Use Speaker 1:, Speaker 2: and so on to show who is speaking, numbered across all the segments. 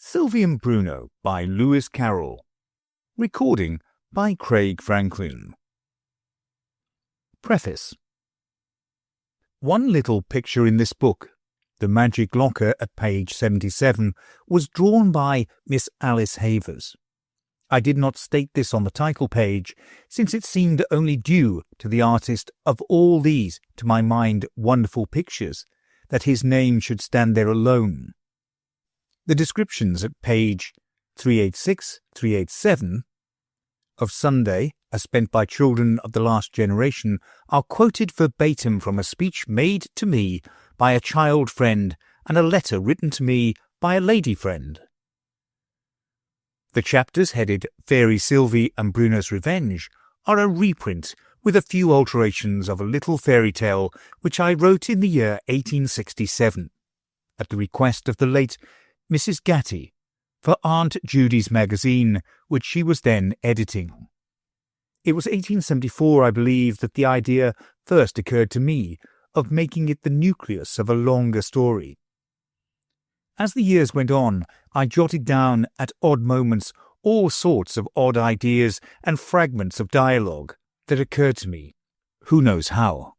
Speaker 1: Sylvie and Bruno by Lewis Carroll. Recording by Craig Franklin. Preface. One little picture in this book, the magic locker at page 77, was drawn by Miss Alice Havers. I did not state this on the title page, since it seemed only due to the artist of all these, to my mind, wonderful pictures, that his name should stand there alone. The descriptions at page 386-387 of Sunday, as spent by children of the last generation, are quoted verbatim from a speech made to me by a child friend and a letter written to me by a lady friend. The chapters headed Fairy-Sylvie and Bruno's Revenge are a reprint with a few alterations of a little fairy tale which I wrote in the year 1867, at the request of the late Mrs. Gatty, for Aunt Judy's magazine, which she was then editing. It was 1874, I believe, that the idea first occurred to me of making it the nucleus of a longer story. As the years went on, I jotted down at odd moments all sorts of odd ideas and fragments of dialogue that occurred to me, who knows how,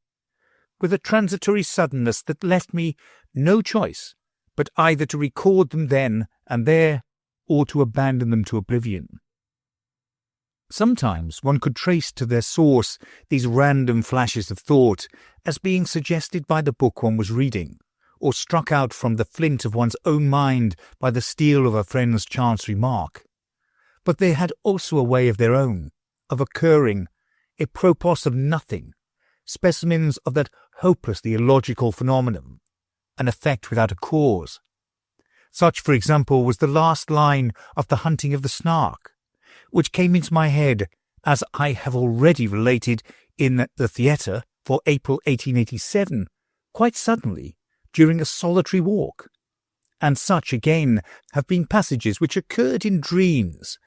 Speaker 1: with a transitory suddenness that left me no choice but either to record them then and there or to abandon them to oblivion. Sometimes one could trace to their source these random flashes of thought as being suggested by the book one was reading, or struck out from the flint of one's own mind by the steel of a friend's chance remark. But they had also a way of their own, of occurring, apropos of nothing, specimens of that hopelessly illogical phenomenon, an effect without a cause. Such, for example, was the last line of The Hunting of the Snark, which came into my head, as I have already related, in the theatre for April 1887, quite suddenly, during a solitary walk. And such, again, have been passages which occurred in dreams,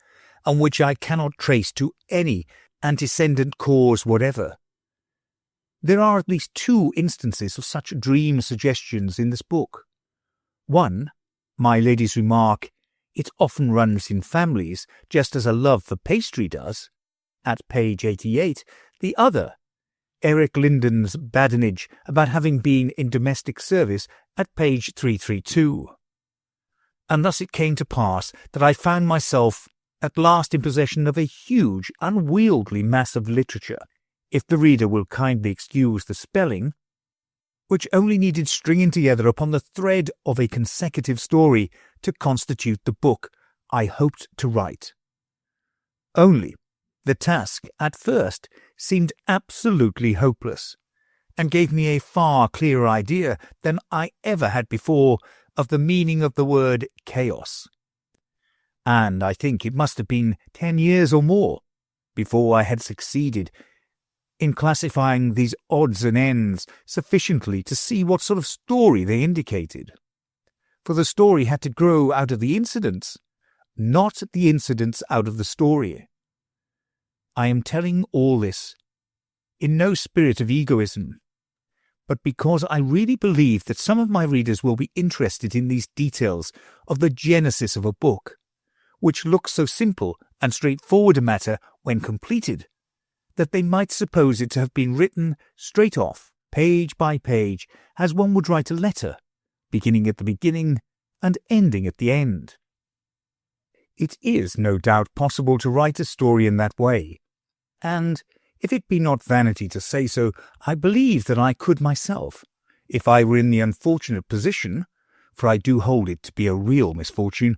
Speaker 1: and which I cannot trace to any antecedent cause whatever. There are at least two instances of such dream suggestions in this book. One, my lady's remark, "It often runs in families, just as a love for pastry does," at page 88. The other, Eric Lindon's badinage about having been in domestic service, at page 332. And thus it came to pass that I found myself at last in possession of a huge, unwieldy mass of literature, if the reader will kindly excuse the spelling, which only needed stringing together upon the thread of a consecutive story to constitute the book I hoped to write. Only the task at first seemed absolutely hopeless, and gave me a far clearer idea than I ever had before of the meaning of the word chaos. And I think it must have been 10 years or more before I had succeeded in classifying these odds and ends sufficiently to see what sort of story they indicated. For the story had to grow out of the incidents, not the incidents out of the story. I am telling all this in no spirit of egoism, but because I really believe that some of my readers will be interested in these details of the genesis of a book, which looks so simple and straightforward a matter when completed, that they might suppose it to have been written straight off, page by page, as one would write a letter, beginning at the beginning and ending at the end. It is no doubt possible to write a story in that way, and, if it be not vanity to say so, I believe that I could myself, if I were in the unfortunate position, for I do hold it to be a real misfortune,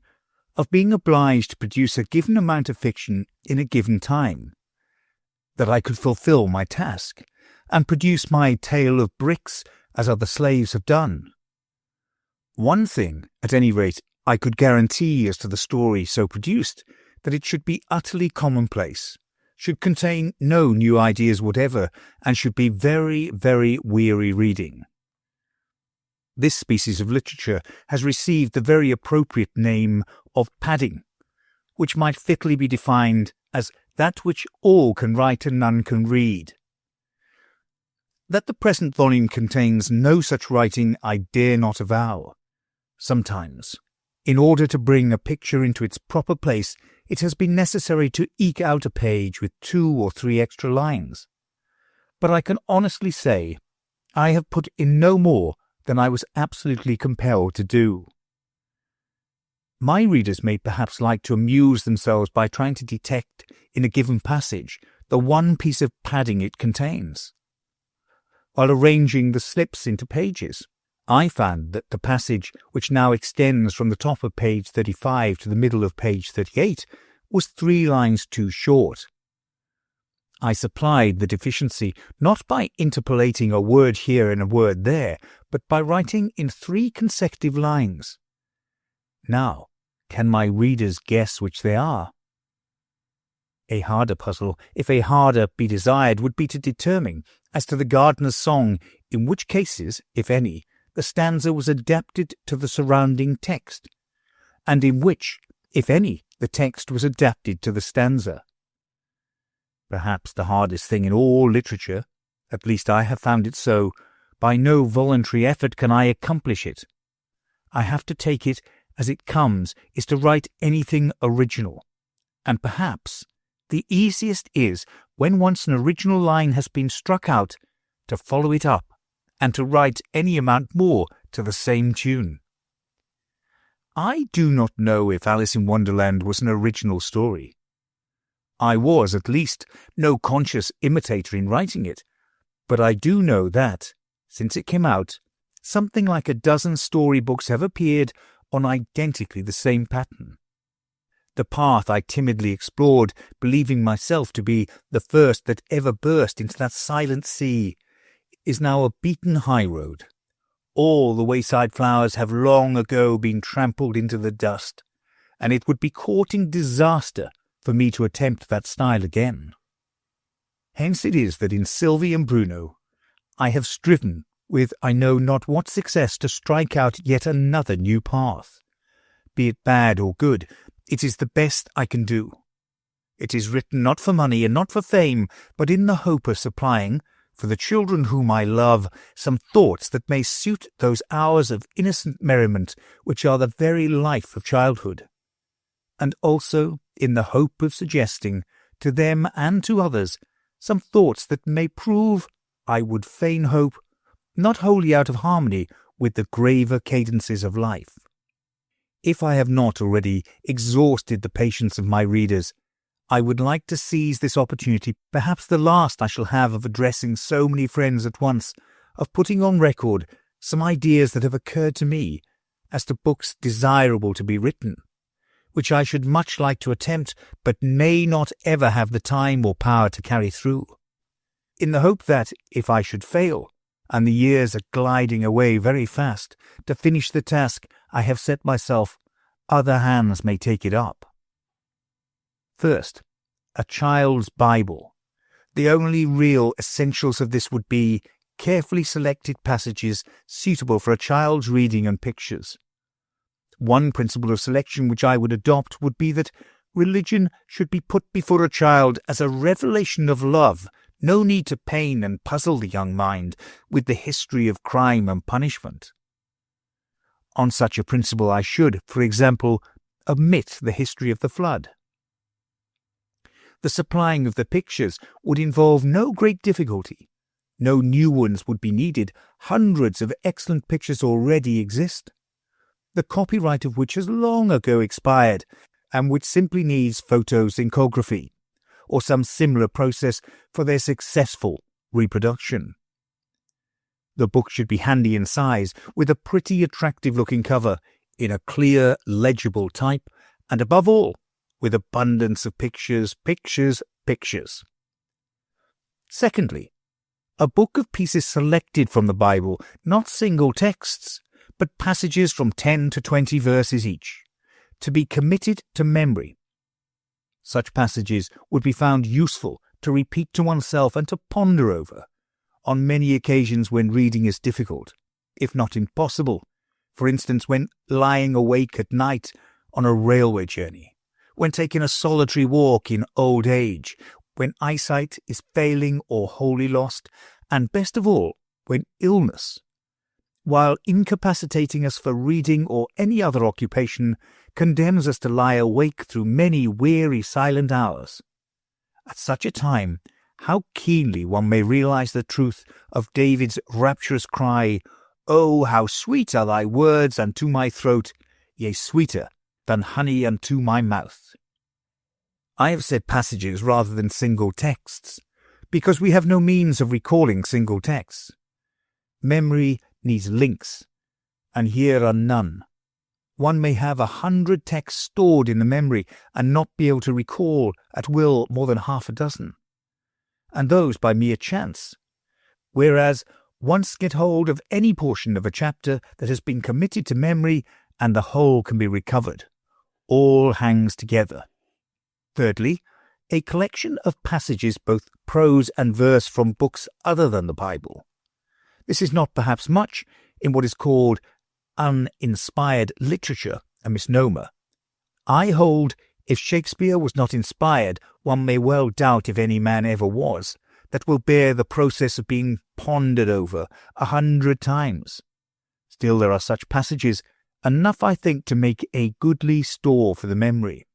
Speaker 1: of being obliged to produce a given amount of fiction in a given time, that I could fulfill my task, and produce my tale of bricks as other slaves have done. One thing, at any rate, I could guarantee as to the story so produced, that it should be utterly commonplace, should contain no new ideas whatever, and should be very, very weary reading. This species of literature has received the very appropriate name of padding, which might fitly be defined as that which all can write and none can read. That the present volume contains no such writing I dare not avow. Sometimes, In order to bring a picture into its proper place, it has been necessary to eke out a page with 2 or 3 extra lines. But I can honestly say I have put in no more than I was absolutely compelled to do. My readers may perhaps like to amuse themselves by trying to detect in a given passage the one piece of padding it contains. While arranging the slips into pages, I found that the passage which now extends from the top of page 35 to the middle of page 38 was 3 lines too short. I supplied the deficiency not by interpolating a word here and a word there, but by writing in 3 consecutive lines. Now, can my readers guess which they are? A harder puzzle, if a harder be desired, would be to determine as to the gardener's song in which cases, if any, the stanza was adapted to the surrounding text, and in which, if any, the text was adapted to the stanza. Perhaps the hardest thing in all literature, at least I have found it so, by no voluntary effort can I accomplish it. I have to take it as it comes, is to write anything original, and perhaps the easiest is, when once an original line has been struck out, to follow it up, and to write any amount more to the same tune. I do not know if Alice in Wonderland was an original story. I was, at least, no conscious imitator in writing it, but I do know that, since it came out, something like a dozen storybooks have appeared on identically the same pattern. The path I timidly explored, believing myself to be the first that ever burst into that silent sea, is now a beaten highroad. All the wayside flowers have long ago been trampled into the dust, and it would be courting disaster for me to attempt that style again. Hence it is that in Sylvie and Bruno I have striven, with I know not what success, to strike out yet another new path. Be it bad or good, it is the best I can do. It is written not for money and not for fame, but in the hope of supplying, for the children whom I love, some thoughts that may suit those hours of innocent merriment which are the very life of childhood, and also in the hope of suggesting, to them and to others, some thoughts that may prove, I would fain hope, not wholly out of harmony with the graver cadences of life. If I have not already exhausted the patience of my readers, I would like to seize this opportunity, perhaps the last I shall have of addressing so many friends at once, of putting on record some ideas that have occurred to me as to books desirable to be written, which I should much like to attempt, but may not ever have the time or power to carry through, in the hope that, if I should fail, and the years are gliding away very fast, to finish the task I have set myself, other hands may take it up. First, a child's Bible. The only real essentials of this would be carefully selected passages suitable for a child's reading and pictures. One principle of selection which I would adopt would be that religion should be put before a child as a revelation of love. No need to pain and puzzle the young mind with the history of crime and punishment. On such a principle I should, for example, omit the history of the flood. The supplying of the pictures would involve no great difficulty. No new ones would be needed. Hundreds of excellent pictures already exist, the copyright of which has long ago expired, and which simply needs photosynchography, or some similar process for their successful reproduction. The book should be handy in size, with a pretty attractive-looking cover, in a clear, legible type, and above all, with abundance of pictures. Secondly, a book of pieces selected from the Bible, not single texts, but passages from 10 to 20 verses each, to be committed to memory. Such passages would be found useful to repeat to oneself and to ponder over, on many occasions when reading is difficult, if not impossible, for instance when lying awake at night on a railway journey, when taking a solitary walk in old age, when eyesight is failing or wholly lost, and best of all, when illness, while incapacitating us for reading or any other occupation, condemns us to lie awake through many weary silent hours. At such a time, how keenly one may realize the truth of David's rapturous cry, "Oh, how sweet are thy words unto my throat, yea, sweeter than honey unto my mouth." I have said passages rather than single texts, because we have no means of recalling single texts. Memory needs links, and here are none. One may have 100 texts stored in the memory and not be able to recall at will more than half a dozen, and those by mere chance, whereas once get hold of any portion of a chapter that has been committed to memory and the whole can be recovered. All hangs together. Thirdly, a collection of passages, both prose and verse, from books other than the Bible. This is not perhaps much in what is called uninspired literature, a misnomer. I hold, if Shakespeare was not inspired, one may well doubt if any man ever was, that will bear the process of being pondered over 100 times. Still there are such passages, enough I think to make a goodly store for the memory.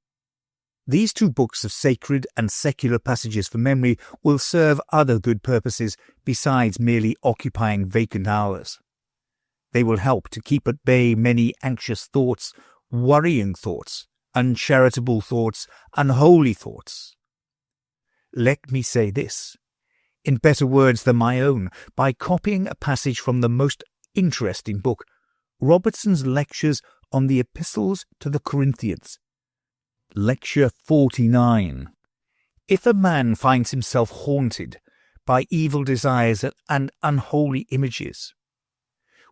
Speaker 1: These two books of sacred and secular passages for memory will serve other good purposes besides merely occupying vacant hours. They will help to keep at bay many anxious thoughts, worrying thoughts, uncharitable thoughts, unholy thoughts. Let me say this, in better words than my own, by copying a passage from the most interesting book, Robertson's Lectures on the Epistles to the Corinthians. Lecture 49. If a man finds himself haunted by evil desires and unholy images,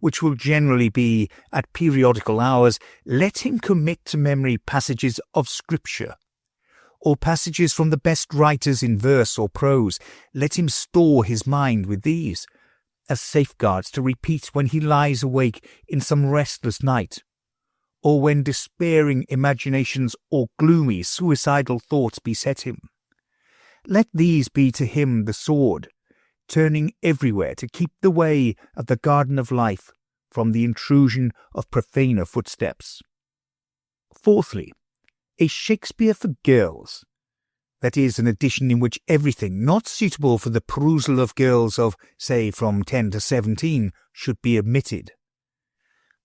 Speaker 1: which will generally be at periodical hours, let him commit to memory passages of Scripture, or passages from the best writers in verse or prose. Let him store his mind with these, as safeguards to repeat when he lies awake in some restless night, or when despairing imaginations or gloomy suicidal thoughts beset him. Let these be to him the sword, turning everywhere to keep the way of the garden of life from the intrusion of profaner footsteps. Fourthly, a Shakespeare for girls, that is, an edition in which everything not suitable for the perusal of girls of, say, from 10 to 17 should be omitted.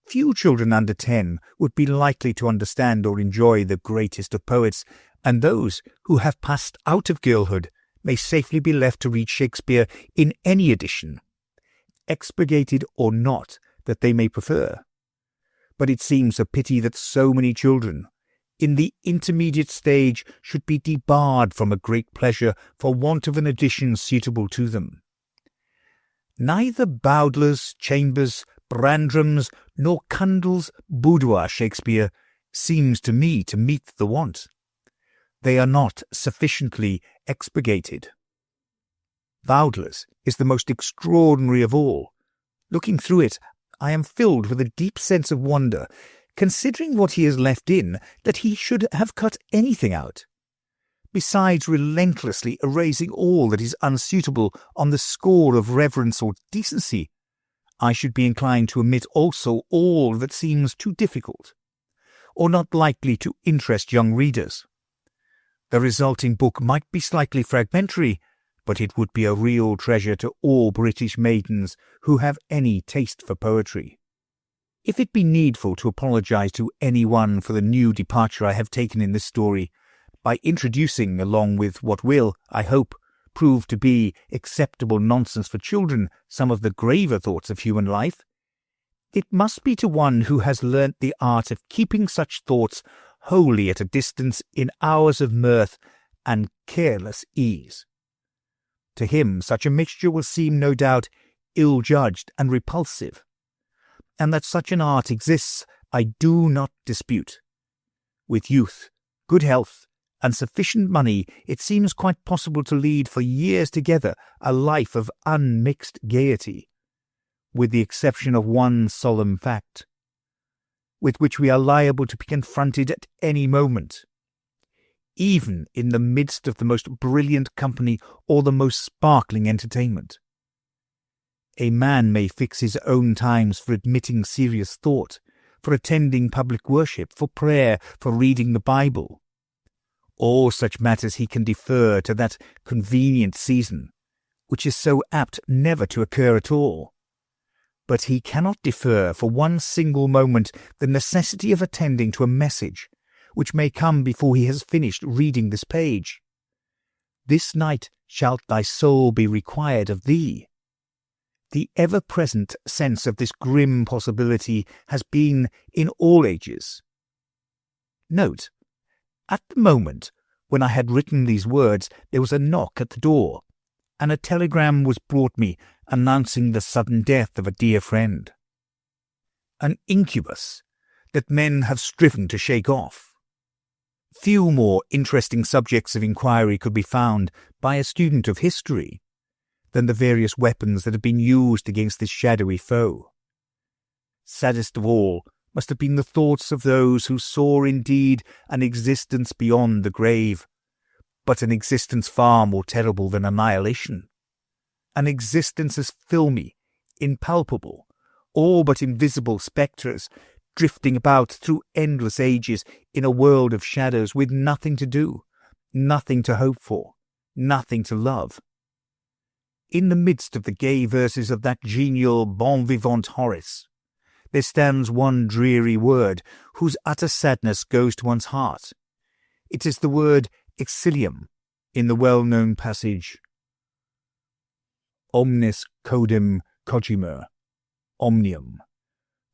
Speaker 1: Few children under 10 would be likely to understand or enjoy the greatest of poets, and those who have passed out of girlhood may safely be left to read Shakespeare in any edition, expurgated or not, that they may prefer. But it seems a pity that so many children, in the intermediate stage, should be debarred from a great pleasure for want of an edition suitable to them. Neither Bowdler's, Chambers, Brandram's, nor Cundall's boudoir Shakespeare seems to me to meet the want. They are not sufficiently expurgated. Bowdler's is the most extraordinary of all. Looking through it, I am filled with a deep sense of wonder, considering what he has left in, that he should have cut anything out. Besides relentlessly erasing all that is unsuitable on the score of reverence or decency, I should be inclined to omit also all that seems too difficult, or not likely to interest young readers. The resulting book might be slightly fragmentary, but it would be a real treasure to all British maidens who have any taste for poetry. If it be needful to apologize to anyone for the new departure I have taken in this story, by introducing, along with what will, I hope, prove to be acceptable nonsense for children, some of the graver thoughts of human life, it must be to one who has learnt the art of keeping such thoughts wholly at a distance in hours of mirth and careless ease. To him such a mixture will seem, no doubt, ill-judged and repulsive, and that such an art exists I do not dispute. With youth, good health, and sufficient money, it seems quite possible to lead for years together a life of unmixed gaiety, with the exception of one solemn fact, with which we are liable to be confronted at any moment, even in the midst of the most brilliant company or the most sparkling entertainment. A man may fix his own times for admitting serious thought, for attending public worship, for prayer, for reading the Bible. All such matters he can defer to that convenient season, which is so apt never to occur at all. But he cannot defer for one single moment the necessity of attending to a message which may come before he has finished reading this page. This night shalt thy soul be required of thee. The ever-present sense of this grim possibility has been in all ages. Note, at the moment when I had written these words, there was a knock at the door, and a telegram was brought me announcing the sudden death of a dear friend. An incubus that men have striven to shake off. Few more interesting subjects of inquiry could be found by a student of history than the various weapons that have been used against this shadowy foe. Saddest of all must have been the thoughts of those who saw indeed an existence beyond the grave, but an existence far more terrible than annihilation. An existence as filmy, impalpable, all but invisible spectres drifting about through endless ages in a world of shadows with nothing to do, nothing to hope for, nothing to love. In the midst of the gay verses of that genial bon vivant Horace, there stands one dreary word whose utter sadness goes to one's heart. It is the word exilium in the well-known passage, omnes codem cogimer, omnium,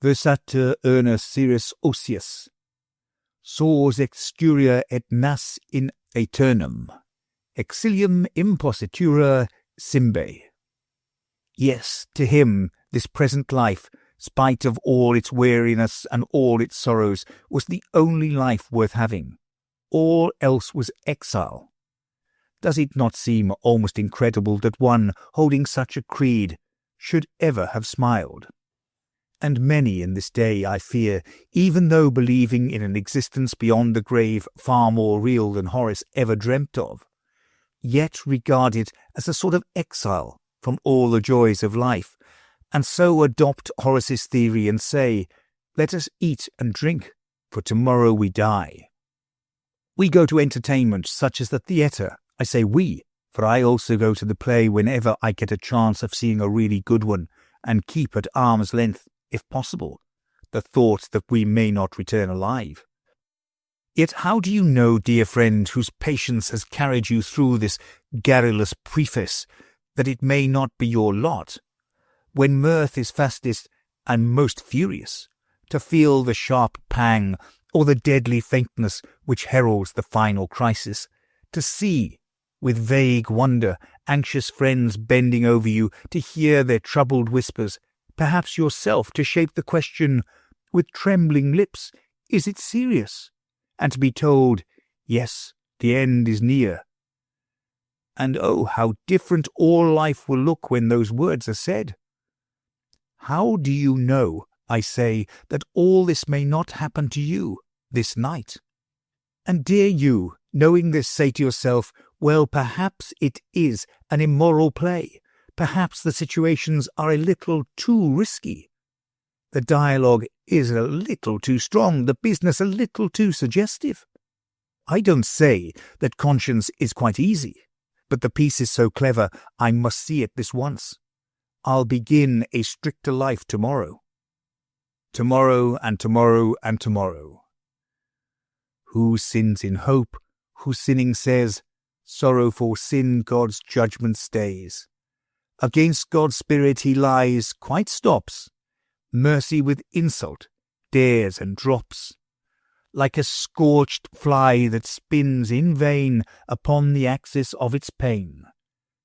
Speaker 1: versater urna sirius osius, sors excuria et nas in aeternum, exilium impositura Simbe. Yes, to him this present life, spite of all its weariness and all its sorrows, was the only life worth having. All else was exile. Does it not seem almost incredible that one holding such a creed should ever have smiled? And many in this day, I fear, even though believing in an existence beyond the grave far more real than Horace ever dreamt of, yet regard it as a sort of exile from all the joys of life, and so adopt Horace's theory and say, let us eat and drink, for tomorrow we die. We go to entertainment such as the theatre. I say we, for I also go to the play whenever I get a chance of seeing a really good one, and keep at arm's length, if possible, the thought that we may not return alive. Yet how do you know, dear friend, whose patience has carried you through this garrulous preface, that it may not be your lot, when mirth is fastest and most furious, to feel the sharp pang or the deadly faintness which heralds the final crisis, to see, with vague wonder, anxious friends bending over you to hear their troubled whispers, perhaps yourself to shape the question with trembling lips, is it serious? And to be told, yes, the end is near. And oh, how different all life will look when those words are said. How do you know, I say, that all this may not happen to you this night? And dear you, knowing this, say to yourself, well, perhaps it is an immoral play. Perhaps the situations are a little too risky. The dialogue is a little too strong, the business a little too suggestive. I don't say that conscience is quite easy, but the piece is so clever I must see it this once. I'll begin a stricter life tomorrow. Tomorrow and tomorrow and tomorrow. Who sins in hope, who sinning says, sorrow for sin God's judgment stays. Against God's spirit he lies, quite stops. Mercy with insult dares and drops. Like a scorched fly that spins in vain upon the axis of its pain,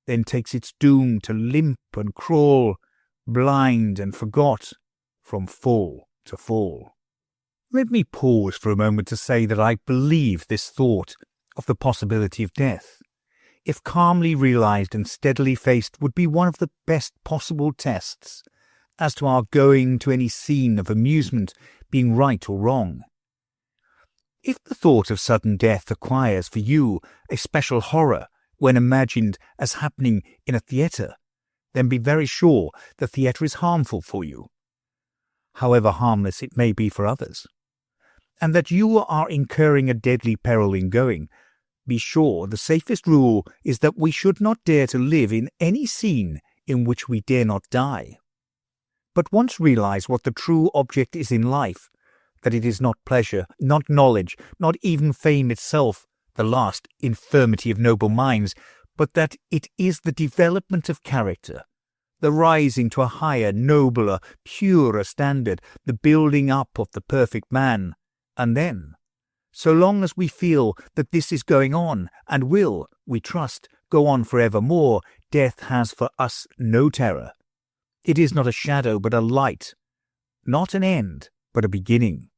Speaker 1: then takes its doom to limp and crawl, blind and forgot, from fall to fall. Let me pause for a moment to say that I believe this thought of the possibility of death, if calmly realized and steadily faced, would be one of the best possible tests as to our going to any scene of amusement being right or wrong. If the thought of sudden death acquires for you a special horror when imagined as happening in a theatre, then be very sure the theatre is harmful for you, however harmless it may be for others, and that you are incurring a deadly peril in going. Be sure the safest rule is that we should not dare to live in any scene in which we dare not die. But once realize what the true object is in life, that it is not pleasure, not knowledge, not even fame itself, the last infirmity of noble minds, but that it is the development of character, the rising to a higher, nobler, purer standard, the building up of the perfect man. And then, so long as we feel that this is going on, and will, we trust, go on forevermore, death has for us no terror. It is not a shadow, but a light, not an end, but a beginning.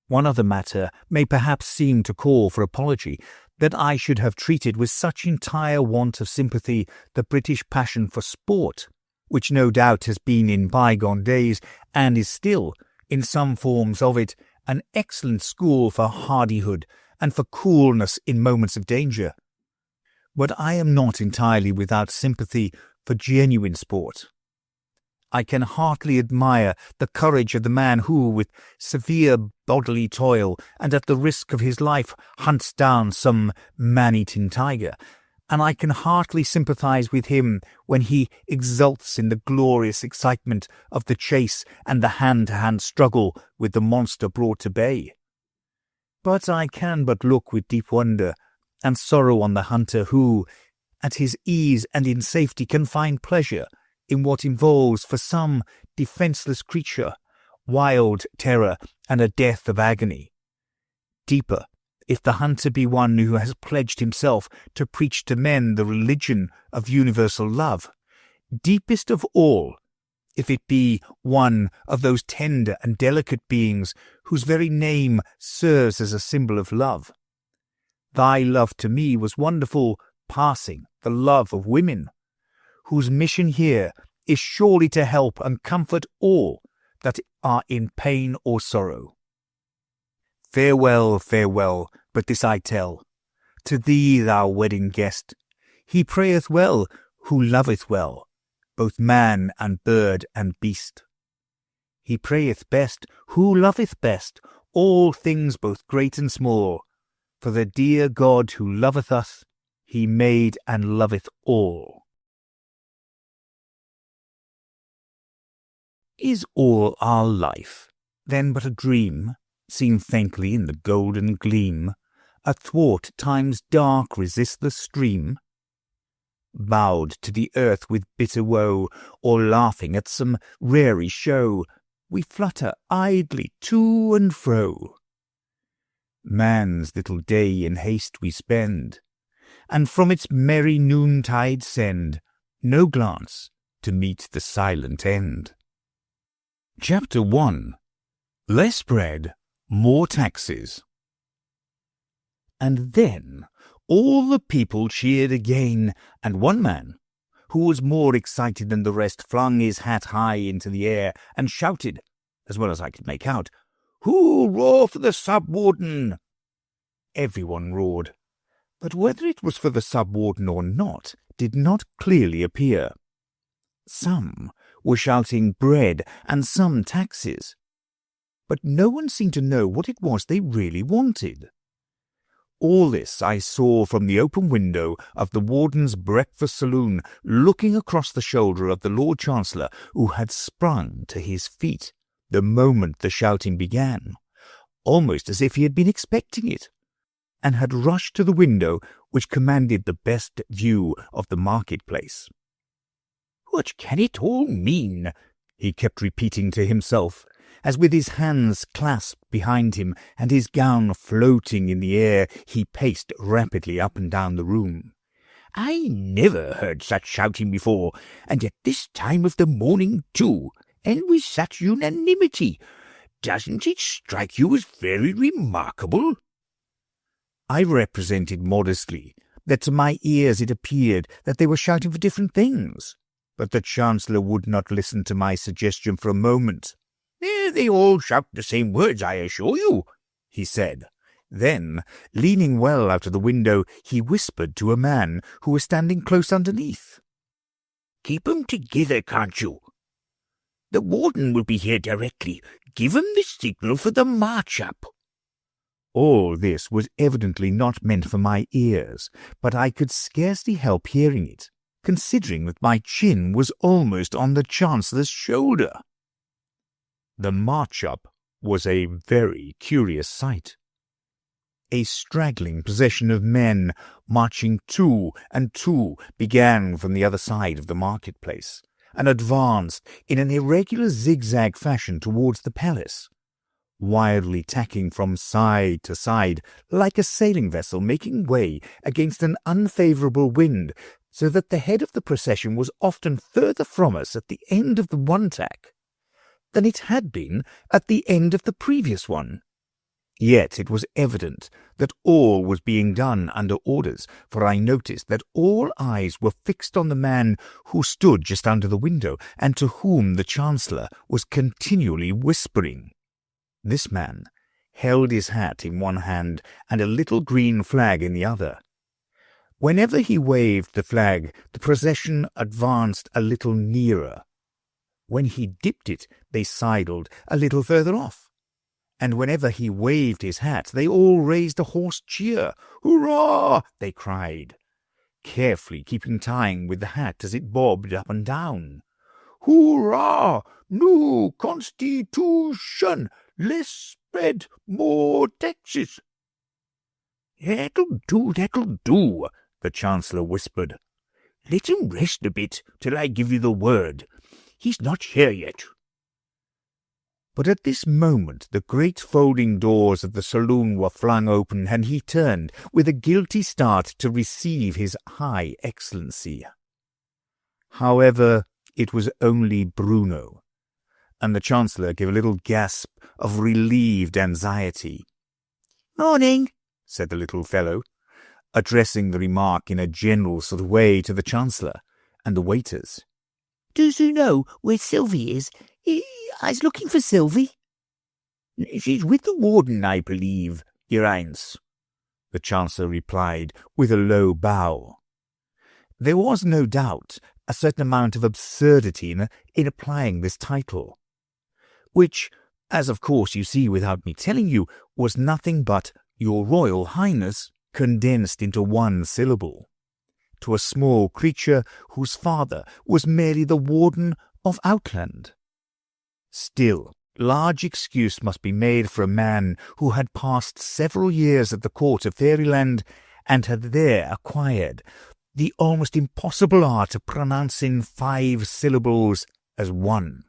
Speaker 1: One other matter may perhaps seem to call for apology, that I should have treated with such entire want of sympathy the British passion for sport, which no doubt has been in bygone days, and is still, in some forms of it, an excellent school for hardihood and for coolness in moments of danger. But I am not entirely without sympathy for genuine sport. I can heartily admire the courage of the man who, with severe bodily toil and at the risk of his life, hunts down some man-eating tiger, and I can heartily sympathize with him when he exults in the glorious excitement of the chase and the hand-to-hand struggle with the monster brought to bay. But I can but look with deep wonder and sorrow on the hunter who, at his ease and in safety, can find pleasure in what involves for some defenceless creature wild terror and a death of agony. Deeper, if the hunter be one who has pledged himself to preach to men the religion of universal love. Deepest of all, if it be one of those tender and delicate beings whose very name serves as a symbol of love. Thy love to me was wonderful, passing the love of women, whose mission here is surely to help and comfort all that are in pain or sorrow. Farewell, farewell, but this I tell, to thee, thou wedding guest, he prayeth well who loveth well, both man and bird and beast. He prayeth best who loveth best all things both great and small, for the dear God who loveth us, he made and loveth all. Is all our life then but a dream, seen faintly in the golden gleam, athwart time's dark resistless stream? Bowed to the earth with bitter woe, or laughing at some rarey show, we flutter idly to and fro. Man's little day in haste we spend, and from its merry noontide send no glance to meet the silent end. Chapter 1. Less bread, more taxes. And then all the people cheered again, and one man, who was more excited than the rest, flung his hat high into the air and shouted, as well as I could make out, "Hoorah for the Sub-Warden!" Everyone roared, but whether it was for the Sub-Warden or not did not clearly appear. Some were shouting bread and some taxes, but no one seemed to know what it was they really wanted. All this I saw from the open window of the Warden's breakfast saloon, looking across the shoulder of the Lord Chancellor, who had sprung to his feet the moment the shouting began, almost as if he had been expecting it, and had rushed to the window which commanded the best view of the marketplace. "What can it all mean?" he kept repeating to himself, as with his hands clasped behind him and his gown floating in the air, he paced rapidly up and down the room. "I never heard such shouting before, and at this time of the morning too, and with such unanimity. Doesn't it strike you as very remarkable?" I represented modestly that to my ears it appeared that they were shouting for different things, but the Chancellor would not listen to my suggestion for a moment. "They all shout the same words, I assure you," he said. Then, leaning well out of the window, he whispered to a man who was standing close underneath.
Speaker 2: keep 'em together, can't you? The warden will be here directly. Give 'em the signal for the march-up."
Speaker 1: All this was evidently not meant for my ears, but I could scarcely help hearing it, considering that my chin was almost on the Chancellor's shoulder. The march-up was a very curious sight. A straggling procession of men, marching two and two, began from the other side of the marketplace, and advanced in an irregular zigzag fashion towards the palace, wildly tacking from side to side like a sailing vessel making way against an unfavourable wind, so that the head of the procession was often further from us at the end of the one tack than it had been at the end of the previous one. Yet it was evident that all was being done under orders, for I noticed that all eyes were fixed on the man who stood just under the window, and to whom the Chancellor was continually whispering. This man held his hat in one hand and a little green flag in the other. Whenever he waved the flag, the procession advanced a little nearer. When he dipped it, they sidled a little further off. And whenever he waved his hat, they all raised a hoarse cheer. "Hurrah!" they cried, carefully keeping time with the hat as it bobbed up and down. "Hurrah! New Constitution! Less spread, more taxes!" "That'll do," the Chancellor whispered. "Let him rest a bit till I give you the word. He's not here yet." But at this moment the great folding doors of the saloon were flung open, and he turned with a guilty start to receive his High Excellency. However, it was only Bruno, and the Chancellor gave a little gasp of relieved anxiety. "Morning," said the little fellow, addressing the remark in a general sort of way to the Chancellor and the waiters. "Does you know where Sylvie is? I's looking for Sylvie." "She's with the warden, I believe, Your Highness," the Chancellor replied with a low bow. There was no doubt a certain amount of absurdity in applying this title, which, as of course you see without me telling you, was nothing but Your Royal Highness condensed into one syllable, to a small creature whose father was merely the warden of Outland. Still, large excuse must be made for a man who had passed several years at the court of Fairyland and had there acquired the almost impossible art of pronouncing 5 syllables as one.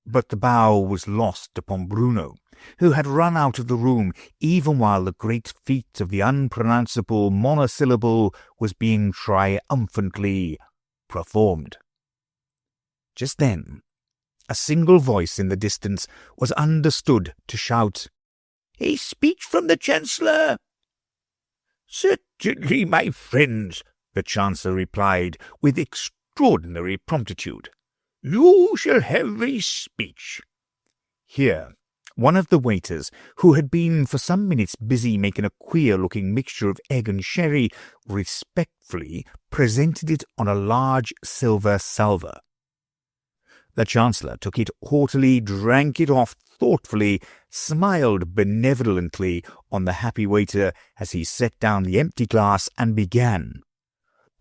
Speaker 1: But the bow was lost upon Bruno, who had run out of the room even while the great feat of the unpronounceable monosyllable was being triumphantly performed. Just then, a single voice in the distance was understood to shout, "A speech from the Chancellor!" "Certainly, my friends," the Chancellor replied with extraordinary promptitude. "You shall have a speech." Here, one of the waiters, who had been for some minutes busy making a queer-looking mixture of egg and sherry, respectfully presented it on a large silver salver. The Chancellor took it haughtily, drank it off thoughtfully, smiled benevolently on the happy waiter as he set down the empty glass, and began.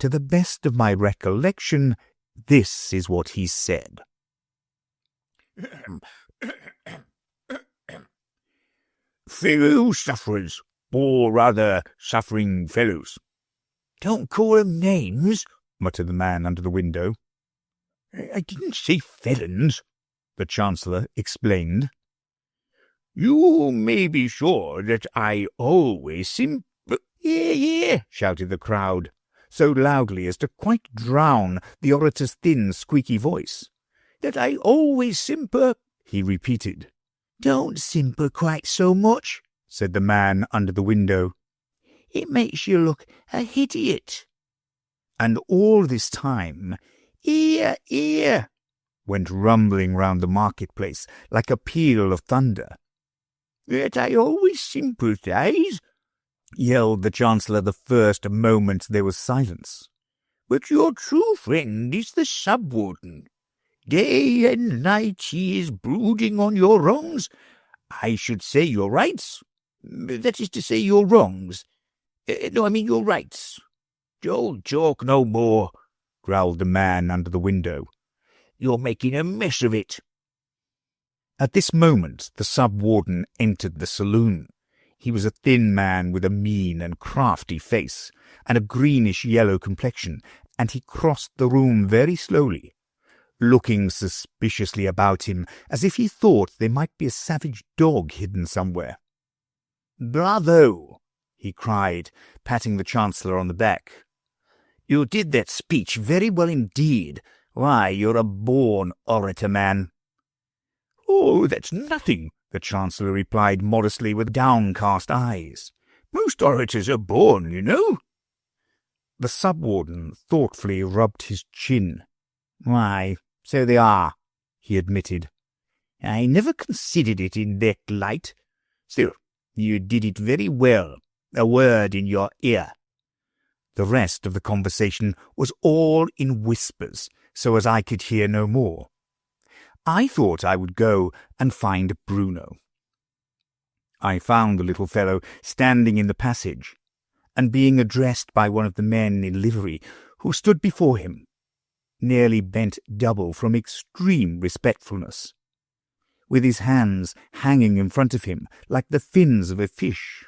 Speaker 1: To the best of my recollection, this is what he said. "Fellow sufferers, or rather suffering fellows." "Don't call 'em names," muttered the man under the window. "I didn't say felons," the Chancellor explained. "You may be sure that I always "Hear, shouted the crowd, so loudly as to quite drown the orator's thin, squeaky voice. "That I always simper," he repeated. "Don't simper quite so much," said the man under the window. "It makes you look a idiot." And all this time, "Ear, ear," went rumbling round the marketplace like a peal of thunder. "That I always sympathize," yelled the Chancellor the first moment there was silence.
Speaker 2: but your true friend is the sub-warden. Day and night he is brooding on your wrongs. I should say your rights. That is to say your wrongs. No, I mean your rights. Don't talk no more, growled the man under the window. You're making a mess of it.
Speaker 1: At this moment the sub-warden entered the saloon. He was a thin man with a mean and crafty face, and a greenish-yellow complexion, and he crossed the room very slowly, looking suspiciously about him, as if he thought there might be a savage dog hidden somewhere. "Bravo!" he cried, patting the Chancellor on the back. "You did that speech very well indeed. Why, you're a born orator, man."
Speaker 2: "Oh, that's nothing," the Chancellor replied modestly with downcast eyes. "Most orators are born, you know."
Speaker 1: The sub-warden thoughtfully rubbed his chin. "Why, so they are," he admitted. "I never considered it in that light. Still, you did it very well. A word in your ear." The rest of the conversation was all in whispers, so as I could hear no more. I thought I would go and find Bruno. I found the little fellow standing in the passage, and being addressed by one of the men in livery who stood before him, nearly bent double from extreme respectfulness, with his hands hanging in front of him like the fins of a fish.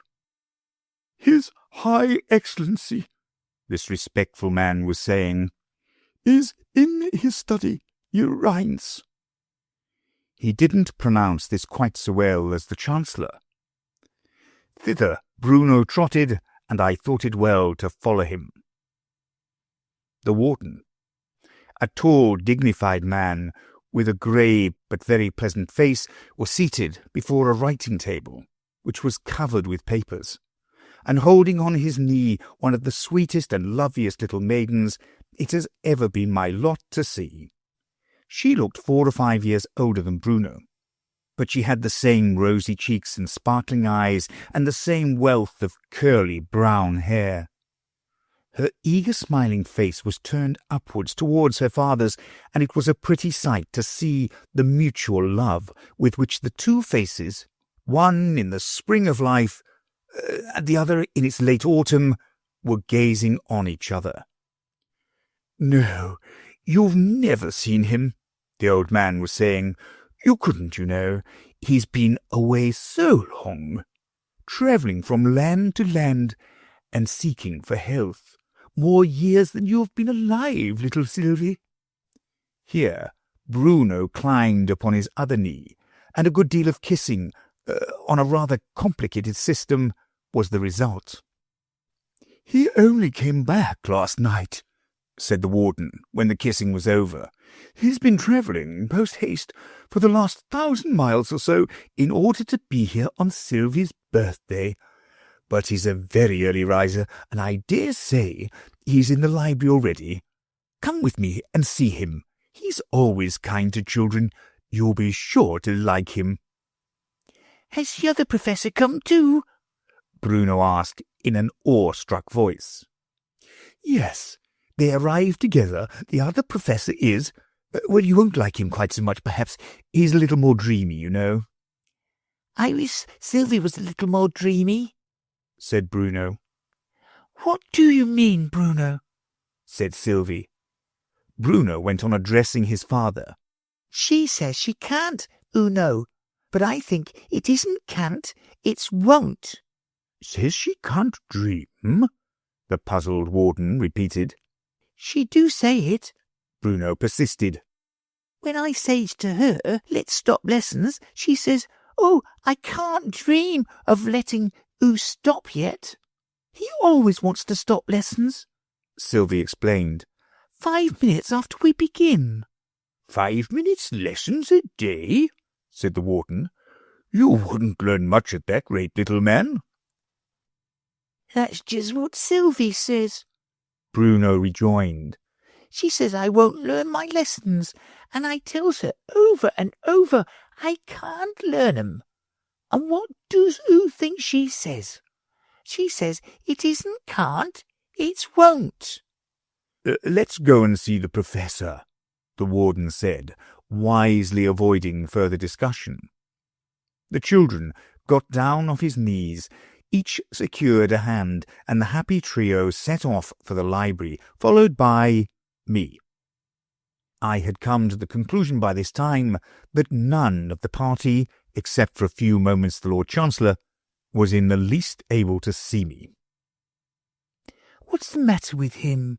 Speaker 3: "His High Excellency," this respectful man was saying, "is in his study, your Rhines."
Speaker 1: He didn't pronounce this quite so well as the Chancellor. Thither Bruno trotted, and I thought it well to follow him. The warden, a tall, dignified man with a grey but very pleasant face, was seated before a writing table, which was covered with papers, and holding on his knee one of the sweetest and loveliest little maidens it has ever been my lot to see. She looked 4 or 5 years older than Bruno, but she had the same rosy cheeks and sparkling eyes, and the same wealth of curly brown hair. Her eager smiling face was turned upwards towards her father's, and it was a pretty sight to see the mutual love with which the two faces, one in the spring of life, and the other in its late autumn, were gazing on each other.
Speaker 3: "No, you've never seen him," the old man was saying. "You couldn't, you know. He's been away so long, travelling from land to land and seeking for health. More years than you have been alive, little Sylvie."
Speaker 1: Here Bruno climbed upon his other knee, and a good deal of kissing, on a rather complicated system, was the result.
Speaker 3: "He only came back last night," said the warden, when the kissing was over. "He's been travelling post-haste for the last 1,000 miles or so in order to be here on Sylvie's birthday. But he's a very early riser, and I dare say he's in the library already. Come with me and see him. He's always kind to children. You'll be sure to like him."
Speaker 2: "Has the other professor come too?"
Speaker 1: Bruno asked in an awe-struck voice.
Speaker 3: "Yes, they arrived together. The other professor is, well, you won't like him quite so much, perhaps. He's a little more dreamy, you know."
Speaker 2: "I wish Sylvie was a little more dreamy,"
Speaker 1: said Bruno.
Speaker 2: "What do you mean, Bruno?"
Speaker 1: said Sylvie. Bruno went on addressing his father.
Speaker 2: "She says she can't, Uno, but I think it isn't can't, it's won't."
Speaker 1: "Says she can't dream?" the puzzled warden repeated.
Speaker 2: "She do say it,"
Speaker 1: Bruno persisted.
Speaker 2: "When I says to her, let's stop lessons, she says, 'Oh, I can't dream of letting oo stop yet.' He always wants to stop lessons,"
Speaker 1: Sylvie explained.
Speaker 2: 5 minutes after we begin."
Speaker 3: 5 minutes lessons a day?" said the warden. "You wouldn't learn much at that rate, little man."
Speaker 2: "That's just what Sylvie says,"
Speaker 1: Bruno rejoined.
Speaker 2: "She says I won't learn my lessons, and I tells her over and over I can't learn 'em. And what does oo think she says? She says it isn't can't, it's won't."
Speaker 3: Let's go and see the Professor," the warden said, wisely avoiding further discussion. The children got down off his knees, each secured a hand, and the happy trio set off for the library, followed by me. I had come to the conclusion by this time that none of the party, except for a few moments the Lord Chancellor, was in the least able to see me.
Speaker 1: "What's the matter with him?"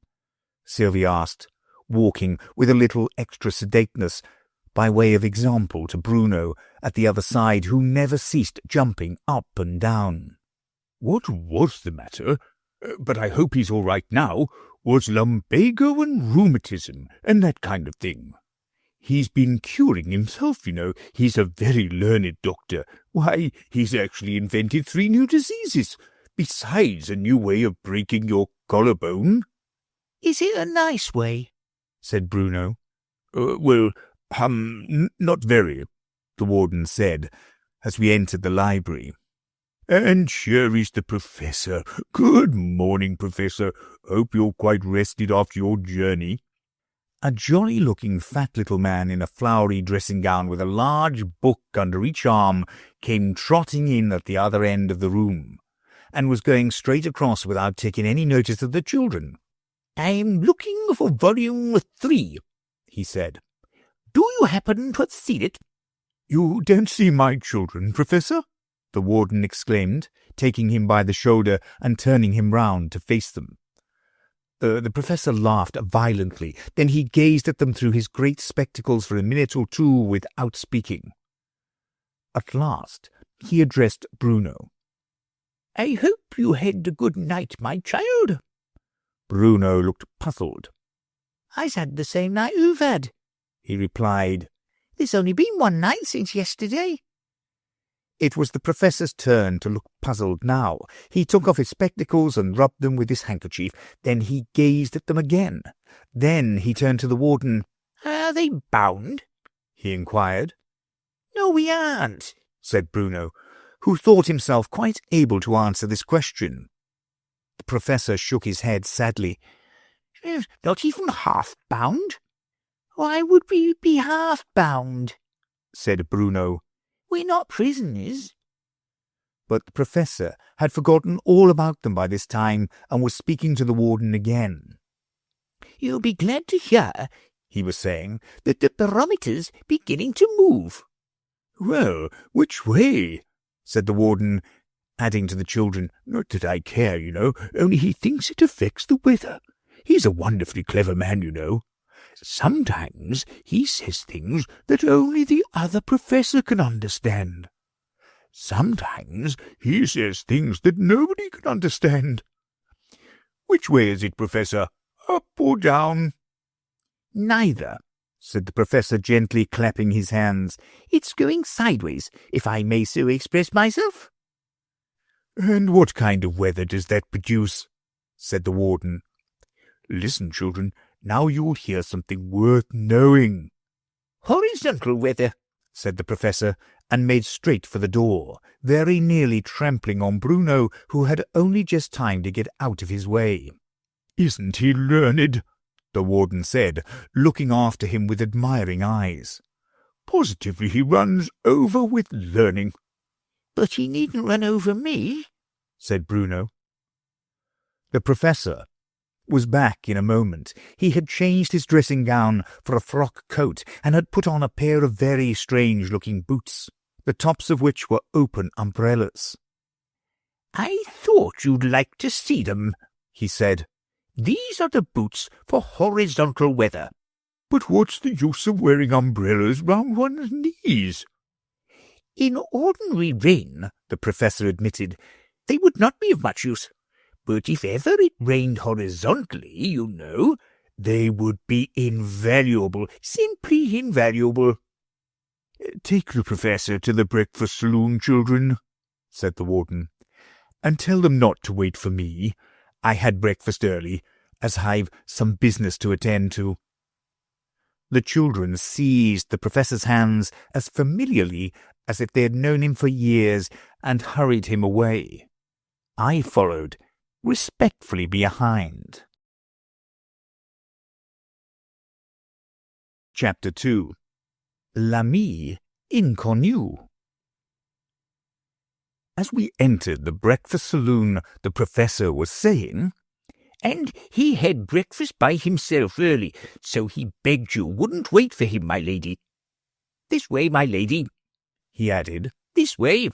Speaker 3: Sylvie asked, walking with a little extra sedateness by way of example to Bruno at the other side, who never ceased jumping up and down. "What was the matter? But I hope he's all right now. Was lumbago and rheumatism and that kind of thing. He's been curing himself, you know. He's a very learned doctor. Why, he's actually invented 3 new diseases, besides a new way of breaking your collarbone."
Speaker 2: "Is it a nice way?"
Speaker 3: said Bruno. Not very," the warden said, as we entered the library. "And here is the Professor. Good morning, Professor. Hope you're quite rested after your journey." A jolly-looking fat little man in a flowery dressing-gown with a large book under each arm came trotting in at the other end of the room, and was going straight across without taking any notice of the children.
Speaker 2: "I'm looking for volume 3, he said. "Do you happen to have seen it?"
Speaker 3: "You don't see my children, Professor?" the warden exclaimed, taking him by the shoulder and turning him round to face them. The Professor laughed violently. Then he gazed at them through his great spectacles for a minute or two without speaking. At last he addressed Bruno.
Speaker 2: "I hope you had a good night, my child."
Speaker 3: Bruno looked puzzled.
Speaker 2: "I've had the same night you've had," he replied. "There's only been one night since yesterday."
Speaker 3: It was the Professor's turn to look puzzled now. He took off his spectacles and rubbed them with his handkerchief. Then he gazed at them again. Then he turned to the warden.
Speaker 2: "Are they bound?"
Speaker 3: he inquired.
Speaker 2: "No, we aren't,"
Speaker 3: said Bruno, who thought himself quite able to answer this question. The Professor shook his head sadly.
Speaker 2: "Not even half bound?" "Why would we be half bound?"
Speaker 3: said Bruno.
Speaker 2: "We're not prisoners."
Speaker 3: But the Professor had forgotten all about them by this time and was speaking to the warden again.
Speaker 2: "You'll be glad to hear," he was saying, "that the barometer's beginning to move."
Speaker 3: "Well, which way?" said the warden, adding to the children, "Not that I care, you know, only he thinks it affects the weather. He's a wonderfully clever man, you know. Sometimes he says things that only the other Professor can understand. Sometimes he says things that nobody can understand. Which way is it, Professor? Up or down?"
Speaker 2: "Neither," said the Professor, gently clapping his hands. "It's going sideways, if I may so express myself."
Speaker 3: "And what kind of weather does that produce?" said the warden. "Listen, children, now you'll hear something worth knowing."
Speaker 2: "Horizontal weather,"
Speaker 3: said the Professor, and made straight for the door, very nearly trampling on Bruno, who had only just time to get out of his way. "Isn't he learned?" the warden said, looking after him with admiring eyes. "Positively he runs over with learning."
Speaker 2: "But he needn't run over me," said Bruno.
Speaker 3: The Professor was back in a moment. He had changed his dressing-gown for a frock coat and had put on a pair of very strange-looking boots, the tops of which were open umbrellas.
Speaker 2: "I thought you'd like to see them," he said. "These are the boots for horizontal weather."
Speaker 3: "But what's the use of wearing umbrellas round one's knees?"
Speaker 2: "In ordinary rain," the Professor admitted, "they would not be of much use. But if ever it rained horizontally, you know, they would be invaluable, simply invaluable."
Speaker 3: "Take the Professor to the breakfast saloon, children," said the warden, "and tell them not to wait for me. I had breakfast early, as I've some business to attend to." The children seized the Professor's hands as familiarly as if they had known him for years and hurried him away. I followed respectfully behind.
Speaker 1: Chapter 2. L'ami Inconnue. As we entered the breakfast saloon, the professor was saying,
Speaker 2: "And he had breakfast by himself early, so he begged you wouldn't wait for him, my lady. This way, my lady,"
Speaker 1: he added,
Speaker 2: "this way."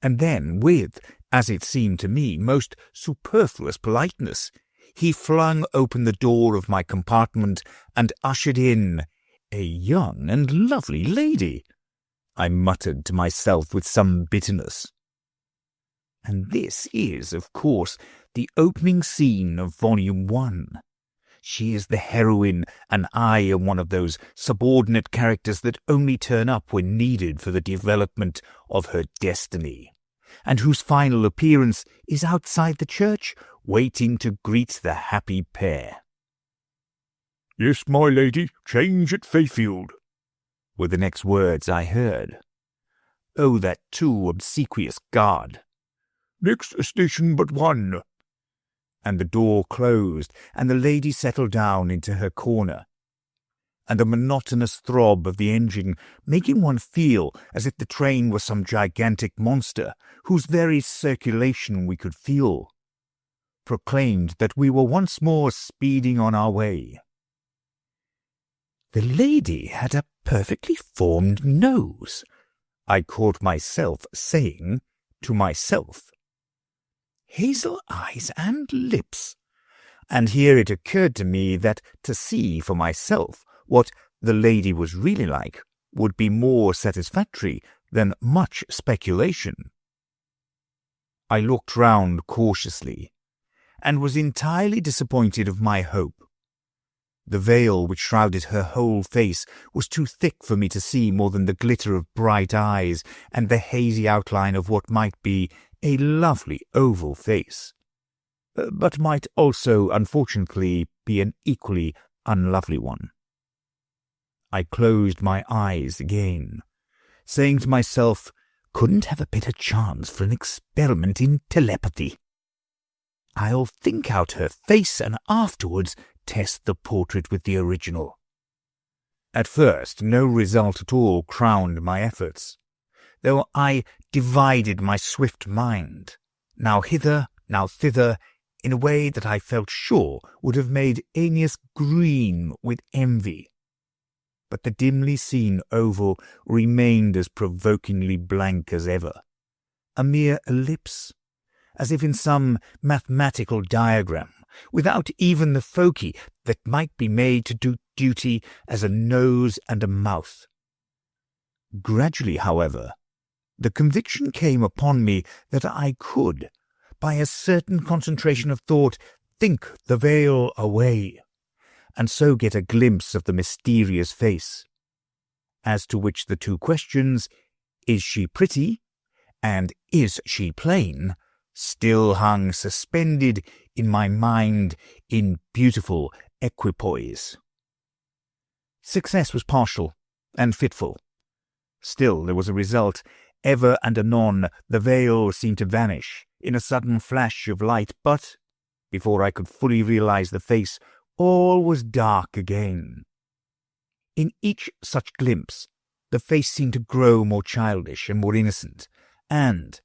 Speaker 1: and then, with, as it seemed to me, most superfluous politeness, he flung open the door of my compartment and ushered in a young and lovely lady. I muttered to myself with some bitterness. And this is, of course, the opening scene of Volume 1. She is the heroine, and I am one of those subordinate characters that only turn up when needed for the development of her destiny, and whose final appearance is outside the church, waiting to greet the happy pair.
Speaker 3: "Yes, my lady, change at Fayfield,"
Speaker 1: were the next words I heard. Oh, that too obsequious guard.
Speaker 3: "Next station but one."
Speaker 1: And the door closed, and the lady settled down into her corner, and a monotonous throb of the engine, making one feel as if the train was some gigantic monster whose very circulation we could feel, proclaimed that we were once more speeding on our way. The lady had a perfectly formed nose, I caught myself saying to myself. Hazel eyes and lips. And here it occurred to me that to see for myself what the lady was really like would be more satisfactory than much speculation. I looked round cautiously, and was entirely disappointed of my hope. The veil which shrouded her whole face was too thick for me to see more than the glitter of bright eyes and the hazy outline of what might be a lovely oval face, but might also, unfortunately, be an equally unlovely one. I closed my eyes again, saying to myself, couldn't have a better chance for an experiment in telepathy. I'll think out her face and afterwards test the portrait with the original. At first, no result at all crowned my efforts, though I divided my swift mind, now hither, now thither, in a way that I felt sure would have made Aeneas green with envy. But the dimly seen oval remained as provokingly blank as ever, a mere ellipse, as if in some mathematical diagram, without even the foci that might be made to do duty as a nose and a mouth. Gradually, however, the conviction came upon me that I could, by a certain concentration of thought, think the veil away, and so get a glimpse of the mysterious face, as to which the two questions, is she pretty, and is she plain, still hung suspended in my mind in beautiful equipoise. Success was partial and fitful. Still there was a result. Ever and anon the veil seemed to vanish in a sudden flash of light, but before I could fully realize the face, all was dark again. In each such glimpse, the face seemed to grow more childish and more innocent, and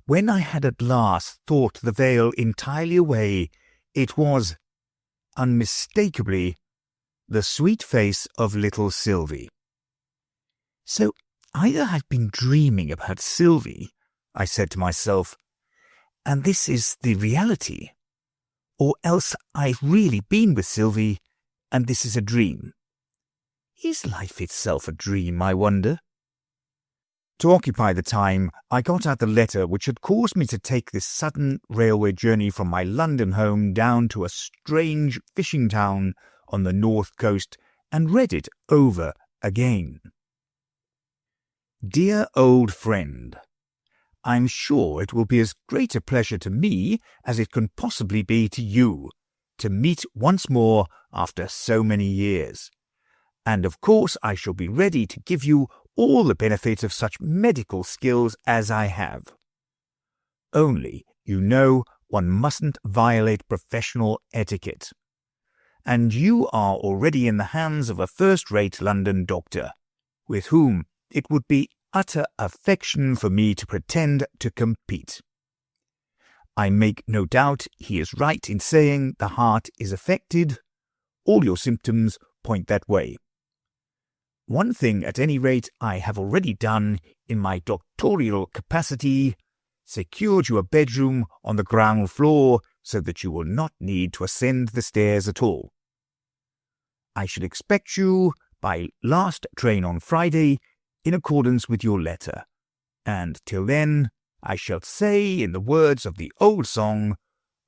Speaker 1: when I had at last thought the veil entirely away, it was, unmistakably, the sweet face of little Sylvie. So either I've been dreaming about Sylvie, I said to myself, and this is the reality, or else I've really been with Sylvie, and this is a dream. Is life itself a dream, I wonder? To occupy the time, I got out the letter which had caused me to take this sudden railway journey from my London home down to a strange fishing town on the north coast, and read it over again. Dear old friend, I'm sure it will be as great a pleasure to me as it can possibly be to you to meet once more after so many years, and of course I shall be ready to give you all the benefit of such medical skills as I have. Only, you know, one mustn't violate professional etiquette, and you are already in the hands of a first-rate London doctor, with whom it would be utter affection for me to pretend to compete. I make no doubt he is right in saying the heart is affected. All your symptoms point that way. One thing, at any rate, I have already done in my doctorial capacity, secured you a bedroom on the ground floor so that you will not need to ascend the stairs at all. I should expect you by last train on Friday in accordance with your letter, and till then I shall say, in the words of the old song,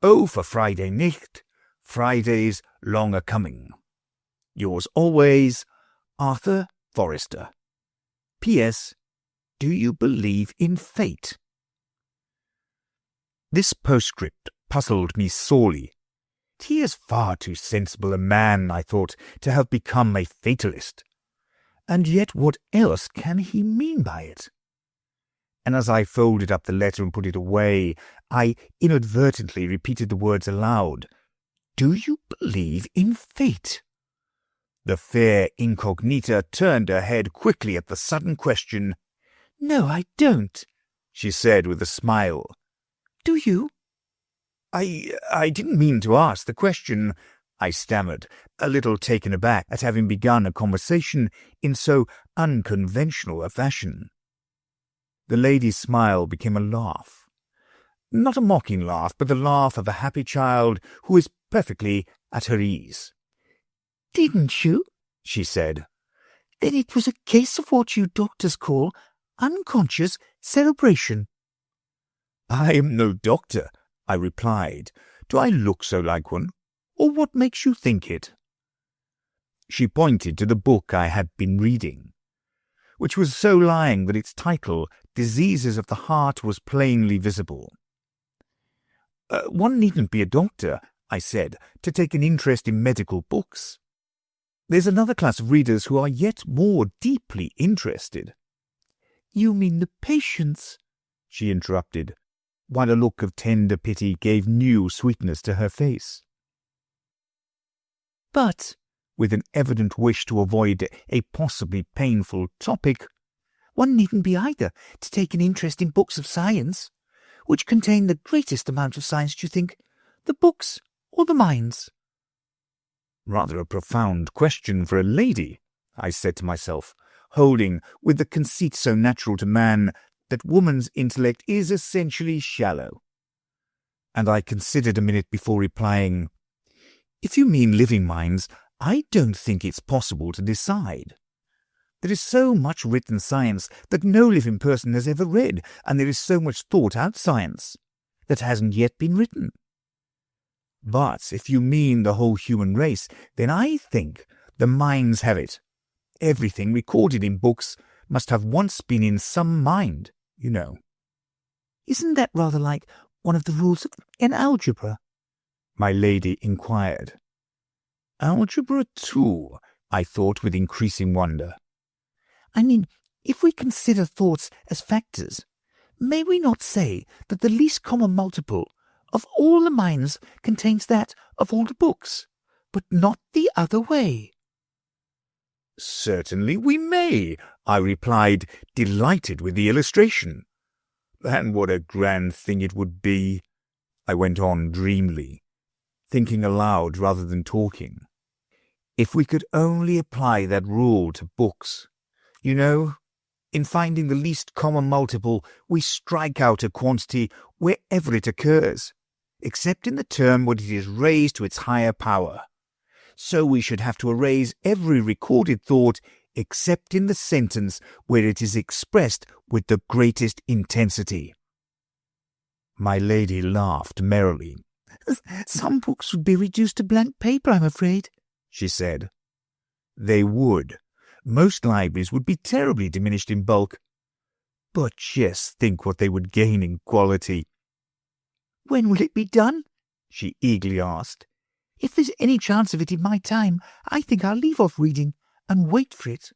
Speaker 1: "Oh, for Friday nicht, Friday's long a-coming." Yours always, Arthur Forrester. P.S. Do you believe in fate? This postscript puzzled me sorely. He is far too sensible a man, I thought, to have become a fatalist. And yet what else can he mean by it? And as I folded up the letter and put it away, I inadvertently repeated the words aloud. Do you believe in fate? The fair incognita turned her head quickly at the sudden question. No, I don't, she said with a smile. Do you? I didn't mean to ask the question, I stammered, a little taken aback at having begun a conversation in so unconventional a fashion. The lady's smile became a laugh. Not a mocking laugh, but the laugh of a happy child who is perfectly at her ease. Didn't you? She said. Then it was a case of what you doctors call unconscious cerebration. I am no doctor, I replied. Do I look so like one? Or what makes you think it? She pointed to the book I had been reading, which was so lying that its title, Diseases of the Heart, was plainly visible. One needn't be a doctor, I said, to take an interest in medical books. There's another class of readers who are yet more deeply interested. You mean the patients? She interrupted, while a look of tender pity gave new sweetness to her face. But, with an evident wish to avoid a possibly painful topic, one needn't be either to take an interest in books of science. Which contain the greatest amount of science, do you think? The books or the minds? Rather a profound question for a lady, I said to myself, holding, with the conceit so natural to man, that woman's intellect is essentially shallow. And I considered a minute before replying, If you mean living minds, I don't think it's possible to decide. There is so much written science that no living person has ever read, and there is so much thought out science that hasn't yet been written. But if you mean the whole human race, then I think the minds have it. Everything recorded in books must have once been in some mind, you know. Isn't that rather like one of the rules in algebra? My lady inquired. Algebra too, I thought with increasing wonder. I mean, if we consider thoughts as factors, may we not say that the least common multiple of all the minds contains that of all the books, but not the other way? Certainly we may, I replied, delighted with the illustration. And what a grand thing it would be, I went on dreamily, thinking aloud rather than talking, if we could only apply that rule to books. You know, in finding the least common multiple, we strike out a quantity wherever it occurs, except in the term when it is raised to its higher power. So we should have to erase every recorded thought except in the sentence where it is expressed with the greatest intensity. My lady laughed merrily. Some books would be reduced to blank paper, I'm afraid, she said. They would. Most libraries would be terribly diminished in bulk. But just think what they would gain in quality. When will it be done? She eagerly asked. If there's any chance of it in my time, I think I'll leave off reading and wait for it.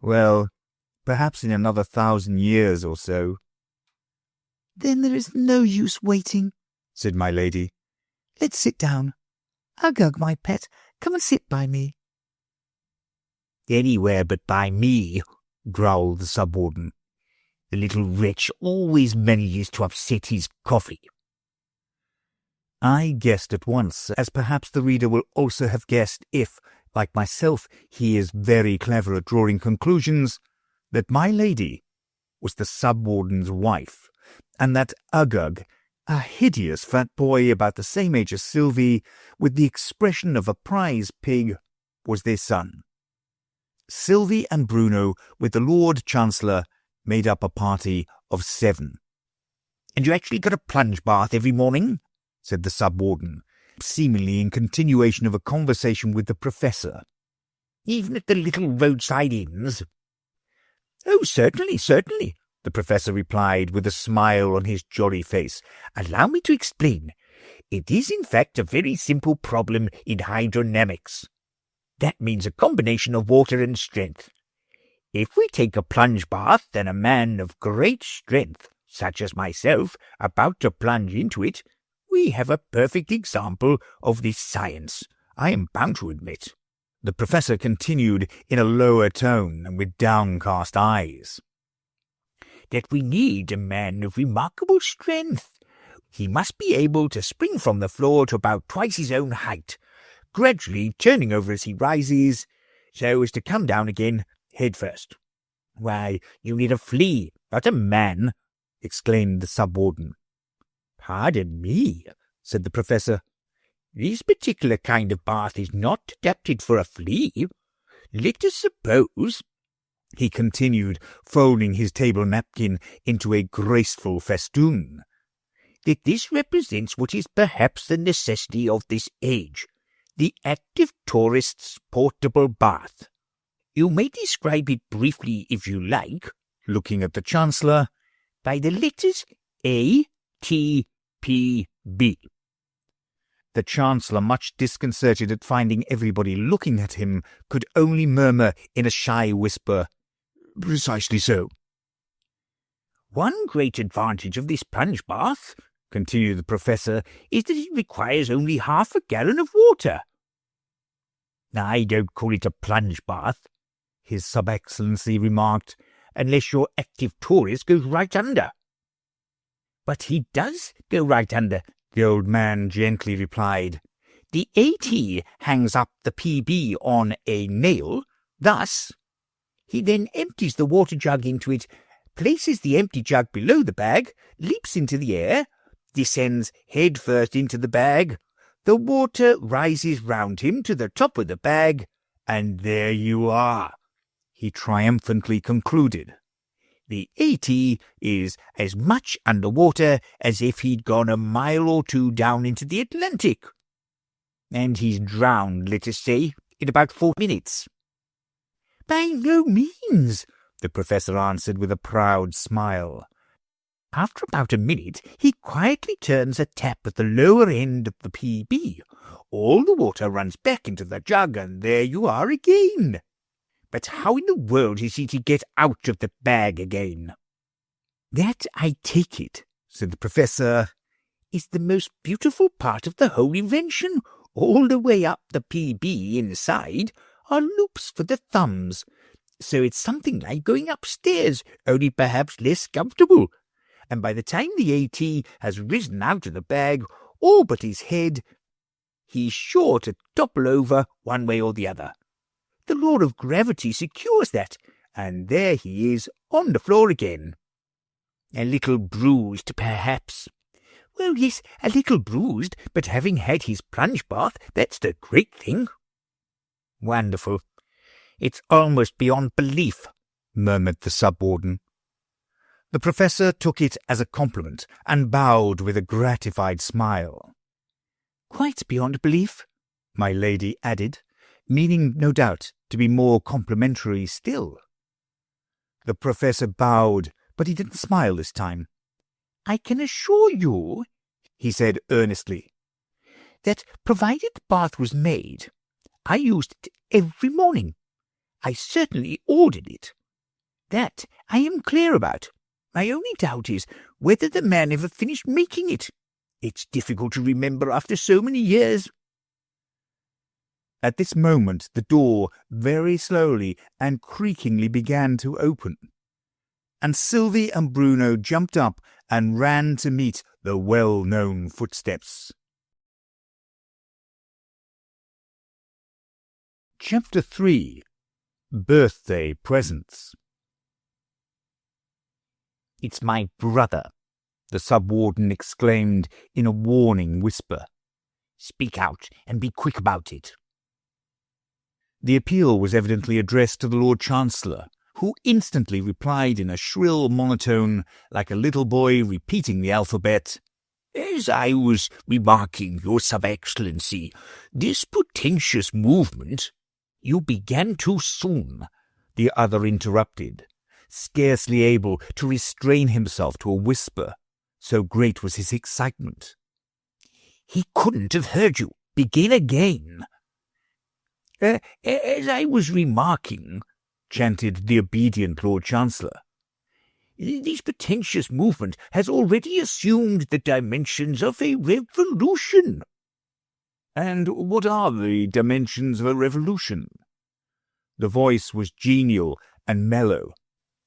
Speaker 1: Well, perhaps in another 1,000 years or so. Then there is no use waiting, said my lady. Let's sit down. Uggug, my pet, come and sit by me.
Speaker 2: Anywhere but by me, growled the sub-warden. The little wretch always manages to upset his coffee.
Speaker 1: I guessed at once, as perhaps the reader will also have guessed if, like myself, he is very clever at drawing conclusions, that my lady was the sub-warden's wife, and that Uggug, a hideous fat boy about the same age as Sylvie, with the expression of a prize pig, was their son. Sylvie and Bruno, with the Lord Chancellor, made up a party of 7.
Speaker 2: "And you actually got a plunge bath every morning?"
Speaker 1: said the sub-warden, seemingly in continuation of a conversation with the Professor.
Speaker 2: "Even at the little roadside inns?"
Speaker 3: "Oh, certainly, certainly," the Professor replied with a smile on his jolly face.
Speaker 2: "Allow me to explain. It is, in fact, a very simple problem in hydrodynamics. That means a combination of water and strength. If we take a plunge bath, then a man of great strength, such as myself, about to plunge into it, we have a perfect example of this science, I am bound to admit."
Speaker 1: The Professor continued in a lower tone and with downcast eyes.
Speaker 2: "That we need a man of remarkable strength. He must be able to spring from the floor to about twice his own height, gradually turning over as he rises, so as to come down again head first." "Why, you need a flea, not a man," exclaimed the sub-warden.
Speaker 3: "Pardon me," said the Professor.
Speaker 2: "This particular kind of bath is not adapted for a flea. Let us suppose,"
Speaker 1: he continued, folding his table napkin into a graceful festoon,
Speaker 2: "that this represents what is perhaps the necessity of this age, the active tourist's portable bath. You may describe it briefly, if you like,"
Speaker 1: looking at the Chancellor,
Speaker 2: "by the letters A, T, P, B."
Speaker 1: The Chancellor, much disconcerted at finding everybody looking at him, could only murmur in a shy whisper, "Precisely so."
Speaker 2: "One great advantage of this plunge bath," continued the Professor, "is that it requires only half a gallon of water." "I don't call it a plunge bath," his Sub-Excellency remarked, "unless your active tourist goes right under." "But he does go right under," the old man gently replied. "The AT hangs up the PB on a nail, thus. He then empties the water jug into it, places the empty jug below the bag, leaps into the air, descends head first into the bag, the water rises round him to the top of the bag, and there you are," he triumphantly concluded. "The AT is as much under water as if he'd gone a mile or 2 down into the Atlantic. And he's drowned, let us say, in about 4 minutes. "By no means," the Professor answered with a proud smile. "After about a minute, he quietly turns a tap at the lower end of the PB. All the water runs back into the jug, and there you are again. But how in the world is he to get out of the bag again?" "That, I take it," said the Professor, "is the most beautiful part of the whole invention. All the way up the PB inside are loops for the thumbs, so it's something like going upstairs, only perhaps less comfortable. And by the time the AT has risen out of the bag, all but his head, he's sure to topple over one way or the other. The law of gravity secures that, and there he is on the floor again. A little bruised, perhaps. Well, yes, a little bruised, but having had his plunge bath, that's the great thing." "Wonderful. It's almost beyond belief," murmured the sub-warden. The Professor took it as a compliment and bowed with a gratified smile. "Quite beyond belief," my lady added, meaning, no doubt, to be more complimentary still. The Professor bowed, but he didn't smile this time. "I can assure you," he said earnestly, "that provided the bath was made, I used it every morning. I certainly ordered it. That I am clear about. My only doubt is whether the man ever finished making it. It's difficult to remember after so many years."
Speaker 1: At this moment the door very slowly and creakingly began to open, and Sylvie and Bruno jumped up and ran to meet the well-known footsteps. Chapter 3. Birthday Presents. "It's my brother," the sub-warden exclaimed in a warning whisper. "Speak out and be quick about it." The appeal was evidently addressed to the Lord Chancellor, who instantly replied in a shrill monotone, like a little boy repeating the alphabet.
Speaker 2: "As I was remarking, your Sub-Excellency, this pretentious movement—"
Speaker 1: "You began too soon," the other interrupted, scarcely able to restrain himself to a whisper, so great was his excitement.
Speaker 2: "He couldn't have heard you. Begin again." "As I was remarking," chanted the obedient Lord Chancellor, "this pretentious movement has already assumed the dimensions of a revolution."
Speaker 1: "And what are the dimensions of a revolution?" The voice was genial and mellow,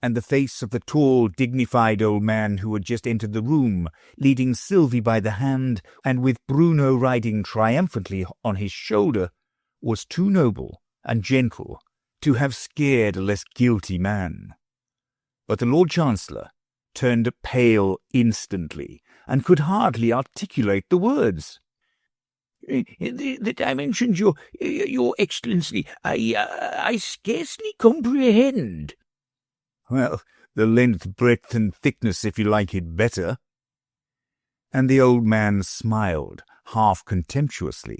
Speaker 1: and the face of the tall, dignified old man who had just entered the room, leading Sylvie by the hand and with Bruno riding triumphantly on his shoulder, was too noble and gentle to have scared a less guilty man. But the Lord Chancellor turned pale instantly and could hardly articulate the words.
Speaker 2: The dimensions, your Excellency, I scarcely comprehend."
Speaker 1: "Well, the length, breadth, and thickness, if you like it better." And the old man smiled, half contemptuously.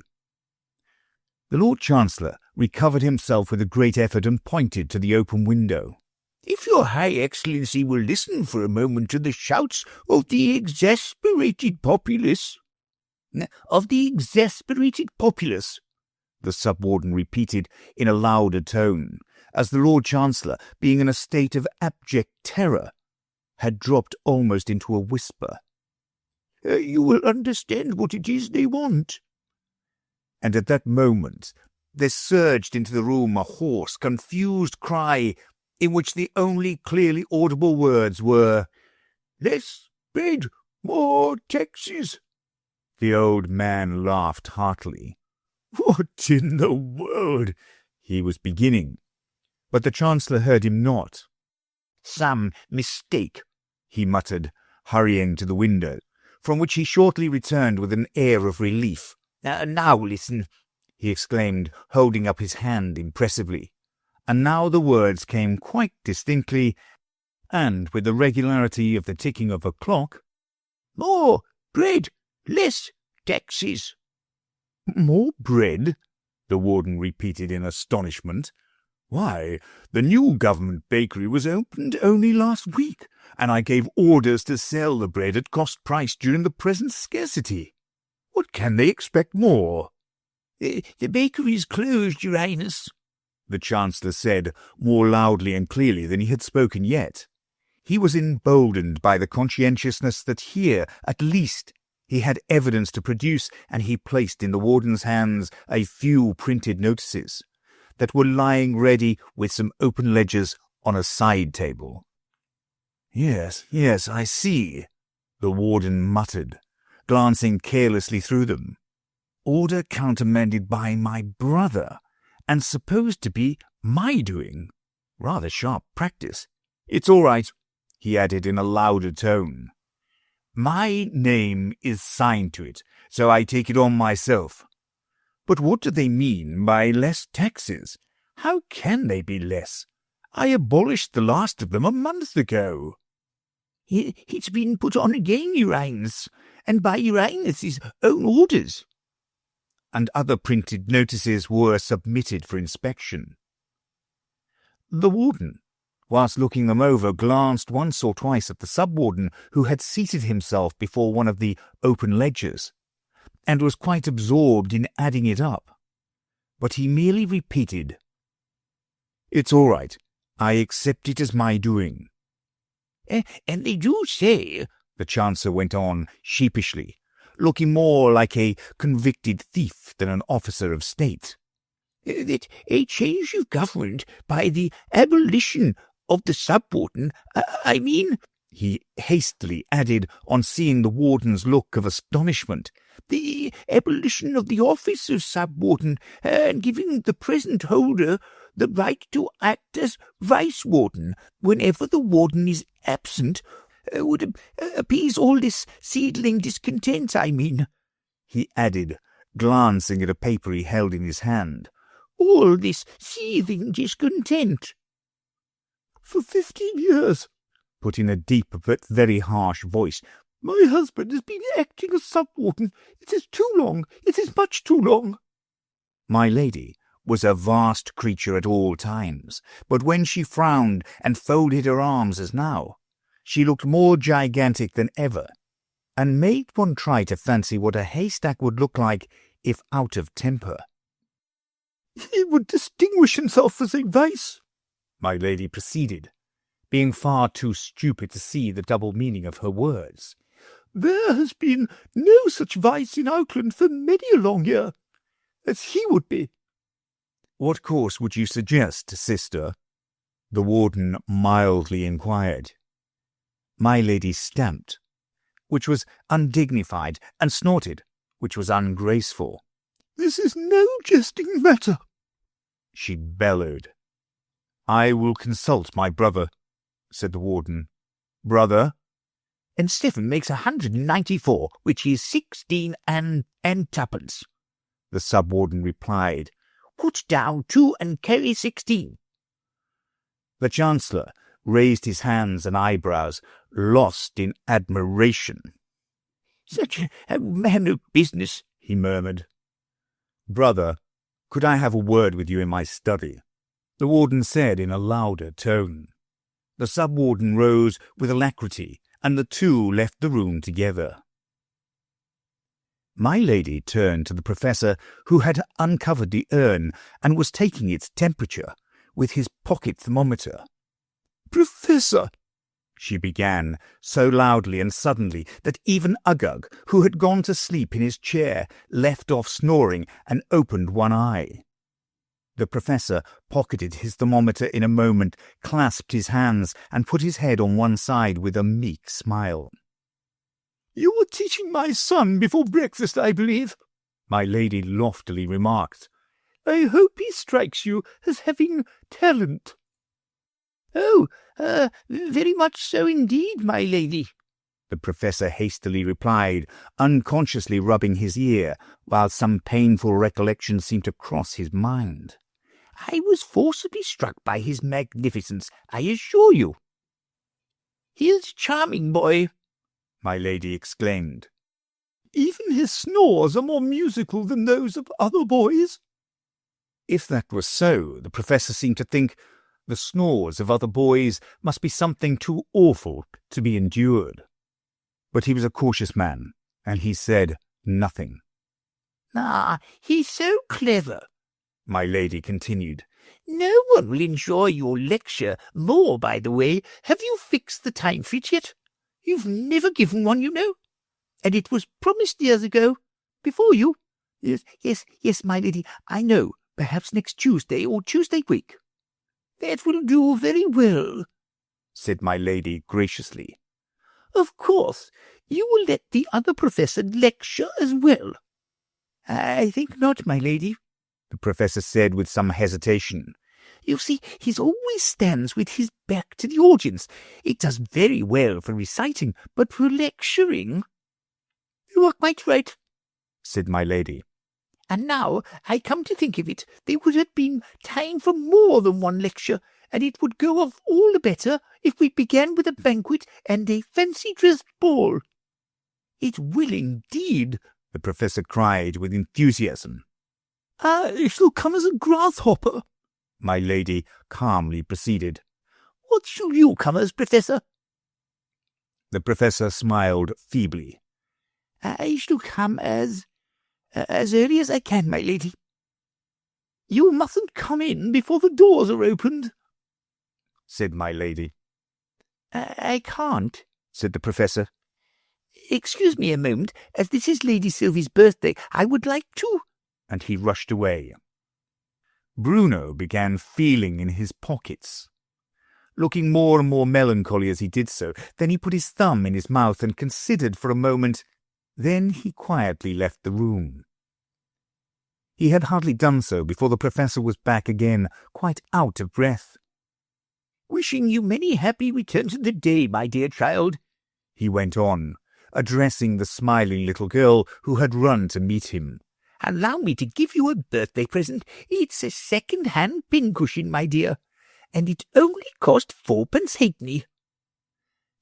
Speaker 1: The Lord Chancellor recovered himself with a great effort and pointed to the open window.
Speaker 2: "If your High Excellency will listen for a moment to the shouts of the exasperated populace—"
Speaker 1: "Of the exasperated populace," the sub-warden repeated in a louder tone, as the Lord Chancellor, being in a state of abject terror, had dropped almost into a whisper.
Speaker 2: "You will understand what it is they want."
Speaker 1: And at that moment there surged into the room a hoarse, confused cry in which the only clearly audible words were,
Speaker 2: "Less bread, more taxes."
Speaker 1: The old man laughed heartily. "What in the world?" he was beginning, but the Chancellor heard him not. "Some mistake," he muttered, hurrying to the window, from which he shortly returned with an air of relief. "Now listen," he exclaimed, holding up his hand impressively. And now the words came quite distinctly, and with the regularity of the ticking of a clock.
Speaker 2: "More bread, less taxes."
Speaker 1: "More bread?" the warden repeated in astonishment. "Why, the new government bakery was opened only last week, and I gave orders to sell the bread at cost price during the present scarcity. What can they expect more?"
Speaker 2: The bakery is closed, Your Highness,"
Speaker 1: the Chancellor said, more loudly and clearly than he had spoken yet. He was emboldened by the conscientiousness that here, at least, he had evidence to produce, and he placed in the warden's hands a few printed notices that were lying ready with some open ledgers on a side table. Yes, I see," the warden muttered, glancing carelessly through them. "Order countermanded by my brother, and supposed to be my doing. Rather sharp practice. It's all right," he added in a louder tone. "My name is signed to it, so I take it on myself. But what do they mean by less taxes? How can they be less? I abolished the last of them a month ago."
Speaker 2: "It's been put on again, Your Highness, and by Your Highness's own orders."
Speaker 1: And other printed notices were submitted for inspection. The warden, whilst looking them over, glanced once or twice at the sub-warden, who had seated himself before one of the open ledgers, and was quite absorbed in adding it up. But he merely repeated, "It's all right. I accept it as my doing."
Speaker 2: "And they do say,"
Speaker 1: the Chancellor went on sheepishly, looking more like a convicted thief than an officer of state,
Speaker 2: that a change of government by the abolition of the sub-warden, I mean,"
Speaker 1: he hastily added on seeing the warden's look of astonishment,
Speaker 2: "the abolition of the office of sub-warden, and giving the present holder the right to act as vice-warden whenever the warden is absent, would appease all this seedling discontent, I mean,"
Speaker 1: he added, glancing at a paper he held in his hand.
Speaker 2: "All this seething discontent."
Speaker 3: "For 15 years,"
Speaker 1: put in a deep but very harsh voice,
Speaker 3: "my husband has been acting as sub-warden. It is too long. It is much too long."
Speaker 1: My lady was a vast creature at all times, but when she frowned and folded her arms as now, she looked more gigantic than ever, and made one try to fancy what a haystack would look like if out of temper.
Speaker 3: "He would distinguish himself as a vice,"
Speaker 1: my lady proceeded, being far too stupid to see the double meaning of her words.
Speaker 3: "There has been no such vice in Outland for many a long year, as he would be."
Speaker 1: "What course would you suggest, sister?" the warden mildly inquired. My lady stamped, which was undignified, and snorted, which was ungraceful.
Speaker 3: "This is no jesting matter,"
Speaker 1: she bellowed. "I will consult my brother," said the warden. "Brother?"
Speaker 2: "And 7 makes 194, which is 16 and twopence," the sub-warden replied. "Put down 2 and carry 16.
Speaker 1: The Chancellor raised his hands and eyebrows, lost in admiration.
Speaker 2: "Such a man of business," he murmured.
Speaker 1: "Brother, could I have a word with you in my study?" the warden said in a louder tone. The sub-warden rose with alacrity, and the two left the room together. My lady turned to the professor, who had uncovered the urn and was taking its temperature with his pocket thermometer.
Speaker 3: "Professor,"
Speaker 1: she began, so loudly and suddenly that even Uggug, who had gone to sleep in his chair, left off snoring and opened one eye. The professor pocketed his thermometer in a moment, clasped his hands, and put his head on one side with a meek smile.
Speaker 3: "You were teaching my son before breakfast, I believe,"
Speaker 1: my lady loftily remarked.
Speaker 3: "I hope he strikes you as having talent."
Speaker 2: "Oh, very much so indeed, my lady,"
Speaker 1: the professor hastily replied, unconsciously rubbing his ear, while some painful recollection seemed to cross his mind.
Speaker 2: "I was forcibly struck by his magnificence, I assure you." "He is a charming boy,"
Speaker 1: my lady exclaimed.
Speaker 3: "Even his snores are more musical than those of other boys."
Speaker 1: If that was so, the professor seemed to think the snores of other boys must be something too awful to be endured. But he was a cautious man, and he said nothing.
Speaker 2: "Ah, he's so clever,"
Speaker 1: my lady continued.
Speaker 2: "No one will enjoy your lecture more, by the way. Have you fixed the time for it yet? You've never given one, you know. And it was promised years ago, before you." Yes, my lady, I know. Perhaps next Tuesday or Tuesday week." "That will do very well,"
Speaker 1: said my lady graciously.
Speaker 2: "Of course, you will let the other professor lecture as well." "I think not, my lady,"
Speaker 1: the professor said with some hesitation.
Speaker 2: "You see, he always stands with his back to the audience. It does very well for reciting, but for lecturing—" "You are quite right,"
Speaker 1: said my lady.
Speaker 2: "And now I come to think of it, there would have been time for more than one lecture, and it would go off all the better if we began with a banquet and a fancy-dress ball." "It will indeed,"
Speaker 1: the professor cried with enthusiasm.
Speaker 3: "I shall come as a grasshopper,"
Speaker 1: my lady calmly proceeded.
Speaker 2: "What shall you come as, Professor?"
Speaker 1: The professor smiled feebly.
Speaker 2: "I shall come as early as I can, my lady."
Speaker 3: "You mustn't come in before the doors are opened,"
Speaker 1: said my lady.
Speaker 2: "I can't,"
Speaker 1: said the professor.
Speaker 2: "Excuse me a moment, as this is Lady Sylvie's birthday. I would like to—"
Speaker 1: and he rushed away. Bruno began feeling in his pockets, looking more and more melancholy as he did so. Then he put his thumb in his mouth and considered for a moment. Then he quietly left the room. He had hardly done so before the Professor was back again, quite out of breath.
Speaker 2: "Wishing you many happy returns of the day, my dear child,"
Speaker 1: he went on, addressing the smiling little girl who had run to meet him.
Speaker 2: "Allow me to give you a birthday present. It's a second-hand pincushion, my dear, and it only cost 4 halfpenny."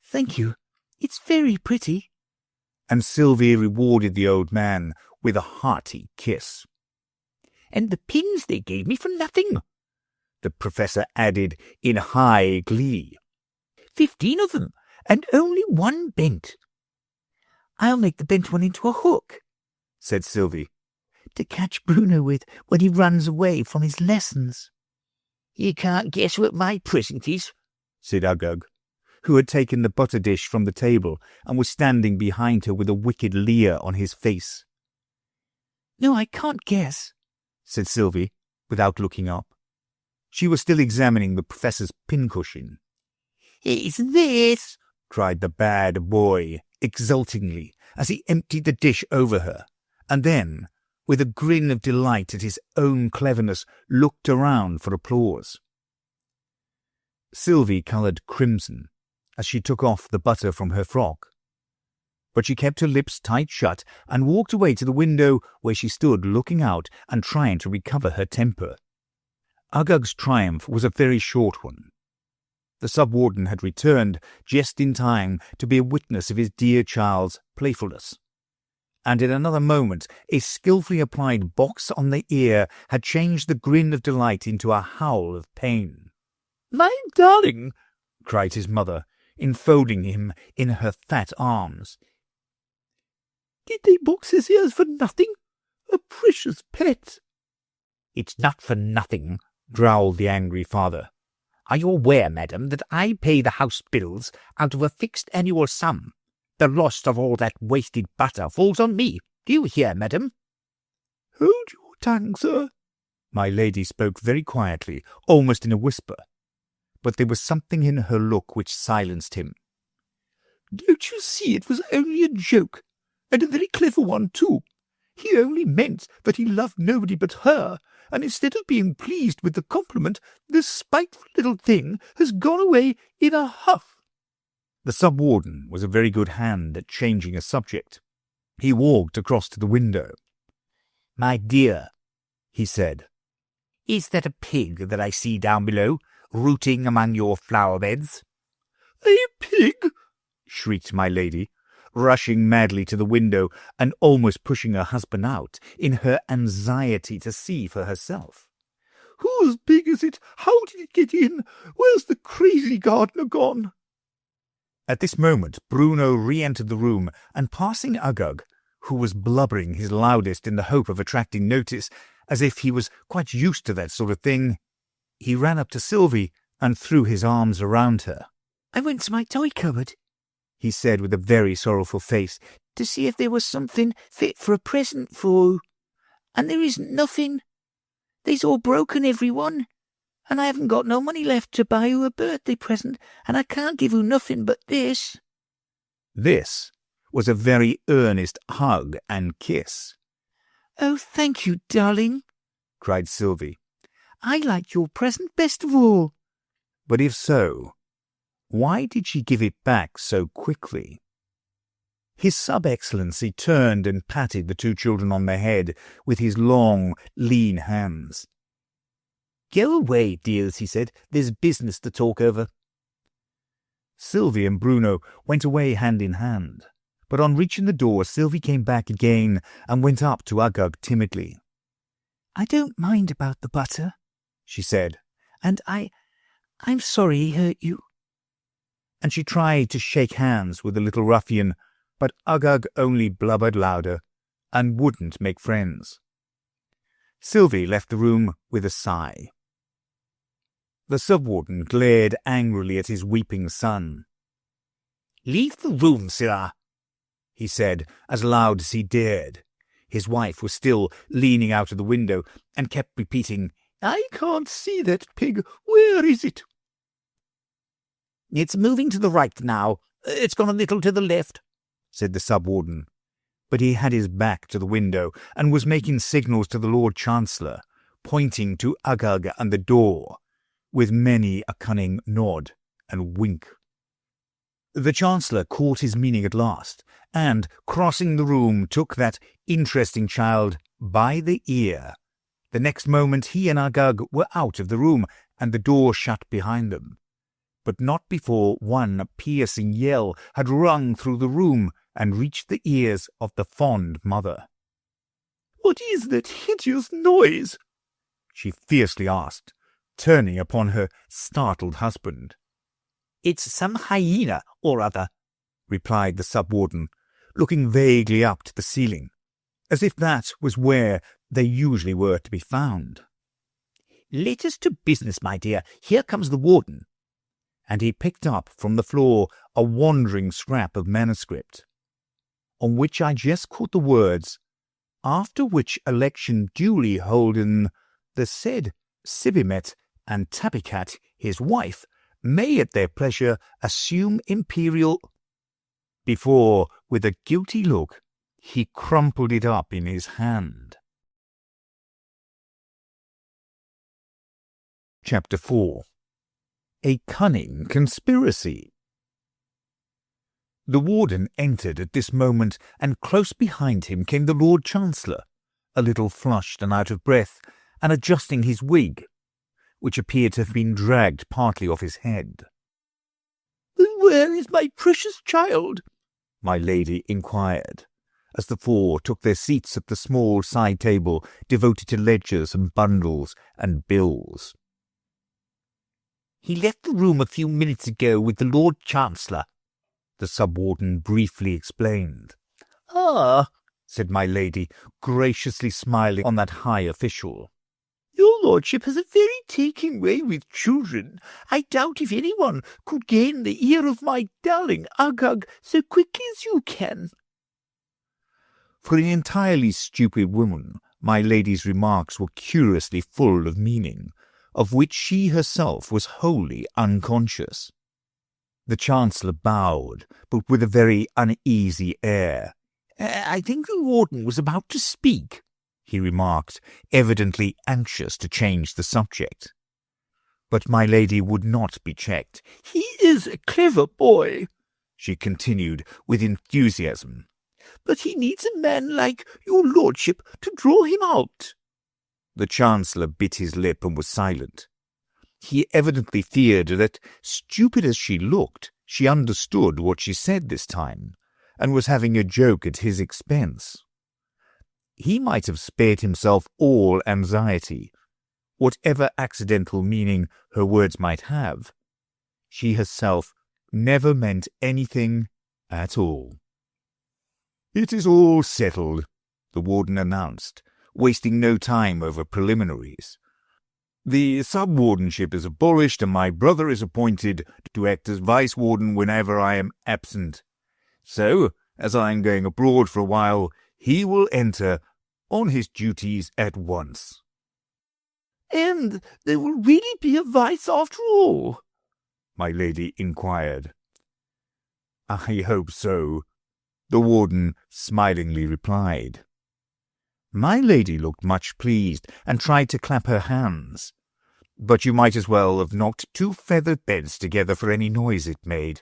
Speaker 4: "Thank you. It's very pretty."
Speaker 1: And Sylvie rewarded the old man with a hearty kiss.
Speaker 2: "And the pins they gave me for nothing,"
Speaker 1: the Professor added in high glee.
Speaker 2: 15 of them, and only one bent."
Speaker 4: "I'll make the bent one into a hook,"
Speaker 1: said Sylvie,
Speaker 4: "to catch Bruno with when he runs away from his lessons."
Speaker 2: "You can't guess what my present is,"
Speaker 1: said Uggug, who had taken the butter dish from the table and was standing behind her with a wicked leer on his face.
Speaker 4: "No, I can't guess,"
Speaker 1: said Sylvie, without looking up. She was still examining the Professor's pincushion.
Speaker 2: "It's this,"
Speaker 1: cried the bad boy exultingly as he emptied the dish over her, and then, with a grin of delight at his own cleverness, looked around for applause. Sylvie coloured crimson as she took off the butter from her frock, but she kept her lips tight shut and walked away to the window, where she stood looking out and trying to recover her temper. Uggug's triumph was a very short one. The sub-warden had returned just in time to be a witness of his dear child's playfulness, and in another moment a skilfully applied box on the ear had changed the grin of delight into a howl of pain.
Speaker 2: "My darling,"
Speaker 1: cried his mother, enfolding him in her fat arms.
Speaker 2: "Did they box his ears for nothing? A precious pet." "It's not for nothing," growled the angry father. "Are you aware, madam, that I pay the house bills out of a fixed annual sum? The loss of all that wasted butter falls on me. Do you hear, madam?"
Speaker 3: "Hold your tongue, sir."
Speaker 1: My lady spoke very quietly, almost in a whisper, but there was something in her look which silenced him.
Speaker 3: "Don't you see it was only a joke, and a very clever one, too? He only meant that he loved nobody but her, and instead of being pleased with the compliment, this spiteful little thing has gone away in a huff."
Speaker 1: The sub-warden was a very good hand at changing a subject. He walked across to the window.
Speaker 2: "My dear,"
Speaker 1: he said,
Speaker 2: "is that a pig that I see down below, rooting among your flower beds?"
Speaker 3: "A pig?"
Speaker 1: shrieked my lady, rushing madly to the window and almost pushing her husband out in her anxiety to see for herself.
Speaker 3: "Whose pig is it? How did it get in? Where's the crazy gardener gone?"
Speaker 1: At this moment Bruno re-entered the room, and passing Uggug, who was blubbering his loudest in the hope of attracting notice, as if he was quite used to that sort of thing, he ran up to Sylvie and threw his arms around her.
Speaker 4: "I went to my toy cupboard,"
Speaker 1: he said with a very sorrowful face,
Speaker 4: "to see if there was something fit for a present for, and there isn't nothing. They's all broken, every one, and I haven't got no money left to buy you a birthday present, and I can't give you nothing but this."
Speaker 1: This was a very earnest hug and kiss.
Speaker 4: "Oh, thank you, darling,"
Speaker 1: cried Sylvie.
Speaker 4: "I like your present best of all."
Speaker 1: But if so, why did she give it back so quickly? His sub-excellency turned and patted the two children on the head with his long, lean hands.
Speaker 2: "Go away, dears," he said. "There's business to talk over."
Speaker 1: Sylvie and Bruno went away hand in hand, but on reaching the door Sylvie came back again and went up to Uggug timidly.
Speaker 4: "I don't mind about the butter,"
Speaker 1: she said,
Speaker 4: "and I'm sorry he hurt you."
Speaker 1: and she tried to shake hands with the little ruffian, but Uggug only blubbered louder and wouldn't make friends. Sylvie left the room with a sigh. The sub-warden glared angrily at his weeping son.
Speaker 2: "Leave the room, sirrah,"
Speaker 1: he said, as loud as he dared. His wife was still leaning out of the window and kept repeating,
Speaker 3: I can't see that pig. Where is it?
Speaker 2: It's moving to the right now. It's gone a little to the left, said the sub-warden.
Speaker 1: But he had his back to the window and was making signals to the Lord Chancellor, pointing to Uggug and the door, with many a cunning nod and wink. The Chancellor caught his meaning at last, and, crossing the room, took that interesting child by the ear. The next moment he and Uggug were out of the room, and the door shut behind them. But not before one piercing yell had rung through the room and reached the ears of the fond mother.
Speaker 3: "What is that hideous noise?"
Speaker 1: she fiercely asked, turning upon her startled husband.
Speaker 2: "It's some hyena or other,"
Speaker 1: replied the sub-warden, looking vaguely up to the ceiling, as if that was where they usually were to be found.
Speaker 2: "Let us to business, my dear. Here comes the warden."
Speaker 1: And he picked up from the floor a wandering scrap of manuscript, on which I just caught the words, "After which election duly holden, the said Sibimet and Tabicat, his wife, may at their pleasure assume imperial," before, with a guilty look, he crumpled it up in his hand. Chapter 4. A Cunning Conspiracy. The warden entered at this moment, and close behind him came the Lord Chancellor, a little flushed and out of breath, and adjusting his wig, which appeared to have been dragged partly off his head.
Speaker 3: "Where is my precious child?"
Speaker 1: my lady inquired, as the four took their seats at the small side table devoted to ledgers and bundles and bills.
Speaker 2: "He left the room a few minutes ago with the Lord Chancellor,"
Speaker 1: the sub-warden briefly explained.
Speaker 3: "Ah,"
Speaker 1: said my lady, graciously smiling on that high official.
Speaker 3: "Your lordship has a very taking way with children. I doubt if anyone could gain the ear of my darling Uggug so quickly as you can."
Speaker 1: For an entirely stupid woman, my lady's remarks were curiously full of meaning, of which she herself was wholly unconscious. The Chancellor bowed, but with a very uneasy air.
Speaker 2: "I think the warden was about to speak,"
Speaker 1: he remarked, evidently anxious to change the subject. But my lady would not be checked.
Speaker 3: "He is a clever boy,"
Speaker 1: she continued with enthusiasm.
Speaker 3: "but he needs a man like your lordship to draw him out."
Speaker 1: The Chancellor bit his lip and was silent. He evidently feared that, stupid as she looked, she understood what she said this time, and was having a joke at his expense. He might have spared himself all anxiety, whatever accidental meaning her words might have. She herself never meant anything at all. "It is all settled," the warden announced, wasting no time over preliminaries. "The sub-wardenship is abolished, and my brother is appointed to act as vice-warden whenever I am absent. So, as I am going abroad for a while, he will enter on his duties at once."
Speaker 3: "And there will really be a vice after all?"
Speaker 1: my lady inquired. "I hope so," the warden smilingly replied. My lady looked much pleased and tried to clap her hands, but you might as well have knocked two feathered beds together for any noise it made.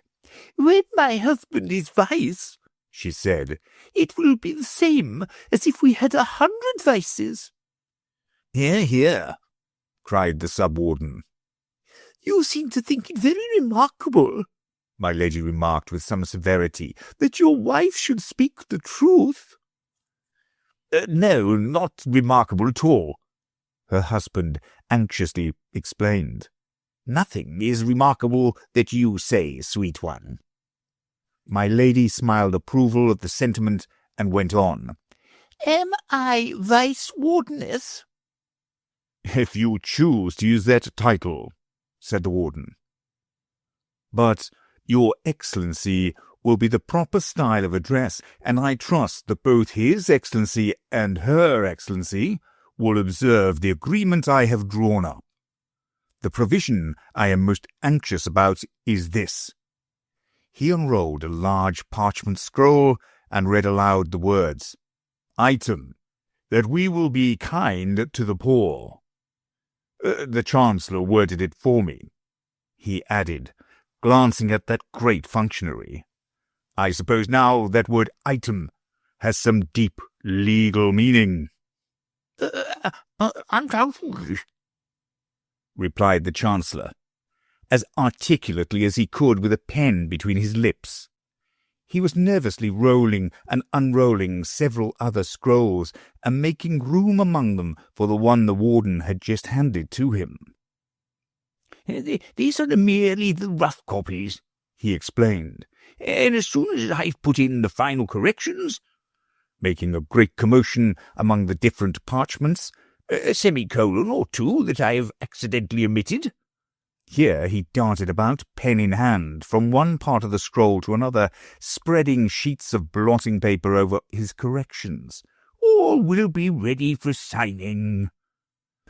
Speaker 3: "When my husband is vice," she said, "it will be the same as if we had 100 vices."
Speaker 1: "Hear, hear," cried the sub-warden.
Speaker 3: "You seem to think it very remarkable," my lady remarked with some severity, "that your wife should speak the truth."
Speaker 1: "No, not remarkable at all," her husband anxiously explained.
Speaker 2: "Nothing is remarkable that you say, sweet one."
Speaker 1: My lady smiled approval of the sentiment and went on.
Speaker 3: "Am I vice-wardeness?"
Speaker 1: "If you choose to use that title," said the warden. "But your Excellency will be the proper style of address, and I trust that both His Excellency and Her Excellency
Speaker 3: will observe the agreement I have drawn up. The provision I am most anxious about is this." He unrolled a large parchment scroll and read aloud the words, "Item, that we will be kind to the poor." The Chancellor worded it for me. He added, glancing at that great functionary, "I suppose now that word item has some deep legal meaning."
Speaker 2: Undoubtedly,"
Speaker 3: replied the Chancellor, as articulately as he could with a pen between his lips. He was nervously rolling and unrolling several other scrolls and making room among them for the one the warden had just handed to him.
Speaker 2: "These are merely the rough copies," he explained, "and as soon as I've put in the final corrections,"
Speaker 3: making a great commotion among the different parchments,
Speaker 2: "a semicolon or two that I have accidentally omitted."
Speaker 3: Here he darted about, pen in hand, from one part of the scroll to another, spreading sheets of blotting paper over his corrections.
Speaker 2: "All will be ready for signing."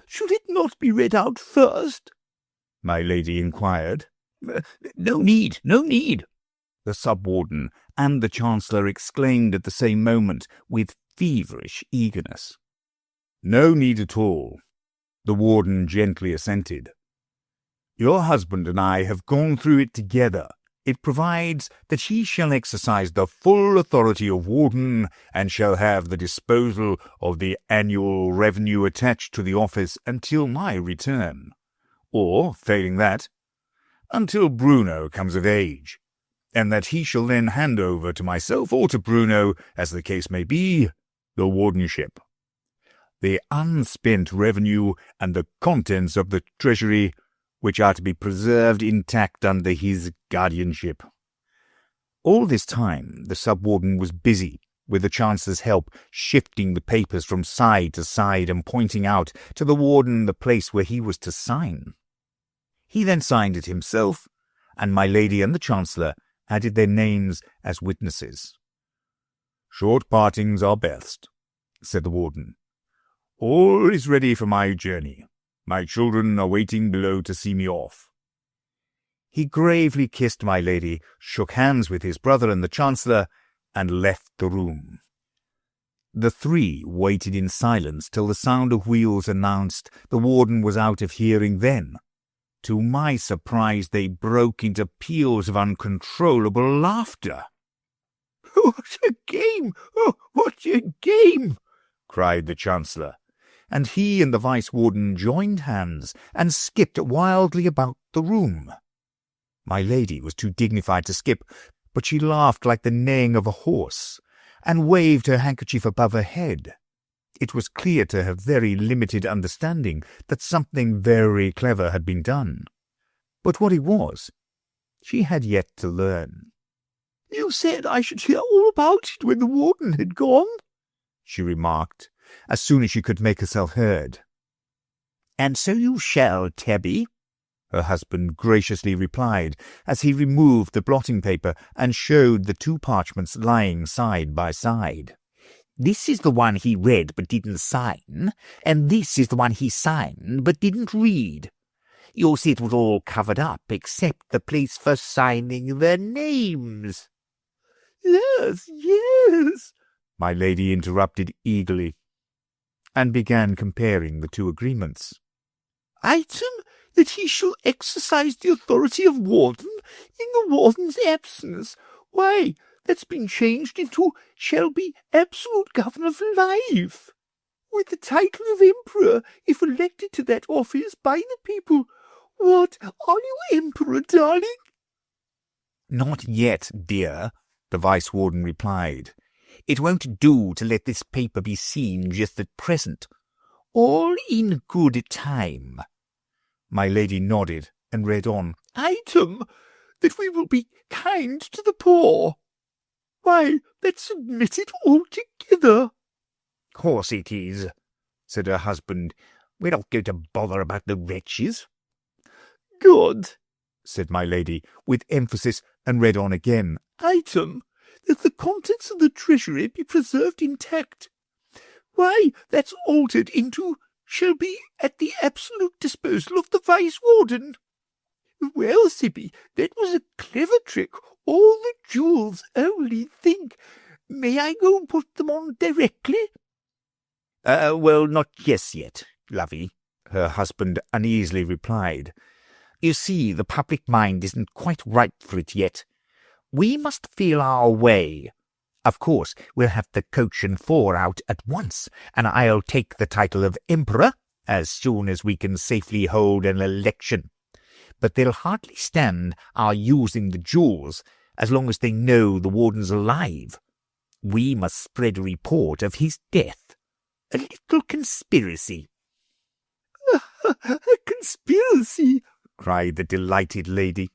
Speaker 4: "Should it not be read out first?"
Speaker 3: my lady inquired.
Speaker 2: No need,
Speaker 3: the sub-warden and the Chancellor exclaimed at the same moment with feverish eagerness. "No need at all," the warden gently assented. "Your husband and I have gone through it together. It provides that he shall exercise the full authority of warden and shall have the disposal of the annual revenue attached to the office until my return, or, failing that, until Bruno comes of age, and that he shall then hand over to myself or to Bruno, as the case may be, the wardenship. The unspent revenue and the contents of the treasury, which are to be preserved intact under his guardianship." All this time the sub-warden was busy, with the Chancellor's help, shifting the papers from side to side and pointing out to the warden the place where he was to sign. He then signed it himself, and my lady and the Chancellor added their names as witnesses. "Short partings are best," said the warden. "All is ready for my journey. My children are waiting below to see me off." He gravely kissed my lady, shook hands with his brother and the Chancellor, and left the room. The three waited in silence till the sound of wheels announced the warden was out of hearing. Then, to my surprise, they broke into peals of uncontrollable laughter.
Speaker 2: "What a game! Oh, what a game!"
Speaker 3: cried the Chancellor, and he and the Vice-Warden joined hands and skipped wildly about the room. My lady was too dignified to skip, but she laughed like the neighing of a horse, and waved her handkerchief above her head. It was clear to her very limited understanding that something very clever had been done. But what it was, she had yet to learn.
Speaker 4: "You said I should hear all about it when the warden had gone,"
Speaker 3: she remarked, as soon as she could make herself heard.
Speaker 2: "And so you shall, Tabby,"
Speaker 3: her husband graciously replied, as he removed the blotting paper and showed the two parchments lying side by side.
Speaker 2: "This is the one he read but didn't sign, and this is the one he signed but didn't read. You'll see it was all covered up except the place for signing the names."
Speaker 4: "Yes, yes,"
Speaker 3: my lady interrupted eagerly, and began comparing the two agreements.
Speaker 4: "Item, that he shall exercise the authority of warden in the warden's absence. Why, that's been changed into shall be absolute governor for life, with the title of emperor if elected to that office by the people. What, are you emperor, darling?"
Speaker 2: "Not yet, dear," the Vice-Warden replied. "It won't do to let this paper be seen just at present. All in good time."
Speaker 3: My lady nodded and read on.
Speaker 4: "Item, that we will be kind to the poor. Why, let's admit it altogether."
Speaker 2: "Course it is," said her husband. "We're not going to bother about the wretches."
Speaker 4: "Good,"
Speaker 3: said my lady, with emphasis, and read on again.
Speaker 4: "Item, that the contents of the treasury be preserved intact.
Speaker 2: Why, that's altered into shall be at the absolute disposal of the Vice-Warden. Well, Sippy, that was a clever trick. All the jewels, only think. May I go and put them on directly?
Speaker 1: Well, not just yet, lovey, her husband uneasily replied. You see, the public mind isn't quite ripe for it yet. We must feel our way. Of course, we'll have the coach and four out at once, and I'll take the title of Emperor as soon as we can safely hold an election. But they'll hardly stand our using the jewels as long as they know the warden's alive. We must spread a report of his death. A little conspiracy.
Speaker 2: A conspiracy,
Speaker 1: cried the delighted lady,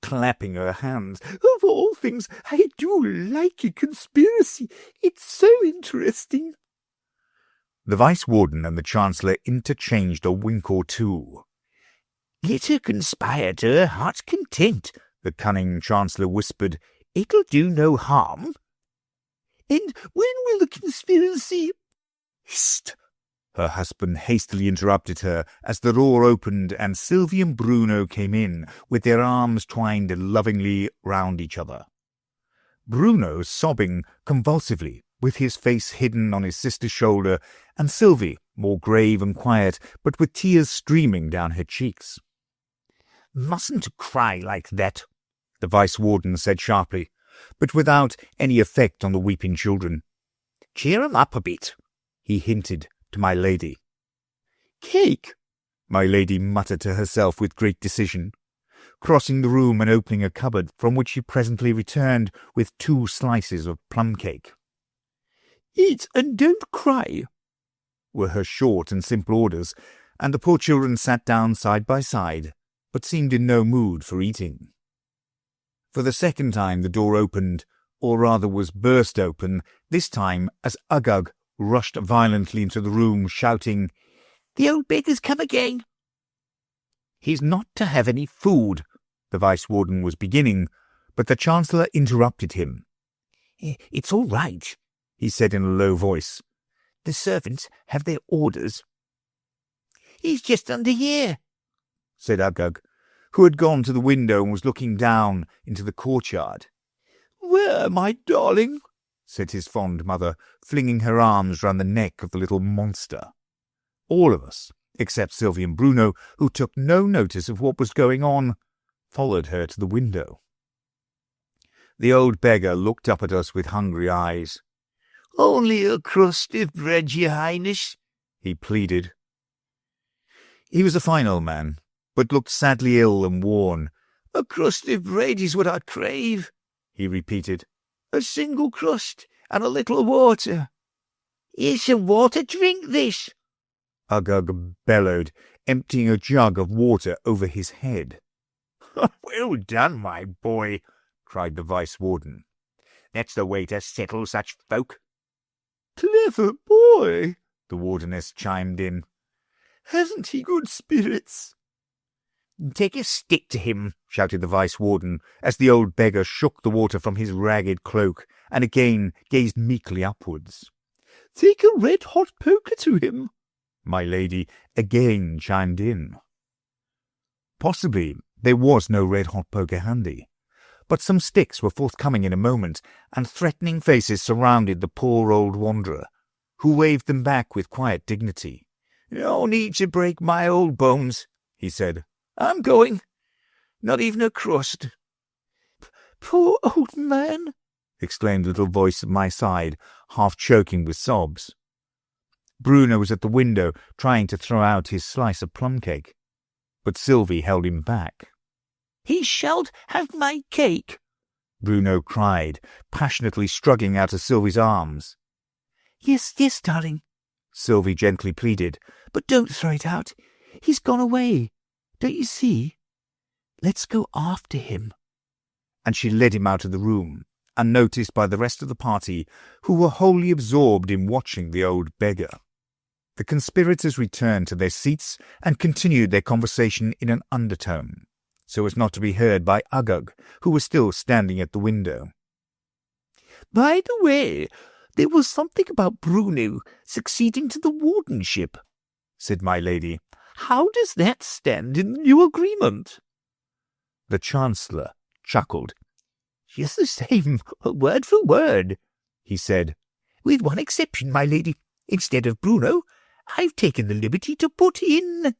Speaker 1: clapping her hands.
Speaker 2: Of all things, I do like a conspiracy. It's so interesting.
Speaker 1: The Vice-Warden and the Chancellor interchanged a wink or two.
Speaker 2: Let her conspire to her heart's content,
Speaker 1: the cunning Chancellor whispered. It'll do no harm.
Speaker 2: And when will the conspiracy—
Speaker 1: Hist! Her husband hastily interrupted her as the door opened and Sylvie and Bruno came in with their arms twined lovingly round each other. Bruno sobbing convulsively with his face hidden on his sister's shoulder, and Sylvie more grave and quiet but with tears streaming down her cheeks.
Speaker 2: Mustn't cry like that,
Speaker 1: the Vice-Warden said sharply, but without any effect on the weeping children.
Speaker 2: Cheer 'em up a bit,
Speaker 1: he hinted to my lady.
Speaker 2: Cake,
Speaker 1: my lady muttered to herself with great decision, crossing the room and opening a cupboard from which she presently returned with 2 slices of plum cake.
Speaker 2: Eat and don't cry,
Speaker 1: were her short and simple orders, and the poor children sat down side by side, but seemed in no mood for eating. For the second time the door opened, or rather was burst open, this time as Uggug rushed violently into the room, shouting,
Speaker 2: "The old beggar's come again!"
Speaker 1: "He's not to have any food," the Vice-Warden was beginning, but the Chancellor interrupted him.
Speaker 2: "It's all right,"
Speaker 1: he said in a low voice.
Speaker 2: "The servants have their orders." "He's just under here,"
Speaker 1: said Uggug, who had gone to the window and was looking down into the courtyard.
Speaker 2: "Where, my darling?"
Speaker 1: said his fond mother, flinging her arms round the neck of the little monster. All of us, except Sylvie and Bruno, who took no notice of what was going on, followed her to the window. The old beggar looked up at us with hungry eyes.
Speaker 2: "Only a crust of bread, your highness,"
Speaker 1: he pleaded. He was a fine old man, but looked sadly ill and worn.
Speaker 2: "A crust of bread is what I crave,"
Speaker 1: he repeated.
Speaker 2: "A single crust and a little water." "Here's some water, drink this,"
Speaker 1: Uggug bellowed, emptying a jug of water over his head.
Speaker 2: "Well done, my boy," cried the Vice-Warden. "That's the way to settle such folk."
Speaker 3: "Clever boy,"
Speaker 1: the Wardeness chimed in.
Speaker 3: "Hasn't he good spirits?"
Speaker 2: "Take a stick to him,"
Speaker 1: shouted the Vice-Warden, as the old beggar shook the water from his ragged cloak and again gazed meekly upwards.
Speaker 3: "Take a red-hot poker to him,"
Speaker 1: my lady again chimed in. Possibly there was no red-hot poker handy, but some sticks were forthcoming in a moment, and threatening faces surrounded the poor old wanderer, who waved them back with quiet dignity.
Speaker 2: "No need to break my old bones," he said. "I'm going. Not even a crust."
Speaker 3: "Poor old man,"
Speaker 1: exclaimed the little voice at my side, half choking with sobs. Bruno was at the window trying to throw out his slice of plum cake, but Sylvie held him back.
Speaker 2: "He shall have my cake,"
Speaker 1: Bruno cried, passionately struggling out of Sylvie's arms.
Speaker 2: Yes, yes, darling,"
Speaker 1: Sylvie gently pleaded.
Speaker 2: "but don't throw it out. He's gone away. Don't you see? Let's go after him."
Speaker 1: And she led him out of the room, unnoticed by the rest of the party, who were wholly absorbed in watching the old beggar. The conspirators returned to their seats and continued their conversation in an undertone, so as not to be heard by Uggug, who was still standing at the window.
Speaker 2: "By the way, There was something about Bruno succeeding to the wardenship, said my lady. How does that stand in the new agreement?
Speaker 1: The Chancellor chuckled.
Speaker 2: Just the same, word for word, he said. With one exception, my lady. Instead of Bruno, I've taken the liberty to put in...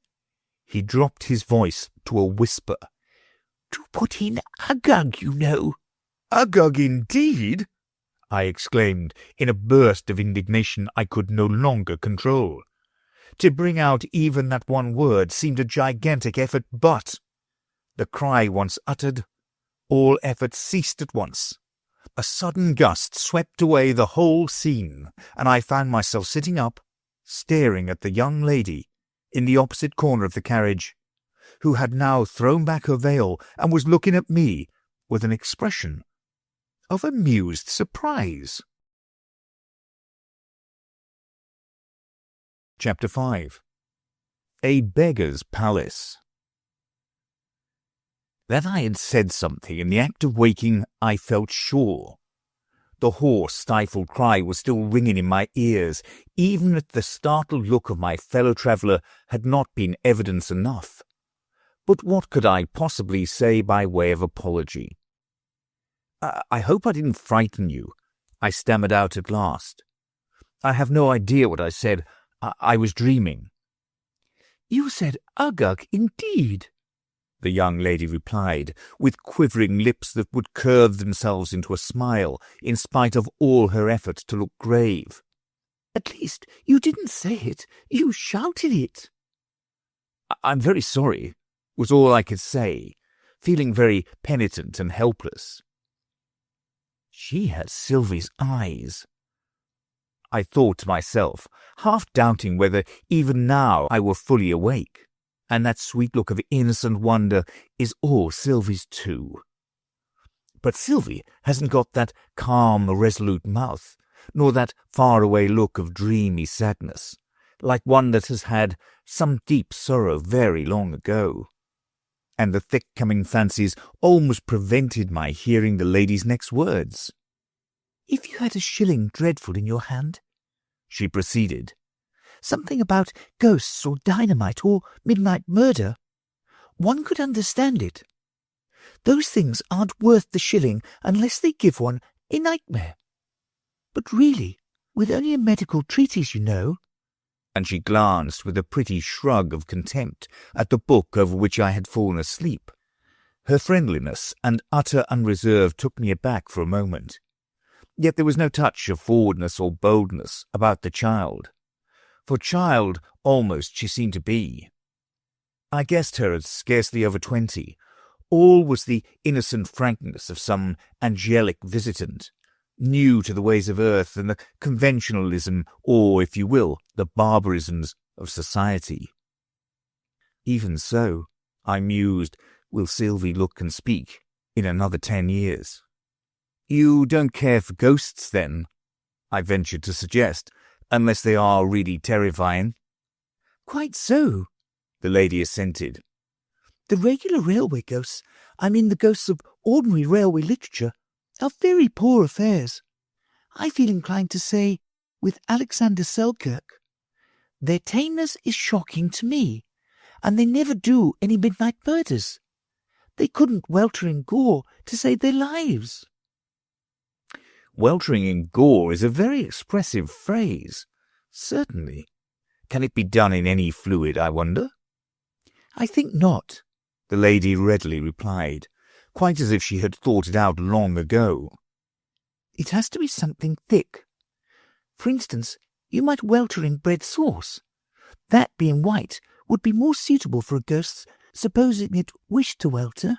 Speaker 1: He dropped his voice to a whisper.
Speaker 2: To put in Agag, you know.
Speaker 1: Agag indeed, I exclaimed in a burst of indignation I could no longer control. To bring out even that one word seemed a gigantic effort, but, the cry once uttered, all effort ceased at once. A sudden gust swept away the whole scene, and I found myself sitting up, staring at the young lady in the opposite corner of the carriage, who had now thrown back her veil and was looking at me with an expression of amused surprise. Chapter 5. A Beggar's Palace. That I had said something in the act of waking, I felt sure. The hoarse, stifled cry was still ringing in my ears, even if the startled look of my fellow-traveller had not been evidence enough. But what could I possibly say by way of apology? I hope I didn't frighten you, I stammered out at last. I have no idea what I said. I was dreaming.
Speaker 2: You said Agag, indeed,
Speaker 1: the young lady replied, with quivering lips that would curve themselves into a smile in spite of all her efforts to look grave.
Speaker 2: At least you didn't say it, you shouted it.
Speaker 1: I'm very sorry, was all I could say, feeling very penitent and helpless. She has Sylvie's eyes, I thought to myself, half doubting whether even now I were fully awake. And that sweet look of innocent wonder is all Sylvie's too. But Sylvie hasn't got that calm, resolute mouth, nor that far-away look of dreamy sadness, like one that has had some deep sorrow very long ago. And the thick-coming fancies almost prevented my hearing the lady's next words.
Speaker 2: If you had a shilling dreadful in your hand, she proceeded, something about ghosts or dynamite or midnight murder, one could understand it. Those things aren't worth the shilling unless they give one a nightmare. But really, with only a medical treatise, you know.
Speaker 1: And she glanced with a pretty shrug of contempt at the book over which I had fallen asleep. Her friendliness and utter unreserve took me aback for a moment. Yet there was no touch of forwardness or boldness about the child. For child, almost, she seemed to be. I guessed her as scarcely over 20. All was the innocent frankness of some angelic visitant, new to the ways of earth and the conventionalism, or, if you will, the barbarisms of society. Even so, I mused, will Sylvie look and speak in another 10 years? You don't care for ghosts, then? I ventured to suggest, unless they are really terrifying.
Speaker 2: Quite so, the lady assented. The regular railway ghosts, I mean the ghosts of ordinary railway literature, are very poor affairs. I feel inclined to say, with Alexander Selkirk, their tameness is shocking to me, and they never do any midnight murders. They couldn't welter in gore to save their lives.
Speaker 1: Weltering in gore is a very expressive phrase. Certainly. Can it be done in any fluid, I wonder?
Speaker 2: I think not, the lady readily replied, quite as if she had thought it out long ago. It has to be something thick. For instance, you might welter in bread sauce. That, being white, would be more suitable for a ghost, supposing it wished to welter.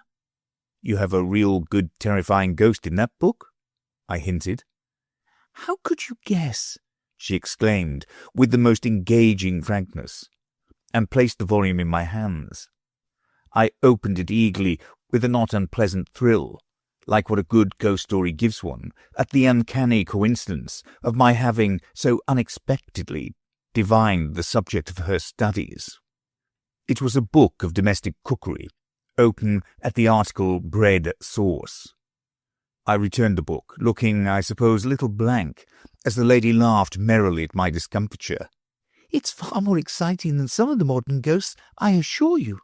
Speaker 1: You have a real good terrifying ghost in that book? I hinted.
Speaker 2: How could you guess? She exclaimed, with the most engaging frankness, and placed the volume in my hands. I opened it eagerly with a not unpleasant thrill, like what a good ghost story gives one, at the uncanny coincidence of my having so unexpectedly divined the subject of her studies. It was a book of domestic cookery, open at the article Bread Sauce.
Speaker 1: I returned the book, looking, I suppose, a little blank, as the lady laughed merrily at my discomfiture.
Speaker 4: It's far more exciting than some of the modern ghosts, I assure you.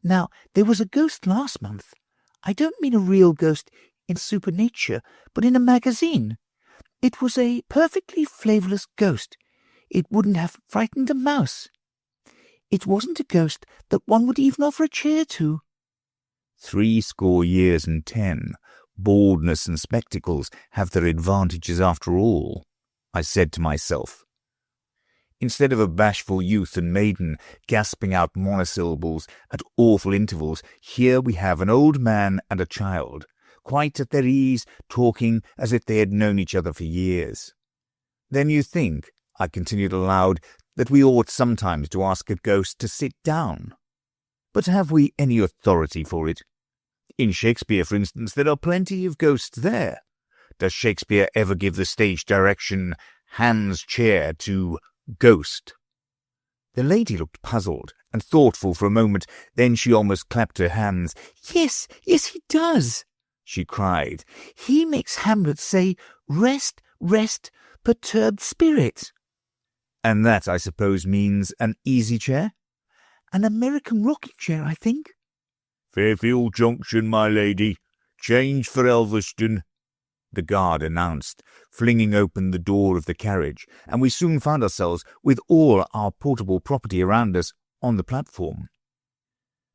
Speaker 4: Now, there was a ghost last month. I don't mean a real ghost in supernature, but in a magazine. It was a perfectly flavourless ghost. It wouldn't have frightened a mouse. It wasn't a ghost that one would even offer a chair to.
Speaker 1: 70 years and 10, baldness and spectacles have their advantages after all, I said to myself. Instead of a bashful youth and maiden gasping out monosyllables at awful intervals, here we have an old man and a child, quite at their ease, talking as if they had known each other for years. Then you think, I continued aloud, that we ought sometimes to ask a ghost to sit down. But have we any authority for it? In Shakespeare, for instance, there are plenty of ghosts there. Does Shakespeare ever give the stage direction, "Hands chair," to ghost? The lady looked puzzled and thoughtful for a moment, then she almost clapped her hands.
Speaker 4: Yes, he does, she cried. He makes Hamlet say, "Rest, rest, perturbed spirit."
Speaker 1: And that, I suppose, means an easy chair?
Speaker 4: An American rocking chair, I think.
Speaker 2: "Fairfield Junction, my lady. Change for Elverston," the guard announced, flinging open the door of the carriage, and we soon found ourselves, with all our portable property around us, on the platform.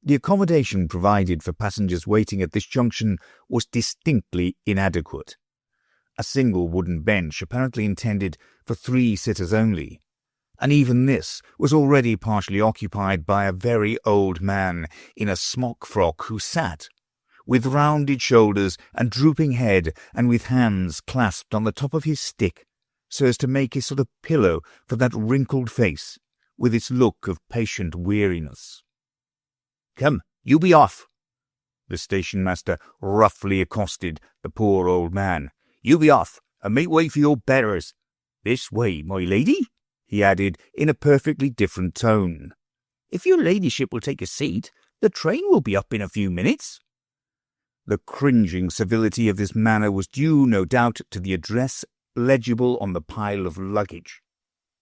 Speaker 2: The accommodation provided for passengers waiting at this junction was distinctly inadequate. A single wooden bench, apparently intended for 3 sitters only, and even this was already partially occupied by a very old man in a smock frock who sat, with rounded shoulders and drooping head, and with hands clasped on the top of his stick, so as to make a sort of pillow for that wrinkled face, with its look of patient weariness. "Come, you be off," the station-master roughly accosted the poor old man. "You be off, and make way for your bearers. This way, my lady," he added in a perfectly different tone. "If your ladyship will take a seat, the train will be up in a few minutes." The cringing civility of this manner was due, no doubt, to the address legible on the pile of luggage,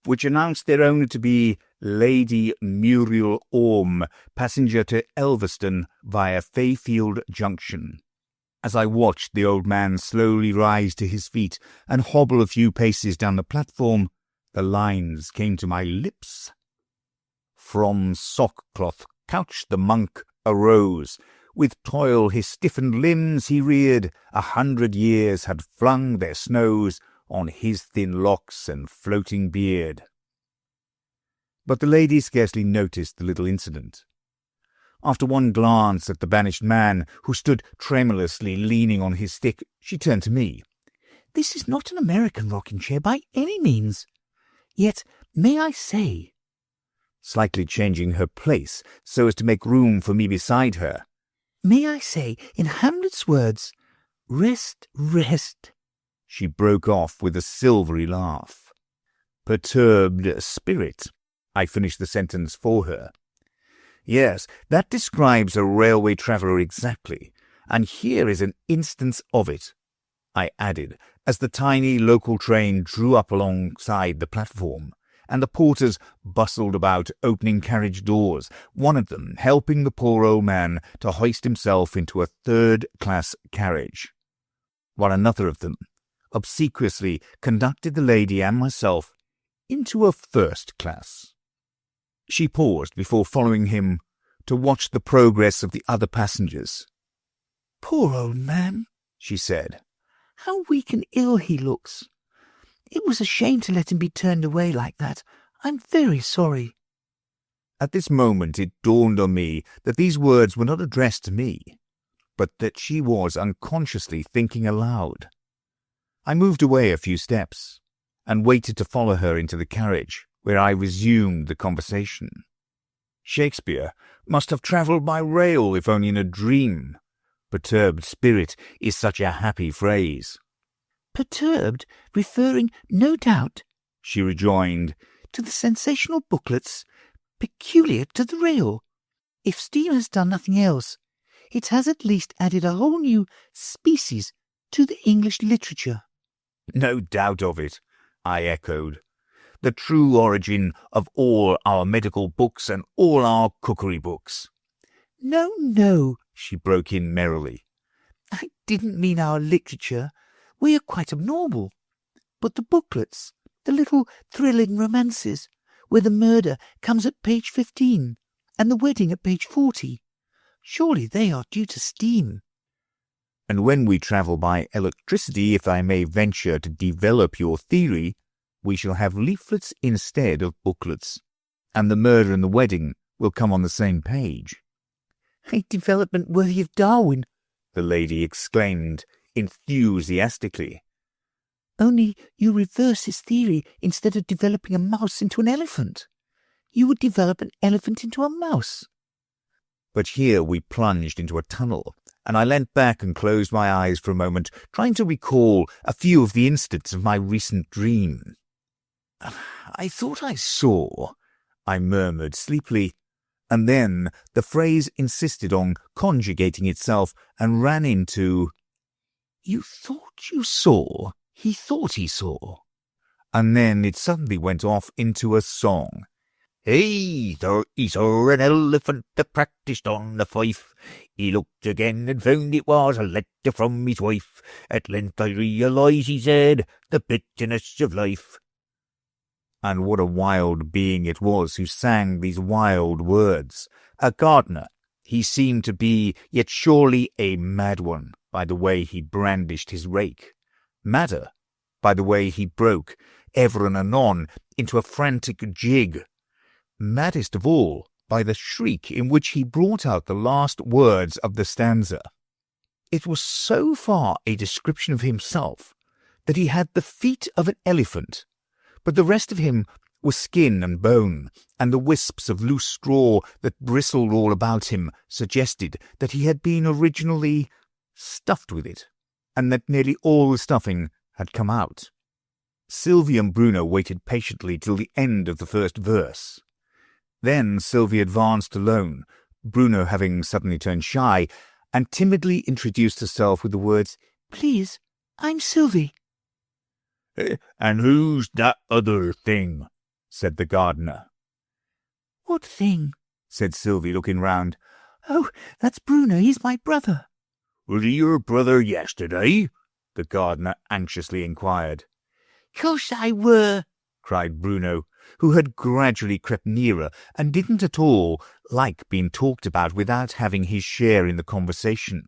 Speaker 2: which announced their owner to be Lady Muriel Orme, passenger to Elverston via Fayfield Junction. As I watched the old man slowly rise to his feet and hobble a few paces down the platform, the lines came to my lips. From sockcloth couch the monk arose. With toil his stiffened limbs he reared. 100 years had flung their snows on his thin locks and floating beard. But the lady scarcely noticed the little incident. After one glance at the banished man, who stood tremulously leaning on his stick, she turned to me.
Speaker 4: "This is not an American rocking chair by any means. Yet, may I say,"
Speaker 1: slightly changing her place so as to make room for me beside her,
Speaker 4: "may I say, in Hamlet's words, 'Rest, rest,'"
Speaker 1: she broke off with a silvery laugh. "Perturbed spirit," I finished the sentence for her. "Yes, that describes a railway traveller exactly, and here is an instance of it," I added, as the tiny local train drew up alongside the platform, and the porters bustled about opening carriage doors, one of them helping the poor old man to hoist himself into a third-class carriage, while another of them obsequiously conducted the lady and myself into a first class. She paused before following him to watch the progress of the other passengers.
Speaker 4: "Poor old man," she said. "How weak and ill he looks. It was a shame to let him be turned away like that. I'm very sorry."
Speaker 1: At this moment it dawned on me that these words were not addressed to me, but that she was unconsciously thinking aloud. I moved away a few steps, and waited to follow her into the carriage, where I resumed the conversation. Shakespeare must have travelled by rail, if only in a dream. Perturbed spirit is such a happy phrase.
Speaker 4: "Perturbed, referring, no doubt,"
Speaker 1: she rejoined,
Speaker 4: "to the sensational booklets peculiar to the rail. If steam has done nothing else, it has at least added a whole new species to the English literature.
Speaker 1: No doubt of it, I echoed. The true origin of all our medical books and all our cookery books.
Speaker 4: No, no,
Speaker 1: she broke in merrily.
Speaker 4: I didn't mean our literature. We are quite abnormal. But the booklets, the little thrilling romances, where the murder comes at page 15 and the wedding at page 40, surely they are due to steam.
Speaker 1: And when we travel by electricity, if I may venture to develop your theory, we shall have leaflets instead of booklets, and the murder and the wedding will come on the same page.
Speaker 4: A development worthy of Darwin,
Speaker 1: the lady exclaimed enthusiastically.
Speaker 4: Only you reverse his theory. Instead of developing a mouse into an elephant, you would develop an elephant into a mouse.
Speaker 1: But here we plunged into a tunnel, and I leant back and closed my eyes for a moment, trying to recall a few of the instants of my recent dream. I thought I saw, I murmured sleepily, and then the phrase insisted on conjugating itself and ran into, "You thought you saw, he thought he saw." And then it suddenly went off into a song.
Speaker 2: Hey, thought he saw an elephant that practised on the fife. He looked again and found it was a letter from his wife. At length I realise, he said, the bitterness of life.
Speaker 1: And what a wild being it was who sang these wild words. A gardener, he seemed to be, yet surely a mad one, by the way he brandished his rake. Madder, by the way he broke, ever and anon, into a frantic jig. Maddest of all, by the shriek in which he brought out the last words of the stanza. It was so far a description of himself that he had the feet of an elephant, but the rest of him was skin and bone, and the wisps of loose straw that bristled all about him suggested that he had been originally stuffed with it, and that nearly all the stuffing had come out. Sylvie and Bruno waited patiently till the end of the first verse. Then Sylvie advanced alone, Bruno having suddenly turned shy, and timidly introduced herself with the words,
Speaker 4: "Please, I'm Sylvie."
Speaker 2: "And who's that other thing?"
Speaker 1: said the gardener.
Speaker 4: "What thing?"
Speaker 1: said Sylvie, looking round.
Speaker 4: "Oh, that's Bruno. He's my brother."
Speaker 2: "Was he your brother yesterday?"
Speaker 1: the gardener anxiously inquired.
Speaker 4: "Course I were,"
Speaker 1: cried Bruno, who had gradually crept nearer and didn't at all like being talked about without having his share in the conversation.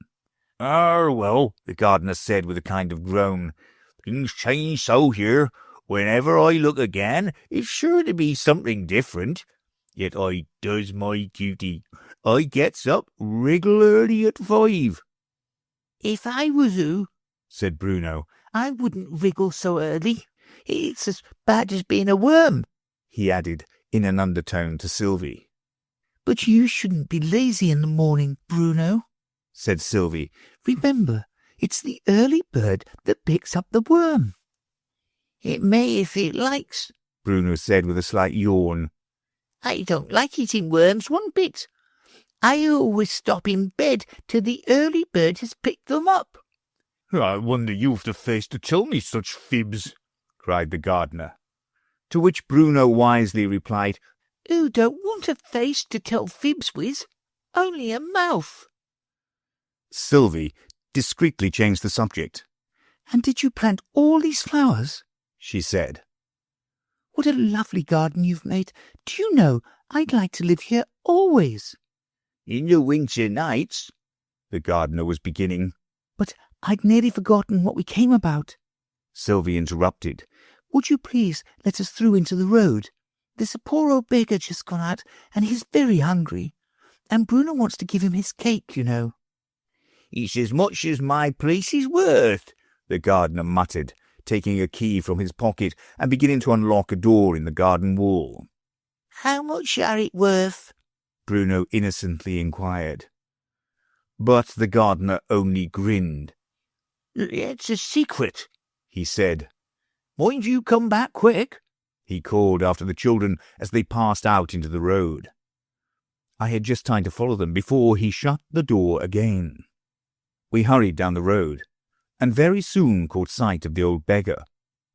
Speaker 2: Well,"
Speaker 1: the gardener said with a kind of groan,
Speaker 2: "things change so here. Whenever I look again, it's sure to be something different. Yet I does my duty. I gets up regularly at 5.
Speaker 4: "If I was you,"
Speaker 1: said Bruno,
Speaker 4: "I wouldn't wriggle so early. It's as bad as being a worm,"
Speaker 1: he added in an undertone to Sylvie.
Speaker 4: "But you shouldn't be lazy in the morning, Bruno,"
Speaker 1: said Sylvie.
Speaker 4: "Remember, it's the early bird that picks up the worm." "It may if it likes,"
Speaker 1: Bruno said with a slight yawn.
Speaker 4: "I don't like eating worms one bit. I always stop in bed till the early bird has picked them up."
Speaker 2: "I wonder you've the face to tell me such fibs,"
Speaker 1: cried the gardener. To which Bruno wisely replied,
Speaker 4: "Who don't want a face to tell fibs with? Only a mouth."
Speaker 1: Sylvie discreetly changed the subject.
Speaker 4: "And did you plant all these flowers?"
Speaker 1: she said.
Speaker 4: "What a lovely garden you've made. Do you know, I'd like to live here always."
Speaker 2: "In the winter nights,"
Speaker 1: the gardener was beginning.
Speaker 4: "But I'd nearly forgotten what we came about,"
Speaker 1: Sylvie interrupted.
Speaker 4: "Would you please let us through into the road? There's a poor old beggar just gone out, and he's very hungry. And Bruno wants to give him his cake, you know."
Speaker 2: "It's as much as my place is worth,"
Speaker 1: the gardener muttered, taking a key from his pocket and beginning to unlock a door in the garden wall.
Speaker 4: "How much are it worth?"
Speaker 1: Bruno innocently inquired. But the gardener only grinned.
Speaker 2: "It's a secret,"
Speaker 1: he said.
Speaker 2: "Mind you come back quick,"
Speaker 1: he called after the children as they passed out into the road. I had just time to follow them before he shut the door again. We hurried down the road. and very soon caught sight of the old beggar,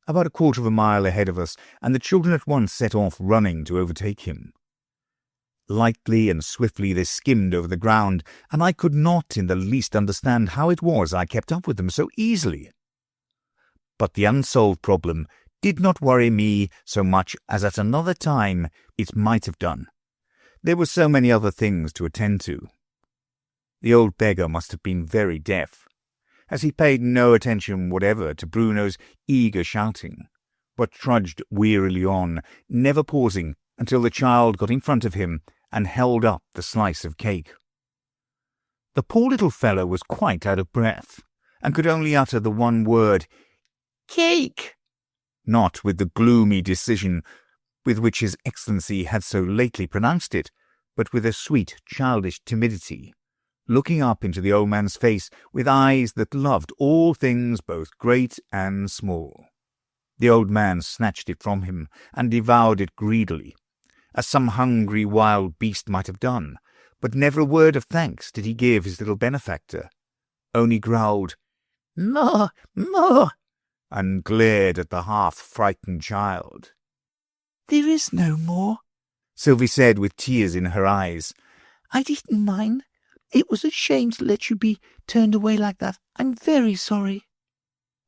Speaker 1: about a quarter of a mile ahead of us, and the children at once set off running to overtake him. Lightly and swiftly they skimmed over the ground, and I could not in the least understand how it was I kept up with them so easily. But the unsolved problem did not worry me so much as at another time it might have done. There were so many other things to attend to. The old beggar must have been very deaf, as he paid no attention whatever to Bruno's eager shouting, but trudged wearily on, never pausing until the child got in front of him and held up the slice of cake. The poor little fellow was quite out of breath, and could only utter the one word, "Cake!" not with the gloomy decision with which His Excellency had so lately pronounced it, but with a sweet, childish timidity, looking up into the old man's face with eyes that loved all things both great and small. The old man snatched it from him and devoured it greedily, as some hungry wild beast might have done, but never a word of thanks did he give his little benefactor, only growled, "More, more," and glared at the half-frightened child.
Speaker 4: "There is no more,"
Speaker 1: Sylvie said with tears in her eyes.
Speaker 4: "I didn't mind. It was a shame to let you be turned away like that. I'm very sorry."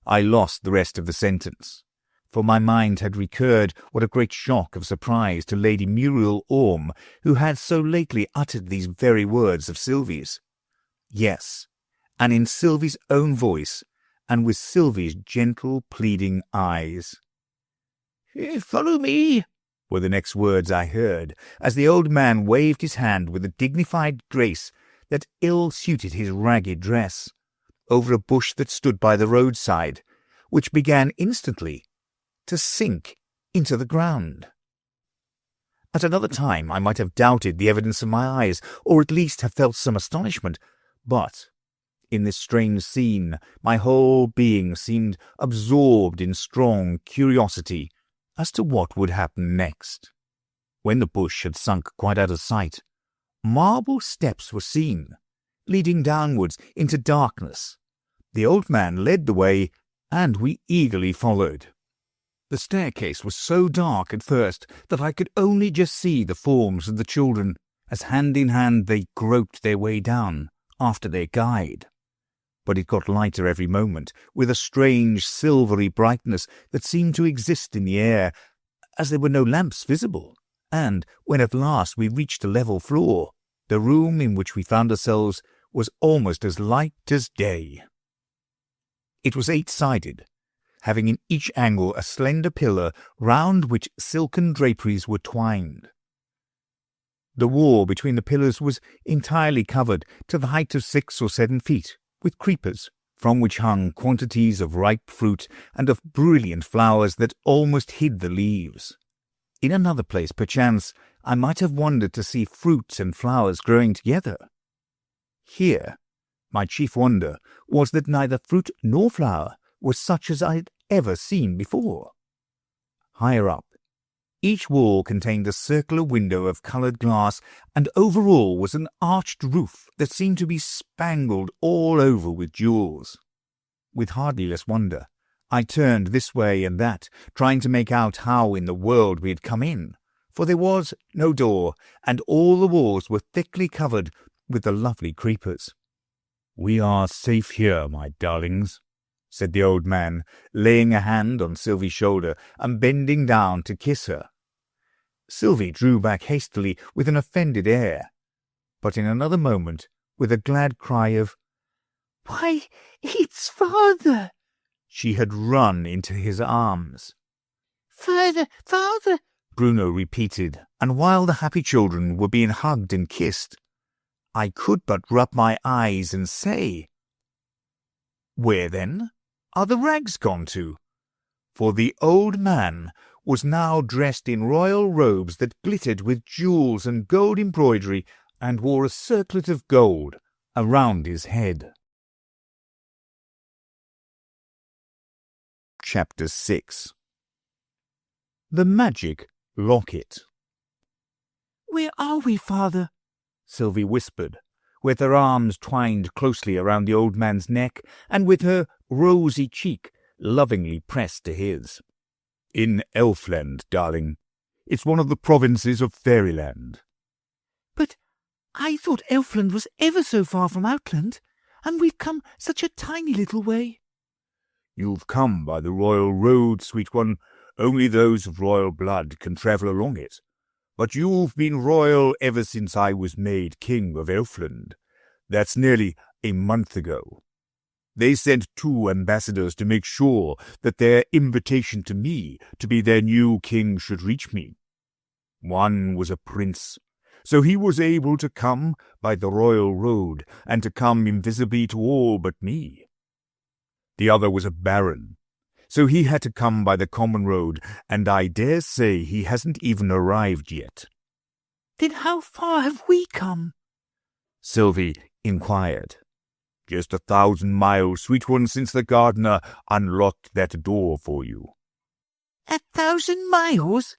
Speaker 1: I lost the rest of the sentence, for my mind had recurred what a great shock of surprise to Lady Muriel Orme, who had so lately uttered these very words of Sylvie's. Yes, and in Sylvie's own voice, and with Sylvie's gentle, pleading eyes.
Speaker 2: "Follow me,"
Speaker 1: were the next words I heard, as the old man waved his hand with a dignified grace that ill suited his ragged dress, over a bush that stood by the roadside, which began instantly to sink into the ground. At another time I might have doubted the evidence of my eyes, or at least have felt some astonishment, but in this strange scene my whole being seemed absorbed in strong curiosity as to what would happen next. When the bush had sunk quite out of sight, marble steps were seen, leading downwards into darkness. The old man led the way, and we eagerly followed. The staircase was so dark at first that I could only just see the forms of the children, as hand in hand they groped their way down after their guide. But it got lighter every moment, with a strange silvery brightness that seemed to exist in the air, as there were no lamps visible, and when at last we reached a level floor, the room in which we found ourselves was almost as light as day. It was 8-sided, having in each angle a slender pillar round which silken draperies were twined. The wall between the pillars was entirely covered to the height of 6 or 7 feet, with creepers, from which hung quantities of ripe fruit and of brilliant flowers that almost hid the leaves. In another place, perchance, I might have wondered to see fruit and flowers growing together. Here, my chief wonder was that neither fruit nor flower was such as I had ever seen before. Higher up, each wall contained a circular window of coloured glass, and over all was an arched roof that seemed to be spangled all over with jewels. With hardly less wonder, I turned this way and that, trying to make out how in the world we had come in, for there was no door, and all the walls were thickly covered with the lovely creepers. "We are safe here, my darlings," said the old man, laying a hand on Sylvie's shoulder and bending down to kiss her. Sylvie drew back hastily with an offended air, but in another moment, with a glad cry of,
Speaker 4: "Why, it's father!"
Speaker 1: she had run into his arms.
Speaker 4: "Father, father!"
Speaker 1: Bruno repeated, and while the happy children were being hugged and kissed, I could but rub my eyes and say, "Where, then, are the rags gone to?" For the old man was now dressed in royal robes that glittered with jewels and gold embroidery, and wore a circlet of gold around his head. Chapter 6. The Magic Locket.
Speaker 4: "Where are we, father?"
Speaker 1: Sylvie whispered, with her arms twined closely around the old man's neck, and with her rosy cheek lovingly pressed to his.
Speaker 3: "In Elfland, darling. It's one of the provinces of Fairyland."
Speaker 4: "But I thought Elfland was ever so far from Outland, and we've come such a tiny little way."
Speaker 3: "You've come by the royal road, sweet one. Only those of royal blood can travel along it. But you've been royal ever since I was made king of Elfland. That's nearly a month ago. They sent 2 ambassadors to make sure that their invitation to me to be their new king should reach me. One was a prince, so he was able to come by the royal road and to come invisibly to all but me. The other was a baron, so he had to come by the common road, and I dare say he hasn't even arrived yet."
Speaker 4: "Then how far have we come?"
Speaker 1: Sylvie inquired.
Speaker 3: "Just 1,000 miles, sweet one, since the gardener unlocked that door for you."
Speaker 4: 1,000 miles?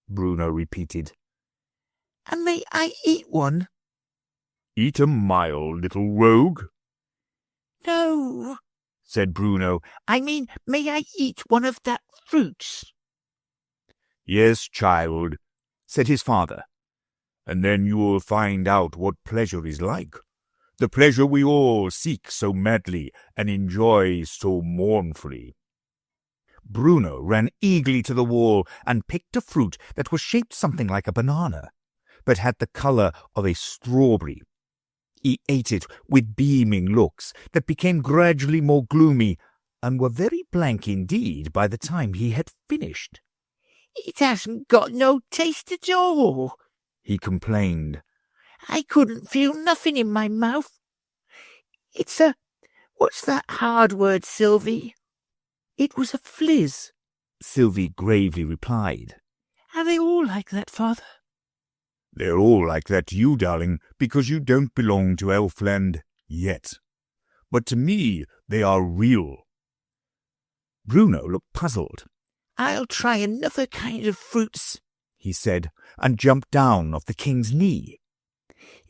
Speaker 1: Bruno repeated.
Speaker 4: "And may I eat one?"
Speaker 3: "Eat a mile, little rogue?"
Speaker 4: "No,"
Speaker 1: said Bruno.
Speaker 4: "I mean, may I eat one of that fruits?"
Speaker 3: "Yes, child," said his father. "And then you will find out what pleasure is like. The pleasure we all seek so madly and enjoy so mournfully."
Speaker 1: Bruno ran eagerly to the wall and picked a fruit that was shaped something like a banana, but had the colour of a strawberry. He ate it with beaming looks that became gradually more gloomy and were very blank indeed by the time he had finished.
Speaker 4: "It hasn't got no taste at all,"
Speaker 1: he complained.
Speaker 4: "I couldn't feel nothing in my mouth. It's what's that hard word, Sylvie?" "It was a fliz,"
Speaker 1: Sylvie gravely replied.
Speaker 4: "Are they all like that, father?"
Speaker 3: "They're all like that to you, darling, because you don't belong to Elfland yet. But to me, they are real."
Speaker 1: Bruno looked puzzled.
Speaker 4: "I'll try another kind of fruits,"
Speaker 1: he said, and jumped down off the king's knee.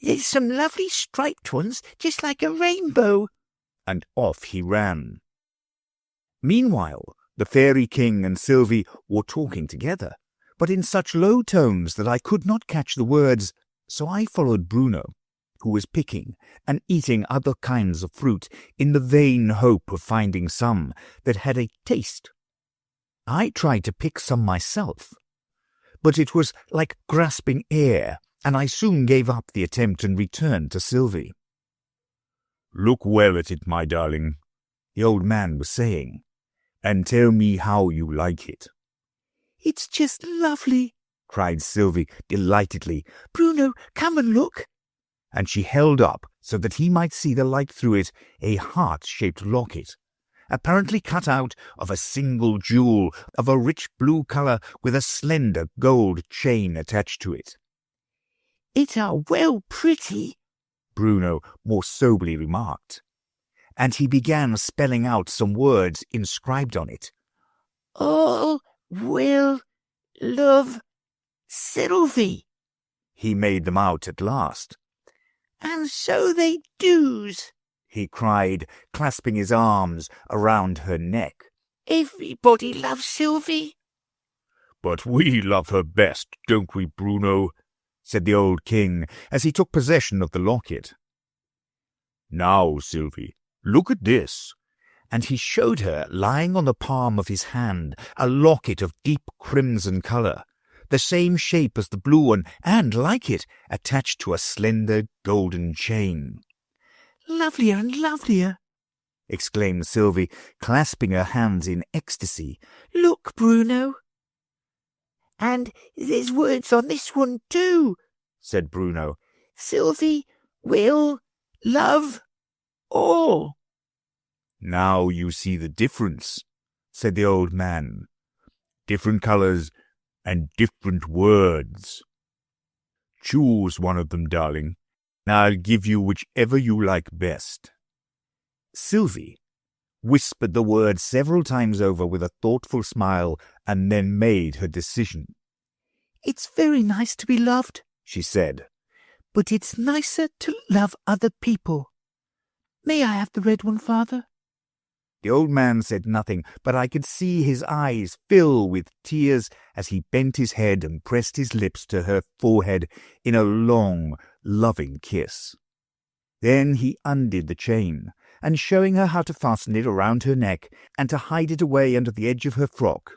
Speaker 4: "There's some lovely striped ones, just like a rainbow."
Speaker 1: And off he ran. Meanwhile, the Fairy King and Sylvie were talking together, but in such low tones that I could not catch the words, so I followed Bruno, who was picking and eating other kinds of fruit in the vain hope of finding some that had a taste. I tried to pick some myself, but it was like grasping air, and I soon gave up the attempt and returned to Sylvie.
Speaker 3: "Look well at it, my darling," the old man was saying, "and tell me how you like it."
Speaker 4: "It's just lovely,"
Speaker 1: cried Sylvie delightedly.
Speaker 4: "Bruno, come and look."
Speaker 1: And she held up, so that he might see the light through it, a heart-shaped locket, apparently cut out of a single jewel of a rich blue colour with a slender gold chain attached to it.
Speaker 4: "It are well pretty,"
Speaker 1: Bruno more soberly remarked, and he began spelling out some words inscribed on it.
Speaker 4: "All will love Sylvie,"
Speaker 1: he made them out at last.
Speaker 4: "And so they do's,"
Speaker 1: he cried, clasping his arms around her neck.
Speaker 4: "Everybody loves Sylvie."
Speaker 3: "But we love her best, don't we, Bruno?" said the old king, as he took possession of the locket. "Now, Sylvie, look at this."
Speaker 1: And he showed her, lying on the palm of his hand, a locket of deep crimson colour, the same shape as the blue one, and, like it, attached to a slender golden chain.
Speaker 4: "Lovelier and lovelier,"
Speaker 1: exclaimed Sylvie, clasping her hands in ecstasy.
Speaker 4: "Look, Bruno." "And there's words on this one too,"
Speaker 1: said Bruno.
Speaker 4: "Sylvie will love all."
Speaker 3: "Now you see the difference," said the old man. "Different colours and different words. Choose one of them, darling, and I'll give you whichever you like best."
Speaker 1: Sylvie whispered the word several times over with a thoughtful smile, and then made her decision.
Speaker 4: "It's very nice to be loved,"
Speaker 1: she said,
Speaker 4: "but it's nicer to love other people. May I have the red one, father?"
Speaker 1: The old man said nothing, but I could see his eyes fill with tears as he bent his head and pressed his lips to her forehead in a long, loving kiss. Then he undid the chain, and showing her how to fasten it around her neck and to hide it away under the edge of her frock.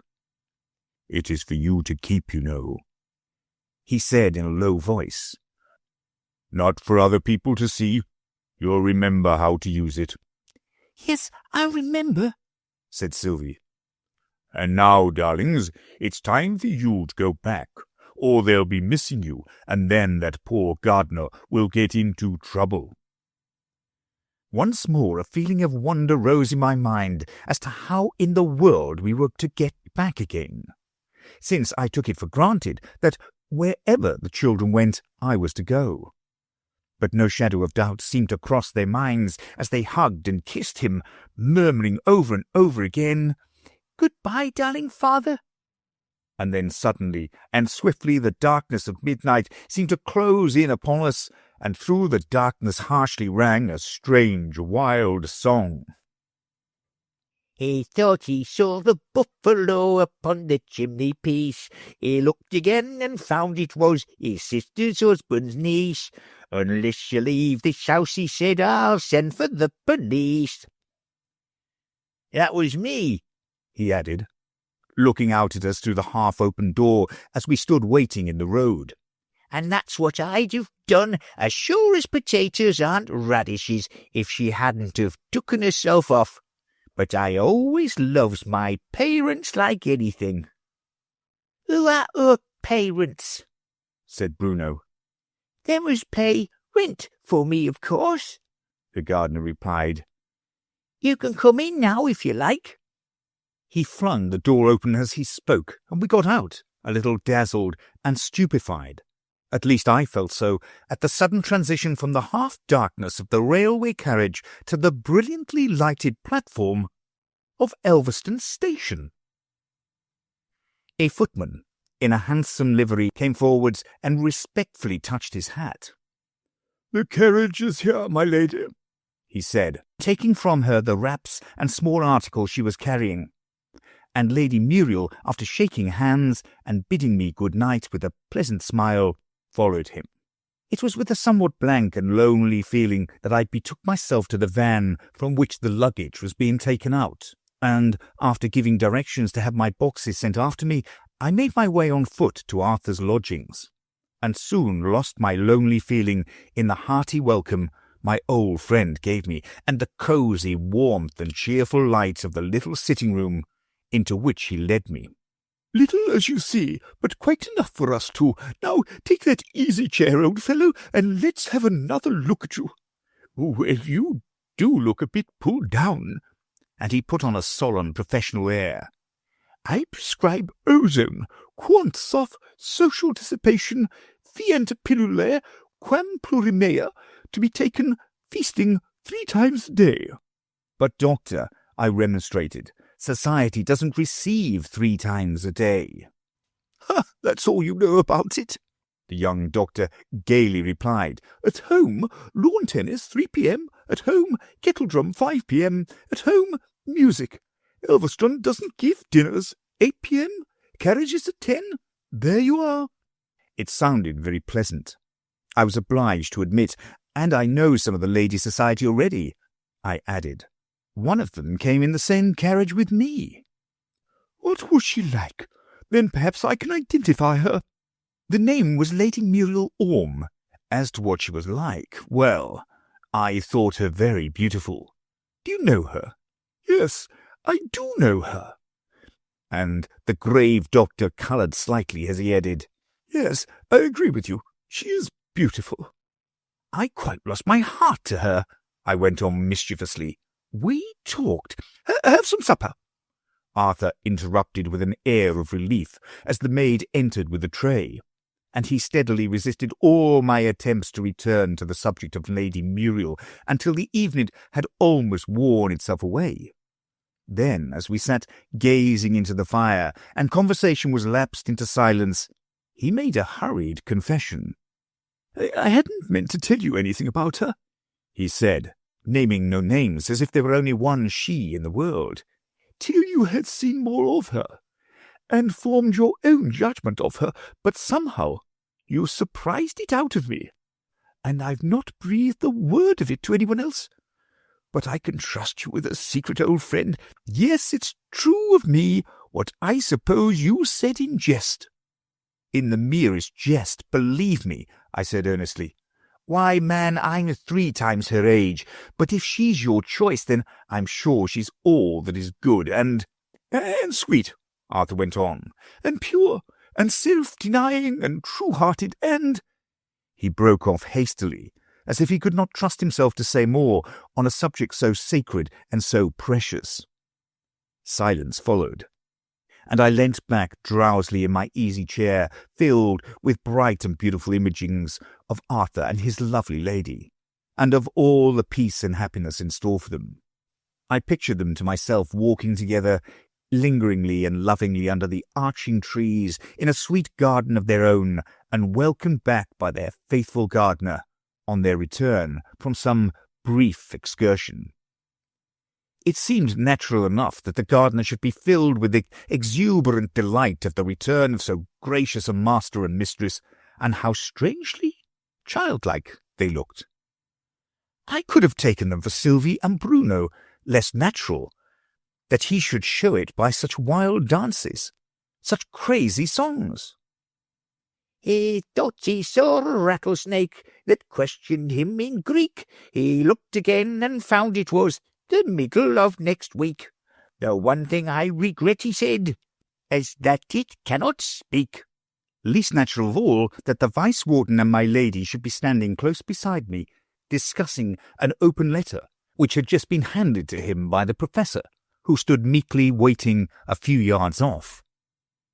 Speaker 1: "It is for you to keep, you know," he said in a low voice. "Not for other people to see. You'll remember how to use it."
Speaker 4: "Yes, I remember,"
Speaker 1: said Sylvie. "And now, darlings, it's time for you to go back, or they'll be missing you, and then that poor gardener will get into trouble." Once more a feeling of wonder rose in my mind as to how in the world we were to get back again, since I took it for granted that wherever the children went, I was to go. But no shadow of doubt seemed to cross their minds as they hugged and kissed him, murmuring over and over again, "Goodbye, darling father." And then suddenly and swiftly the darkness of midnight seemed to close in upon us, and through the darkness harshly rang a strange, wild song.
Speaker 2: He thought he saw the buffalo upon the chimney piece. He looked again and found it was his sister's husband's niece. "Unless you leave this house," he said, "I'll send for the police." "That was me," he added, looking out at us through the half-open door as we stood waiting in the road. "And that's what I'd have done, as sure as potatoes aren't radishes, if she hadn't have tooken herself off. But I always loves my parents like anything." "Who are her parents?"
Speaker 1: said Bruno.
Speaker 2: "Them as pay rent for me, of course,"
Speaker 1: the gardener replied.
Speaker 2: "You can come in now if you like."
Speaker 1: He flung the door open as he spoke, and we got out, a little dazzled and stupefied. At least I felt so, at the sudden transition from the half-darkness of the railway carriage to the brilliantly lighted platform of Elveston Station. A footman in a handsome livery came forwards and respectfully touched his hat. "The carriage is here, my lady," he said, taking from her the wraps and small articles she was carrying. And Lady Muriel, after shaking hands and bidding me good night with a pleasant smile, followed him. It was with a somewhat blank and lonely feeling that I betook myself to the van from which the luggage was being taken out, and, after giving directions to have my boxes sent after me, I made my way on foot to Arthur's lodgings, and soon lost my lonely feeling in the hearty welcome my old friend gave me, and the cosy warmth and cheerful light of the little sitting-room into which he led me. "Little, as you see, but quite enough for us two. Now take that easy chair, old fellow, and let's have another look at you. Well, you do look a bit pulled down." And he put on a solemn professional air. "I prescribe ozone, quant's of social dissipation, fienta pilulae, quam plurimea, to be taken feasting 3 times a day." "But, doctor," I remonstrated, "society doesn't receive 3 times a day." "That's all you know about it," the young doctor gaily replied. "At home, lawn tennis, 3 p.m. At home, kettledrum, 5 p.m. At home, music. Elveston doesn't give dinners. 8 p.m. Carriages at 10. There you are." It sounded very pleasant, I was obliged to admit, and I know some of the ladies' society already, I added. One of them came in the same carriage with me. "What was she like? Then perhaps I can identify her." The name was Lady Muriel Orme. As to what she was like, well, I thought her very beautiful. "Do you know her?" "Yes, I do know her." And the grave doctor coloured slightly as he added, "Yes, I agree with you. She is beautiful." "I quite lost my heart to her," I went on mischievously. "We talked—" "Have some supper," Arthur interrupted with an air of relief as the maid entered with a tray, and he steadily resisted all my attempts to return to the subject of Lady Muriel until the evening had almost worn itself away. Then, as we sat gazing into the fire and conversation was lapsed into silence, he made a hurried confession. "I hadn't meant to tell you anything about her," he said, naming no names as if there were only one she in the world,
Speaker 3: "till you had seen more of her, and formed your own judgment of her, but somehow you surprised it out of me, and I've not breathed a word of it to anyone else. But I can trust you with a secret, old friend. Yes, it's true of me, what I suppose you said in jest."
Speaker 1: "In the merest jest, believe me," I said earnestly. "Why, man, I'm 3 times her age, but if she's your choice, then I'm sure she's all that is good and
Speaker 3: sweet," Arthur went on, "and pure, and self-denying, and true-hearted, and—"
Speaker 1: He broke off hastily, as if he could not trust himself to say more on a subject so sacred and so precious. Silence followed, and I leant back drowsily in my easy chair, filled with bright and beautiful imagings of Arthur and his lovely lady, and of all the peace and happiness in store for them. I pictured them to myself walking together lingeringly and lovingly under the arching trees in a sweet garden of their own, and welcomed back by their faithful gardener on their return from some brief excursion. It seemed natural enough that the gardener should be filled with the exuberant delight of the return of so gracious a master and mistress, and how strangely childlike they looked. I could have taken them for Sylvie and Bruno, less natural that he should show it by such wild dances, such crazy songs.
Speaker 2: He thought he saw a rattlesnake that questioned him in Greek. He looked again and found it was the middle of next week. The one thing I regret, he said, is that it cannot speak.
Speaker 1: Least natural of all that the vice-warden and my lady should be standing close beside me, discussing an open letter which had just been handed to him by the professor, who stood meekly waiting a few yards off.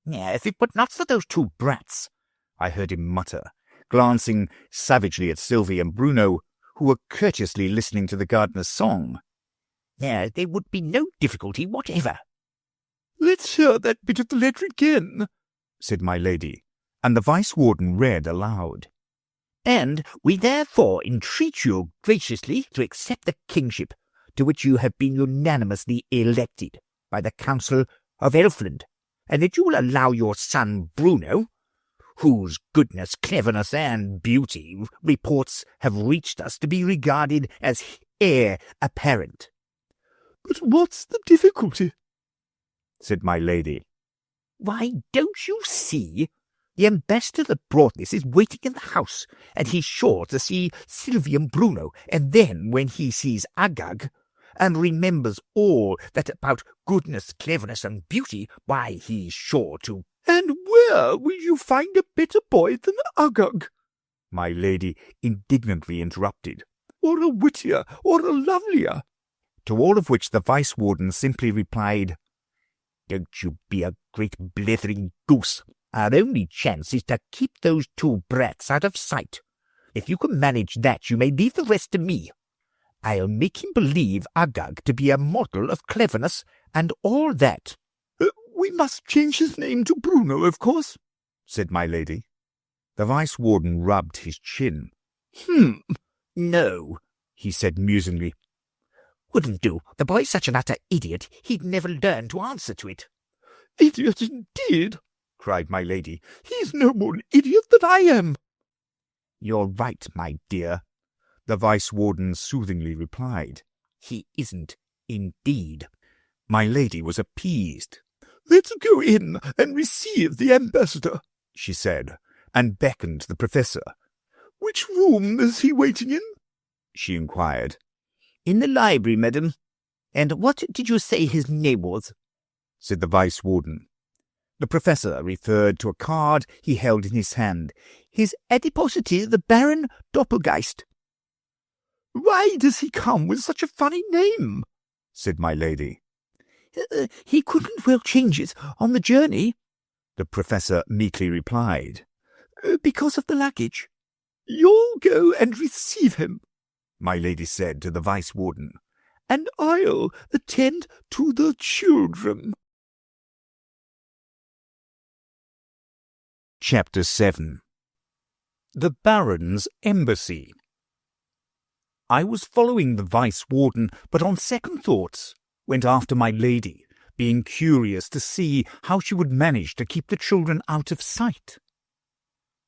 Speaker 2: "If it were not for those 2 brats,"
Speaker 1: I heard him mutter, glancing savagely at Sylvie and Bruno, who were courteously listening to the gardener's song,
Speaker 2: "there would be no difficulty whatever."
Speaker 3: "Let's hear that bit of the letter again,"
Speaker 1: said my lady, and the vice-warden read aloud.
Speaker 2: "And we therefore entreat you graciously to accept the kingship, to which you have been unanimously elected by the Council of Elfland, and that you will allow your son Bruno, whose goodness, cleverness, and beauty reports have reached us to be regarded as heir apparent."
Speaker 3: "But what's the difficulty?"
Speaker 1: said my lady.
Speaker 2: "Why, don't you see? The ambassador that brought this is waiting in the house, and he's sure to see Sylvie and Bruno, and then when he sees Agag, and remembers all that about goodness, cleverness, and beauty, why, he's sure to—"
Speaker 3: "And where will you find a better boy than Agag?"
Speaker 1: my lady indignantly interrupted.
Speaker 3: "Or a wittier, or a lovelier?"
Speaker 1: To all of which the vice-warden simply replied,
Speaker 2: "Don't you be a great blithering goose. Our only chance is to keep those 2 brats out of sight. If you can manage that, you may leave the rest to me. I'll make him believe Agag to be a model of cleverness and all that."
Speaker 3: "We must change his name to Bruno, of course,"
Speaker 1: said my lady. The vice-warden rubbed his chin.
Speaker 2: "No," he said musingly. "Wouldn't do. The boy's such an utter idiot, he'd never learn to answer to it."
Speaker 3: "Idiot indeed!" cried my lady. "He's no more an idiot than I am."
Speaker 1: "You're right, my dear," the vice-warden soothingly replied.
Speaker 2: "He isn't, indeed."
Speaker 1: My lady was appeased.
Speaker 3: "Let's go in and receive the ambassador,"
Speaker 1: she said, and beckoned the professor.
Speaker 3: "Which room is he waiting in?"
Speaker 1: she inquired.
Speaker 2: "In the library, madam. And what did you say his name was?"
Speaker 1: said the vice-warden. The professor referred to a card he held in his hand.
Speaker 2: "His adiposity, the Baron Doppelgeist."
Speaker 3: "Why does he come with such a funny name?"
Speaker 1: said my lady.
Speaker 2: "He couldn't well change it on the journey,"
Speaker 1: the professor meekly replied.
Speaker 2: "Because of the luggage."
Speaker 3: "You'll go and receive him,"
Speaker 1: my lady said to the vice-warden.
Speaker 3: "and I'll attend to the children."
Speaker 1: Chapter 7. The Baron's Embassy. I was following the vice-warden, but on second thoughts went after my lady, being curious to see how she would manage to keep the children out of sight.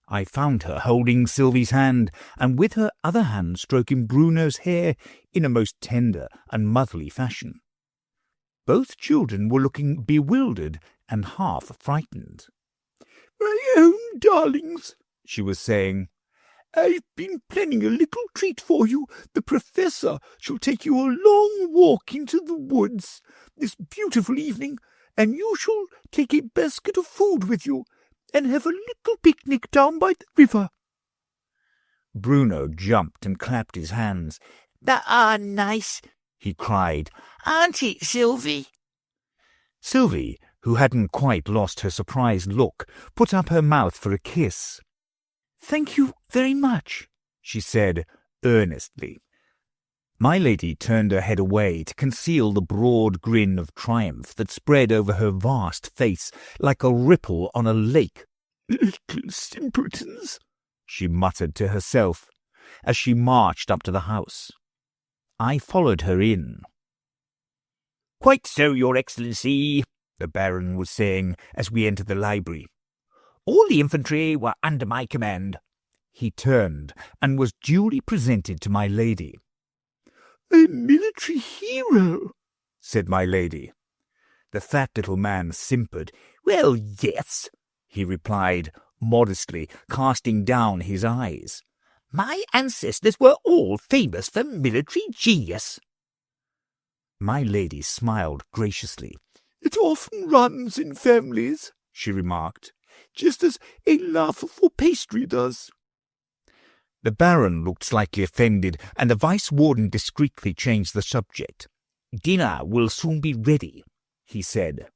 Speaker 1: I found her holding Sylvie's hand, and with her other hand stroking Bruno's hair in a most tender and motherly fashion. Both children were looking bewildered and half frightened.
Speaker 3: "My own darlings," she was saying, "I've been planning a little treat for you. The Professor shall take you a long walk into the woods this beautiful evening, and you shall take a basket of food with you, and have a little picnic down by the river."
Speaker 1: Bruno jumped and clapped his hands.
Speaker 4: "That are nice," he cried. "Aren't it, Sylvie?"
Speaker 1: Sylvie, who hadn't quite lost her surprised look, put up her mouth for a kiss. "Thank you very much," she said earnestly. My lady turned her head away to conceal the broad grin of triumph that spread over her vast face like a ripple on a lake.
Speaker 3: "Little simpletons,"
Speaker 1: she muttered to herself as she marched up to the house. I followed her in.
Speaker 2: "Quite so, Your Excellency," the Baron was saying as we entered the library. "All the infantry were under my command."
Speaker 1: He turned and was duly presented to my lady.
Speaker 3: "A military hero,"
Speaker 1: said my lady. The fat little man simpered.
Speaker 2: "Well, yes,"
Speaker 1: he replied, modestly, casting down his eyes.
Speaker 2: "My ancestors were all famous for military genius."
Speaker 1: My lady smiled graciously.
Speaker 3: "It often runs in families," she remarked, "just as a love for pastry does."
Speaker 1: The Baron looked slightly offended, and the Vice-Warden discreetly changed the subject.
Speaker 2: "Dinner will soon be ready," he said.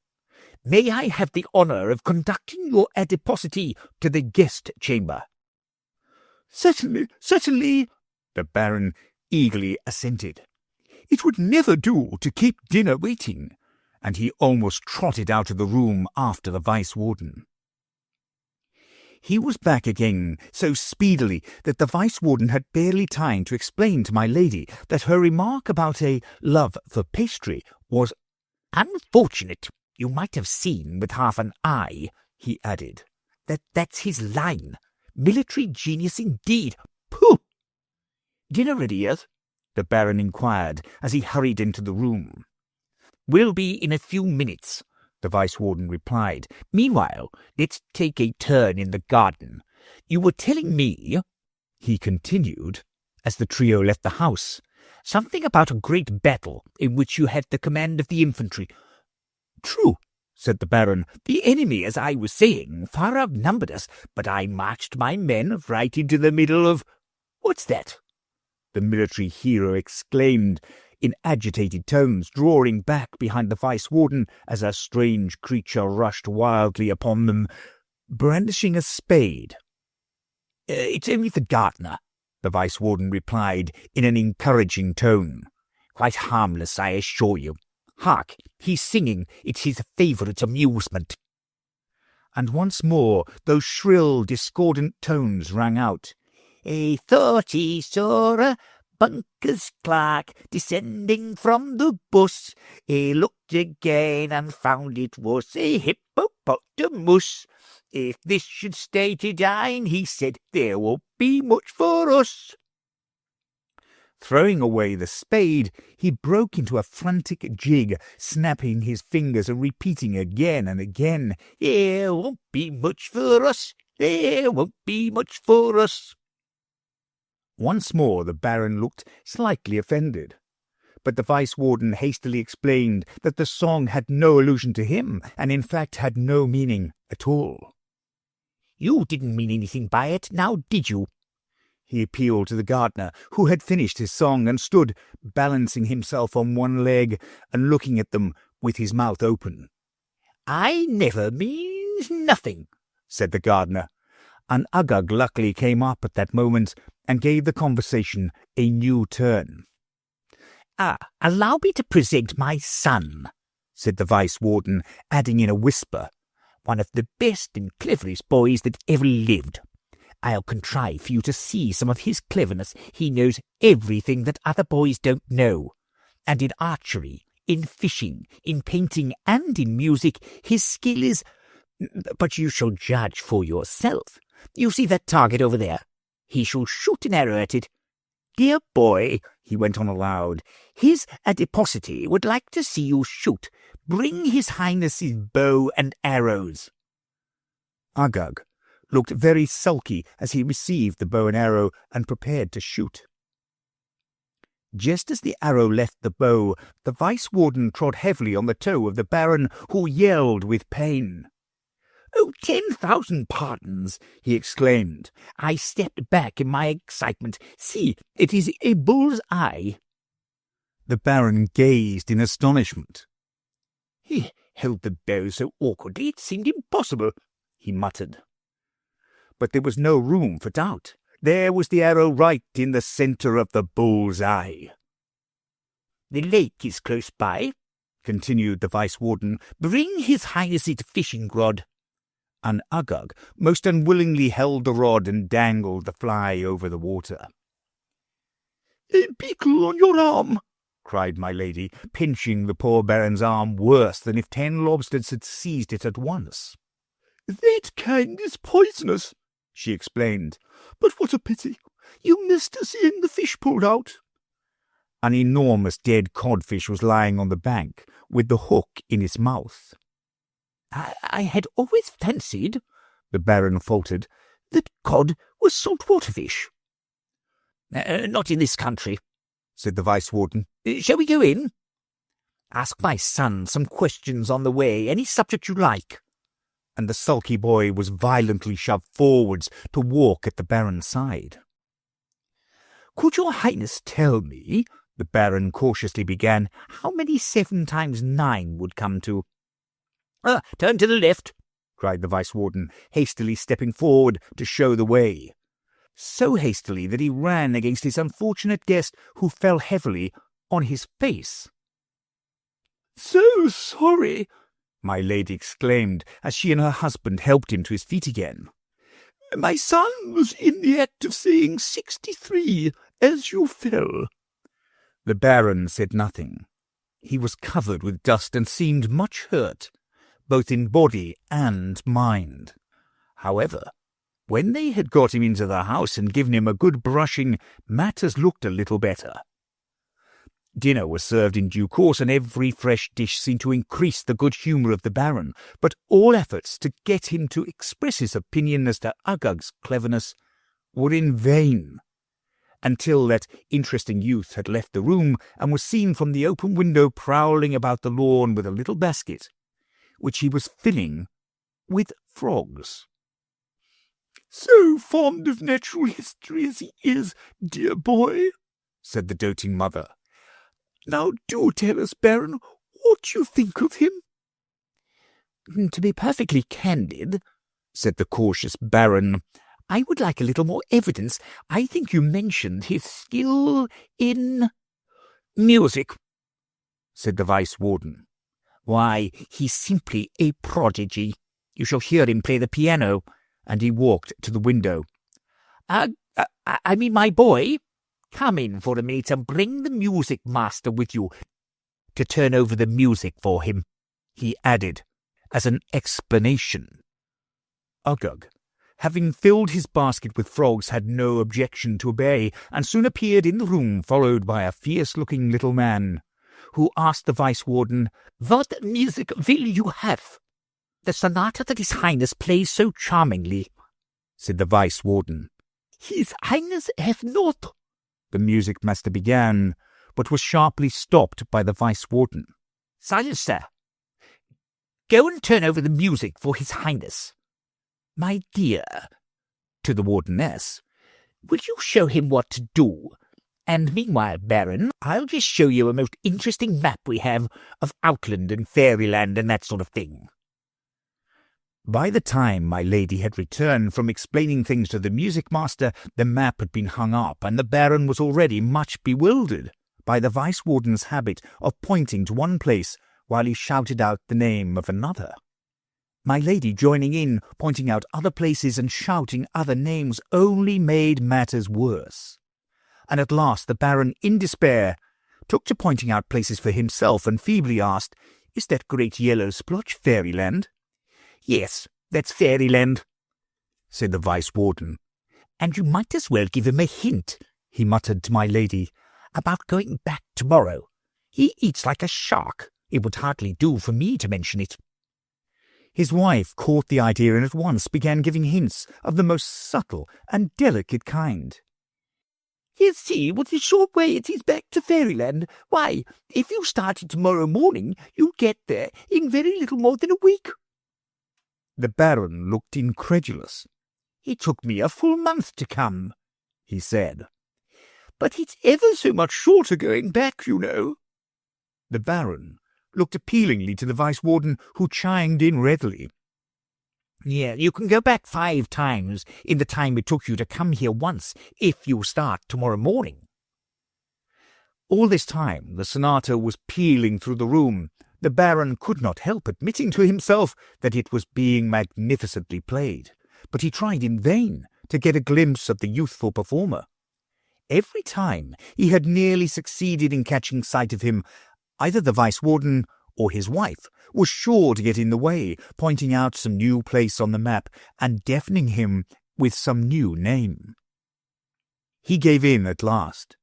Speaker 2: "May I have the honour of conducting your adiposity to the guest chamber?"
Speaker 3: Certainly, certainly,"
Speaker 1: the Baron eagerly assented.
Speaker 3: "It would never do to keep dinner waiting,"
Speaker 1: and he almost trotted out of the room after the Vice-Warden. He was back again so speedily that the Vice-Warden had barely time to explain to my lady that her remark about a love for pastry was
Speaker 2: "Unfortunate. You might have seen with half an eye," he added. "That's his line. Military genius indeed. Pooh!"
Speaker 1: "Dinner ready yet?" the Baron inquired as he hurried into the room.
Speaker 2: "Will be in a few minutes," the Vice-Warden replied. "Meanwhile, let's take a turn in the garden. You were telling me," he continued, as the trio left the house, "something about a great battle in which you had the command of the infantry."
Speaker 1: "True,"
Speaker 2: said the Baron. "The enemy, as I was saying, far outnumbered us, but I marched my men right into the middle of—" "What's that?"
Speaker 1: the military hero exclaimed in agitated tones, drawing back behind the Vice-Warden as a strange creature rushed wildly upon them, brandishing a spade.
Speaker 2: "It's only the gardener,"
Speaker 1: the Vice-Warden replied in an encouraging tone.
Speaker 2: "Quite harmless, I assure you. Hark, he's singing. It's his favourite amusement."
Speaker 1: And once more those shrill, discordant tones rang out.
Speaker 2: "A thought he saw a bunker's clerk descending from the bus. He looked again and found it was a hippopotamus. If this should stay to dine, he said, there won't be much for us."
Speaker 1: Throwing away the spade, he broke into a frantic jig, snapping his fingers and repeating again and again,
Speaker 2: "There won't be much for us. There won't be much for us."
Speaker 1: Once more the Baron looked slightly offended, but the Vice-Warden hastily explained that the song had no allusion to him, and in fact had no meaning at all.
Speaker 2: "You didn't mean anything by it, now did you?"
Speaker 1: He appealed to the gardener, who had finished his song and stood balancing himself on one leg and looking at them with his mouth open.
Speaker 2: "I never means nothing,"
Speaker 1: said the gardener, and Uggug luckily came up at that moment and gave the conversation a new turn.
Speaker 2: "Allow me to present my son," said the Vice-Warden, adding in a whisper, "one of the best and cleverest boys that ever lived. I'll contrive for you to see some of his cleverness. He knows everything that other boys don't know. And in archery, in fishing, in painting, and in music, his skill is... But you shall judge for yourself. You see that target over there? He shall shoot an arrow at it. Dear boy, he went on aloud, his adiposity would like to see you shoot. Bring his highness's bow and arrows.
Speaker 1: Uggug looked very sulky as he received the bow and arrow and prepared to shoot. Just as the arrow left the bow, the vice-warden trod heavily on the toe of the Baron, who yelled with pain.
Speaker 2: "Oh, 10,000 pardons!" he exclaimed. "I stepped back in my excitement. See, it is a bull's eye."
Speaker 1: The Baron gazed in astonishment.
Speaker 2: "He held the bow so awkwardly it seemed impossible," he muttered.
Speaker 1: But there was no room for doubt. There was the arrow right in the centre of the bull's eye.
Speaker 2: "The lake is close by," continued the vice-warden. "Bring his highness's fishing rod."
Speaker 1: And Uggug most unwillingly held the rod and dangled the fly over the water.
Speaker 3: "A beetle on your arm!"
Speaker 1: cried my lady, pinching the poor Baron's arm worse than if 10 lobsters had seized it at once.
Speaker 3: "That kind is poisonous," she explained. "But what a pity! You missed seeing the fish pulled out."
Speaker 1: An enormous dead codfish was lying on the bank, with the hook in its mouth.
Speaker 2: I had always fancied,"
Speaker 1: the Baron faltered,
Speaker 2: "that cod was saltwater fish." "Not in this country," said the vice-warden. "Shall we go in?" "Ask my son some questions on the way, any subject you like."
Speaker 1: And the sulky boy was violently shoved forwards to walk at the Baron's side.
Speaker 2: "Could your highness tell me," the Baron cautiously began, "how many 7 times 9 would come to?" "Turn to the left," cried the vice-warden, hastily stepping forward to show the way. So hastily that he ran against his unfortunate guest, who fell heavily on his face.
Speaker 3: "So sorry,"
Speaker 1: my lady exclaimed, as she and her husband helped him to his feet again.
Speaker 3: "My son was in the act of saying 63 as you fell."
Speaker 1: The Baron said nothing. He was covered with dust and seemed much hurt, both in body and mind. However, when they had got him into the house and given him a good brushing, matters looked a little better. Dinner was served in due course, and every fresh dish seemed to increase the good humour of the Baron, but all efforts to get him to express his opinion as to Uggug's cleverness were in vain, until that interesting youth had left the room and was seen from the open window prowling about the lawn with a little basket, which he was filling with frogs.
Speaker 3: "So fond of natural history as he is, dear boy," said the doting mother. "Now do tell us, Baron, what you think of him."
Speaker 2: "To be perfectly candid," said the cautious Baron, "I would like a little more evidence. I think you mentioned his skill in music," said the vice-warden. "Why, he's simply a prodigy. You shall hear him play the piano." And he walked to the window. I mean, my boy, come in for a minute and bring the music master with you to turn over the music for him," he added, as an explanation.
Speaker 1: Uggug, having filled his basket with frogs, had no objection to obey, and soon appeared in the room, followed by a fierce-looking little man, who asked the vice-warden,
Speaker 2: "What music will you have?" "The sonata that His Highness plays so charmingly," said the vice-warden. "His Highness hath not,"
Speaker 1: the music master began, but was sharply stopped by the vice-warden.
Speaker 2: "Silence, sir. Go and turn over the music for His Highness. My dear," to the wardeness, "will you show him what to do? And meanwhile, Baron, I'll just show you a most interesting map we have of Outland and Fairyland and that sort of thing."
Speaker 1: By the time my lady had returned from explaining things to the music master, the map had been hung up, and the Baron was already much bewildered by the vice-warden's habit of pointing to one place while he shouted out the name of another. My lady joining in, pointing out other places and shouting other names, only made matters worse. And at last the Baron, in despair, took to pointing out places for himself and feebly asked, "Is that great yellow splotch Fairyland?"
Speaker 2: "Yes, that's Fairyland,"
Speaker 1: said the Vice-Warden.
Speaker 2: "And you might as well give him a hint,"
Speaker 1: he muttered to my lady,
Speaker 2: "about going back tomorrow. He eats like a shark. It would hardly do for me to mention it."
Speaker 1: His wife caught the idea and at once began giving hints of the most subtle and delicate kind.
Speaker 2: "You see what a short way it is back to Fairyland. Why, if you started tomorrow morning, you'd get there in very little more than a week."
Speaker 1: The Baron looked incredulous.
Speaker 2: "It took me a full month to come," he said. "But it's ever so much shorter going back, you know."
Speaker 1: The Baron looked appealingly to the Vice-Warden, who chimed in readily.
Speaker 2: "Yeah, you can go back 5 times in the time it took you to come here once, if you start tomorrow morning."
Speaker 1: All this time the sonata was pealing through the room. The Baron could not help admitting to himself that it was being magnificently played, but he tried in vain to get a glimpse of the youthful performer. Every time he had nearly succeeded in catching sight of him, either the Vice-Warden or his wife was sure to get in the way, pointing out some new place on the map and deafening him with some new name. He gave in at last,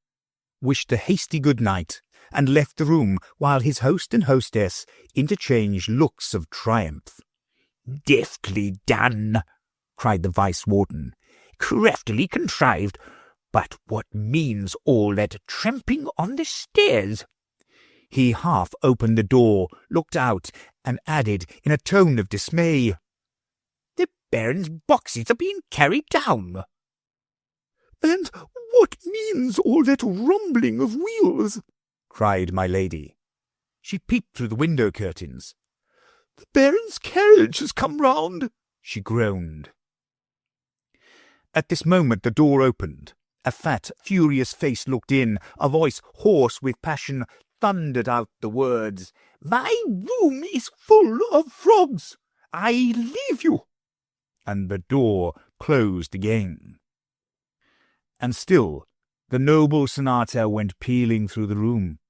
Speaker 1: wished a hasty good night, and left the room while his host and hostess interchanged looks of triumph.
Speaker 2: "Deftly done," cried the Vice-Warden. "Craftily contrived. But what means all that tramping on the stairs?"
Speaker 1: He half opened the door, looked out, and added in a tone of dismay,
Speaker 2: "The Baron's boxes are being carried down."
Speaker 3: "And what means all that rumbling of wheels?"
Speaker 1: cried my lady. She peeped through the window curtains.
Speaker 3: "The Baron's carriage has come round,"
Speaker 1: she groaned. At this moment the door opened. A fat, furious face looked in. A voice, hoarse with passion, thundered out the words,
Speaker 3: "My room is full of frogs. I leave you."
Speaker 1: And the door closed again. And still the noble sonata went pealing through the room.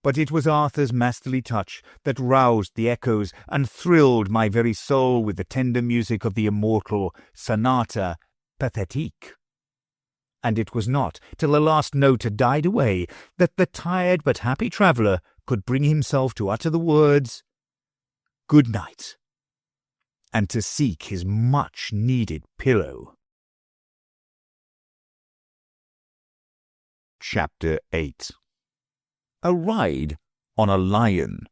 Speaker 1: But it was Arthur's masterly touch that roused the echoes and thrilled my very soul with the tender music of the immortal sonata pathétique. And it was not till the last note had died away that the tired but happy traveller could bring himself to utter the words, "Good night," and to seek his much-needed pillow. Chapter 8. A Ride on a Lion.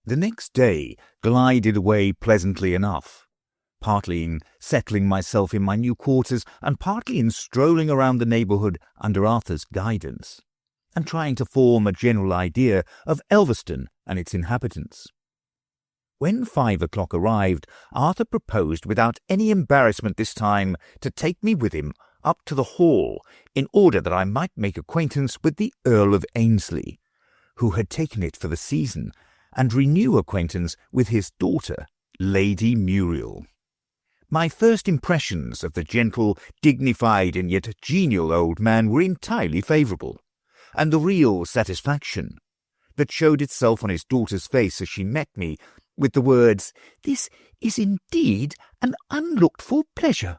Speaker 1: The next day glided away pleasantly enough, partly in settling myself in my new quarters and partly in strolling around the neighbourhood under Arthur's guidance, and trying to form a general idea of Elverston and its inhabitants. When 5 o'clock arrived, Arthur proposed without any embarrassment this time to take me with him up to the Hall in order that I might make acquaintance with the Earl of Ainsley, who had taken it for the season, and renew acquaintance with his daughter, Lady Muriel. My first impressions of the gentle, dignified, and yet genial old man were entirely favourable, and the real satisfaction that showed itself on his daughter's face as she met me with the words, "This is indeed an unlooked-for pleasure,"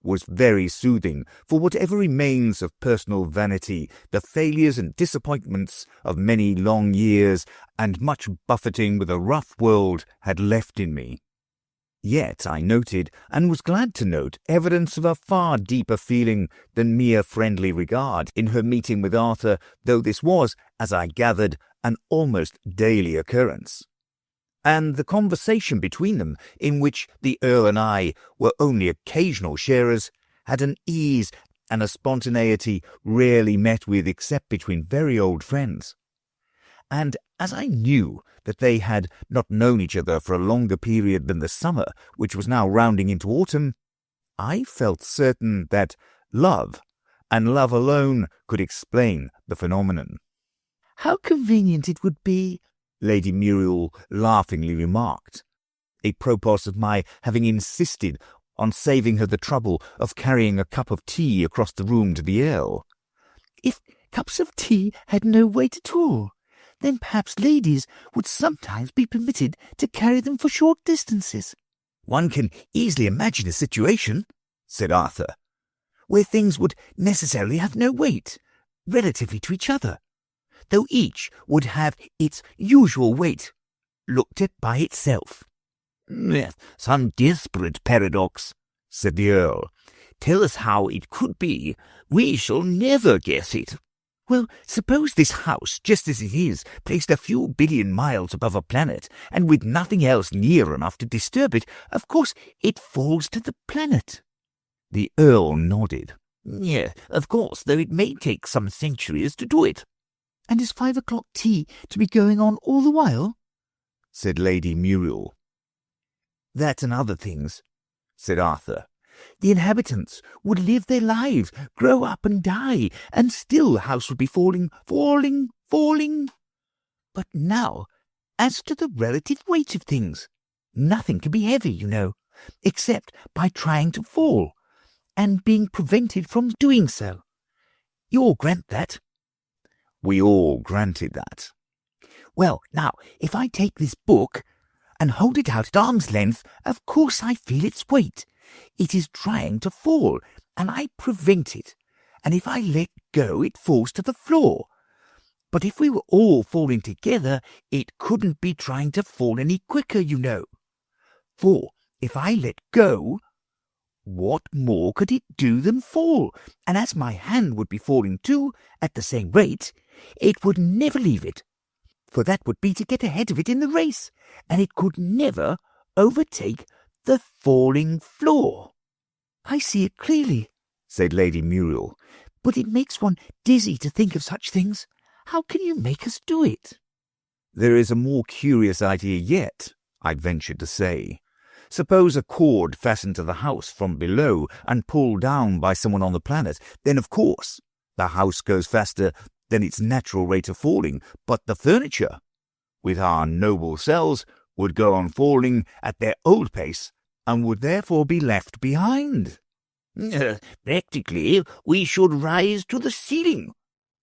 Speaker 1: was very soothing for whatever remains of personal vanity, the failures and disappointments of many long years, and much buffeting with a rough world had left in me. Yet I noted, and was glad to note, evidence of a far deeper feeling than mere friendly regard in her meeting with Arthur, though this was, as I gathered, an almost daily occurrence. And the conversation between them, in which the Earl and I were only occasional sharers, had an ease and a spontaneity rarely met with except between very old friends. And as I knew that they had not known each other for a longer period than the summer, which was now rounding into autumn, I felt certain that love, and love alone, could explain the phenomenon.
Speaker 4: "How convenient it would be,"
Speaker 1: Lady Muriel laughingly remarked, apropos of my having insisted on saving her the trouble of carrying a cup of tea across the room to the Earl.
Speaker 4: If cups of tea had no weight at all, then perhaps ladies would sometimes be permitted to carry them for short distances.
Speaker 2: One can easily imagine a situation, said Arthur, where things would necessarily have no weight, relatively to each other, though each would have its usual weight, looked at by itself.
Speaker 3: Yes, some desperate paradox, said the Earl. Tell us how it could be. We shall never guess it.
Speaker 2: Well, suppose this house, just as it is, placed a few billion miles above a planet, and with nothing else near enough to disturb it, of course it falls to the planet.
Speaker 1: The Earl nodded.
Speaker 2: Yes, of course, though it may take some centuries to do it.
Speaker 4: And is 5 o'clock tea to be going on all the while?
Speaker 1: Said Lady Muriel.
Speaker 2: That and other things, said Arthur. The inhabitants would live their lives, grow up and die, and still the house would be falling. But now, as to the relative weight of things, nothing can be heavy, you know, except by trying to fall, and being prevented from doing so. You all grant that?
Speaker 1: We all granted that.
Speaker 2: Well, now, if I take this book and hold it out at arm's length, of course I feel its weight. It is trying to fall, and I prevent it, and if I let go, it falls to the floor. But if we were all falling together, it couldn't be trying to fall any quicker, you know. For if I let go, what more could it do than fall? And as my hand would be falling too, at the same rate, it would never leave it, for that would be to get ahead of it in the race, and it could never overtake the falling floor.
Speaker 4: I see it clearly,
Speaker 1: said Lady Muriel.
Speaker 4: But it makes one dizzy to think of such things. How can you make us do it?
Speaker 1: There is a more curious idea yet, I ventured to say. Suppose a cord fastened to the house from below and pulled down by someone on the planet, then of course the house goes faster than its natural rate of falling, but the furniture, with our noble selves, would go on falling at their old pace, and would therefore be left behind.
Speaker 2: Practically, we should rise to the ceiling,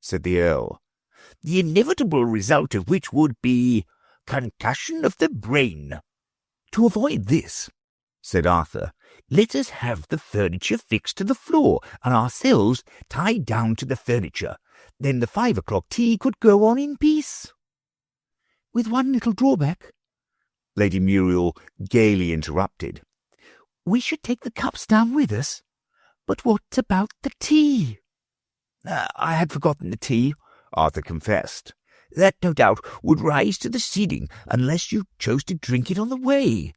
Speaker 2: said the Earl, the inevitable result of which would be concussion of the brain. To avoid this, said Arthur, let us have the furniture fixed to the floor, and ourselves tied down to the furniture. Then the 5 o'clock tea could go on in peace.
Speaker 4: With one little drawback,
Speaker 1: Lady Muriel gaily interrupted.
Speaker 4: We should take the cups down with us. But what about the tea?
Speaker 2: I had forgotten the tea, Arthur confessed. That, no doubt, would rise to the ceiling unless you chose to drink it on the way.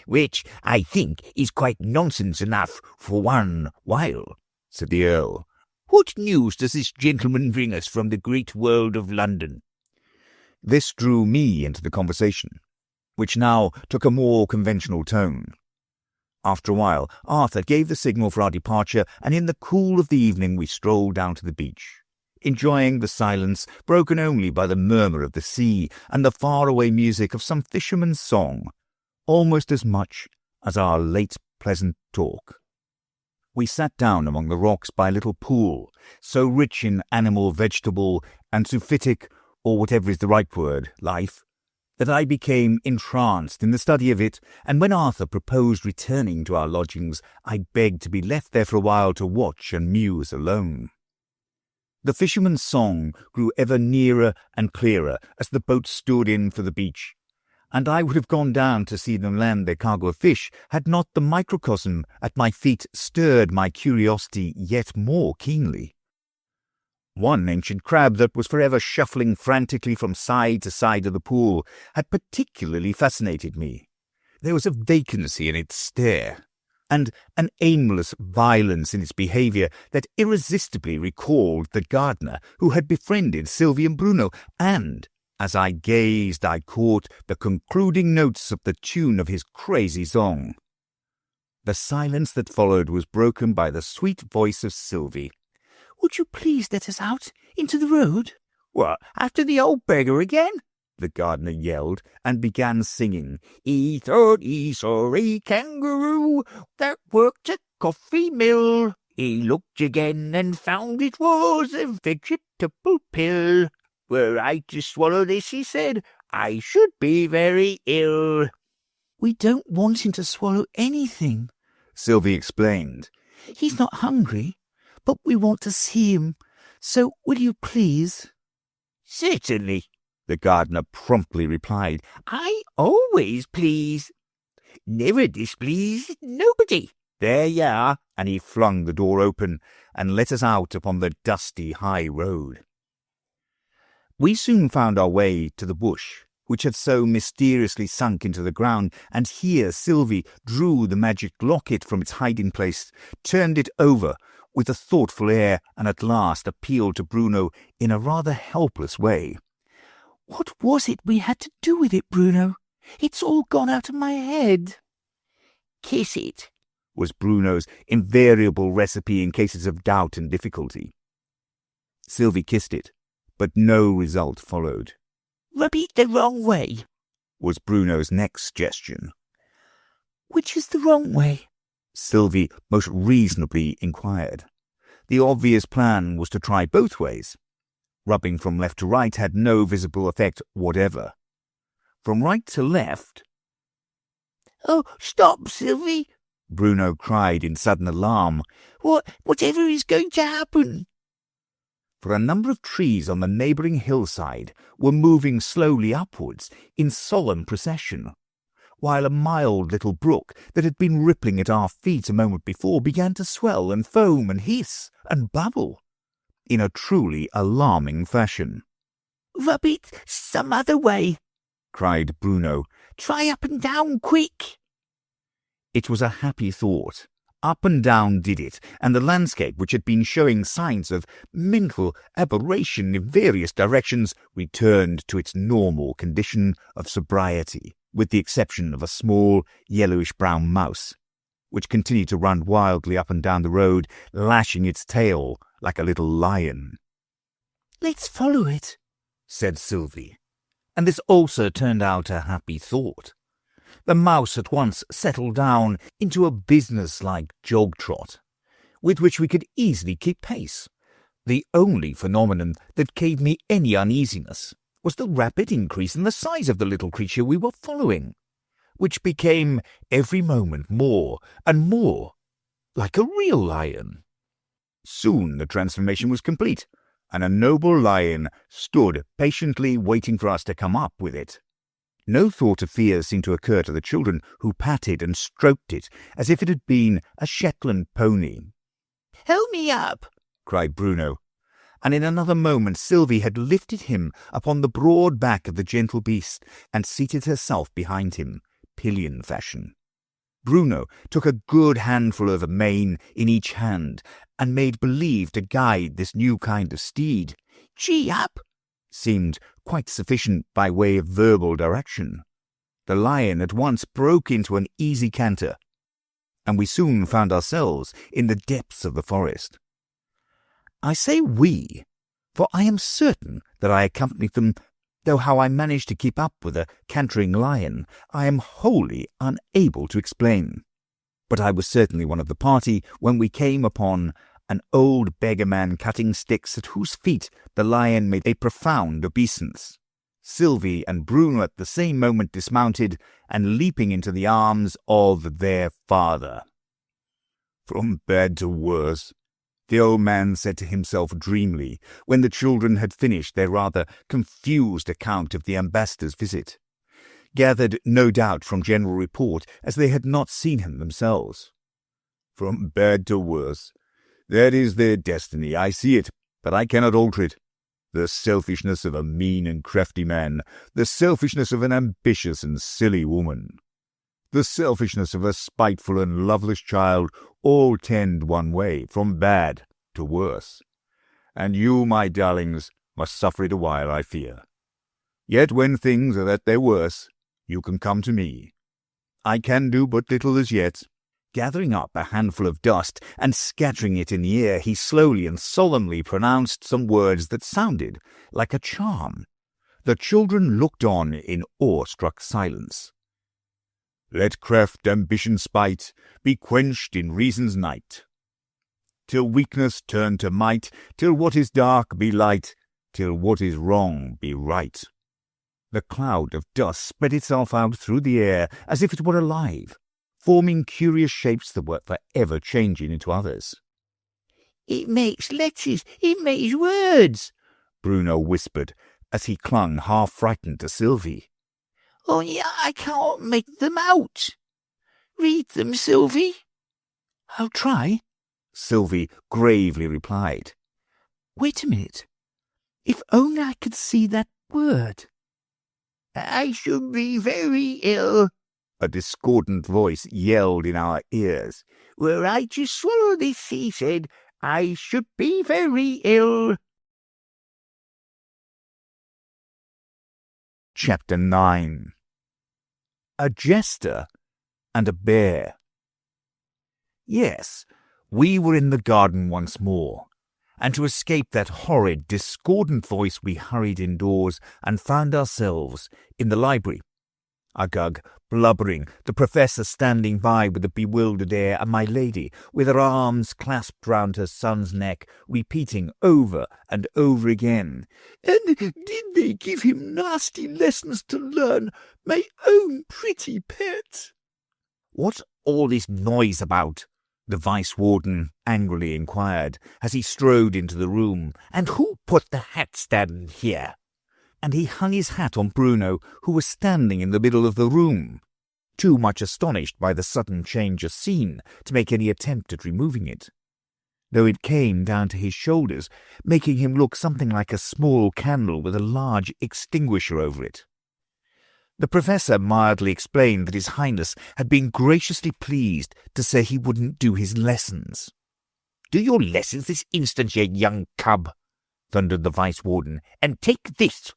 Speaker 2: Which, I think, is quite nonsense enough for one while, said the Earl. What news does this gentleman bring us from the great world of London?
Speaker 1: This drew me into the conversation, which now took a more conventional tone. After a while, Arthur gave the signal for our departure, and in the cool of the evening we strolled down to the beach, enjoying the silence broken only by the murmur of the sea and the faraway music of some fisherman's song, almost as much as our late pleasant talk. We sat down among the rocks by a little pool, so rich in animal, vegetable, and zoophytic, or whatever is the right word, life, that I became entranced in the study of it, and when Arthur proposed returning to our lodgings, I begged to be left there for a while to watch and muse alone. The fisherman's song grew ever nearer and clearer as the boat stood in for the beach, and I would have gone down to see them land their cargo of fish had not the microcosm at my feet stirred my curiosity yet more keenly. One ancient crab that was forever shuffling frantically from side to side of the pool had particularly fascinated me. There was a vacancy in its stare, and an aimless violence in its behaviour that irresistibly recalled the gardener who had befriended Sylvie and Bruno, and, as I gazed, I caught the concluding notes of the tune of his crazy song. The silence that followed was broken by the sweet voice of Sylvie.
Speaker 4: Would you please let us out into the road?
Speaker 2: What, after the old beggar again?
Speaker 3: the gardener yelled, and began singing. He thought he saw a kangaroo that worked a coffee mill. He looked again and found it was a vegetable pill. Were I to swallow this, he said, I should be very ill.
Speaker 4: We don't want him to swallow anything,
Speaker 3: Sylvie explained.
Speaker 4: He's not hungry, but we want to see him. So will you please?
Speaker 2: Certainly,
Speaker 3: the gardener promptly replied.
Speaker 2: I always please. Never displease nobody.
Speaker 3: There you are, and he flung the door open and let us out upon the dusty high road. We soon found our way to the bush, which had so mysteriously sunk into the ground, and here Sylvie drew the magic locket from its hiding place, turned it over with a thoughtful air, and at last appealed to Bruno in a rather helpless way.
Speaker 4: What was it we had to do with it, Bruno? It's all gone out of my head.
Speaker 2: Kiss it,
Speaker 3: was Bruno's invariable recipe in cases of doubt and difficulty. Sylvie kissed it, but no result followed.
Speaker 2: Rub it the wrong way,
Speaker 3: was Bruno's next suggestion.
Speaker 4: Which is the wrong way?
Speaker 3: Sylvie most reasonably inquired. The obvious plan was to try both ways. Rubbing from left to right had no visible effect whatever. From right to left...
Speaker 2: Oh, stop, Sylvie,
Speaker 3: Bruno cried in sudden alarm.
Speaker 2: Whatever is going to happen?
Speaker 3: For a number of trees on the neighbouring hillside were moving slowly upwards in solemn procession, while a mild little brook that had been rippling at our feet a moment before began to swell and foam and hiss and bubble in a truly alarming fashion.
Speaker 2: Rub it some other way,
Speaker 3: cried Bruno.
Speaker 2: Try up and down, quick.
Speaker 3: It was a happy thought. Up and down did it, and the landscape, which had been showing signs of mental aberration in various directions, returned to its normal condition of sobriety, with the exception of a small yellowish-brown mouse, which continued to run wildly up and down the road, lashing its tail like a little lion.
Speaker 4: Let's follow it,
Speaker 3: said Sylvie, and this also turned out a happy thought. The mouse at once settled down into a business-like jog-trot, with which we could easily keep pace. The only phenomenon that gave me any uneasiness was the rapid increase in the size of the little creature we were following, which became every moment more and more like a real lion. Soon the transformation was complete, and a noble lion stood patiently waiting for us to come up with it. No thought of fear seemed to occur to the children, who patted and stroked it as if it had been a Shetland pony.
Speaker 2: Help me up,
Speaker 3: cried Bruno, and in another moment Sylvie had lifted him upon the broad back of the gentle beast and seated herself behind him, pillion fashion. Bruno took a good handful of the mane in each hand and made believe to guide this new kind of steed.
Speaker 2: Gee up,
Speaker 3: seemed quite sufficient by way of verbal direction. The lion at once broke into an easy canter, and we soon found ourselves in the depths of the forest. I say we, for I am certain that I accompanied them, though how I managed to keep up with a cantering lion I am wholly unable to explain. But I was certainly one of the party when we came upon an old beggar man cutting sticks, at whose feet the lion made a profound obeisance. Sylvie and Bruno at the same moment dismounted and leaping into the arms of their father. From bad to worse, the old man said to himself dreamily, when the children had finished their rather confused account of the ambassador's visit, gathered no doubt from general report, as they had not seen him themselves. From bad to worse. That is their destiny, I see it, but I cannot alter it. The selfishness of a mean and crafty man, the selfishness of an ambitious and silly woman, the selfishness of a spiteful and loveless child, all tend one way, from bad to worse. And you, my darlings, must suffer it a while, I fear. Yet when things are at their worst, you can come to me. I can do but little as yet. Gathering up a handful of dust and scattering it in the air, he slowly and solemnly pronounced some words that sounded like a charm.
Speaker 1: The children looked on in awe-struck silence.
Speaker 3: Let craft, ambition, spite be quenched in reason's night, till weakness turn to might, till what is dark be light, till what is wrong be right. The cloud of dust spread itself out through the air as if it were alive, forming curious shapes that were forever changing into others.
Speaker 2: "It makes letters, it makes words,"
Speaker 1: Bruno whispered as he clung half-frightened to Sylvie.
Speaker 2: "Only I can't make them out. Read them, Sylvie."
Speaker 1: "I'll try," Sylvie gravely replied. "Wait a minute. If only I could see that word."
Speaker 2: "I should be very ill,"
Speaker 1: a discordant voice yelled in our ears.
Speaker 2: "Were I to swallow this," he said, "I should be very ill."
Speaker 1: Chapter 9. A Jester and a Bear. Yes, we were in the garden once more, and to escape that horrid, discordant voice we hurried indoors and found ourselves in the library. Uggug blubbering, the Professor standing by with a bewildered air, and my lady, with her arms clasped round her son's neck, repeating over and over again,
Speaker 3: "And did they give him nasty lessons to learn, my own pretty pet?"
Speaker 1: "What's all this noise about?" the Vice-Warden angrily inquired as he strode into the room.
Speaker 2: "And who put the hat stand here?"
Speaker 1: And he hung his hat on Bruno, who was standing in the middle of the room, too much astonished by the sudden change of scene to make any attempt at removing it, though it came down to his shoulders, making him look something like a small candle with a large extinguisher over it. The Professor mildly explained that His Highness had been graciously pleased to say he wouldn't do his lessons.
Speaker 2: "Do your lessons this instant, you young cub," thundered the Vice-Warden, "and take this."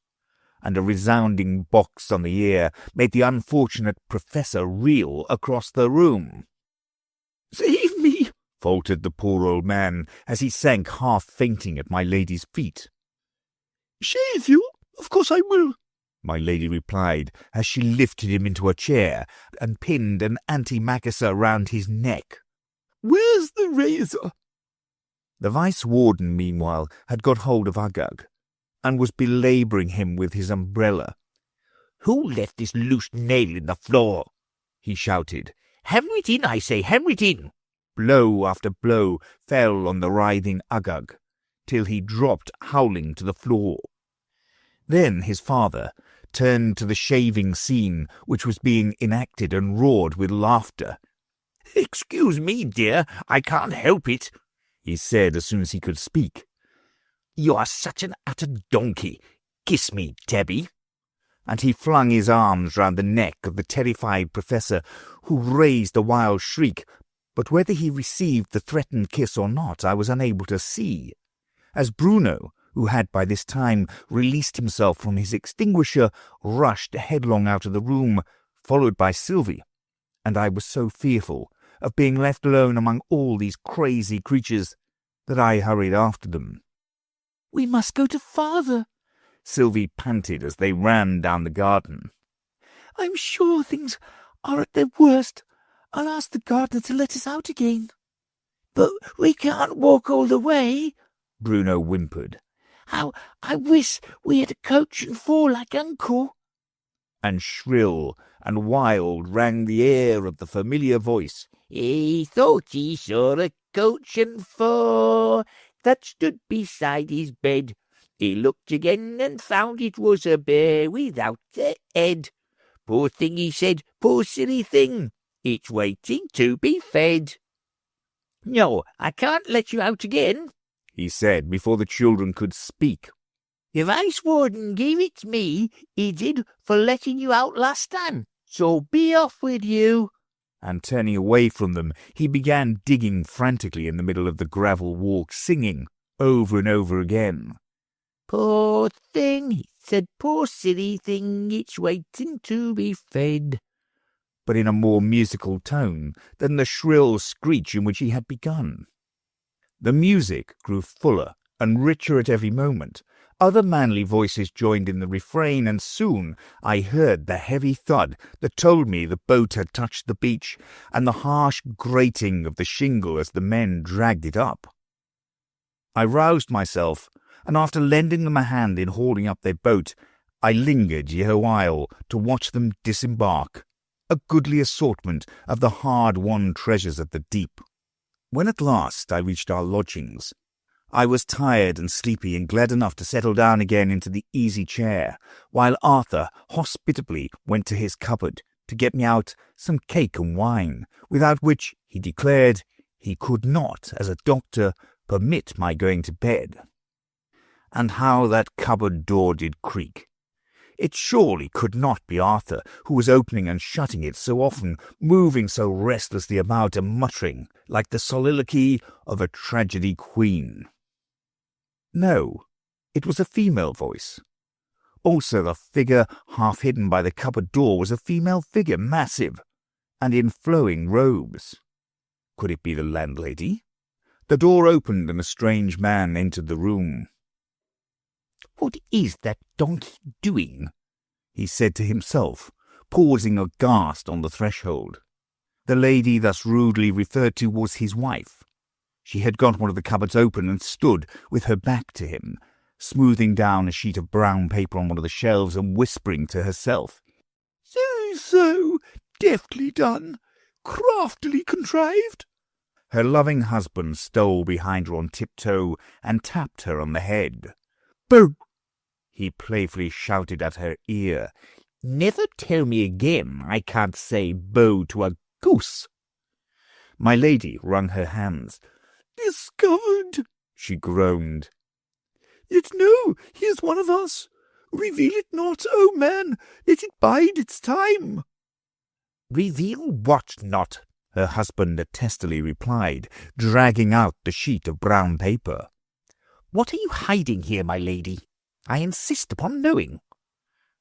Speaker 1: And a resounding box on the ear made the unfortunate Professor reel across the room.
Speaker 3: "Save me,"
Speaker 1: faltered the poor old man as he sank half-fainting at my lady's feet.
Speaker 3: "Shave you? Of course I will,"
Speaker 1: my lady replied as she lifted him into a chair and pinned an antimacassar round his neck.
Speaker 3: "Where's the razor?"
Speaker 1: The Vice-Warden, meanwhile, had got hold of Uggug and was belabouring him with his umbrella.
Speaker 2: "Who left this loose nail in the floor?" he shouted. "Hammer it in, I say, hammer it in!"
Speaker 1: Blow after blow fell on the writhing Uggug, till he dropped howling to the floor. Then his father turned to the shaving scene which was being enacted and roared with laughter.
Speaker 2: "Excuse me, dear, I can't help it,"
Speaker 1: he said as soon as he could speak.
Speaker 2: "You are such an utter donkey. Kiss me, Tabby."
Speaker 1: And he flung his arms round the neck of the terrified Professor, who raised a wild shriek, but whether he received the threatened kiss or not I was unable to see, as Bruno, who had by this time released himself from his extinguisher, rushed headlong out of the room, followed by Sylvie, and I was so fearful of being left alone among all these crazy creatures that I hurried after them.
Speaker 4: "We must go to father,"
Speaker 1: Sylvie panted as they ran down the garden.
Speaker 4: "I'm sure things are at their worst. I'll ask the gardener to let us out again."
Speaker 2: "But we can't walk all the way,"
Speaker 1: Bruno whimpered.
Speaker 2: "How I wish we had a coach and four like Uncle."
Speaker 1: And shrill and wild rang the air of the familiar voice.
Speaker 2: "He thought he saw a coach and four that stood beside his bed. He looked again and found it was a bear without a head. Poor thing," he said, "poor silly thing, it's waiting to be fed." "No, I can't let you out again,"
Speaker 1: he said before the children could speak.
Speaker 2: "The Vice-Warden gave it to me, he did, for letting you out last time, so be off with you."
Speaker 1: And turning away from them, he began digging frantically in the middle of the gravel walk, singing over and over again.
Speaker 2: "Poor thing," he said, "poor silly thing, it's waiting to be fed."
Speaker 1: But in a more musical tone than the shrill screech in which he had begun. The music grew fuller and richer at every moment, Other manly voices joined in the refrain, and soon I heard the heavy thud that told me the boat had touched the beach, and the harsh grating of the shingle as the men dragged it up. I roused myself, and after lending them a hand in hauling up their boat, I lingered yet a while to watch them disembark, a goodly assortment of the hard-won treasures of the deep. When at last I reached our lodgings, I was tired and sleepy and glad enough to settle down again into the easy chair, while Arthur hospitably went to his cupboard to get me out some cake and wine, without which, he declared, he could not, as a doctor, permit my going to bed. And how that cupboard door did creak! It surely could not be Arthur, who was opening and shutting it so often, moving so restlessly about and muttering like the soliloquy of a tragedy queen. No, it was a female voice. Also, the figure half hidden by the cupboard door was a female figure, massive, and in flowing robes. Could it be the landlady? The door opened and a strange man entered the room.
Speaker 2: "What is that donkey doing?"
Speaker 1: he said to himself, pausing aghast on the threshold. The lady thus rudely referred to was his wife. She had got one of the cupboards open and stood with her back to him, smoothing down a sheet of brown paper on one of the shelves and whispering to herself.
Speaker 3: So deftly done, craftily contrived."
Speaker 1: Her loving husband stole behind her on tiptoe and tapped her on the head.
Speaker 3: "Boo!"
Speaker 1: he playfully shouted at her ear.
Speaker 2: "Never tell me again I can't say bo to a goose."
Speaker 1: My lady wrung her hands.
Speaker 3: "Discovered," she groaned. "Yet no, he is one of us. Reveal it not, O man, let it bide its time."
Speaker 2: "Reveal what not?"
Speaker 1: her husband testily replied, dragging out the sheet of brown paper.
Speaker 2: "What are you hiding here, my lady? I insist upon knowing."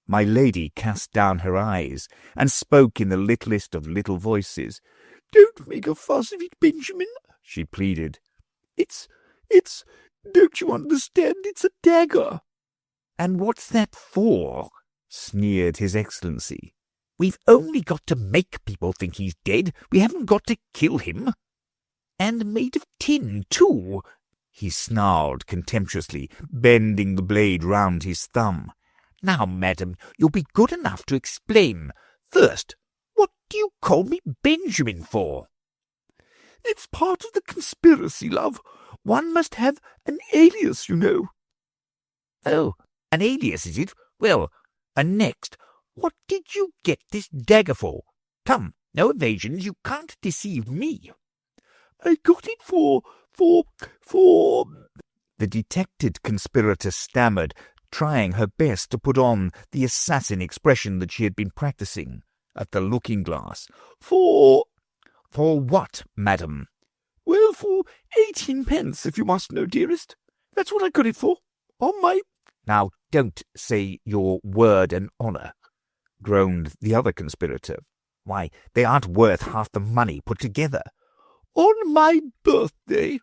Speaker 1: My lady cast down her eyes and spoke in the littlest of little voices.
Speaker 3: "Don't make a fuss of it, Benjamin," she pleaded. It's, don't you understand? It's a dagger."
Speaker 1: "And what's that for?" sneered His Excellency.
Speaker 2: "We've only got to make people think he's dead. We haven't got to kill him. And made of tin, too," he snarled contemptuously, bending the blade round his thumb. "Now, madam, you'll be good enough to explain. First, what do you call me Benjamin for?"
Speaker 3: "It's part of the conspiracy, love. One must have an alias, you know."
Speaker 2: "Oh, an alias, is it? Well, and next, what did you get this dagger for? Come, no evasions, you can't deceive me."
Speaker 3: "I got it for...
Speaker 1: the detected conspirator stammered, trying her best to put on the assassin expression that she had been practicing at the looking-glass.
Speaker 3: For
Speaker 1: what, madam?"
Speaker 3: "Well, for 18 pence, if you must know, dearest. That's what I got it for. On my..."
Speaker 1: "Now, don't say your word and honour," groaned the other conspirator. "Why, they aren't worth half the money put together."
Speaker 3: "On my birthday,"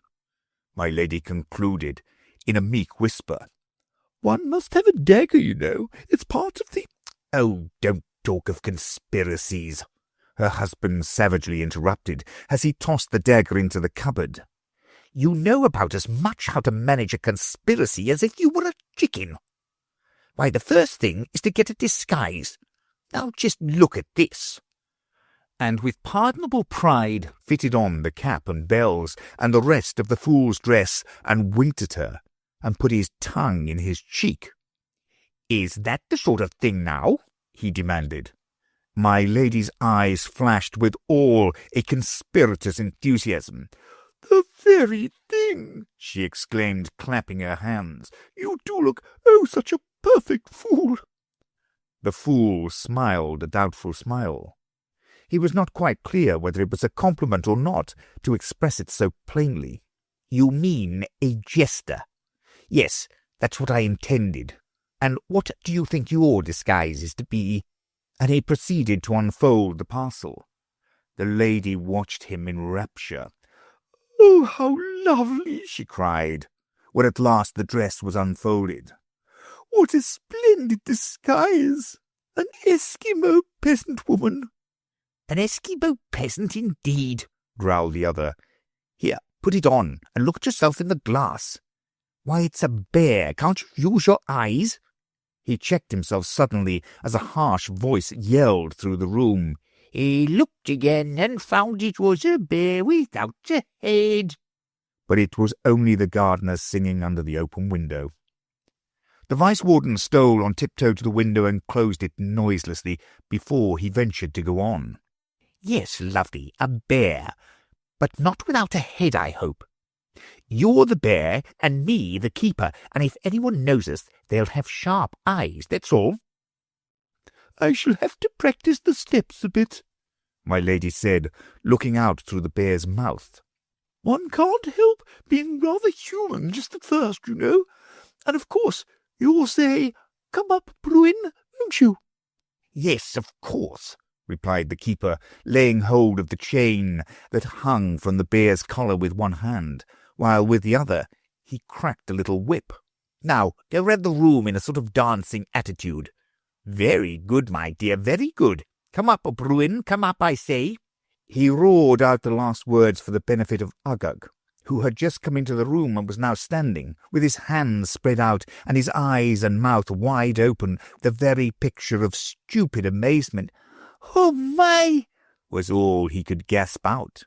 Speaker 1: my lady concluded in a meek whisper.
Speaker 3: "One must have a dagger, you know. It's part of the..."
Speaker 1: "Oh, don't talk of conspiracies," her husband savagely interrupted as he tossed the dagger into the cupboard.
Speaker 2: "You know about as much how to manage a conspiracy as if you were a chicken. Why, the first thing is to get a disguise. Now just look at this."
Speaker 1: And with pardonable pride fitted on the cap and bells and the rest of the fool's dress and winked at her and put his tongue in his cheek.
Speaker 2: "Is that the sort of thing now?" he demanded.
Speaker 1: My lady's eyes flashed with all a conspirator's enthusiasm.
Speaker 3: "The very thing!"
Speaker 1: she exclaimed, clapping her hands.
Speaker 3: "You do look, oh, such a perfect fool!"
Speaker 1: The fool smiled a doubtful smile. He was not quite clear whether it was a compliment or not to express it so plainly.
Speaker 2: "You mean a jester?" "Yes, that's what I intended. And what do you think your disguise is to be?"
Speaker 1: And he proceeded to unfold the parcel. The lady watched him in rapture.
Speaker 3: "Oh, how lovely!"
Speaker 1: she cried, when at last the dress was unfolded.
Speaker 3: What a splendid disguise! An Eskimo peasant woman."
Speaker 2: "An Eskimo peasant indeed," growled the other. "Here, put it on, and look at yourself in the glass. Why, it's a bear. Can't you use your eyes?" He checked himself suddenly as a harsh voice yelled through the room. "He looked again and found it was a bear without a head." But it was only the gardener singing under the open window. The vice-warden stole on tiptoe to the window and closed it noiselessly before he ventured to go on. "Yes, lovely, a bear, but not without a head, I hope. You're the bear and me the keeper, and if anyone knows us, they'll have sharp eyes, that's all."
Speaker 3: "I shall have to practice the steps a bit," my lady said, looking out through the bear's mouth. "One can't help being rather human just at first, you know. And of course you'll say, 'Come up, Bruin,' won't you?"
Speaker 2: "Yes, of course," replied the keeper, laying hold of the chain that hung from the bear's collar with one hand, while with the other he cracked a little whip. "Now, go round the room in a sort of dancing attitude. Very good, my dear, very good. Come up, Bruin, come up, I say." He roared out the last words for the benefit of Uggug, who had just come into the room and was now standing, with his hands spread out and his eyes and mouth wide open, the very picture of stupid amazement. "Oh, my!" was all he could gasp out.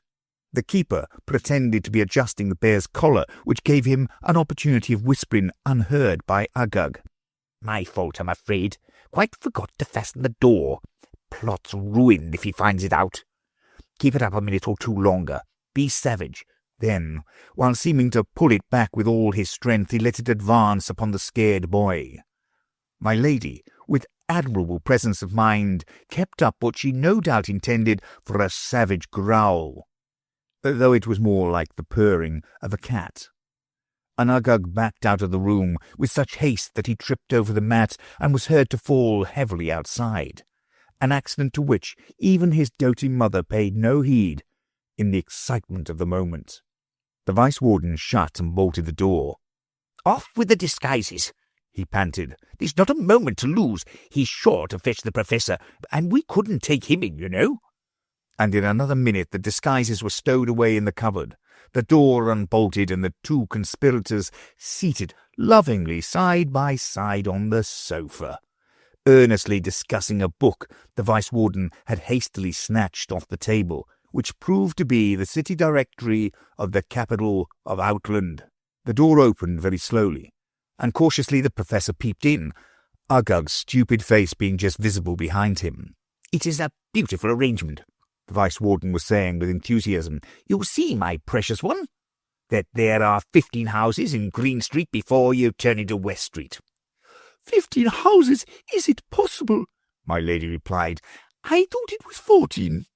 Speaker 2: The keeper pretended to be adjusting the bear's collar, which gave him an opportunity of whispering unheard by Uggug. "My fault, I'm afraid. Quite forgot to fasten the door. Plot's ruined if he finds it out. Keep it up a minute or two longer. Be savage." Then, while seeming to pull it back with all his strength, he let it advance upon the scared boy. My lady, with admirable presence of mind, kept up what she no doubt intended for a savage growl, though it was more like the purring of a cat. And Uggug backed out of the room with such haste that he tripped over the mat and was heard to fall heavily outside, an accident to which even his doting mother paid no heed in the excitement of the moment. The vice-warden shut and bolted the door. "Off with the disguises," he panted. "There's not a moment to lose. He's sure to fetch the professor, and we couldn't take him in, you know." And in another minute the disguises were stowed away in the cupboard, the door unbolted, and the two conspirators seated lovingly side by side on the sofa, earnestly discussing a book the vice-warden had hastily snatched off the table, which proved to be the city directory of the capital of Outland. The door opened very slowly, and cautiously the professor peeped in, Uggug's stupid face being just visible behind him. "It is a beautiful arrangement," the vice-warden was saying with enthusiasm. "You see, my precious one, that there are 15 houses in Green Street before you turn into West Street."
Speaker 3: 15 houses? Is it possible?" my lady replied. "I thought it was 14.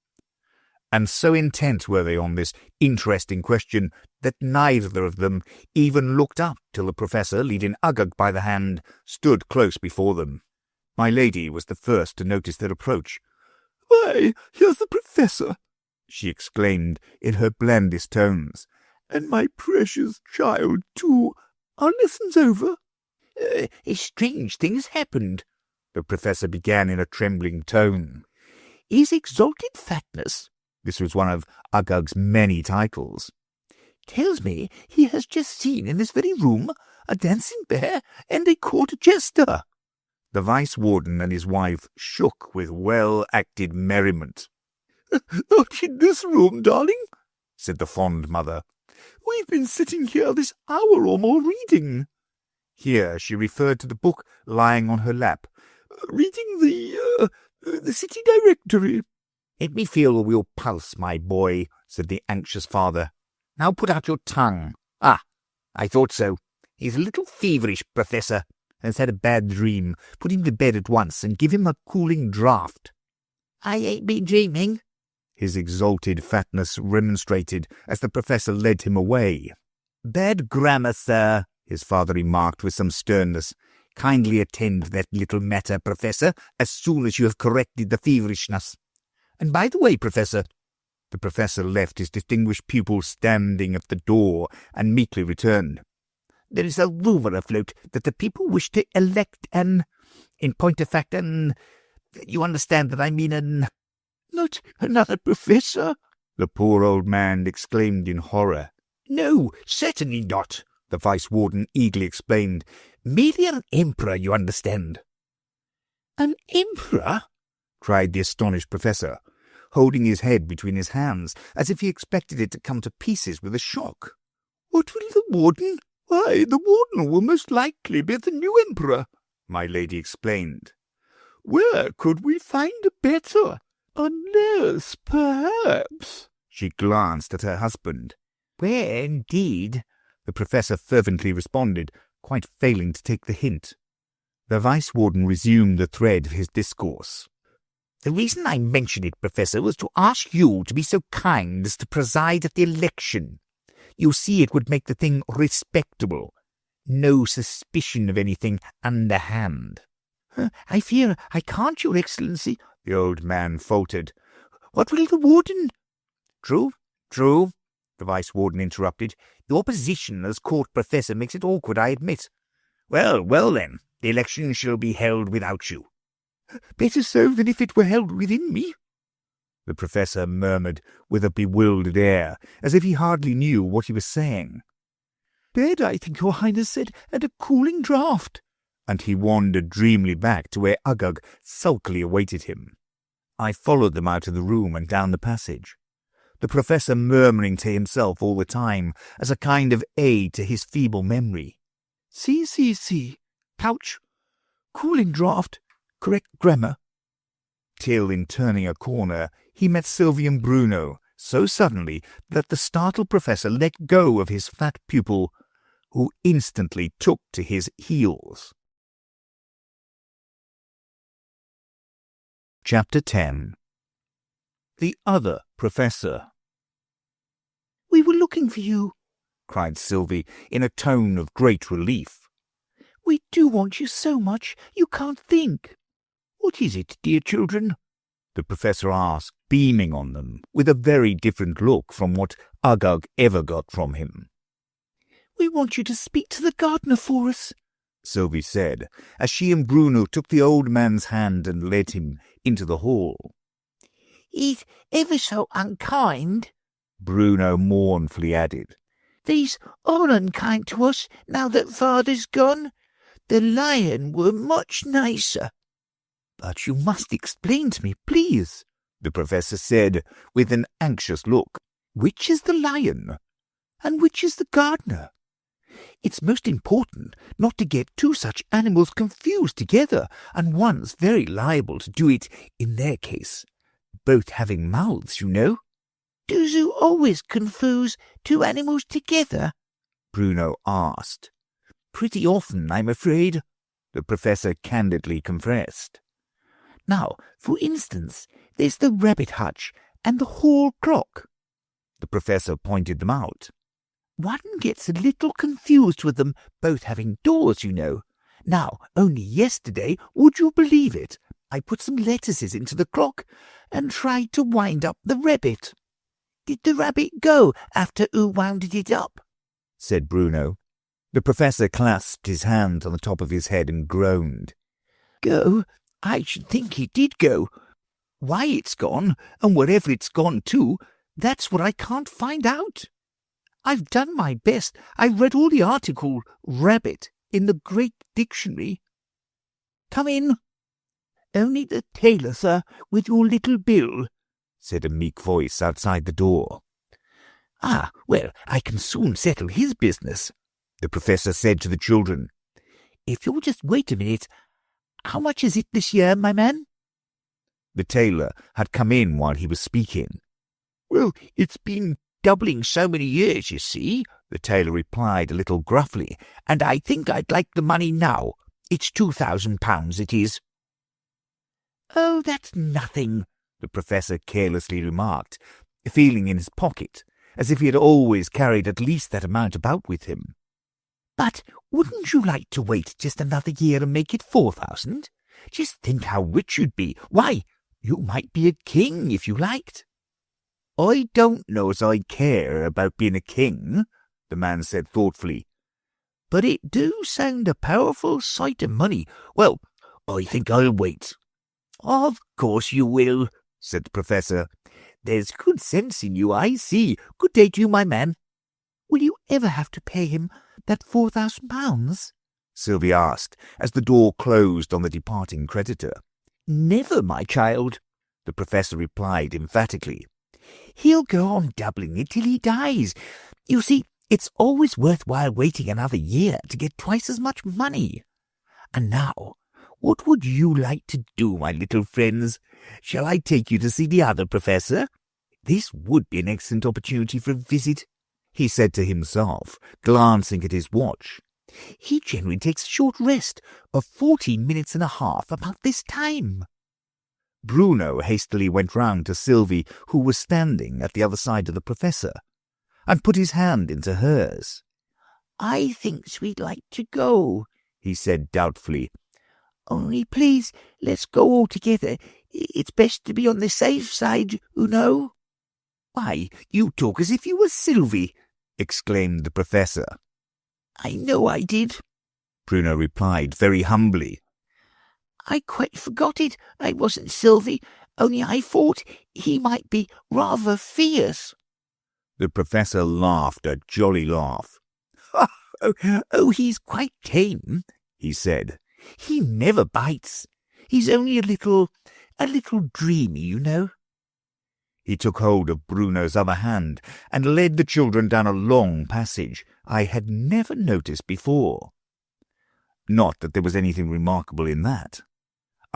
Speaker 2: And so intent were they on this interesting question that neither of them even looked up till the professor, leading Uggug by the hand, stood close before them. My lady was the first to notice their approach.
Speaker 3: "Why, here's the professor," she exclaimed in her blandest tones. "And my precious child, too. Are lessons over?"
Speaker 2: "A strange thing has happened," the professor began in a trembling tone. "His exalted fatness," this was one of Uggug's many titles, "tells me he has just seen in this very room a dancing bear and a court jester." The vice-warden and his wife shook with well-acted merriment.
Speaker 3: "Not in this room, darling," said the fond mother. "We've been sitting here this hour or more reading."
Speaker 2: Here she referred to the book lying on her lap.
Speaker 3: "Reading the city directory."
Speaker 2: "Let me feel your pulse, my boy," said the anxious father. "Now put out your tongue. Ah, I thought so. He's a little feverish, Professor, and has had a bad dream. Put him to bed at once and give him a cooling draught." "I ain't been dreaming," his exalted fatness remonstrated as the Professor led him away. "Bad grammar, sir," his father remarked with some sternness. "Kindly attend to that little matter, Professor, as soon as you have corrected the feverishness. And by the way, Professor—" The Professor left his distinguished pupil standing at the door and meekly returned. There is a rumour afloat that the people wish to elect in point of fact, you understand that I mean
Speaker 3: Not another professor? The poor old man exclaimed in horror.
Speaker 2: No, certainly not, the Vice-Warden eagerly explained. Merely an emperor, you understand.
Speaker 3: An emperor? Cried the astonished professor, holding his head between his hands as if he expected it to come to pieces with a shock. What will the warden? Why, the warden will most likely be the new emperor, my lady explained. Where could we find a better? Unless, perhaps... She glanced at her husband.
Speaker 2: Where, indeed,
Speaker 3: the professor fervently responded, quite failing to take the hint. The Vice-Warden resumed the thread of his discourse.
Speaker 2: The reason I mentioned it, Professor, was to ask you to be so kind as to preside at the election. You see, it would make the thing respectable. No suspicion of anything underhand.
Speaker 4: I fear I can't, Your Excellency,
Speaker 3: the old man faltered.
Speaker 4: What will the warden?
Speaker 2: True, the Vice-Warden interrupted. Your position as court professor makes it awkward, I admit. Well, then, the election shall be held without you.
Speaker 4: Better so than if it were held within me,
Speaker 3: the professor murmured with a bewildered air, as if he hardly knew what he was saying.
Speaker 4: Bed, I think Your Highness said, and a cooling draught.
Speaker 3: And he wandered dreamily back to where Uggug sulkily awaited him. I followed them out of the room and down the passage, the professor murmuring to himself all the time as a kind of aid to his feeble memory.
Speaker 4: See, couch, cooling draught, correct grammar.
Speaker 3: Till, in turning a corner, he met Sylvie and Bruno so suddenly that the startled professor let go of his fat pupil, who instantly took to his heels. Chapter 10. The Other Professor.
Speaker 4: We were looking for you,
Speaker 3: cried Sylvie in a tone of great relief.
Speaker 4: We do want you so much, you can't think.
Speaker 2: What is it, dear children?
Speaker 3: The professor asked, beaming on them, with a very different look from what Uggug ever got from him.
Speaker 4: We want you to speak to the gardener for us,
Speaker 3: Sylvie said, as she and Bruno took the old man's hand and led him into the hall.
Speaker 4: He's ever so unkind,
Speaker 3: Bruno mournfully added.
Speaker 4: These are unkind to us now that father's gone. The lion were much nicer.
Speaker 2: But you must explain to me, please,
Speaker 3: the professor said with an anxious look.
Speaker 2: Which is the lion, and which is the gardener? It's most important not to get two such animals confused together, and one's very liable to do it in their case. Both having mouths, you know.
Speaker 4: Do you always confuse two animals together?
Speaker 3: Bruno asked.
Speaker 2: Pretty often, I'm afraid, the professor candidly confessed. Now, for instance, there's the rabbit hutch and the hall clock. The professor pointed them out. One gets a little confused with them, both having doors, you know. Now, only yesterday, would you believe it, I put some lettuces into the clock and tried to wind up the rabbit. Did the rabbit go after you wound it up?
Speaker 3: Said Bruno. The professor clasped his hand on the top of his head and groaned.
Speaker 2: Go? I should think he did go. Why it's gone, and wherever it's gone to, that's what I can't find out. I've done my best. I've read all the article, rabbit, in the Great Dictionary. Come in. Only the tailor, sir, with your little bill, said a meek voice outside the door. Ah, well, I can soon settle his business, the professor said to the children. If you'll just wait a minute, how much is it this year, my man?
Speaker 3: The tailor had come in while he was speaking.
Speaker 2: Well, it's been doubling so many years, you see, the tailor replied a little gruffly, and I think I'd like the money now. It's £2,000, it is. Oh, that's nothing, the professor carelessly remarked, feeling in his pocket, as if he had always carried at least that amount about with him. But wouldn't you like to wait just another year and make it 4,000? Just think how rich you'd be. Why, you might be a king if you liked. I don't know as I care about being a king, the man said thoughtfully. but it do sound a powerful sight of money. Well, I think I'll wait." "Of course you will," said the Professor. "There's good sense in you, I see. Good day to you, my man."
Speaker 4: "Will you ever have to pay him that £4,000?
Speaker 1: Sylvie asked, as the door closed on the departing creditor.
Speaker 2: "Never, my child," the Professor replied emphatically. "He'll go on doubling it till he dies. You see, it's always worthwhile waiting another year to get twice as much money. And now, what would you like to do, my little friends? Shall I take you to see the other Professor? This would be an excellent opportunity for a visit," he said to himself, glancing at his watch. "He generally takes a short rest of 14 minutes and a half about this time."
Speaker 1: Bruno hastily went round to Sylvie, who was standing at the other side of the Professor, and put his hand into hers.
Speaker 2: "I think we'd like to go," he said doubtfully. "Only please, let's go all together. It's best to be on the safe side, you know." "Why, you talk as if you were Sylvie," exclaimed the Professor. "I know I did," Bruno replied very humbly. "I quite forgot it. I wasn't Sylvie, only I thought he might be rather fierce."
Speaker 1: The Professor laughed a jolly laugh.
Speaker 2: Oh, he's quite tame," he said. "He never bites. He's only a little dreamy, you know."
Speaker 1: He took hold of Bruno's other hand and led the children down a long passage I had never noticed before. Not that there was anything remarkable in that.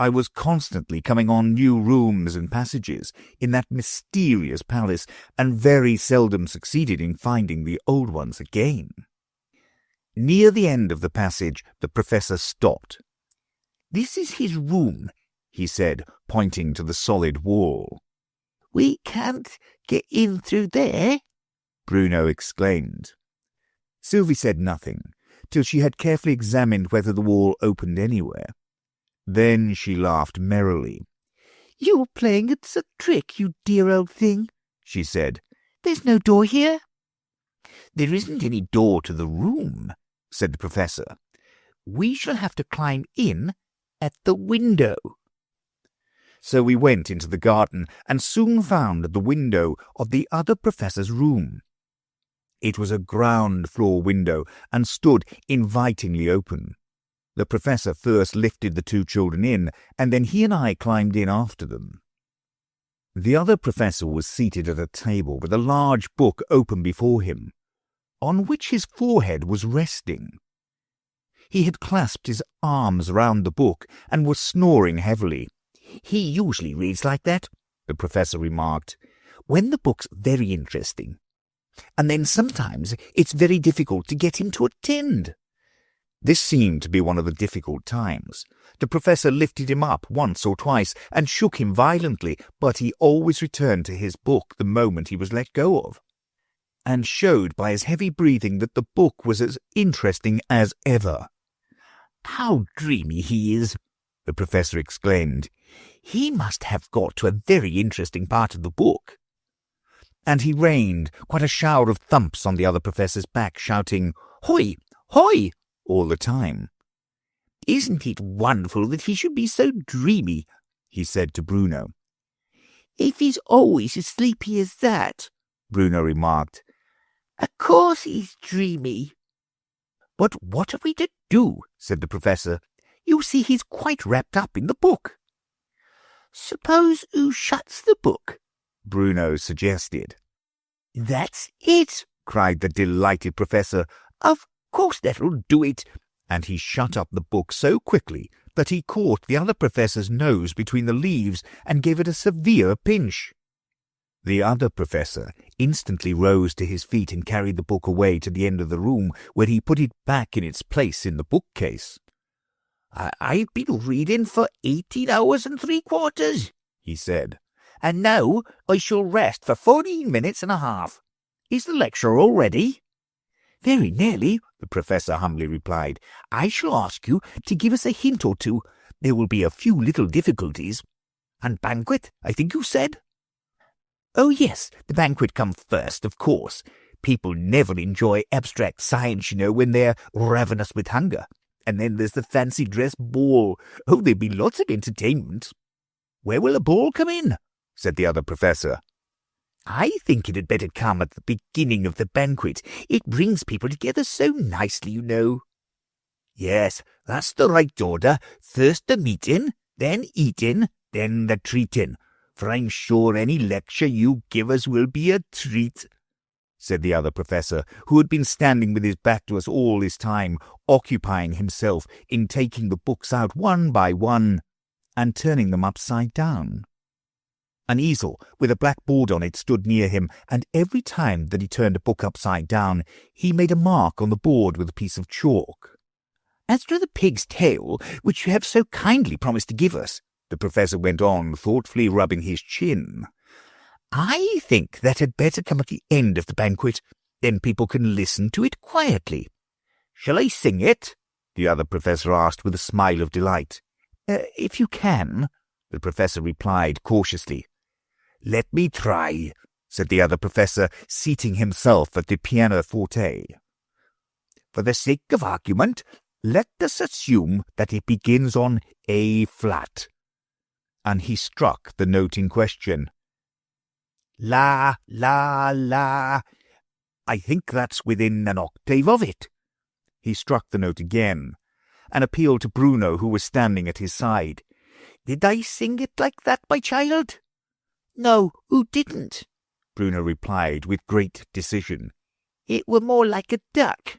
Speaker 1: I was constantly coming on new rooms and passages in that mysterious palace, and very seldom succeeded in finding the old ones again. Near the end of the passage, the Professor stopped.
Speaker 2: "This is his room," he said,
Speaker 1: pointing to the solid wall.
Speaker 2: "We can't get in through there,"
Speaker 1: Bruno exclaimed. Sylvie said nothing, till she had carefully examined whether the wall opened anywhere. Then she laughed merrily.
Speaker 4: "You're playing us a trick, you dear old thing," she said. "There's no door here."
Speaker 2: "There isn't any door to the room," said the Professor. "We shall have to climb in at the window."
Speaker 1: So we went into the garden and soon found the window of the other Professor's room. It was a ground-floor window and stood invitingly open. The Professor first lifted the two children in, and then he and I climbed in after them. The other Professor was seated at a table with a large book open before him, on which his forehead was resting. He had clasped his arms round the book and was snoring heavily.
Speaker 2: "He usually reads like that," the Professor remarked, "when the book's very interesting. And then sometimes it's very difficult to get him to attend."
Speaker 1: This seemed to be one of the difficult times. The Professor lifted him up once or twice and shook him violently, but he always returned to his book the moment he was let go of, and showed by his heavy breathing that the book was as interesting as ever.
Speaker 2: "How dreamy he is!" the Professor exclaimed. "He must have got to a very interesting part of the book."
Speaker 1: And he rained quite a shower of thumps on the other Professor's back, shouting, "Hoi! Hoi!" all the time.
Speaker 2: "Isn't it wonderful that he should be so dreamy?" he said to Bruno. "If he's always as sleepy as that," Bruno remarked. "Of course he's dreamy." "But what are we to do?" said the Professor. "You see he's quite wrapped up in the book." "Suppose who shuts the book?" Bruno suggested. "That's it!" cried the delighted Professor. "Of course that'll do it."
Speaker 1: And he shut up the book so quickly that he caught the other Professor's nose between the leaves and gave it a severe pinch. The other Professor instantly rose to his feet and carried the book away to the end of the room, where he put it back in its place in the bookcase.
Speaker 2: "I've been reading for 18 hours and 3/4, he said, "and now I shall rest for 14 minutes and a half. Is the lecture all ready?" "Very nearly," the Professor humbly replied. "I shall ask you to give us a hint or two. There will be a few little difficulties. And banquet, I think you said?" "Oh, yes, the banquet comes first, of course. People never enjoy abstract science, when they're ravenous with hunger. And then there's the fancy dress ball. Oh, there'd be lots of entertainment. Where will a ball come in? Said the other professor. I think it had better come at the beginning of the banquet. It brings people together so nicely, Yes, that's the right order. First the meeting, then eating, then the treating. For I'm sure any lecture you give us will be a treat, said the other professor, who had been standing with his back to us all this time, occupying himself in taking the books out one by one and turning them upside down. An easel with a black board on it stood near him, and every time that he turned a book upside down, he made a mark on the board with a piece of chalk. As to the pig's tail, which you have so kindly promised to give us, the professor went on, thoughtfully rubbing his chin, I think that had better come at the end of the banquet. Then people can listen to it quietly. Shall I sing it? The other professor asked with a smile of delight. If you can, the professor replied cautiously. Let me try, said the other professor, seating himself at the pianoforte. For the sake of argument, let us assume that it begins on A flat. And he struck the note in question. La, la, la. I think that's within an octave of it. He struck the note again, and appealed to Bruno, who was standing at his side. Did I sing it like that, my child? No, who didn't? Bruno replied with great decision. It were more like a duck.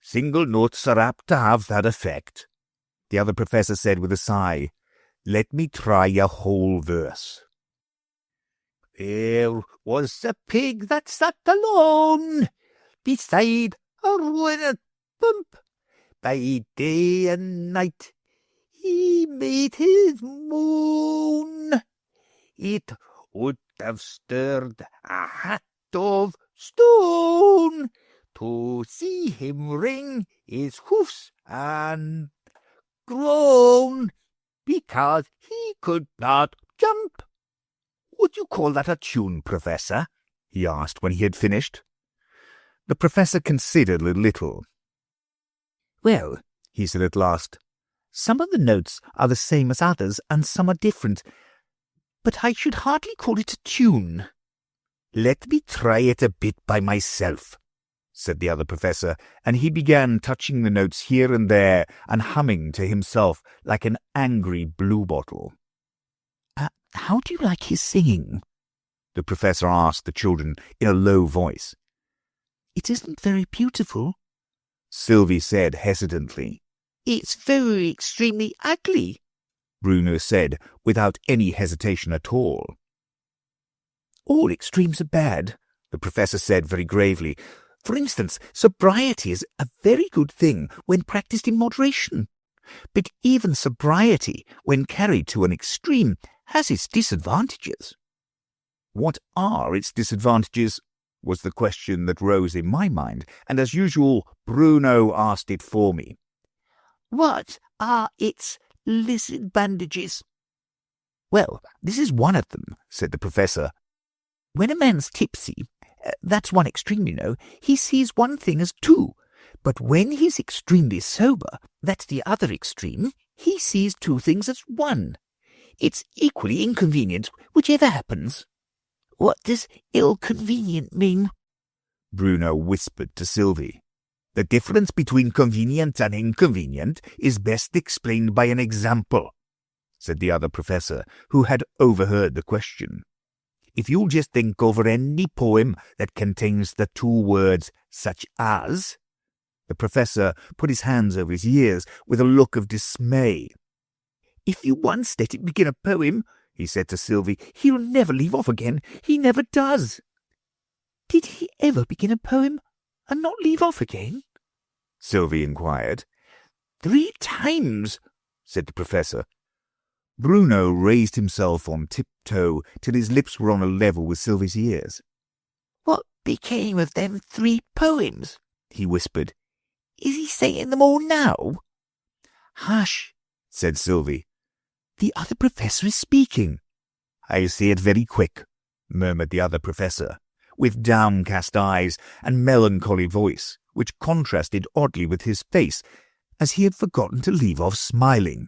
Speaker 2: Single notes are apt to have that effect, the other professor said with a sigh. Let me try a whole verse. There was a pig that sat alone beside a ruined pump. By day and night he made his moan. It would have stirred a hat of stone to see him wring his hoofs and groan, because he could not jump. Would you call that a tune, Professor? He asked when he had finished. The professor considered a little. Well, he said at last, some of the notes are the same as others, and some are different, but I should hardly call it a tune. Let me try it a bit by myself, said the other professor, and he began touching the notes here and there and humming to himself like an angry bluebottle. How do you like his singing? The professor asked the children in a low voice. It isn't very beautiful, Sylvie said hesitantly. It's very extremely ugly, Bruno said without any hesitation at all. All extremes are bad, the professor said very gravely. For instance, sobriety is a very good thing when practiced in moderation. But even sobriety, when carried to an extreme, has its disadvantages. What are its disadvantages? Was the question that rose in my mind, and as usual, Bruno asked it for me. What are its lizard bandages? Well, this is one of them, said the professor. When a man's tipsy, that's one extreme, he sees one thing as two. But when he's extremely sober, that's the other extreme, he sees two things as one. It's equally inconvenient, whichever happens. What does ill-convenient mean? Bruno whispered to Sylvie. The difference between convenient and inconvenient is best explained by an example, said the other professor, who had overheard the question. If you'll just think over any poem that contains the two words such as... The professor put his hands over his ears with a look of dismay. If you once let him begin a poem, he said to Sylvie, he'll never leave off again. He never does. Did he ever begin a poem and not leave off again? Sylvie inquired. 3 times, said the professor. Bruno raised himself on tiptoe till his lips were on a level with Sylvie's ears. What became of them 3 poems? He whispered. Is he saying them all now? Hush, said Sylvie. The other professor is speaking. I'll say it very quick, murmured the other professor.
Speaker 1: with downcast eyes and melancholy voice, which contrasted oddly with his face, as he had forgotten to leave off smiling.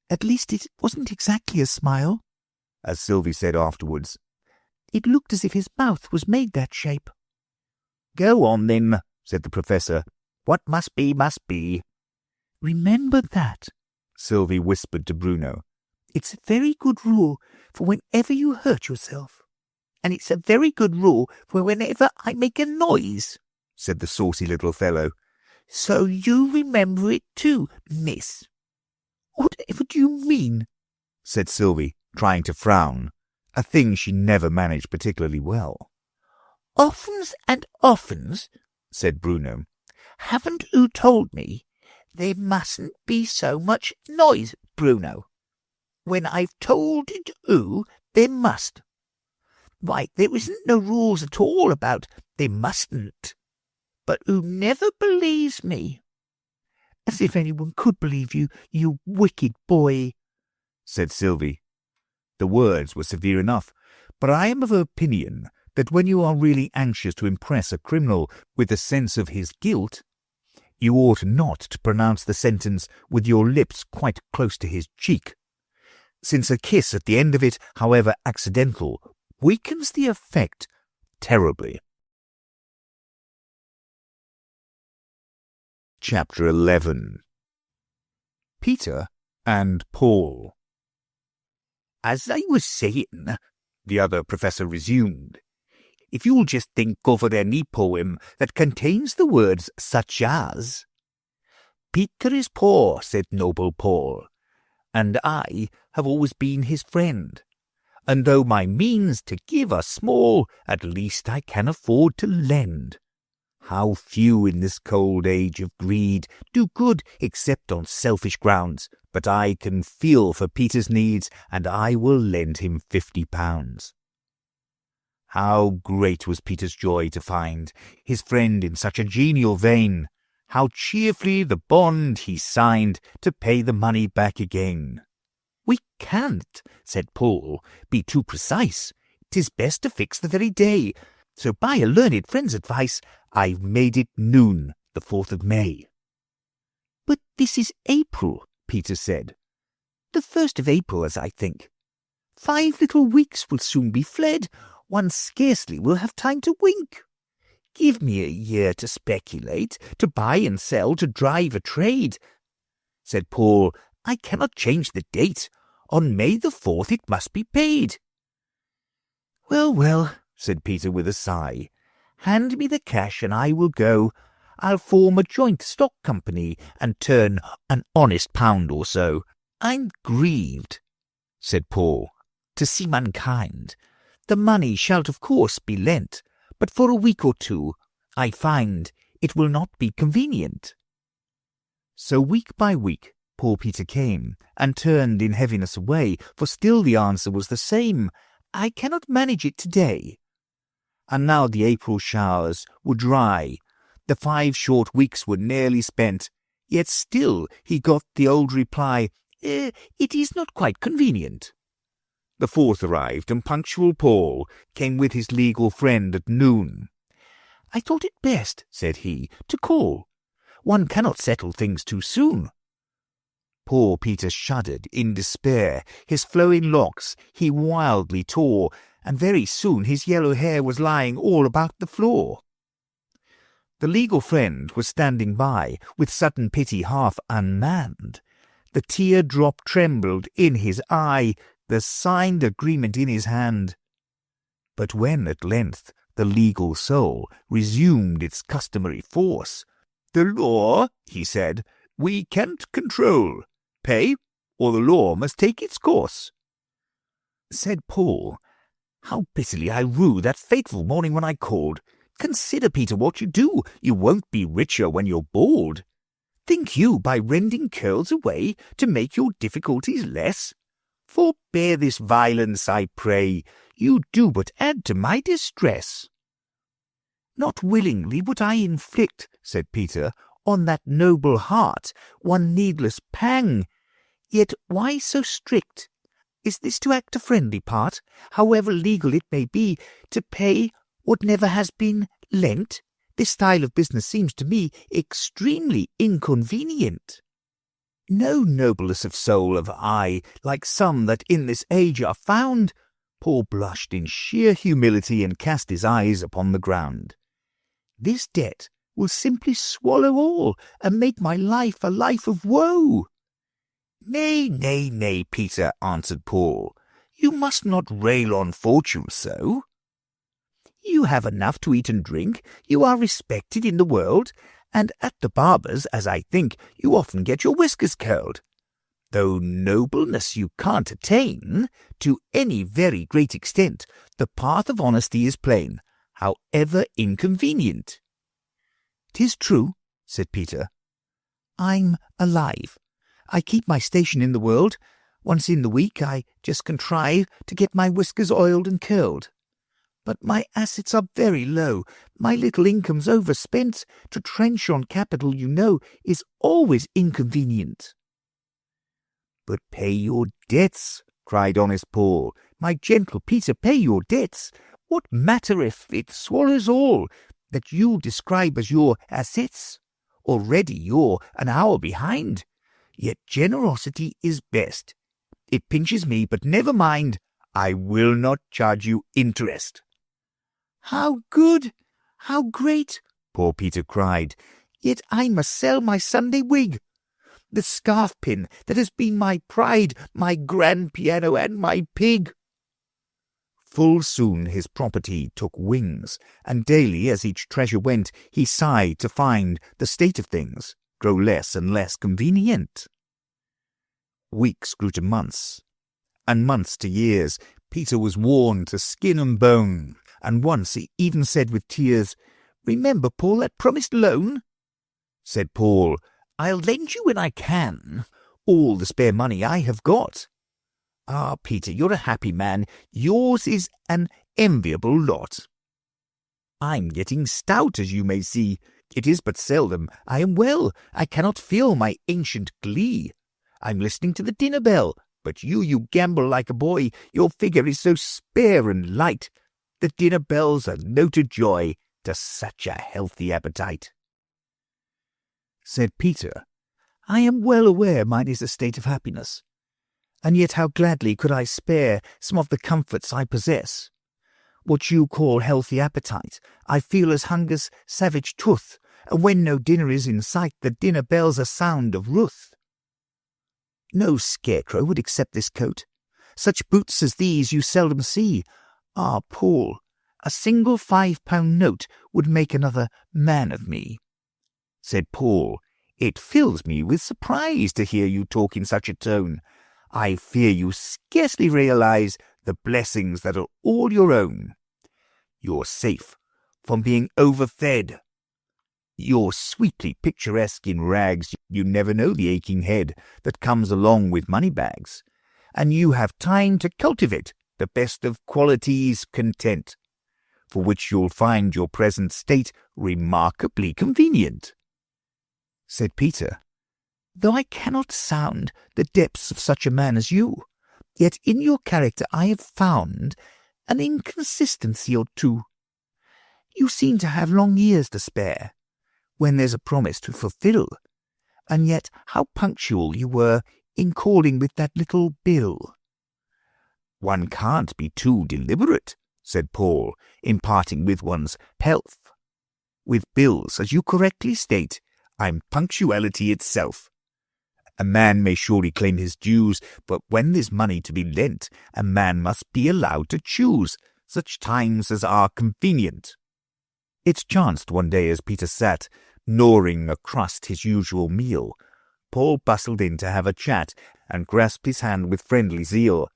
Speaker 4: "At least it wasn't exactly a smile,"
Speaker 1: as Sylvie said afterwards.
Speaker 4: "It looked as if his mouth was made that shape."
Speaker 2: "Go on, then," said the Professor. "What must be, must be."
Speaker 4: "Remember that,"
Speaker 1: Sylvie whispered to Bruno.
Speaker 4: "It's a very good rule for whenever you hurt yourself."
Speaker 2: "And it's a very good rule for whenever I make a noise,"
Speaker 1: said the saucy little fellow.
Speaker 2: "So you remember it too, miss."
Speaker 4: "Whatever do you mean?"
Speaker 1: said Sylvie, trying to frown, a thing she never managed particularly well.
Speaker 2: "Offens and offens," said Bruno. "Haven't you told me there mustn't be so much noise, Bruno? When I've told it oo, there must. Why, there isn't no rules at all about there mustn't. But oo never believes me."
Speaker 4: "As if anyone could believe you, you wicked boy,"
Speaker 1: said Sylvie. The words were severe enough, but I am of opinion that when you are really anxious to impress a criminal with a sense of his guilt, you ought not to pronounce the sentence with your lips quite close to his cheek, since a kiss at the end of it, however accidental, weakens the effect terribly. Chapter 11. Peter and Paul.
Speaker 2: "As I was saying,"
Speaker 1: the other professor resumed,
Speaker 2: "if you'll just think over any poem that contains the words such as, 'Peter is poor,' said noble Paul, 'and I have always been his friend. And though my means to give are small, at least I can afford to lend. How few in this cold age of greed do good except on selfish grounds, but I can feel for Peter's needs, and I will lend him £50. How great was Peter's joy to find his friend in such a genial vein! How cheerfully the bond he signed to pay the money back again! "We can't," said Paul, "be too precise. 'Tis best to fix the very day. So by a learned friend's advice, I've made it noon, the 4th of May.
Speaker 4: "But this is April,"
Speaker 2: Peter said.
Speaker 4: "the 1st of April, as I think.
Speaker 2: 5 little weeks will soon be fled. One scarcely will have time to wink. Give me a year to speculate, to buy and sell, to drive a trade," said Paul. "I cannot change the date. On May the 4th it must be paid."
Speaker 1: "Well, well," said Peter with a sigh.
Speaker 2: "Hand me the cash and I will go. I'll form a joint stock company and turn an honest £1 or so. I'm grieved," said Paul, "to see mankind. The money shall of course be lent, but for a week or two I find it will not be convenient."
Speaker 1: So week by week poor Peter came, and turned in heaviness away, for still the answer was the same: "I cannot manage it today." And now the April showers were dry, the 5 short weeks were nearly spent, yet still he got the old reply,
Speaker 2: "It is not quite convenient."
Speaker 1: The 4th arrived, and punctual Paul came with his legal friend at noon.
Speaker 2: "I thought it best," said he, "to call. One cannot settle things too soon."
Speaker 1: Poor Peter shuddered in despair. His flowing locks he wildly tore, and very soon his yellow hair was lying all about the floor. The legal friend was standing by, with sudden pity half unmanned. The tear-drop trembled in his eye, the signed agreement in his hand. But when at length the legal soul resumed its customary force, "The law," he said, "we can't control. Pay, or the law must take its course."
Speaker 2: Said Paul, "How bitterly I rue that fateful morning when I called. Consider, Peter, what you do. You won't be richer when you're bald. Think you, by rending curls away, to make your difficulties less? Forbear this violence, I pray. You do but add to my distress."
Speaker 4: "Not willingly would I inflict," said Peter, "on that noble heart one needless pang. Yet why so strict? Is this to act a friendly part, however legal it may be, to pay
Speaker 2: what never has been lent? This style of business seems to me extremely inconvenient.
Speaker 1: No nobleness of soul have I, like some that in this age are found. Paul blushed in sheer humility and cast his eyes upon the ground. This debt will simply swallow all, and make my life a life of woe.
Speaker 2: Nay, nay, nay, Peter, answered Paul. You must not rail on fortune so. You have enough to eat and drink, you are respected in the world, and at the barber's, as I think, you often get your whiskers curled. Though nobleness you can't attain, to any very great extent, the path of honesty is plain, however inconvenient.
Speaker 1: "'Tis true," said Peter. "I'm alive. I keep my station in the world. Once in the week I just contrive to get my whiskers oiled and curled. But my assets are very low. My little income's overspent. To trench on capital, you know, is always inconvenient."
Speaker 2: "But pay your debts," cried honest Paul. "My gentle Peter, pay your debts. What matter if it swallows all that you describe as your assets? Already you're an hour behind. Yet generosity is best. It pinches me, but never mind. I will not charge you interest."
Speaker 1: "How good! How great!" poor Peter cried. "Yet I must sell my Sunday wig, the scarf pin that has been my pride, my grand piano, and my pig."
Speaker 2: Full soon his property took wings, and daily as each treasure went, he sighed to find the state of things grow less and less convenient. Weeks grew to months, and months to years. Peter was worn to skin and bone, and once he even said with tears, "Remember, Paul, that promised loan?" Said Paul, "I'll lend you when I can, all the spare money I have got." "Ah, Peter, you're a happy man. Yours is an enviable lot. I'm getting stout, as you may see. It is but seldom I am well. I cannot feel my ancient glee. I'm listening to the dinner bell, but you gamble like a boy. Your figure is so spare and light. The dinner bell's a noted joy to such a healthy appetite."
Speaker 1: Said Peter, "I am well aware mine is a state of happiness, and yet how gladly could I spare some of the comforts I possess. What you call healthy appetite, I feel as hunger's savage tooth, and when no dinner is in sight, the dinner bell's a sound of ruth. No scarecrow would accept this coat. Such boots as these you seldom see. Ah, Paul, a single £5 note would make another man of me."
Speaker 2: Said Paul, "It fills me with surprise to hear you talk in such a tone. I fear you scarcely realize the blessings that are all your own. You're safe from being overfed. You're sweetly picturesque in rags. You never know the aching head that comes along with money bags. And you have time to cultivate the best of qualities, content, for which you'll find your present state remarkably convenient."
Speaker 1: Said Peter, "Though I cannot sound the depths of such a man as you, yet in your character I have found an inconsistency or two. You seem to have long years to spare, when there's a promise to fulfil, and yet how punctual you were in calling with that little bill."
Speaker 2: "One can't be too deliberate," said Paul, "in parting with one's health. With bills, as you correctly state, I'm punctuality itself. A man may surely claim his dues, but when there's money to be lent, a man must be allowed to choose such times as are convenient." It chanced one day as Peter sat, gnawing a crust his usual meal, Paul bustled in to have a chat, and grasped his hand with friendly zeal.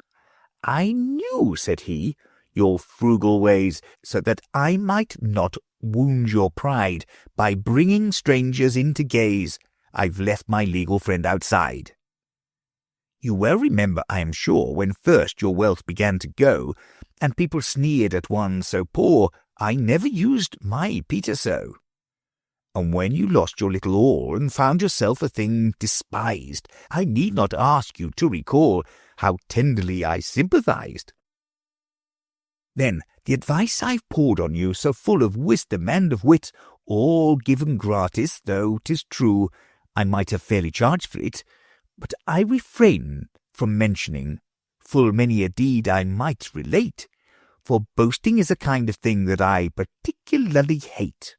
Speaker 2: "I knew," said he, "your frugal ways, so that I might not wound your pride by bringing strangers in to gaze. I've left my legal friend outside. You well remember, I am sure, when first your wealth began to go, and people sneered at one so poor, I never used my Peter so. And when you lost your little all, and found yourself a thing despised, I need not ask you to recall how tenderly I sympathized. Then The advice I've poured on you, so full of wisdom and of wit, all given gratis, though 'tis true I might have fairly charged for it, but I refrain from mentioning full many a deed I might relate, for boasting is a kind of thing that I particularly hate.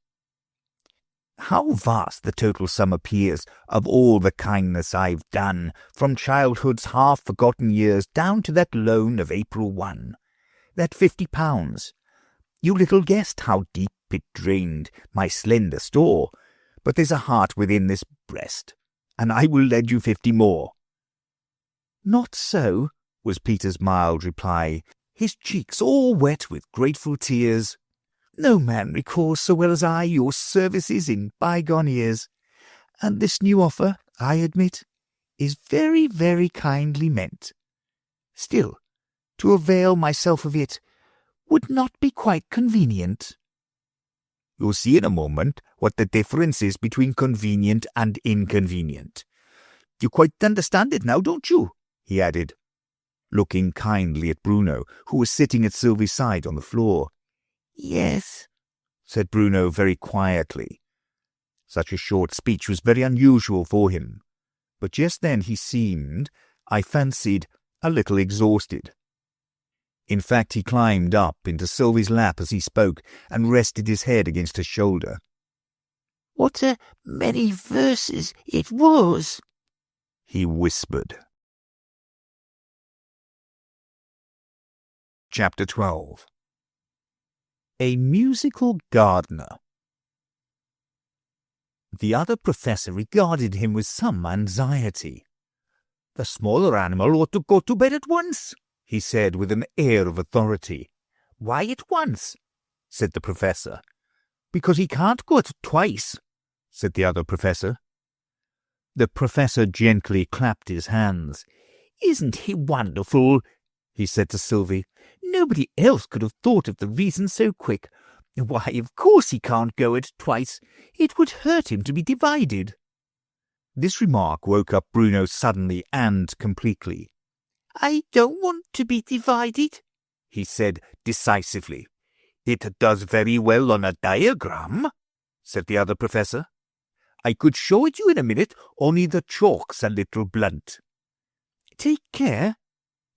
Speaker 2: How vast the total sum appears of all the kindness I've done, from childhood's half-forgotten years down to that loan of April 1, that £50. You little guessed how deep it drained my slender store, but there's a heart within this breast, and I will lend you 50 more. Not so, was Peter's mild reply, his cheeks all wet with grateful tears. No man recalls so well as I your services in bygone years, and this new offer, I admit, is very, very kindly meant. Still, to avail myself of it would not be quite convenient. You'll see in a moment what the difference is between convenient and inconvenient. You quite understand it now, don't you? He added, looking kindly at Bruno, who was sitting at Sylvie's side on the floor. Yes, said Bruno very quietly. Such a short speech was very unusual for him, but just then he seemed, I fancied, a little exhausted. In fact, he climbed up into Sylvie's lap as he spoke and rested his head against her shoulder. What a many verses it was, he whispered. Chapter 12. A musical gardener. The other professor regarded him with some anxiety. The smaller animal ought to go to bed at once, he said with an air of authority. Why at once? Said the professor. Because he can't go at twice, said the other professor. The professor gently clapped his hands. Isn't he wonderful? He said to Sylvie. Nobody else could have thought of the reason so quick. Why, of course he can't go at twice. It would hurt him to be divided. This remark woke up Bruno suddenly and completely. I don't want to be divided, he said decisively. It does very well on a diagram, said the other professor. I could show it you in a minute, only the chalk's a little blunt. Take care,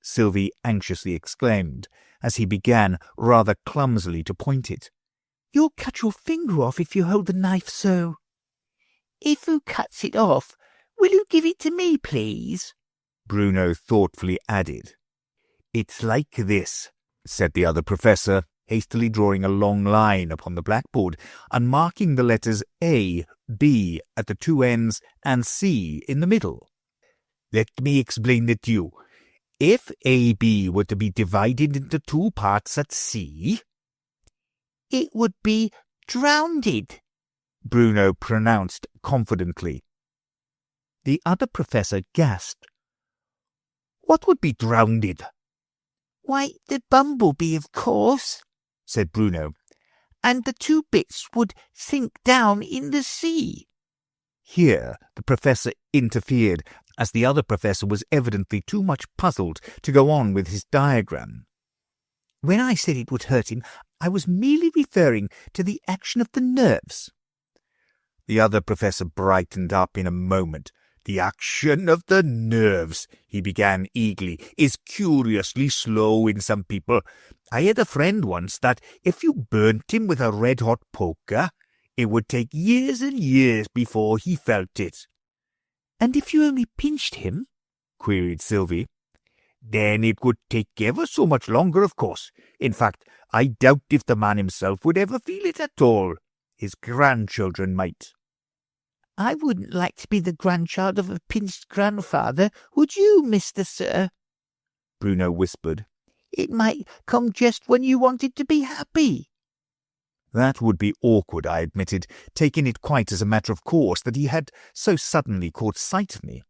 Speaker 2: Sylvie anxiously exclaimed, as he began rather clumsily to point it. You'll cut your finger off if you hold the knife so. If who cuts it off, will you give it to me, please? Bruno thoughtfully added. It's like this, said the other professor, hastily drawing a long line upon the blackboard and marking the letters A, B at the two ends and C in the middle. Let me explain it to you. If AB were to be divided into two parts at C, it would be drowned, Bruno pronounced confidently. The other professor gasped. What would be drowned? Why, the bumblebee, of course, said Bruno, and the two bits would sink down in the sea. Here the professor interfered, as the other professor was evidently too much puzzled to go on with his diagram. When I said it would hurt him, I was merely referring to the action of the nerves. The other professor brightened up in a moment. The action of the nerves, he began eagerly, is curiously slow in some people. I had a friend once that, if you burnt him with a red-hot poker, it would take years and years before he felt it. And if you only pinched him? Queried Sylvie. Then it would take ever so much longer, of course. In fact, I doubt if the man himself would ever feel it at all. His grandchildren might. I wouldn't like to be the grandchild of a pinched grandfather, would you, Mr. Sir? Bruno whispered. It might come just when you wanted to be happy. That would be awkward, I admitted, taking it quite as a matter of course that he had so suddenly caught sight of me.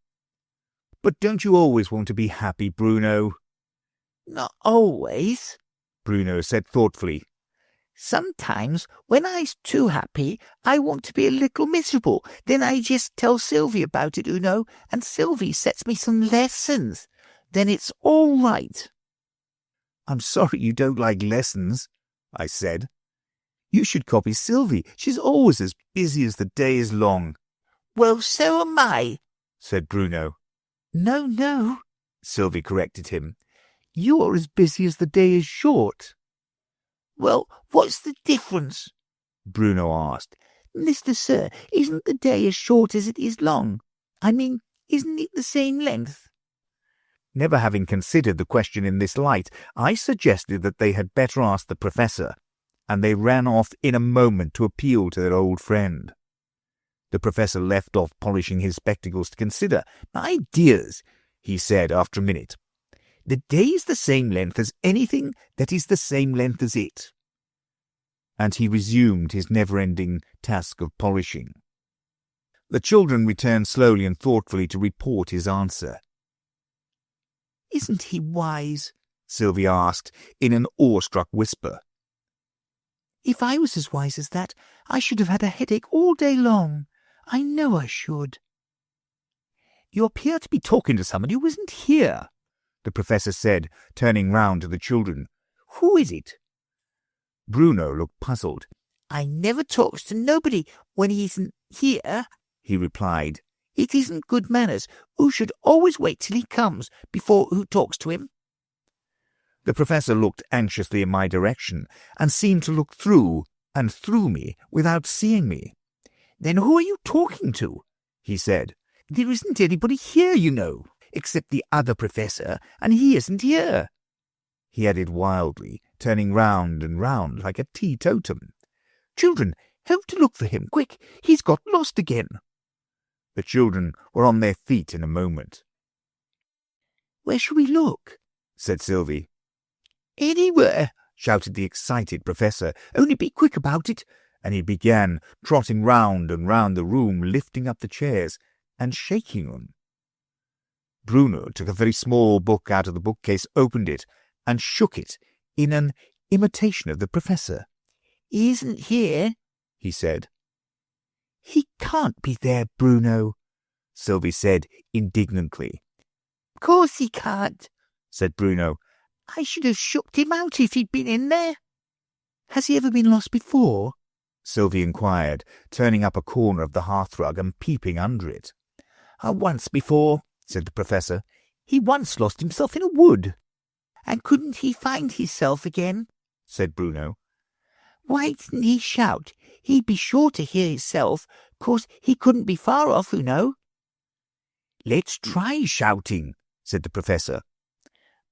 Speaker 2: But don't you always want to be happy, Bruno? Not always, Bruno said thoughtfully. Sometimes, when I's too happy, I want to be a little miserable. Then I just tell Sylvie about it, and Sylvie sets me some lessons. Then it's all right. I'm sorry you don't like lessons,
Speaker 1: I said. You should copy Sylvie. She's always as busy as the day is long.
Speaker 4: Well, so am I,
Speaker 1: said Bruno.
Speaker 4: No,
Speaker 1: Sylvie corrected him. You're as busy as the day is short.
Speaker 4: Well, what's the difference?
Speaker 1: Bruno asked.
Speaker 4: Mr. Sir, isn't the day as short as it is long? I mean, isn't it the same length?
Speaker 1: Never having considered the question in this light, I suggested that they had better ask the Professor, and they ran off in a moment to appeal to their old friend. The Professor left off polishing his spectacles to consider. My dears, he said after a minute, the day is the same length as anything that is the same length as it. And he resumed his never-ending task of polishing. The children returned slowly and thoughtfully to report his answer.
Speaker 4: Isn't he wise?
Speaker 1: Sylvie asked in an awestruck whisper.
Speaker 4: If I was as wise as that, I should have had a headache all day long. I know I should.
Speaker 1: You appear to be talking to someone who isn't here, the Professor said, turning round to the children. Who is it? Bruno looked puzzled.
Speaker 4: I never talks to nobody when he isn't here, he replied. It isn't good manners. Who should always wait till he comes before who talks to him.
Speaker 1: The Professor looked anxiously in my direction and seemed to look through and through me without seeing me. Then who are you talking to? He said. There isn't anybody here, you know, except the other Professor, and he isn't here. He added wildly, turning round and round like a teetotum. Children, help to look for him, quick, he's got lost again. The children were on their feet in a moment.
Speaker 4: Where shall we look?
Speaker 1: Said Sylvie.
Speaker 4: Anywhere,
Speaker 1: shouted the excited Professor. Only be quick about it. And he began trotting round and round the room, lifting up the chairs and shaking them. Bruno took a very small book out of the bookcase, opened it, and shook it in an imitation of the Professor.
Speaker 4: He isn't here,
Speaker 1: he said.
Speaker 4: He can't be there, Bruno,
Speaker 1: Sylvie said indignantly.
Speaker 4: Of course he can't,
Speaker 1: said Bruno.
Speaker 4: I should have shook him out if he'd been in there.
Speaker 1: Has he ever been lost before? Sylvie inquired, turning up a corner of the hearthrug and peeping under it. Once before, said the Professor. He once lost himself in a wood.
Speaker 4: And couldn't he find himself again?
Speaker 1: Said Bruno.
Speaker 4: Why didn't he shout? He'd be sure to hear himself. 'Course he couldn't be far off, you know.
Speaker 1: Let's try shouting, said the Professor.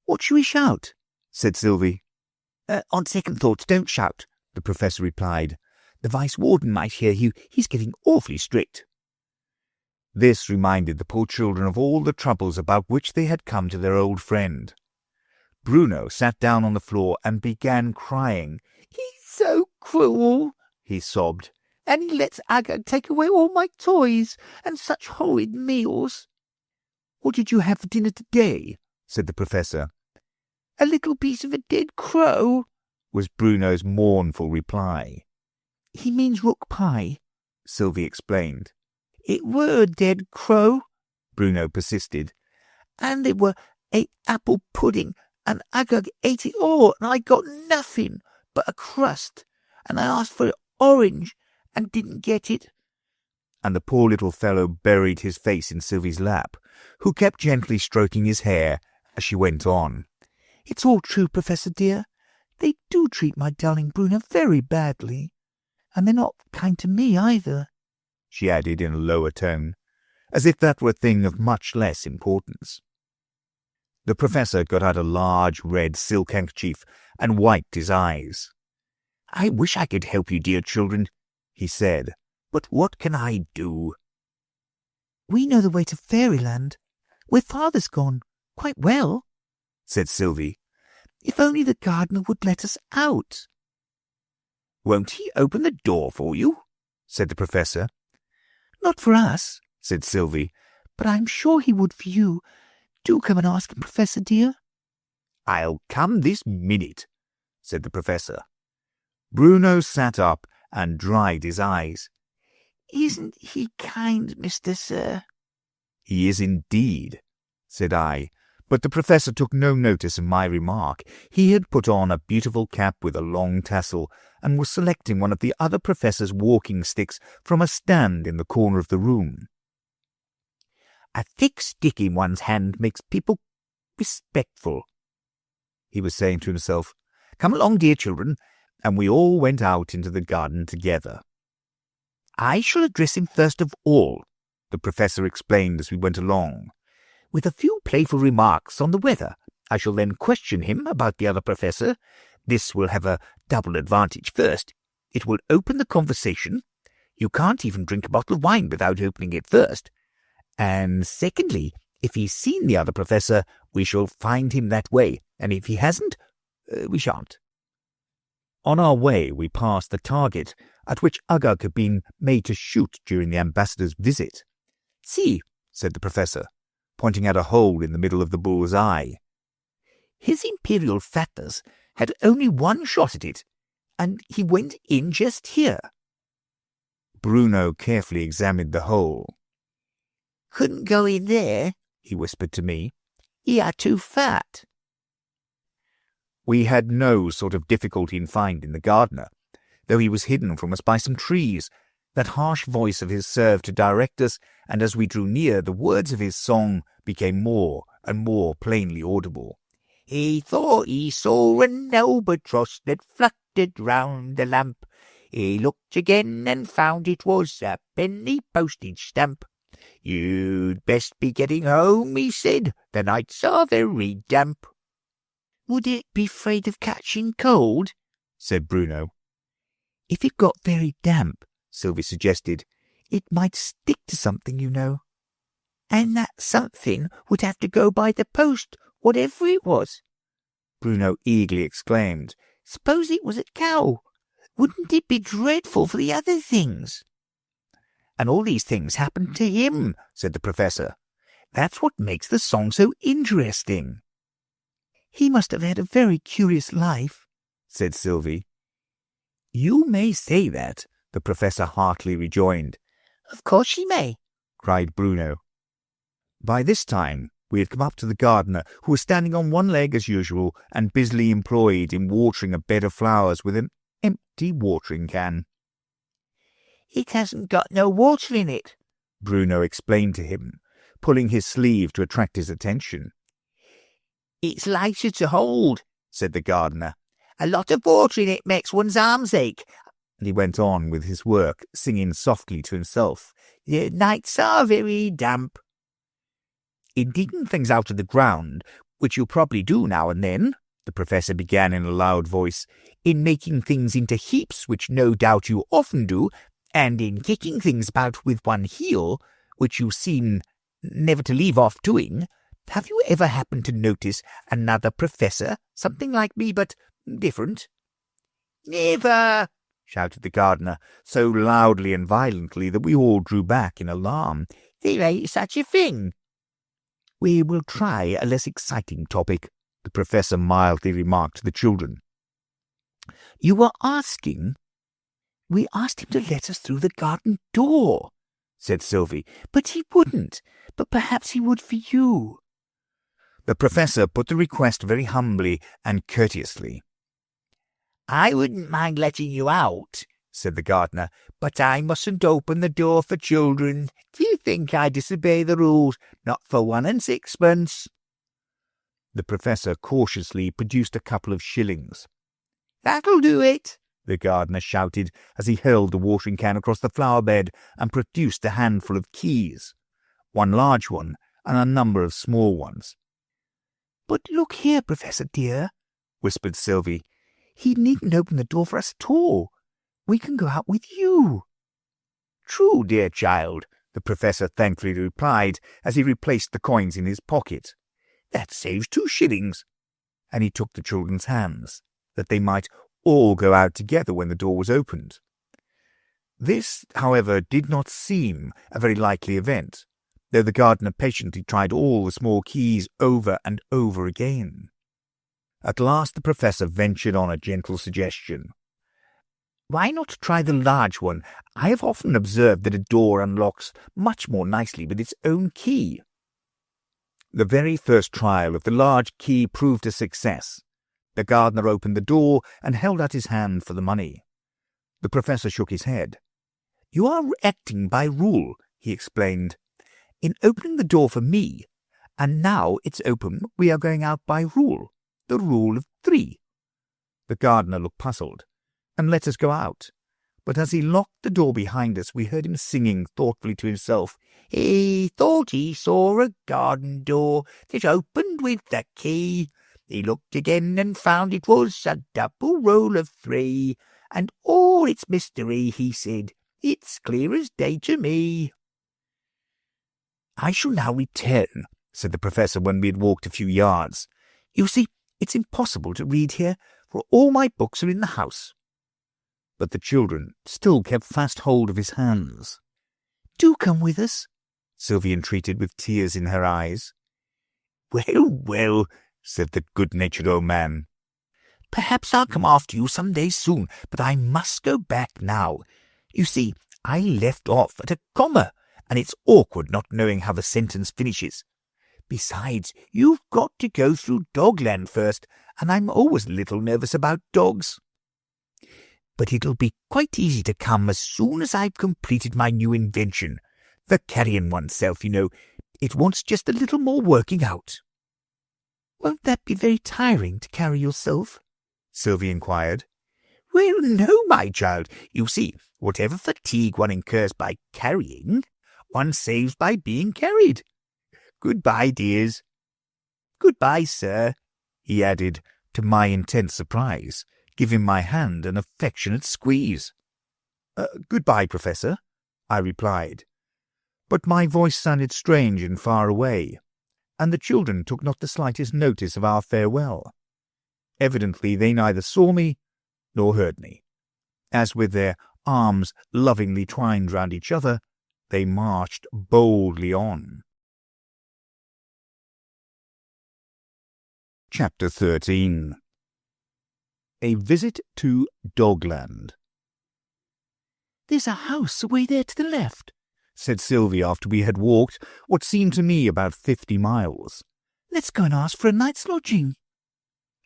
Speaker 4: What shall we shout?
Speaker 1: Said Sylvie.
Speaker 4: On second thoughts, don't shout,
Speaker 1: the Professor replied. The Vice-Warden might hear you. He's getting awfully strict. This reminded the poor children of all the troubles about which they had come to their old friend. Bruno sat down on the floor and began crying.
Speaker 4: He's so cruel, he sobbed, and he lets Aga take away all my toys, and such horrid meals.
Speaker 1: What did you have for dinner today? Said the Professor.
Speaker 4: A little piece of a dead crow,
Speaker 1: was Bruno's mournful reply.
Speaker 4: He means rook pie,
Speaker 1: Sylvie explained.
Speaker 4: It were a dead crow,
Speaker 1: Bruno persisted.
Speaker 4: And it were a apple pudding, and Agag ate it all, and I got nothing but a crust, and I asked for an orange, and didn't get it.
Speaker 1: And the poor little fellow buried his face in Sylvie's lap, who kept gently stroking his hair as she went on.
Speaker 4: It's all true, Professor dear. They do treat my darling Bruno very badly. And they're not kind to me either,
Speaker 1: she added in a lower tone, as if that were a thing of much less importance. The Professor got out a large red silk handkerchief and wiped his eyes. I wish I could help you, dear children, he said, but what can I do?
Speaker 4: We know the way to Fairyland, where Father's gone, quite well,
Speaker 1: said Sylvie.
Speaker 4: If only the gardener would let us out.
Speaker 1: Won't he open the door for you? Said the Professor.
Speaker 4: Not for us,
Speaker 1: said Sylvie,
Speaker 4: but I'm sure he would for you. Do come and ask him, Professor dear.
Speaker 1: I'll come this minute, said the Professor. Bruno sat up and dried his eyes.
Speaker 4: Isn't he kind, Mr. Sir?
Speaker 1: He is indeed, said I, But the Professor took no notice of my remark. He had put on a beautiful cap with a long tassel, and was selecting one of the other Professor's walking sticks from a stand in the corner of the room.
Speaker 2: "A thick stick in one's hand makes people respectful," he was saying to himself. "Come along, dear children," and we all went out into the garden together. "I shall address him first of all," the Professor explained as we went along, "with a few playful remarks on the weather. I shall then question him about the other Professor. This will have a double advantage. First, it will open the conversation. You can't even drink a bottle of wine without opening it first. And secondly, if he's seen the other Professor, we shall find him that way, and if he hasn't, we shan't."
Speaker 1: On our way, we passed the target at which Uggug had been made to shoot during the ambassador's visit.
Speaker 2: "See," said the Professor, pointing out a hole in the middle of the bull's eye. "His Imperial Fatness had only one shot at it, and he went in just here."
Speaker 1: Bruno carefully examined the hole.
Speaker 2: "Couldn't go in there," he whispered to me. "He are too fat."
Speaker 1: We had no sort of difficulty in finding the gardener, though he was hidden from us by some trees. That harsh voice of his served to direct us, and as we drew near, the words of his song became more and more plainly audible.
Speaker 2: "He thought he saw an albatross that fluttered round the lamp. He looked again and found it was a penny postage stamp. You'd best be getting home," he said, "the nights are very damp."
Speaker 4: "Would it be afraid of catching cold?" said Bruno.
Speaker 2: "If it got very damp," Sylvie suggested, "it might stick to something, you know." "And that something would have to go by the post, whatever it was,"
Speaker 1: Bruno eagerly exclaimed.
Speaker 2: "Suppose it was a cow. Wouldn't it be dreadful for the other things?" "And all these things happened to him," said the Professor. "That's what makes the song so interesting."
Speaker 4: "He must have had a very curious life," said Sylvie.
Speaker 2: "You may say that," the Professor heartily rejoined.
Speaker 4: "Of course he may,"
Speaker 1: cried Bruno. By this time we had come up to the gardener, who was standing on one leg as usual and busily employed in watering a bed of flowers with an empty watering can.
Speaker 2: "It hasn't got no water in it,"
Speaker 1: Bruno explained to him, pulling his sleeve to attract his attention.
Speaker 2: "It's lighter to hold," said the gardener. "A lot of water in it makes one's arms ache." And he went on with his work, singing softly to himself. "The nights are very damp." "In digging things out of the ground, which you'll probably do now and then," the Professor began in a loud voice, "in making things into heaps, which no doubt you often do, and in kicking things about with one heel, which you seem never to leave off doing, have you ever happened to notice another Professor, something like me, but different?" "Never!" shouted the gardener, so loudly and violently that we all drew back in alarm. "There ain't such a thing." "We will try a less exciting topic," the Professor mildly remarked to the children. "You were asking—"
Speaker 4: "We asked him to let us through the garden door,"
Speaker 2: said Sylvie.
Speaker 4: "but he wouldn't. But perhaps he would for you."
Speaker 1: The Professor put the request very humbly and courteously.
Speaker 2: "I wouldn't mind letting you out," said the gardener, "but I mustn't open the door for children. Do you think I disobey the rules? Not for 1 and 6pence.
Speaker 1: The Professor cautiously produced a couple of shillings.
Speaker 2: "That'll do it,"
Speaker 1: the gardener shouted as he held the watering can across the flower bed and produced a handful of keys, one large one and a number of small ones.
Speaker 4: "But look here, Professor dear,"
Speaker 1: whispered Sylvie.
Speaker 4: "He needn't open the door for us at all. We can go out with you."
Speaker 2: "True, dear child," the Professor thankfully replied as he replaced the coins in his pocket. "That saves 2 shillings.
Speaker 1: And he took the children's hands, that they might all go out together when the door was opened. This, however, did not seem a very likely event, though the gardener patiently tried all the small keys over and over again. At last the Professor ventured on a gentle suggestion.
Speaker 2: "Why not try the large one? I have often observed that a door unlocks much more nicely with its own key."
Speaker 1: The very first trial of the large key proved a success. The gardener opened the door and held out his hand for the money. The professor shook his head. "You are acting by rule," he explained, "in opening the door for me, and now it's open we are going out by rule, the rule of 3. The gardener looked puzzled, and let us go out. But as he locked the door behind us, we heard him singing thoughtfully to himself, "He thought he saw a garden door that opened with the key. He looked again and found it was a double roll of 3. And all its mystery, he said, it's clear as day to me." "I shall now return," said the professor when we had walked a few yards. "You see, it's impossible to read here, for all my books are in the house." But the children still kept fast hold of his hands. "Do come with us," Sylvie entreated with tears in her eyes.
Speaker 2: "Well, well," said the good-natured old man. "Perhaps I'll come after you some day soon, but I must go back now. You see, I left off at a comma, and it's awkward not knowing how the sentence finishes. Besides, you've got to go through Dogland first, and I'm always a little nervous about dogs. But it'll be quite easy to come as soon as I've completed my new invention. The carrying oneself, you know. It wants just a little more working out."
Speaker 4: "Won't that be very tiring to carry yourself?"
Speaker 1: Sylvie inquired.
Speaker 2: "Well, no, my child. You see, whatever fatigue one incurs by carrying, one saves by being carried. Goodbye, dears. Goodbye, sir," he added, to my intense surprise, giving my hand an affectionate squeeze.
Speaker 1: "Goodbye, Professor," I replied. But my voice sounded strange and far away, and the children took not the slightest notice of our farewell. Evidently they neither saw me nor heard me, as with their arms lovingly twined round each other, they marched boldly on. Chapter 13. A Visit to Dogland.
Speaker 4: "There's a house away there to the left,"
Speaker 1: said Sylvie after we had walked what seemed to me about 50 miles.
Speaker 4: "Let's go and ask for a night's lodging."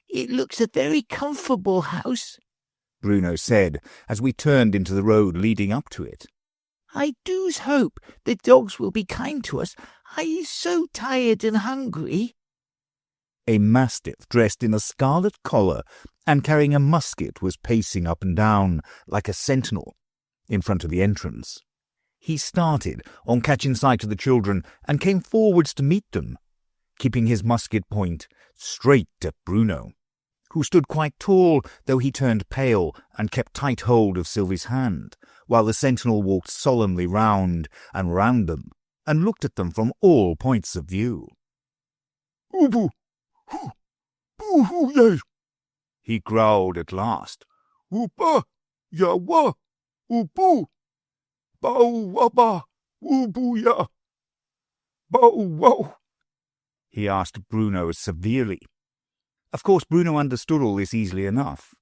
Speaker 2: "It looks a very comfortable house,"
Speaker 1: Bruno said as we turned into the road leading up to it.
Speaker 2: "I do's hope the dogs will be kind to us. I'm so tired and hungry."
Speaker 1: A mastiff dressed in a scarlet collar and carrying a musket was pacing up and down like a sentinel in front of the entrance. He started on catching sight of the children and came forwards to meet them, keeping his musket point straight at Bruno, who stood quite tall, though he turned pale and kept tight hold of Sylvie's hand, while the sentinel walked solemnly round and round them and looked at them from all points of view.
Speaker 3: "Ubu, hoo, boo hoo yay,"
Speaker 1: he growled at last.
Speaker 3: "Uba, ya wa, ubu, bow waba, ubu ya, bow wow,"
Speaker 1: he asked Bruno severely. Of course, Bruno understood all this easily enough.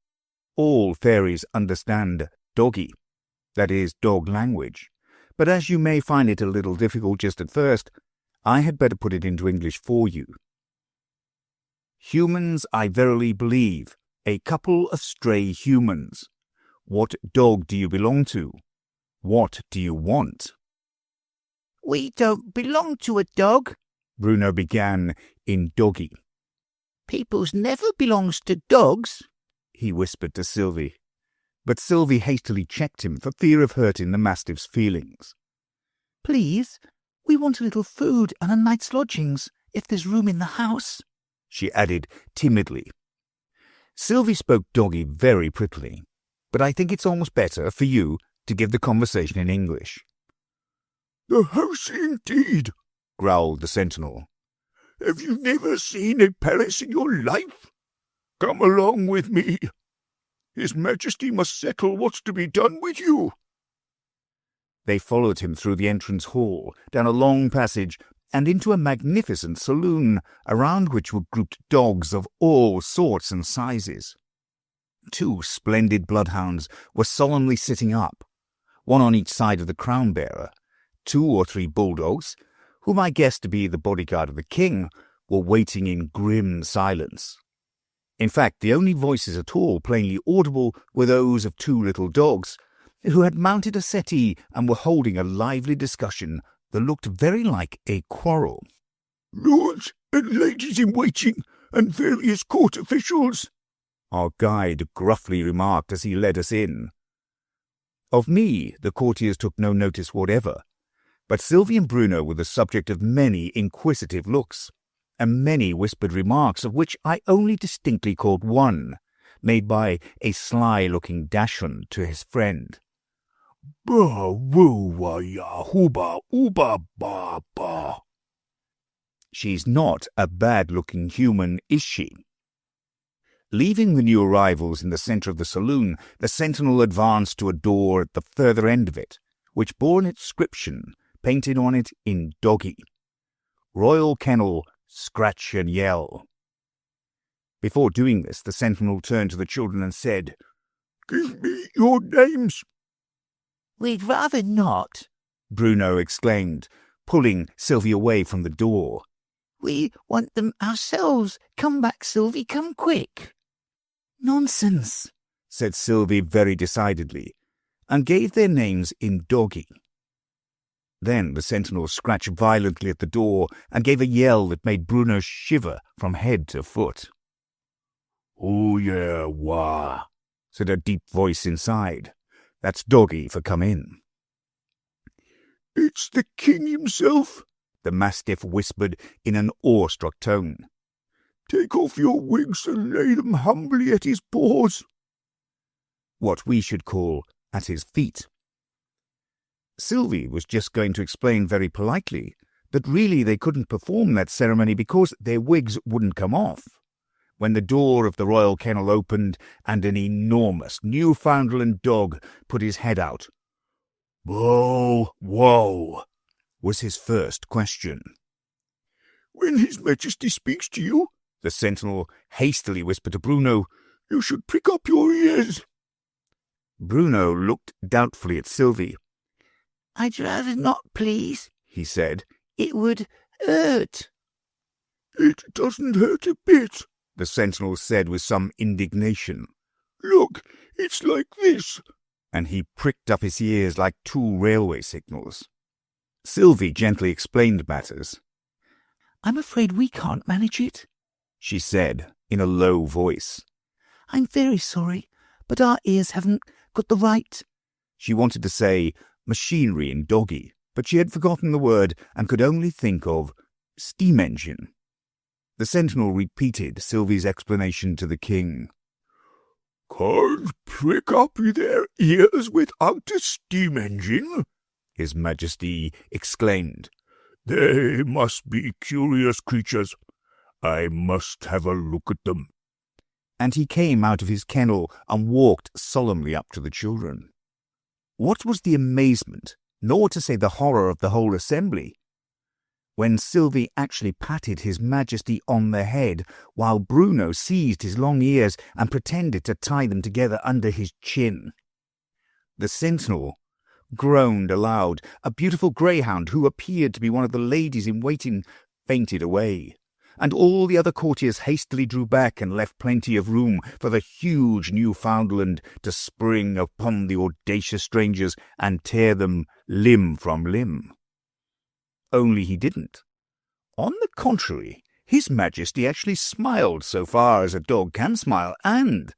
Speaker 1: All fairies understand doggy, that is, dog language, but as you may find it a little difficult just at first, I had better put it into English for you. "Humans, I verily believe, a couple of stray humans. What dog do you belong to? What do you want?"
Speaker 2: "We don't belong to a dog,"
Speaker 1: Bruno began in doggy.
Speaker 2: "Peoples never belongs to dogs,"
Speaker 1: he whispered to Sylvie, but Sylvie hastily checked him for fear of hurting the mastiff's feelings.
Speaker 4: "Please, we want a little food and a night's lodgings, if there's room in the house,"
Speaker 1: she added timidly. Sylvie spoke doggy very prettily, but I think it's almost better for you to give the conversation in English.
Speaker 3: "The house indeed,"
Speaker 1: growled the sentinel.
Speaker 3: "Have you never seen a palace in your life? Come along with me. His Majesty must settle what's to be done with you."
Speaker 1: They followed him through the entrance hall, down a long passage, and into a magnificent saloon, around which were grouped dogs of all sorts and sizes. 2 splendid bloodhounds were solemnly sitting up, one on each side of the crown-bearer, 2 or 3 bulldogs, whom I guessed to be the bodyguard of the king, were waiting in grim silence. In fact, the only voices at all plainly audible were those of two little dogs, who had mounted a settee and were holding a lively discussion that looked very like a quarrel.
Speaker 3: "Lords and ladies in waiting, and various court officials,"
Speaker 1: our guide gruffly remarked as he led us in. Of me, the courtiers took no notice whatever, but Sylvie and Bruno were the subject of many inquisitive looks, and many whispered remarks, of which I only distinctly caught one, made by a sly-looking dachshund to his friend.
Speaker 3: "Ba woo wa ya hooba ooba ba ba."
Speaker 1: She's not a bad-looking human, is she? Leaving the new arrivals in the centre of the saloon, the sentinel advanced to a door at the further end of it, which bore an inscription painted on it in doggy: "Royal Kennel, Scratch and Yell." Before doing this, the sentinel turned to the children and said,
Speaker 3: "Give me your names."
Speaker 4: "We'd rather not,"
Speaker 1: Bruno exclaimed, pulling Sylvie away from the door.
Speaker 4: "We want them ourselves. Come back, Sylvie, come quick."
Speaker 1: "Nonsense," said Sylvie very decidedly, and gave their names in doggy. Then the sentinel scratched violently at the door and gave a yell that made Bruno shiver from head to foot.
Speaker 3: "Oh yeah, wah,"
Speaker 1: said a deep voice inside. That's doggy for come in.
Speaker 3: "It's the king himself,"
Speaker 1: the mastiff whispered in an awestruck tone.
Speaker 3: "Take off your wigs and lay them humbly at his paws."
Speaker 1: What we should call at his feet. Sylvie was just going to explain very politely that really they couldn't perform that ceremony because their wigs wouldn't come off, when the door of the royal kennel opened and an enormous Newfoundland dog put his head out.
Speaker 3: "Whoa, whoa,"
Speaker 1: was his first question.
Speaker 3: "When His Majesty speaks to you,"
Speaker 1: the sentinel hastily whispered to Bruno,
Speaker 3: "you should prick up your ears."
Speaker 1: Bruno looked doubtfully at Sylvie.
Speaker 4: "I'd rather not, please,"
Speaker 1: he said.
Speaker 4: "It would hurt."
Speaker 3: "It doesn't hurt a bit,"
Speaker 1: the sentinel said with some indignation.
Speaker 3: "Look, it's like this."
Speaker 1: And he pricked up his ears like two railway signals. Sylvie gently explained matters.
Speaker 4: "I'm afraid we can't manage it,"
Speaker 1: she said in a low voice.
Speaker 4: "I'm very sorry, but our ears haven't got the right—"
Speaker 1: She wanted to say machinery in doggy, but she had forgotten the word and could only think of steam engine. The sentinel repeated Sylvie's explanation to the king.
Speaker 3: "Can't prick up their ears without a steam engine?"
Speaker 1: His Majesty exclaimed.
Speaker 3: "They must be curious creatures. I must have a look at them."
Speaker 1: And he came out of his kennel and walked solemnly up to the children. What was the amazement, nor to say the horror of the whole assembly, when Sylvie actually patted His Majesty on the head, while Bruno seized his long ears and pretended to tie them together under his chin. The sentinel groaned aloud. A beautiful greyhound, who appeared to be one of the ladies in waiting, fainted away, and all the other courtiers hastily drew back and left plenty of room for the huge Newfoundland to spring upon the audacious strangers and tear them limb from limb. Only he didn't. On the contrary, His Majesty actually smiled so far as a dog can smile, and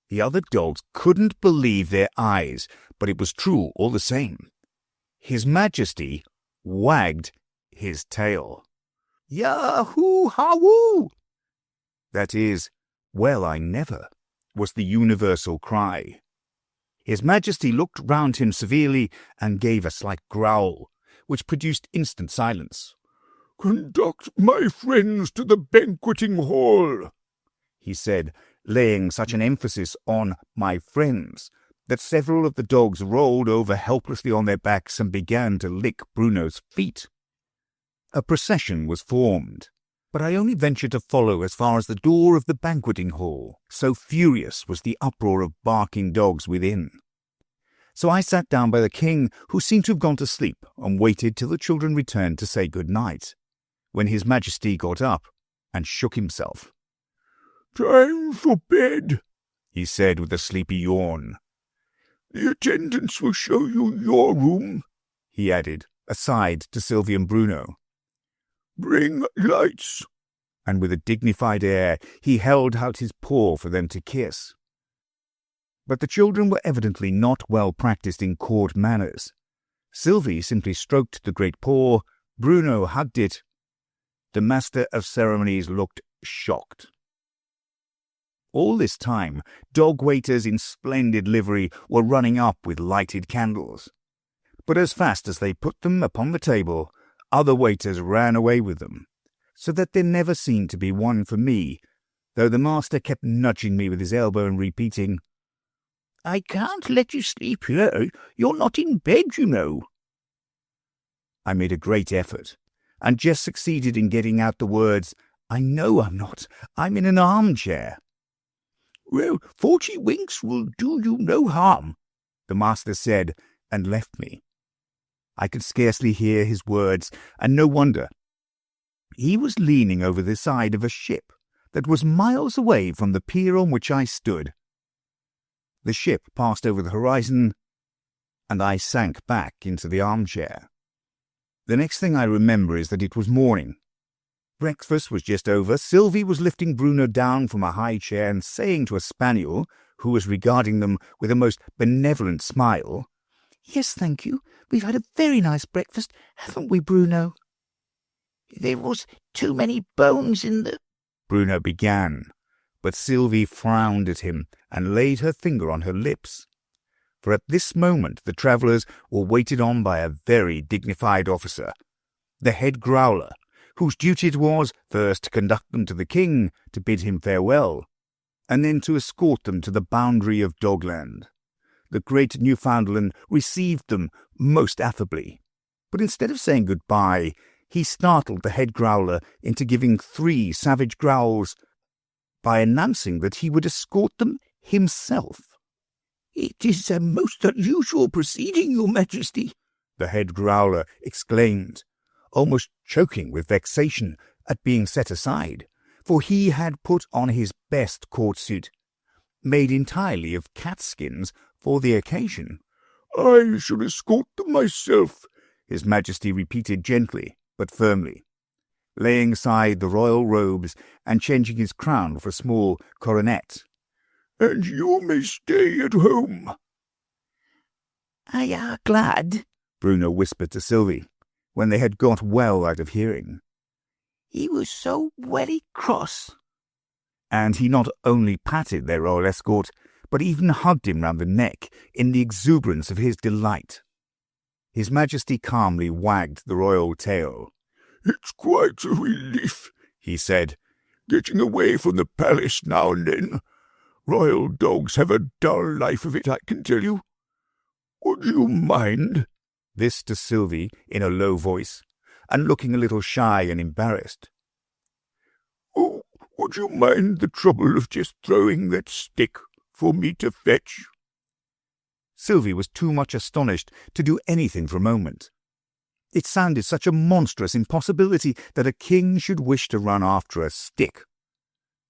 Speaker 1: the other dogs couldn't believe their eyes, but it was true all the same. His Majesty wagged his tail. "Yahoo-ha-woo!" That is, "Well, I never," was the universal cry. His Majesty looked round him severely and gave a slight growl, which produced instant silence.
Speaker 3: "Conduct my friends to the banqueting hall,"
Speaker 1: he said, laying such an emphasis on "my friends" that several of the dogs rolled over helplessly on their backs and began to lick Bruno's feet. A procession was formed, but I only ventured to follow as far as the door of the banqueting hall, so furious was the uproar of barking dogs within. So I sat down by the king, who seemed to have gone to sleep, and waited till the children returned to say good night, when His Majesty got up and shook himself.
Speaker 3: "Time for bed," he said with a sleepy yawn. "The attendants will show you your room," he added, aside to Sylvie and Bruno. "Bring lights."
Speaker 1: And with a dignified air he held out his paw for them to kiss. But the children were evidently not well practised in court manners. Sylvie simply stroked the great paw, Bruno hugged it. The master of ceremonies looked shocked. All this time, dog waiters in splendid livery were running up with lighted candles. But as fast as they put them upon the table, other waiters ran away with them, so that there never seemed to be one for me, though the master kept nudging me with his elbow and repeating,
Speaker 2: "I can't let you sleep here. You're not in bed, you know."
Speaker 1: I made a great effort, and just succeeded in getting out the words, "I know I'm not. I'm in an armchair."
Speaker 2: "Well, 40 winks will do you no harm,"
Speaker 1: the master said, and left me. I could scarcely hear his words, and no wonder. He was leaning over the side of a ship that was miles away from the pier on which I stood. The ship passed over the horizon, and I sank back into the armchair. The next thing I remember is that it was morning. Breakfast was just over. Sylvie was lifting Bruno down from a high chair and saying to a spaniel, who was regarding them with a most benevolent smile,
Speaker 4: "Yes, thank you. We've had a very nice breakfast, haven't we, Bruno?"
Speaker 2: "There was too many bones in the—"
Speaker 1: Bruno began, but Sylvie frowned at him and laid her finger on her lips. For at this moment the travellers were waited on by a very dignified officer, the head growler, whose duty it was first to conduct them to the king to bid him farewell, and then to escort them to the boundary of Dogland. The great Newfoundland received them most affably, but instead of saying goodbye, he startled the head growler into giving 3 savage growls by announcing that he would escort them himself.
Speaker 2: "It is a most unusual proceeding, your Majesty,"
Speaker 1: the head growler exclaimed, almost choking with vexation at being set aside, for he had put on his best court suit, made entirely of cat skins for the occasion.
Speaker 3: "I shall escort them myself,"
Speaker 1: His Majesty repeated gently but firmly, laying aside the royal robes and changing his crown for a small coronet.
Speaker 3: "And you may stay at home."
Speaker 2: "I are glad,"
Speaker 1: Bruno whispered to Sylvie, when they had got well out of hearing.
Speaker 2: "He was so very cross."
Speaker 1: And he not only patted their royal escort, but even hugged him round the neck in the exuberance of his delight. His Majesty calmly wagged the royal tail.
Speaker 3: "It's quite a relief," he said, "getting away from the palace now and then. Royal dogs have a dull life of it, I can tell you. Would you mind?"
Speaker 1: This to Sylvie in a low voice, and looking a little shy and embarrassed.
Speaker 3: "Oh, would you mind the trouble of just throwing that stick for me to fetch?"
Speaker 1: Sylvie was too much astonished to do anything for a moment. It sounded such a monstrous impossibility that a king should wish to run after a stick.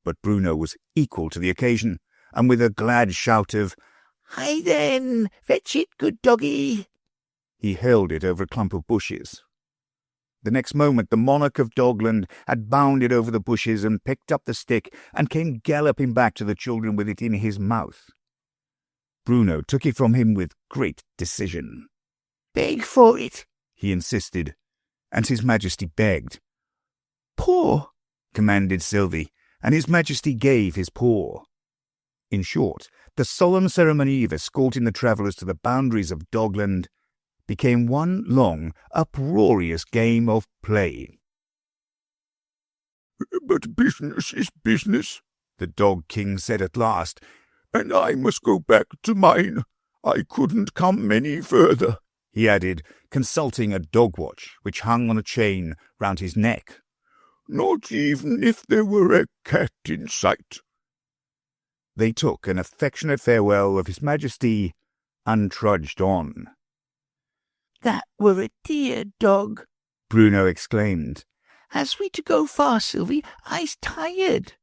Speaker 1: But Bruno was equal to the occasion, and with a glad shout of,
Speaker 2: "Hi then, fetch it, good doggy,"
Speaker 1: he hurled it over a clump of bushes. The next moment the monarch of Dogland had bounded over the bushes and picked up the stick and came galloping back to the children with it in his mouth. Bruno took it from him with great decision.
Speaker 2: "Beg for it,"
Speaker 1: he insisted, and His Majesty begged.
Speaker 2: "Paw,"
Speaker 1: commanded Sylvie, and His Majesty gave his paw. In short, the solemn ceremony of escorting the travellers to the boundaries of Dogland became one long, uproarious game of play.
Speaker 3: "But business is business," the Dog King said at last, "and I must go back to mine. I couldn't come any further,"
Speaker 1: he added, consulting a dog watch which hung on a chain round his neck.
Speaker 3: "Not even if there were a cat in sight."
Speaker 1: They took an affectionate farewell of His Majesty
Speaker 3: and trudged on.
Speaker 4: "That were a dear dog,"
Speaker 3: Bruno exclaimed.
Speaker 4: "Has we to go far, Sylvie? I's tired."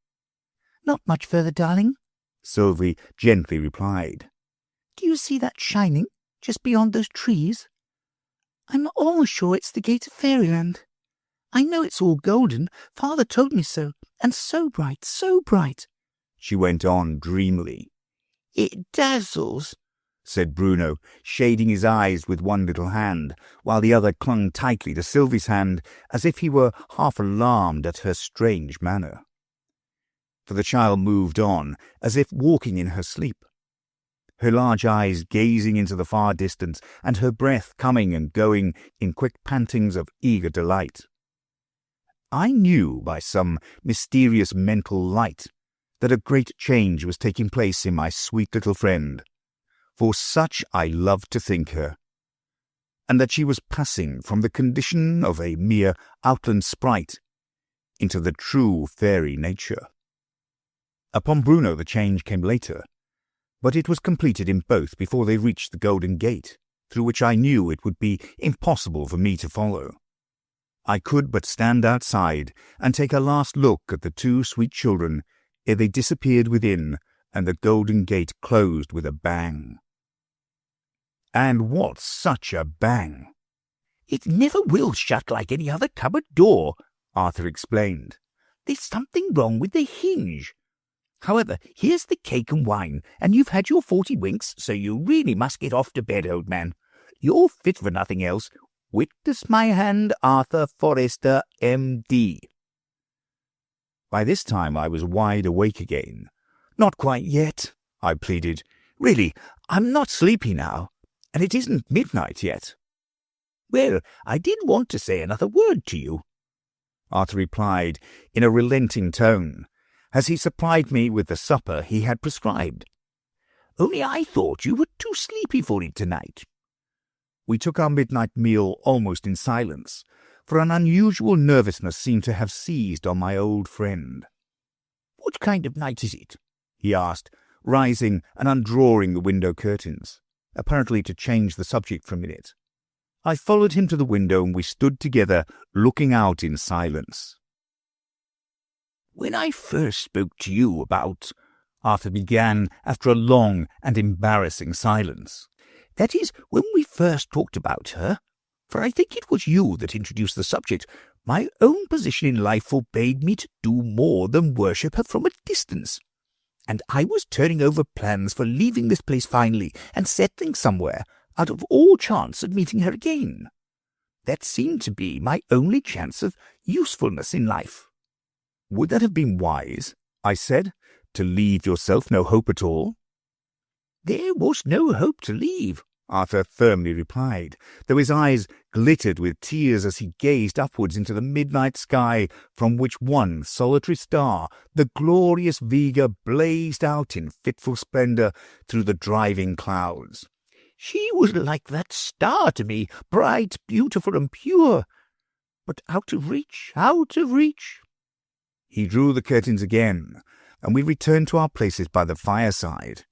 Speaker 4: "Not much further, darling,"
Speaker 3: Sylvie gently replied.
Speaker 4: "Do you see that shining just beyond those trees? I'm almost sure it's the gate of Fairyland. I know it's all golden. Father told me so. And so bright,
Speaker 3: she went on dreamily.
Speaker 4: "It dazzles,"
Speaker 3: said Bruno, shading his eyes with one little hand, while the other clung tightly to Sylvie's hand, as if he were half alarmed at her strange manner. For the child moved on, as if walking in her sleep, her large eyes gazing into the far distance, and her breath coming and going in quick pantings of eager delight. I knew by some mysterious mental light that a great change was taking place in my sweet little friend, for such I loved to think her, and that she was passing from the condition of a mere outland sprite into the true fairy nature. Upon Bruno the change came later, but it was completed in both before they reached the Golden Gate, through which I knew it would be impossible for me to follow. I could but stand outside and take a last look at the two sweet children ere they disappeared within, and the Golden Gate closed with a bang. And what such a bang!
Speaker 2: "It never will shut like any other cupboard door,"
Speaker 3: Arthur explained.
Speaker 2: "There's something wrong with the hinge. However, here's the cake and wine, and you've had your 40 winks, so you really must get off to bed, old man. You're fit for nothing else. Witness my hand, Arthur Forrester, M.D.
Speaker 3: By this time I was wide awake again. "Not quite yet," I pleaded. "Really, I'm not sleepy now, and it isn't midnight yet."
Speaker 2: "Well, I did want to say another word to you,"
Speaker 3: Arthur replied in a relenting tone, as he supplied me with the supper he had prescribed.
Speaker 2: "Only I thought you were too sleepy for it tonight."
Speaker 3: We took our midnight meal almost in silence, for an unusual nervousness seemed to have seized on my old friend.
Speaker 2: "What kind of night is it?"
Speaker 3: he asked, rising and undrawing the window curtains, apparently to change the subject for a minute. I followed him to the window, and we stood together, looking out in silence.
Speaker 2: "When I first spoke to you about,"
Speaker 3: Arthur began after a long and embarrassing silence.
Speaker 2: "That is, when we first talked about her, for I think it was you that introduced the subject, my own position in life forbade me to do more than worship her from a distance, and I was turning over plans for leaving this place finally and settling somewhere out of all chance of meeting her again. That seemed to be my only chance of usefulness in life."
Speaker 3: "Would that have been wise," I said, "to leave yourself no hope at all?"
Speaker 2: "There was no hope to leave,"
Speaker 3: Arthur firmly replied, though his eyes glittered with tears as he gazed upwards into the midnight sky, from which one solitary star, the glorious Vega, blazed out in fitful splendour through the driving clouds.
Speaker 2: "She was like that star to me, bright, beautiful, and pure, but out of reach, out of reach."
Speaker 3: He drew the curtains again, and we returned to our places by the fireside.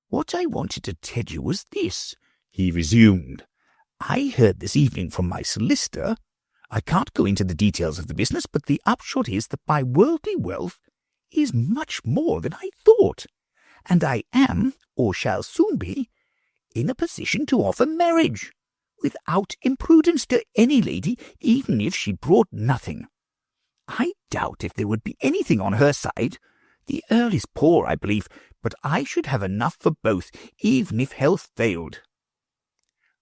Speaker 2: "What I wanted to tell you was this," he resumed. "I heard this evening from my solicitor. I can't go into the details of the business, but the upshot is that my worldly wealth is much more than I thought, and I am, or shall soon be, in a position to offer marriage, without imprudence to any lady, even if she brought nothing. I doubt if there would be anything on her side. The Earl is poor, I believe, but I should have enough for both, even if health failed."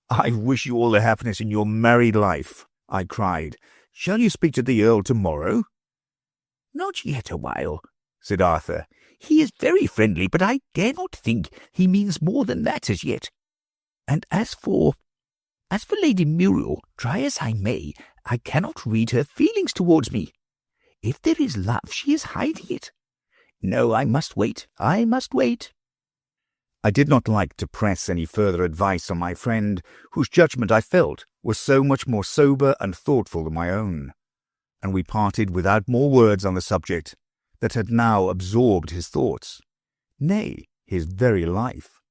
Speaker 3: "I wish you all the happiness in your married life," I cried. "Shall you speak to the Earl tomorrow?"
Speaker 2: "Not yet awhile," said Arthur. "He is very friendly, but I dare not think he means more than that as yet. And as for Lady Muriel, try as I may, I cannot read her feelings towards me. If there is love, she is hiding it. No, I must wait. I must wait."
Speaker 3: I did not like to press any further advice on my friend, whose judgment I felt was so much more sober and thoughtful than my own, and we parted without more words on the subject that had now absorbed his thoughts, nay, his very life.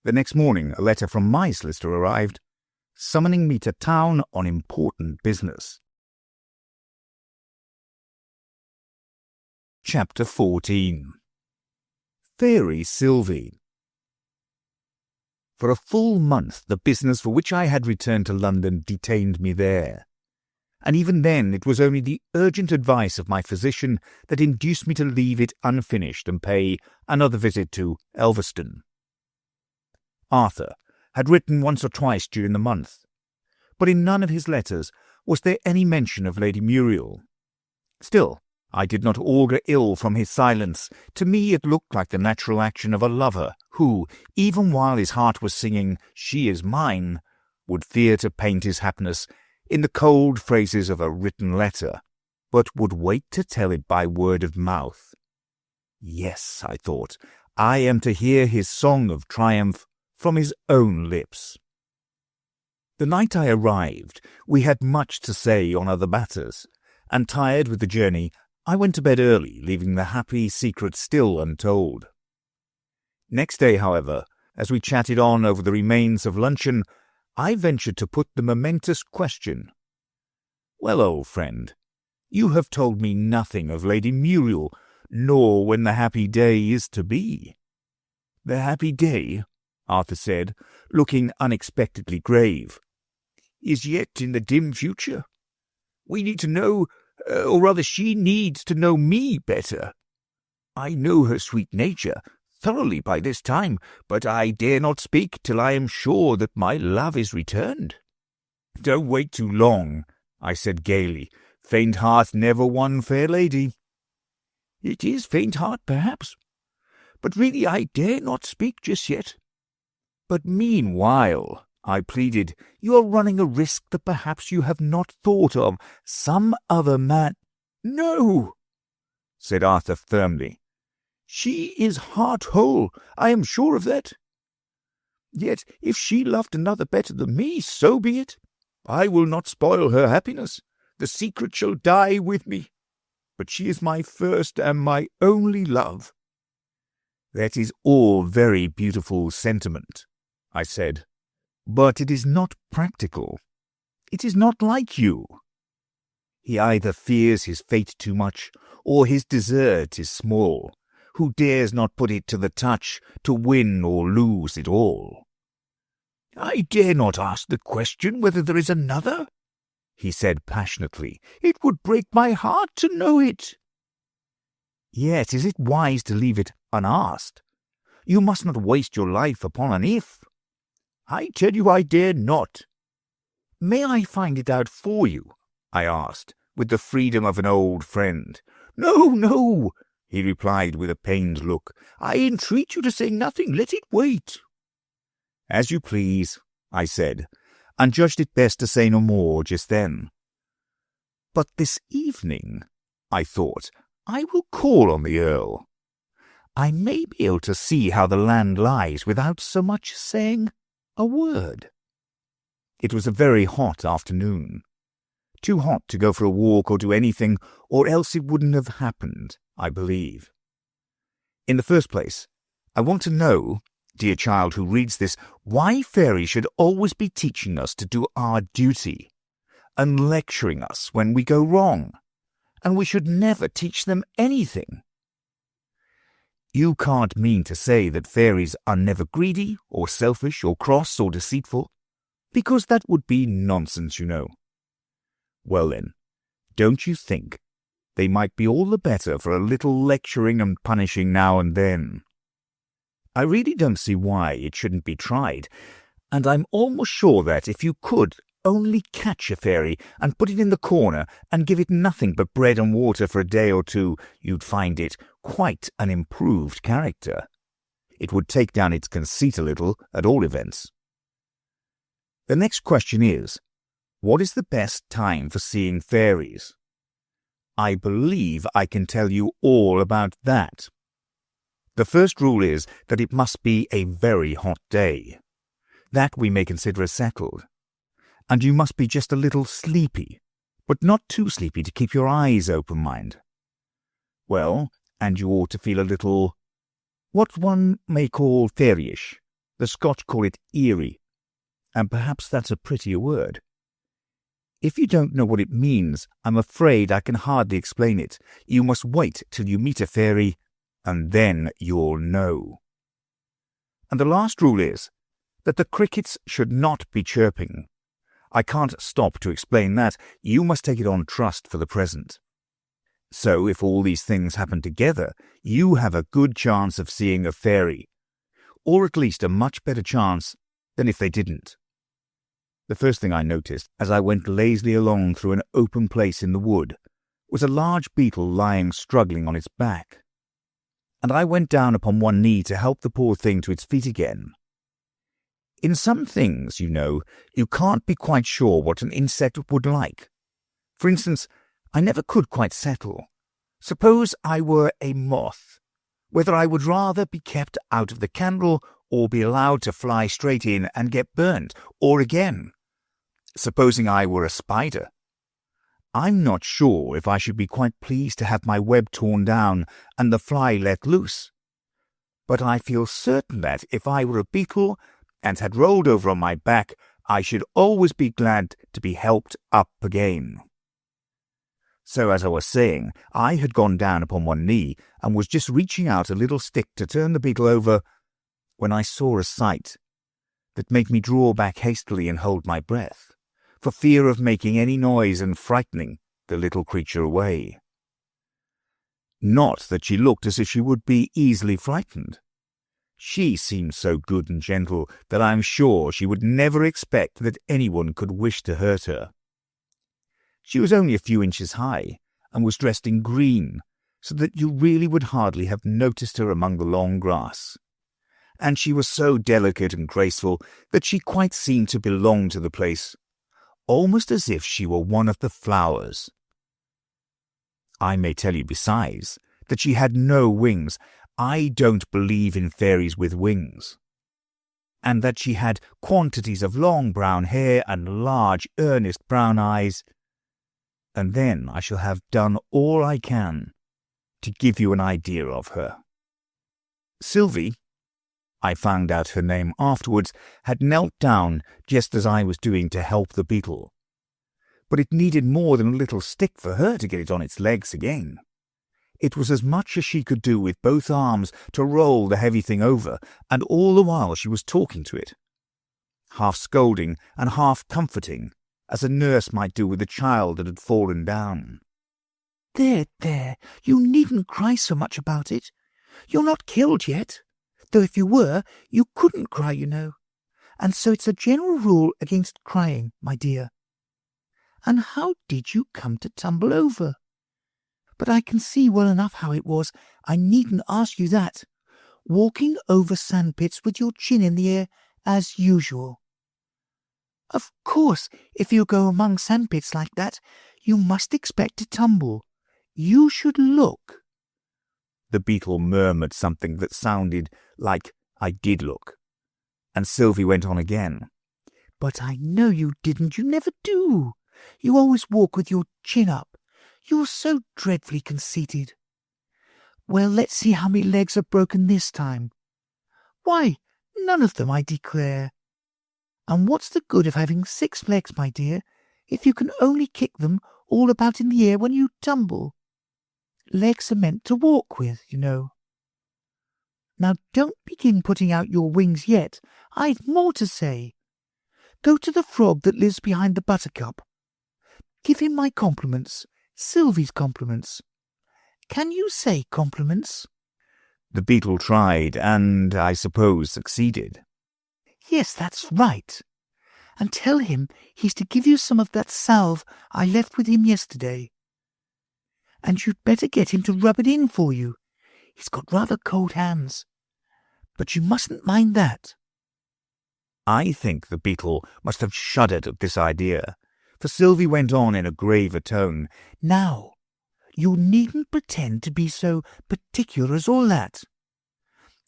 Speaker 1: The next morning, a letter from my solicitor arrived, summoning me to town on important business. Chapter 14. Fairy-Sylvie. For a full month, the business for which I had returned to London detained me there, and even then it was only the urgent advice of my physician that induced me to leave it unfinished and pay another visit to Elverston. Arthur had written once or twice during the month, but in none of his letters was there any mention of Lady Muriel. Still, I did not augur ill from his silence. To me it looked like the natural action of a lover who, even while his heart was singing, "She is mine," would fear to paint his happiness in the cold phrases of a written letter, but would wait to tell it by word of mouth. Yes, I thought, I am to hear his song of triumph from his own lips. The night I arrived, we had much to say on other matters, and tired with the journey, I went to bed early, leaving the happy secret still untold. Next day, however, as we chatted on over the remains of luncheon, I ventured to put the momentous question. "Well, old friend, you have told me nothing of Lady Muriel, nor when the happy day is to be." "The happy day," Arthur said, looking unexpectedly grave, "is yet in the dim future. We need to know, or rather she needs to know me better. I know her sweet nature thoroughly by this time, but I dare not speak till I am sure that my love is returned." "Don't wait too long," I said gaily. "Faint heart never won fair lady." "It is faint heart, perhaps, but really I dare not speak just yet." "But meanwhile," I pleaded, "you are running a risk that perhaps you have not thought of. Some other man—" "No," said Arthur firmly. "She is heart-whole, I am sure of that. Yet if she loved another better than me, so be it. I will not spoil her happiness. The secret shall die with me. But she is my first and my only love." "That is all very beautiful sentiment," I said, "but it is not practical. It is not like you. He either fears his fate too much, or his desert is small, who dares not put it to the touch to win or lose it all." "I dare not ask the question whether there is another," he said passionately. "It would break my heart to know it." "Yet is it wise to leave it unasked? You must not waste your life upon an if." "I tell you I dare not." "May I find it out for you?" I asked, with the freedom of an old friend. "No, no," he replied with a pained look. "I entreat you to say nothing. Let it wait." "As you please," I said, and judged it best to say no more just then. "But this evening," I thought, "I will call on the Earl. I may be able to see how the land lies without so much saying a word." It was a very hot afternoon. Too hot to go for a walk or do anything, or else it wouldn't have happened, I believe. In the first place, I want to know, dear child who reads this, why fairies should always be teaching us to do our duty, and lecturing us when we go wrong, and we should never teach them anything. You can't mean to say that fairies are never greedy, or selfish, or cross, or deceitful, because that would be nonsense, you know. Well then, don't you think they might be all the better for a little lecturing and punishing now and then? I really don't see why it shouldn't be tried, and I'm almost sure that if you could only catch a fairy and put it in the corner and give it nothing but bread and water for a day or two, you'd find it quite an improved character. It would take down its conceit a little, at all events. The next question is, what is the best time for seeing fairies? I believe I can tell you all about that. The first rule is that it must be a very hot day. That we may consider as settled. And you must be just a little sleepy, but not too sleepy to keep your eyes open, mind. Well, and you ought to feel a little, what one may call fairyish, The Scotch call it eerie, and perhaps that's a prettier word. If you don't know what it means, I'm afraid I can hardly explain it. You must wait till you meet a fairy, and then you'll know. And the last rule is that the crickets should not be chirping. I can't stop to explain that. You must take it on trust for the present. So if all these things happen together, you have a good chance of seeing a fairy, or at least a much better chance than if they didn't. The first thing I noticed as I went lazily along through an open place in the wood was a large beetle lying struggling on its back, and I went down upon one knee to help the poor thing to its feet again. In some things, you know, you can't be quite sure what an insect would like. For instance, I never could quite settle. Suppose I were a moth, whether I would rather be kept out of the candle or be allowed to fly straight in and get burnt, or again, supposing I were a spider. I'm not sure if I should be quite pleased to have my web torn down and the fly let loose. But I feel certain that if I were a beetle and had rolled over on my back, I should always be glad to be helped up again. So, as I was saying, I had gone down upon one knee and was just reaching out a little stick to turn the beetle over when I saw a sight that made me draw back hastily and hold my breath, for fear of making any noise and frightening the little creature away. Not that she looked as if she would be easily frightened. She seemed so good and gentle that I am sure she would never expect that anyone could wish to hurt her. She was only a few inches high, and was dressed in green, so that you really would hardly have noticed her among the long grass. And she was so delicate and graceful that she quite seemed to belong to the place, almost as if she were one of the flowers. I may tell you besides that she had no wings. I don't believe in fairies with wings. And that she had quantities of long brown hair and large, earnest brown eyes. And then I shall have done all I can to give you an idea of her. Sylvie, I found out her name afterwards, had knelt down just as I was doing to help the beetle. But it needed more than a little stick for her to get it on its legs again. It was as much as she could do with both arms to roll the heavy thing over, and all the while she was talking to it, half scolding and half comforting, as a nurse might do with a child that had fallen down.
Speaker 4: There, you needn't cry so much about it. You're not killed yet, though if you were, you couldn't cry, you know. And so it's a general rule against crying, my dear. And how did you come to tumble over? But I can see well enough how it was. I needn't ask you that. Walking over sandpits with your chin in the air, as usual. Of course, if you go among sandpits like that, you must expect to tumble. You should look.
Speaker 1: The beetle murmured something that sounded like I did look, and Sylvie went on again.
Speaker 4: But I know you didn't. You never do. You always walk with your chin up. You're so dreadfully conceited. Well, let's see how many legs are broken this time. Why, none of them, I declare. And what's the good of having 6 legs, my dear, if you can only kick them all about in the air when you tumble? Legs are meant to walk with, you know. Now don't begin putting out your wings yet. I've more to say. Go to the frog that lives behind the buttercup. Give him my compliments. Sylvie's compliments. Can you say compliments?
Speaker 1: The beetle tried, and I suppose succeeded.
Speaker 4: Yes, that's right. And tell him he's to give you some of that salve I left with him yesterday. And you'd better get him to rub it in for you. He's got rather cold hands. But you mustn't mind that.
Speaker 1: I think the beetle must have shuddered at this idea, for Sylvie went on in a graver tone.
Speaker 4: Now, you needn't pretend to be so particular as all that,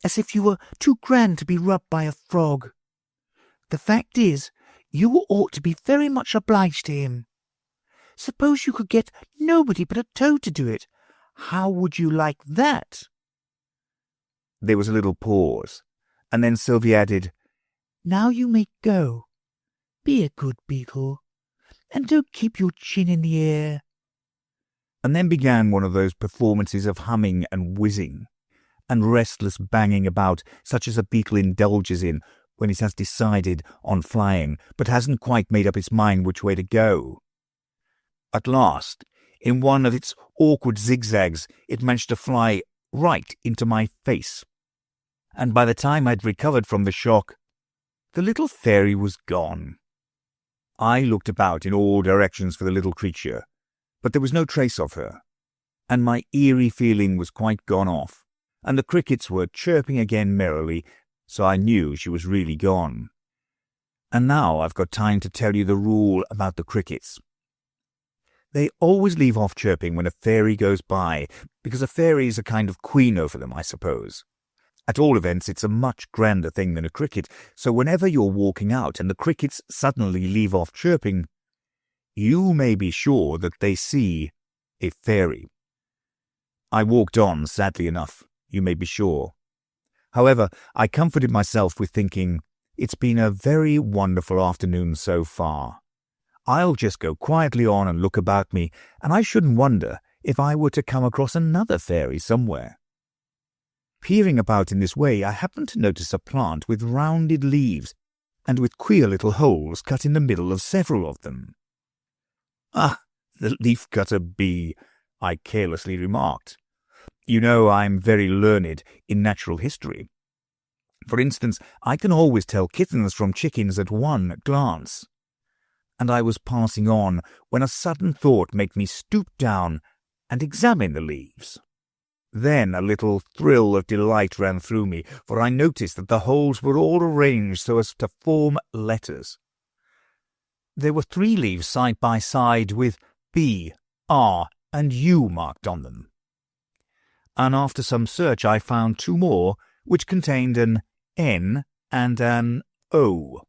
Speaker 4: as if you were too grand to be rubbed by a frog. The fact is, you ought to be very much obliged to him. Suppose you could get nobody but a toad to do it. How would you like that?
Speaker 1: There was a little pause, and then Sylvie added,
Speaker 4: Now you may go. Be a good beetle, and don't keep your chin in the air."
Speaker 1: And then began one of those performances of humming and whizzing, and restless banging about, such as a beetle indulges in when it has decided on flying, but hasn't quite made up its mind which way to go. At last, in one of its awkward zigzags, it managed to fly right into my face. And by the time I'd recovered from the shock, the little fairy was gone. I looked about in all directions for the little creature, but there was no trace of her, and my eerie feeling was quite gone off, and the crickets were chirping again merrily, so I knew she was really gone. And now I've got time to tell you the rule about the crickets. They always leave off chirping when a fairy goes by, because a fairy is a kind of queen over them, I suppose. At all events, it's a much grander thing than a cricket, so whenever you're walking out and the crickets suddenly leave off chirping, you may be sure that they see a fairy. I walked on, sadly enough, you may be sure. However, I comforted myself with thinking, it's been a very wonderful afternoon so far. I'll just go quietly on and look about me, and I shouldn't wonder if I were to come across another fairy somewhere. Peering about in this way, I happened to notice a plant with rounded leaves, and with queer little holes cut in the middle of several of them. "Ah, the leaf-cutter bee," I carelessly remarked. "You know I'm very learned in natural history. For instance, I can always tell kittens from chickens at one glance." And I was passing on when a sudden thought made me stoop down and examine the leaves. Then a little thrill of delight ran through me, for I noticed that the holes were all arranged so as to form letters. There were 3 leaves side by side with B, R, and U marked on them. And after some search I found 2 more, which contained an N and an O.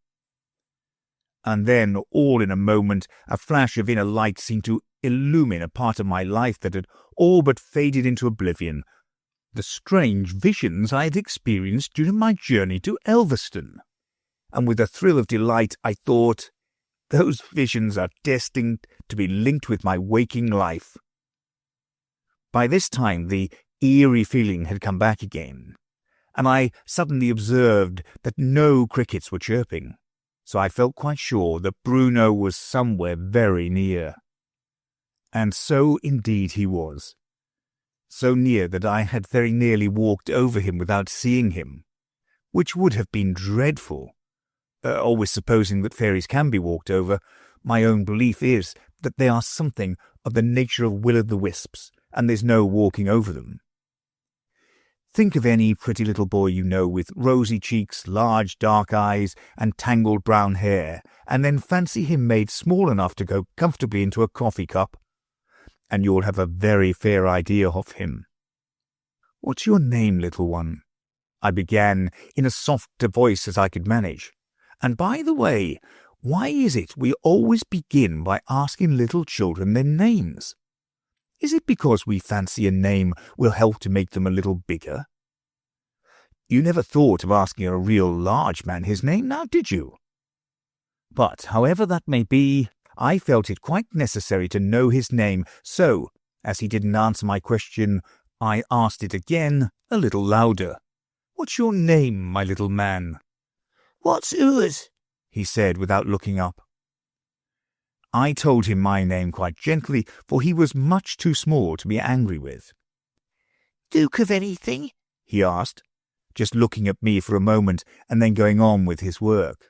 Speaker 1: And then, all in a moment, a flash of inner light seemed to illumine a part of my life that had all but faded into oblivion. The strange visions I had experienced during my journey to Elverston. And with a thrill of delight, I thought, those visions are destined to be linked with my waking life. By this time, the eerie feeling had come back again, and I suddenly observed that no crickets were chirping. So I felt quite sure that Bruno was somewhere very near. And so indeed he was. So near that I had very nearly walked over him without seeing him, which would have been dreadful. Always supposing that fairies can be walked over, my own belief is that they are something of the nature of will-o'-the-wisps, and there's no walking over them. Think of any pretty little boy you know with rosy cheeks, large dark eyes, and tangled brown hair, and then fancy him made small enough to go comfortably into a coffee cup, and you'll have a very fair idea of him. "What's your name, little one?" I began in as soft a voice as I could manage. "And by the way, why is it we always begin by asking little children their names? Is it because we fancy a name will help to make them a little bigger? You never thought of asking a real large man his name, now did you? But, however that may be, I felt it quite necessary to know his name, so, as he didn't answer my question, I asked it again, a little louder. "What's your name, my little man?"
Speaker 4: "What's yours?"
Speaker 1: he said without looking up. I told him my name quite gently, for he was much too small to be angry with.
Speaker 4: "Duke of anything?"
Speaker 1: he asked, just looking at me for a moment and then going on with his work.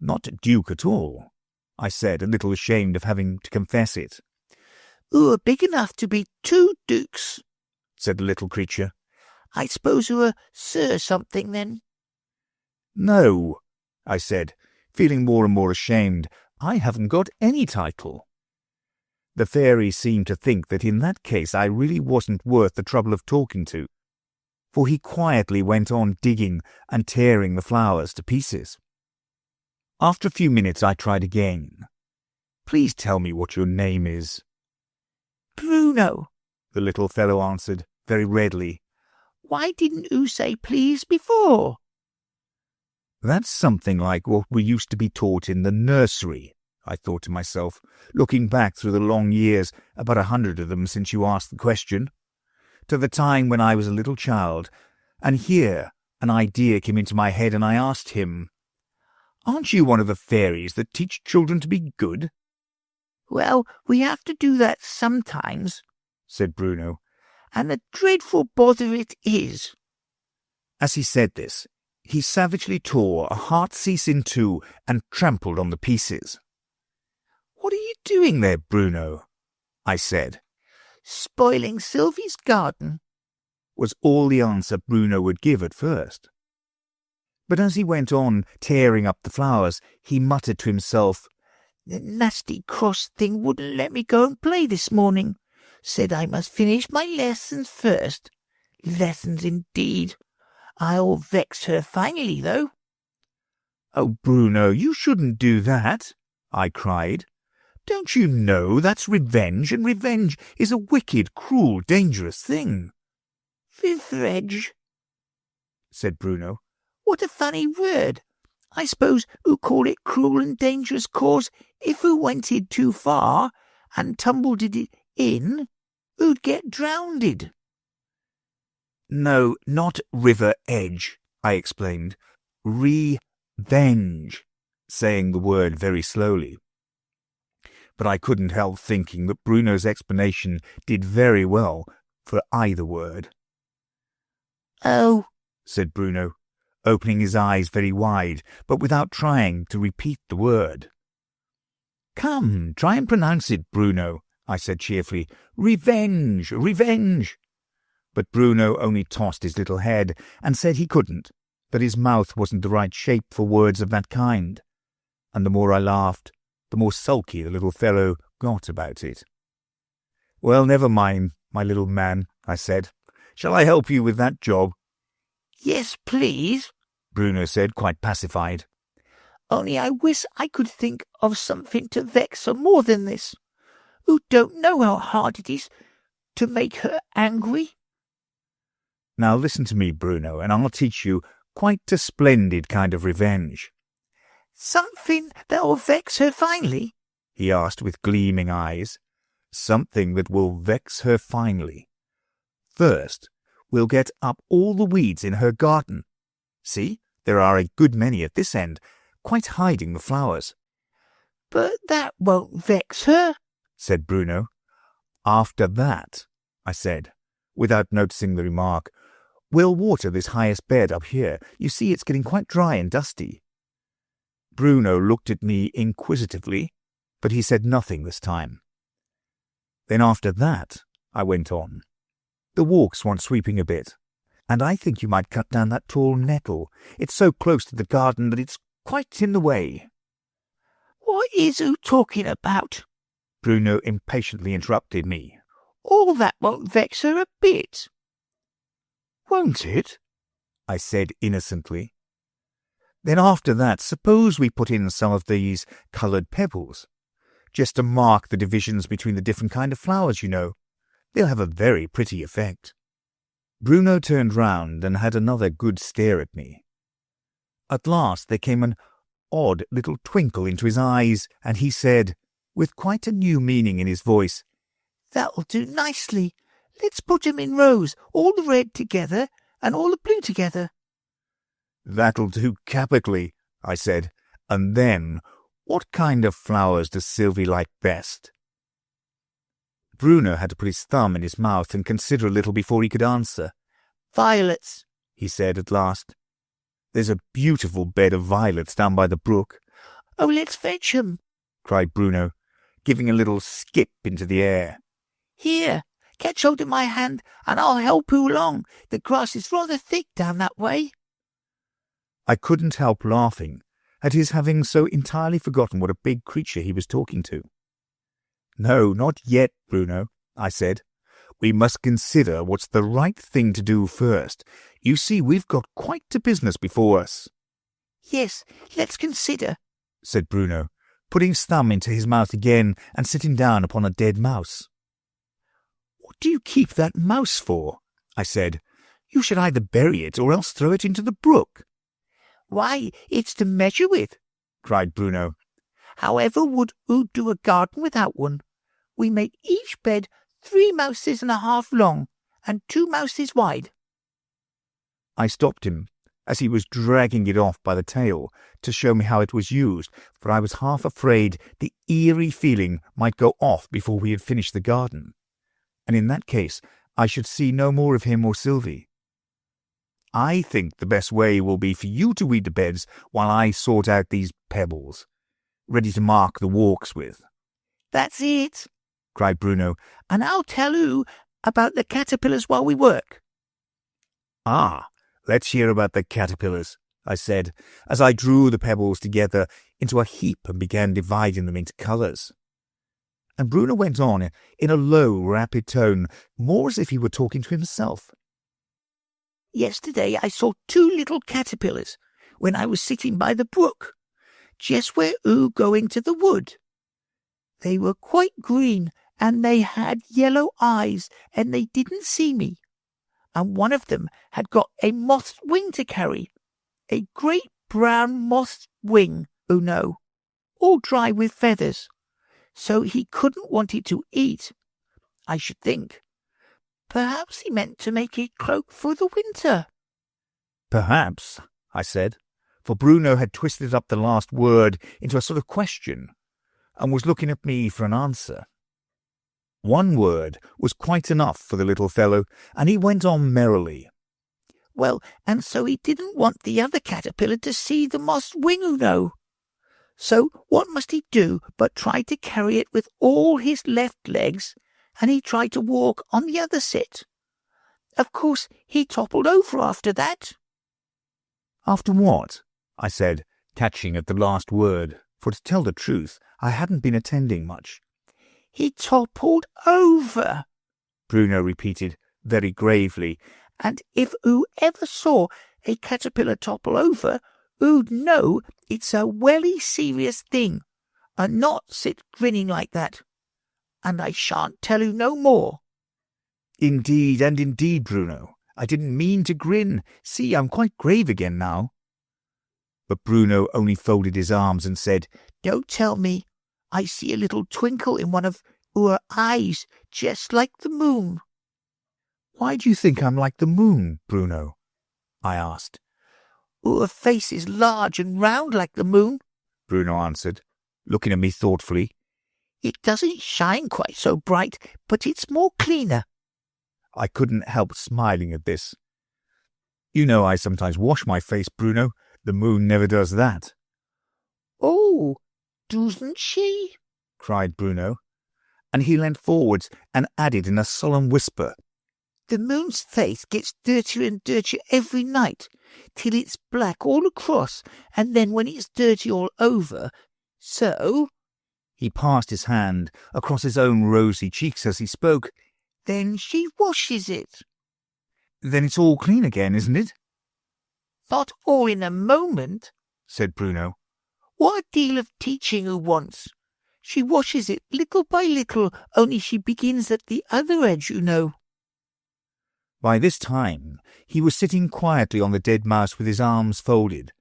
Speaker 1: "Not Duke at all," I said, a little ashamed of having to confess it.
Speaker 4: "Oo're big enough to be 2 dukes,"
Speaker 1: said the little creature.
Speaker 4: "I suppose you're Sir something, then?"
Speaker 1: "No," I said, feeling more and more ashamed. "I haven't got any title." The fairy seemed to think that in that case I really wasn't worth the trouble of talking to, for he quietly went on digging and tearing the flowers to pieces. After a few minutes I tried again. "Please tell me what your name is."
Speaker 4: "Bruno,"
Speaker 1: the little fellow answered, very readily.
Speaker 4: "Why didn't you say please before?"
Speaker 1: That's something like what we used to be taught in the nursery, I thought to myself, looking back through the long years, about 100 of them since you asked the question, to the time when I was a little child, and here an idea came into my head and I asked him, "Aren't you one of the fairies that teach children to be good?"
Speaker 4: "Well, we have to do that sometimes,"
Speaker 1: said Bruno,
Speaker 4: "and a dreadful bother it is."
Speaker 1: As he said this, he savagely tore a heart-cease in two and trampled on the pieces. "What are you doing there, Bruno?" I said.
Speaker 4: "Spoiling Sylvie's garden,"
Speaker 1: was all the answer Bruno would give at first. But as he went on tearing up the flowers, he muttered to himself,
Speaker 4: "The nasty cross thing wouldn't let me go and play this morning. Said I must finish my lessons first. Lessons indeed. I'll vex her finally, though."
Speaker 1: "Oh, Bruno, you shouldn't do that," I cried. "Don't you know that's revenge, and revenge is a wicked, cruel, dangerous thing?"
Speaker 4: "Revenge,"
Speaker 1: said Bruno.
Speaker 4: "What a funny word. I suppose oo call it cruel and dangerous cause if oo went it too far and tumbled it in, oo'd get drownded."
Speaker 1: "No, not river edge," I explained. "Revenge," saying the word very slowly. But I couldn't help thinking that Bruno's explanation did very well for either word.
Speaker 4: "Oh,"
Speaker 1: said Bruno, opening his eyes very wide, but without trying to repeat the word. "Come, try and pronounce it, Bruno," I said cheerfully. "Revenge, revenge." But Bruno only tossed his little head and said he couldn't, that his mouth wasn't the right shape for words of that kind. And the more I laughed, the more sulky the little fellow got about it. "Well, never mind, my little man," I said. "Shall I help you with that job?"
Speaker 4: "Yes, please,"
Speaker 1: Bruno said, quite pacified.
Speaker 4: "Only I wish I could think of something to vex her more than this. Oo don't know how hard it is to make her angry."
Speaker 1: "Now listen to me, Bruno, and I'll teach you quite a splendid kind of revenge."
Speaker 4: "Something that'll vex her finally?"
Speaker 1: he asked with gleaming eyes. "Something that will vex her finally. First, we'll get up all the weeds in her garden. See, there are a good many at this end, quite hiding the flowers."
Speaker 4: "But that won't vex her,"
Speaker 1: said Bruno. "After that," I said, without noticing the remark, "we'll water this highest bed up here. You see, it's getting quite dry and dusty." Bruno looked at me inquisitively, but he said nothing this time. "Then after that," I went on, "the walks want sweeping a bit, and I think you might cut down that tall nettle. It's so close to the garden that it's quite in the way."
Speaker 4: "What is oo talking about?"
Speaker 1: Bruno impatiently interrupted me.
Speaker 4: "All that won't vex her a bit."
Speaker 1: "Won't it?" I said innocently. "Then after that, suppose we put in some of these coloured pebbles, just to mark the divisions between the different kind of flowers, you know. They'll have a very pretty effect." Bruno turned round and had another good stare at me. At last there came an odd little twinkle into his eyes, and he said, with quite a new meaning in his voice,
Speaker 4: "That'll do nicely. Let's put 'em in rows, all the red together and all the blue together."
Speaker 1: "That'll do capitally," I said. "And then, what kind of flowers does Sylvie like best?" Bruno had to put his thumb in his mouth and consider a little before he could answer.
Speaker 4: "Violets,"
Speaker 1: he said at last. "There's a beautiful bed of violets down by the brook."
Speaker 4: "Oh, let's fetch 'em,"
Speaker 1: cried Bruno, giving a little skip into the air.
Speaker 4: "Here, catch hold of my hand and I'll help oo along. The grass is rather thick down that way."
Speaker 1: I couldn't help laughing at his having so entirely forgotten what a big creature he was talking to. "No, not yet, Bruno," I said. "We must consider what's the right thing to do first. You see, we've got quite a business before us."
Speaker 4: "Yes, let's consider,"
Speaker 1: said Bruno, putting his thumb into his mouth again and sitting down upon a dead mouse. "What do you keep that mouse for?" I said. "You should either bury it or else throw it into the brook."
Speaker 4: Why, it's to measure with,
Speaker 1: cried Bruno.
Speaker 4: However would oo do a garden without one? We make each bed 3 mouses and a half long, and 2 mouses wide.
Speaker 1: I stopped him as he was dragging it off by the tail to show me how it was used, for I was half afraid the eerie feeling might go off before we had finished the garden, and in that case I should see no more of him or Sylvie. I think the best way will be for you to weed the beds while I sort out these pebbles, ready to mark the walks with.
Speaker 4: That's it,
Speaker 1: cried Bruno.
Speaker 4: And I'll tell oo about the caterpillars while we work.
Speaker 1: Ah, let's hear about the caterpillars, I said, as I drew the pebbles together into a heap and began dividing them into colours. And Bruno went on in a low, rapid tone, more as if he were talking to himself.
Speaker 4: Yesterday I saw 2 little caterpillars when I was sitting by the brook, just where oo going to the wood. They were quite green, and they had yellow eyes, and they didn't see me. And one of them had got a moth's wing to carry, a great brown moth's wing, oo know, all dry with feathers, so he couldn't want it to eat, I should think. Perhaps he meant to make a cloak for the winter.
Speaker 1: Perhaps, I said, for Bruno had twisted up the last word into a sort of question, and was looking at me for an answer. One word was quite enough for the little fellow, and he went on merrily.
Speaker 4: Well, and so he didn't want the other caterpillar to see the moth's wing, oo know. So what must he do but try to carry it with all his left legs, and he tried to walk on the other set. Of course, he toppled over after that.
Speaker 1: After what? I said, catching at the last word, for to tell the truth, I hadn't been attending much.
Speaker 4: He toppled over,
Speaker 1: Bruno repeated very gravely,
Speaker 4: and if oo ever saw a caterpillar topple over, oo'd know it's a welly serious thing, and not sit grinning like that. And I shan't tell oo no more.
Speaker 1: Indeed and indeed, Bruno, I didn't mean to grin. See, I'm quite grave again now. But Bruno only folded his arms and said,
Speaker 4: Don't tell me. I see a little twinkle in one of oor eyes, just like the moon.
Speaker 1: Why do you think I'm like the moon, Bruno? I asked.
Speaker 4: Oor face is large and round like the moon,
Speaker 1: Bruno answered, looking at me thoughtfully.
Speaker 4: It doesn't shine quite so bright, but it's more cleaner.
Speaker 1: I couldn't help smiling at this. You know I sometimes wash my face, Bruno. The moon never does that.
Speaker 4: Oh, doesn't she?
Speaker 1: Cried Bruno, and he leant forwards and added in a solemn whisper,
Speaker 4: The moon's face gets dirtier and dirtier every night, till it's black all across, and then when it's dirty all over, so...
Speaker 1: He passed his hand across his own rosy cheeks as he spoke.
Speaker 4: Then she washes it.
Speaker 1: Then it's all clean again, isn't it?
Speaker 4: Not all in a moment,
Speaker 1: said Bruno.
Speaker 4: What a deal of teaching oo wants. She washes it little by little, only she begins at the other edge, you know.
Speaker 1: By this time he was sitting quietly on the dead mouse with his arms folded,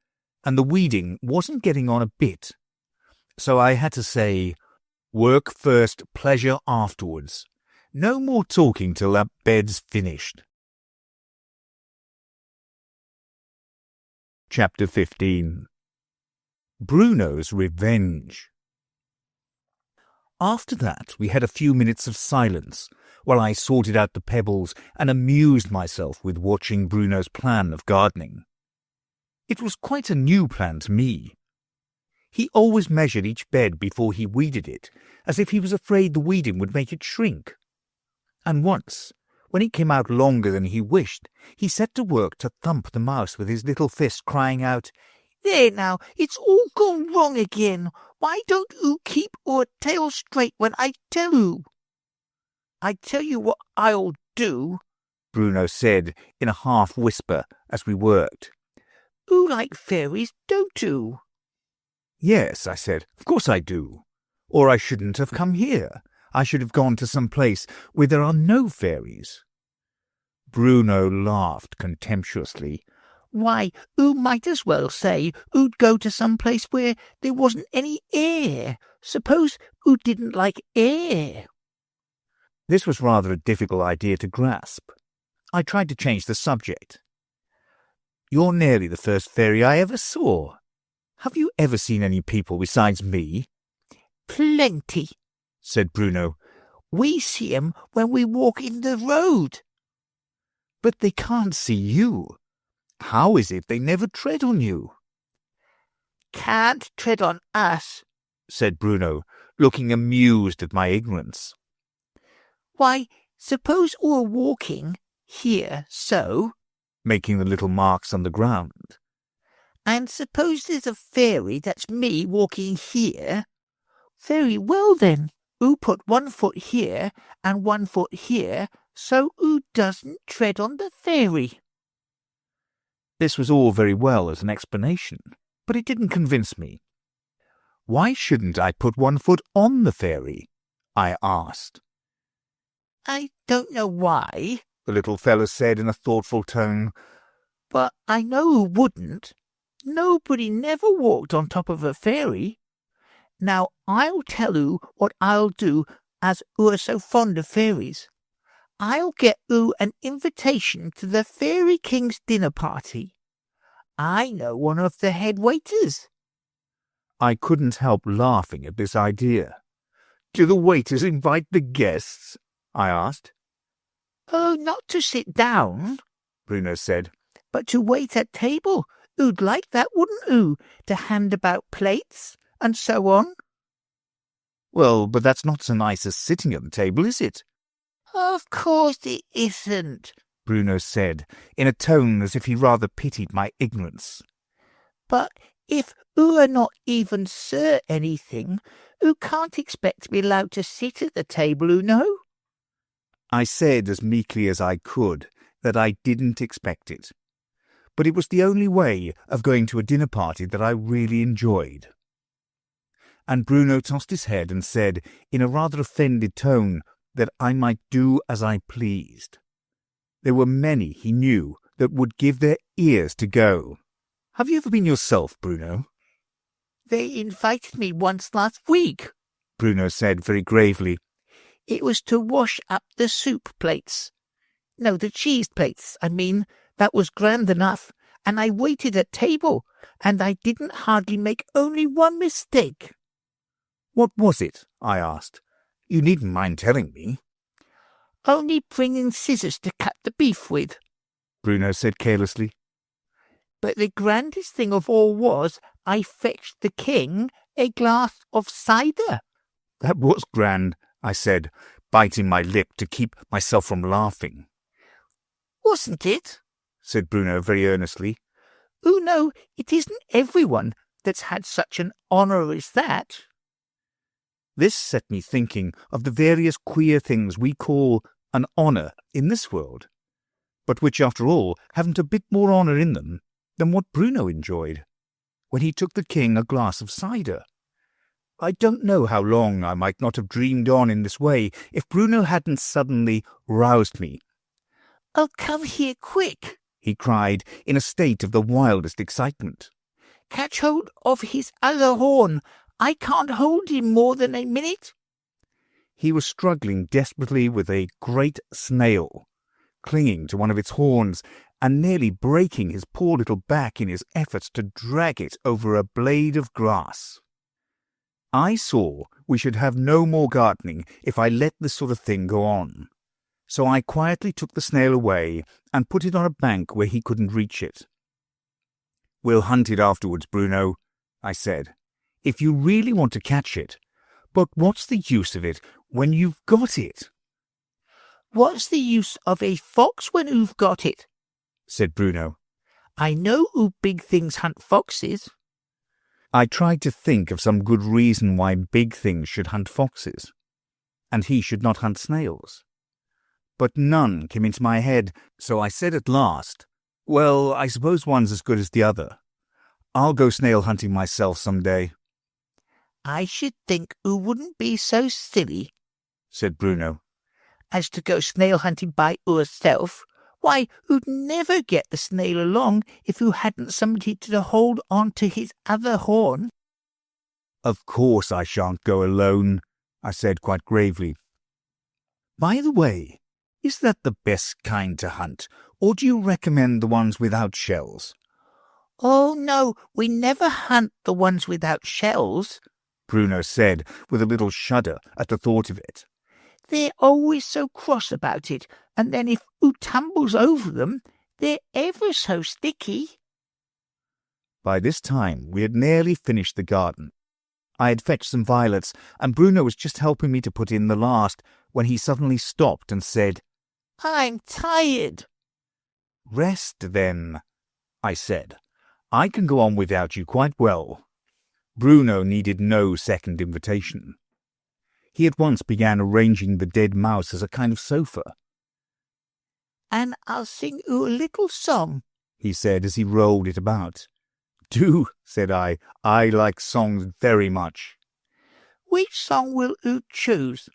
Speaker 1: and the weeding wasn't getting on a bit. So I had to say, work first, pleasure afterwards. No more talking till that bed's finished. Chapter 15. Bruno's Revenge. After that we had a few minutes of silence, while I sorted out the pebbles and amused myself with watching Bruno's plan of gardening. It was quite a new plan to me. He always measured each bed before he weeded it, as if he was afraid the weeding would make it shrink. And once, when it came out longer than he wished, he set to work to thump the mouse with his little fist, crying out,
Speaker 4: There now, it's all gone wrong again. Why don't oo keep oor tail straight when I tell oo? I tell you what I'll do,
Speaker 1: Bruno said in a half-whisper as we worked.
Speaker 4: Oo like fairies, don't oo?
Speaker 1: Yes, I said, of course I do. Or I shouldn't have come here. I should have gone to some place where there are no fairies. Bruno laughed contemptuously.
Speaker 4: Why, oo might as well say oo'd go to some place where there wasn't any air. Suppose oo didn't like air.
Speaker 1: This was rather a difficult idea to grasp. I tried to change the subject. You're nearly the first fairy I ever saw. Have you ever seen any people besides me?
Speaker 4: Plenty,
Speaker 1: said Bruno.
Speaker 4: We see 'em when we walk in the road.
Speaker 1: But they can't see you. How is it they never tread on you?
Speaker 4: Can't tread on us,
Speaker 1: said Bruno, looking amused at my ignorance.
Speaker 4: Why, suppose we're walking here, so,
Speaker 1: making the little marks on the ground.
Speaker 4: And suppose there's a fairy that's me walking here. Very well then, oo put 1 foot here and 1 foot here, so oo doesn't tread on the fairy.
Speaker 1: This was all very well as an explanation, but it didn't convince me. Why shouldn't I put 1 foot on the fairy? I asked.
Speaker 4: I don't know why,
Speaker 1: the little fellow said in a thoughtful tone.
Speaker 4: But I know oo wouldn't. Nobody never walked on top of a fairy. Now I'll tell oo what I'll do, as oo are so fond of fairies. I'll get oo an invitation to the Fairy King's dinner party. I know one of the head waiters.
Speaker 1: I couldn't help laughing at this idea. Do the waiters invite the guests? I asked.
Speaker 4: Oh, not to sit down,
Speaker 1: Bruno said,
Speaker 4: but to wait at table. Oo'd like that, wouldn't oo, to hand about plates and so on?
Speaker 1: Well, but that's not so nice as sitting at the table, is it?
Speaker 4: Of course it isn't,
Speaker 1: Bruno said, in a tone as if he rather pitied my ignorance.
Speaker 4: But if oo are not even Sir anything, oo can't expect to be allowed to sit at the table, oo know?
Speaker 1: I said as meekly as I could that I didn't expect it. But it was the only way of going to a dinner party that I really enjoyed. And Bruno tossed his head and said, in a rather offended tone, that I might do as I pleased. There were many, he knew, that would give their ears to go. Have you ever been yourself, Bruno?
Speaker 4: They invited me once last week,
Speaker 1: Bruno said very gravely.
Speaker 4: It was to wash up the soup plates. No, the cheese plates, I mean. That was grand enough, and I waited at table, and I didn't hardly make only one mistake.
Speaker 1: What was it? I asked. You needn't mind telling me.
Speaker 4: Only bringing scissors to cut the beef with,
Speaker 1: Bruno said carelessly.
Speaker 4: But the grandest thing of all was I fetched the king a glass of cider.
Speaker 1: That was grand, I said, biting my lip to keep myself from laughing.
Speaker 4: Wasn't it?
Speaker 1: Said Bruno very earnestly.
Speaker 4: Oo know, it isn't everyone that's had such an honour as that.
Speaker 1: This set me thinking of the various queer things we call an honour in this world, but which, after all, haven't a bit more honour in them than what Bruno enjoyed when he took the king a glass of cider. I don't know how long I might not have dreamed on in this way if Bruno hadn't suddenly roused me.
Speaker 4: Oh, come here quick,
Speaker 1: he cried in a state of the wildest excitement.
Speaker 4: Catch hold of his other horn. I can't hold him more than a minute.
Speaker 1: He was struggling desperately with a great snail, clinging to one of its horns and nearly breaking his poor little back in his efforts to drag it over a blade of grass. I saw we should have no more gardening if I let this sort of thing go on. So I quietly took the snail away and put it on a bank where he couldn't reach it. We'll hunt it afterwards, Bruno, I said, if you really want to catch it. But what's the use of it when you've got it?
Speaker 4: What's the use of a fox when oo've got it?
Speaker 1: Said Bruno.
Speaker 4: I know oo big things hunt foxes.
Speaker 1: I tried to think of some good reason why big things should hunt foxes, and he should not hunt snails. But none came into my head, so I said at last, well, I suppose one's as good as the other. I'll go snail hunting myself some day.
Speaker 4: I should think oo wouldn't be so silly,
Speaker 1: said Bruno,
Speaker 4: as to go snail hunting by oorself Why, you'd never get the snail along if you hadn't somebody to hold on to his other horn.
Speaker 1: Of course I shan't go alone, I said quite gravely. By the way, is that the best kind to hunt, or do you recommend the ones without shells?
Speaker 4: Oh, no, we never hunt the ones without shells,
Speaker 1: Bruno said with a little shudder at the thought of it.
Speaker 4: They're always so cross about it, and then if oo tumbles over them, they're ever so sticky.
Speaker 1: By this time we had nearly finished the garden. I had fetched some violets, and Bruno was just helping me to put in the last, when he suddenly stopped and said,
Speaker 4: I'm tired.
Speaker 1: Rest, then, I said. I can go on without you quite well. Bruno needed no second invitation. He at once began arranging the dead mouse as a kind of sofa.
Speaker 4: And I'll sing you a little song,
Speaker 1: he said as he rolled it about. Do, said I. I like songs very much.
Speaker 4: Which song will you choose?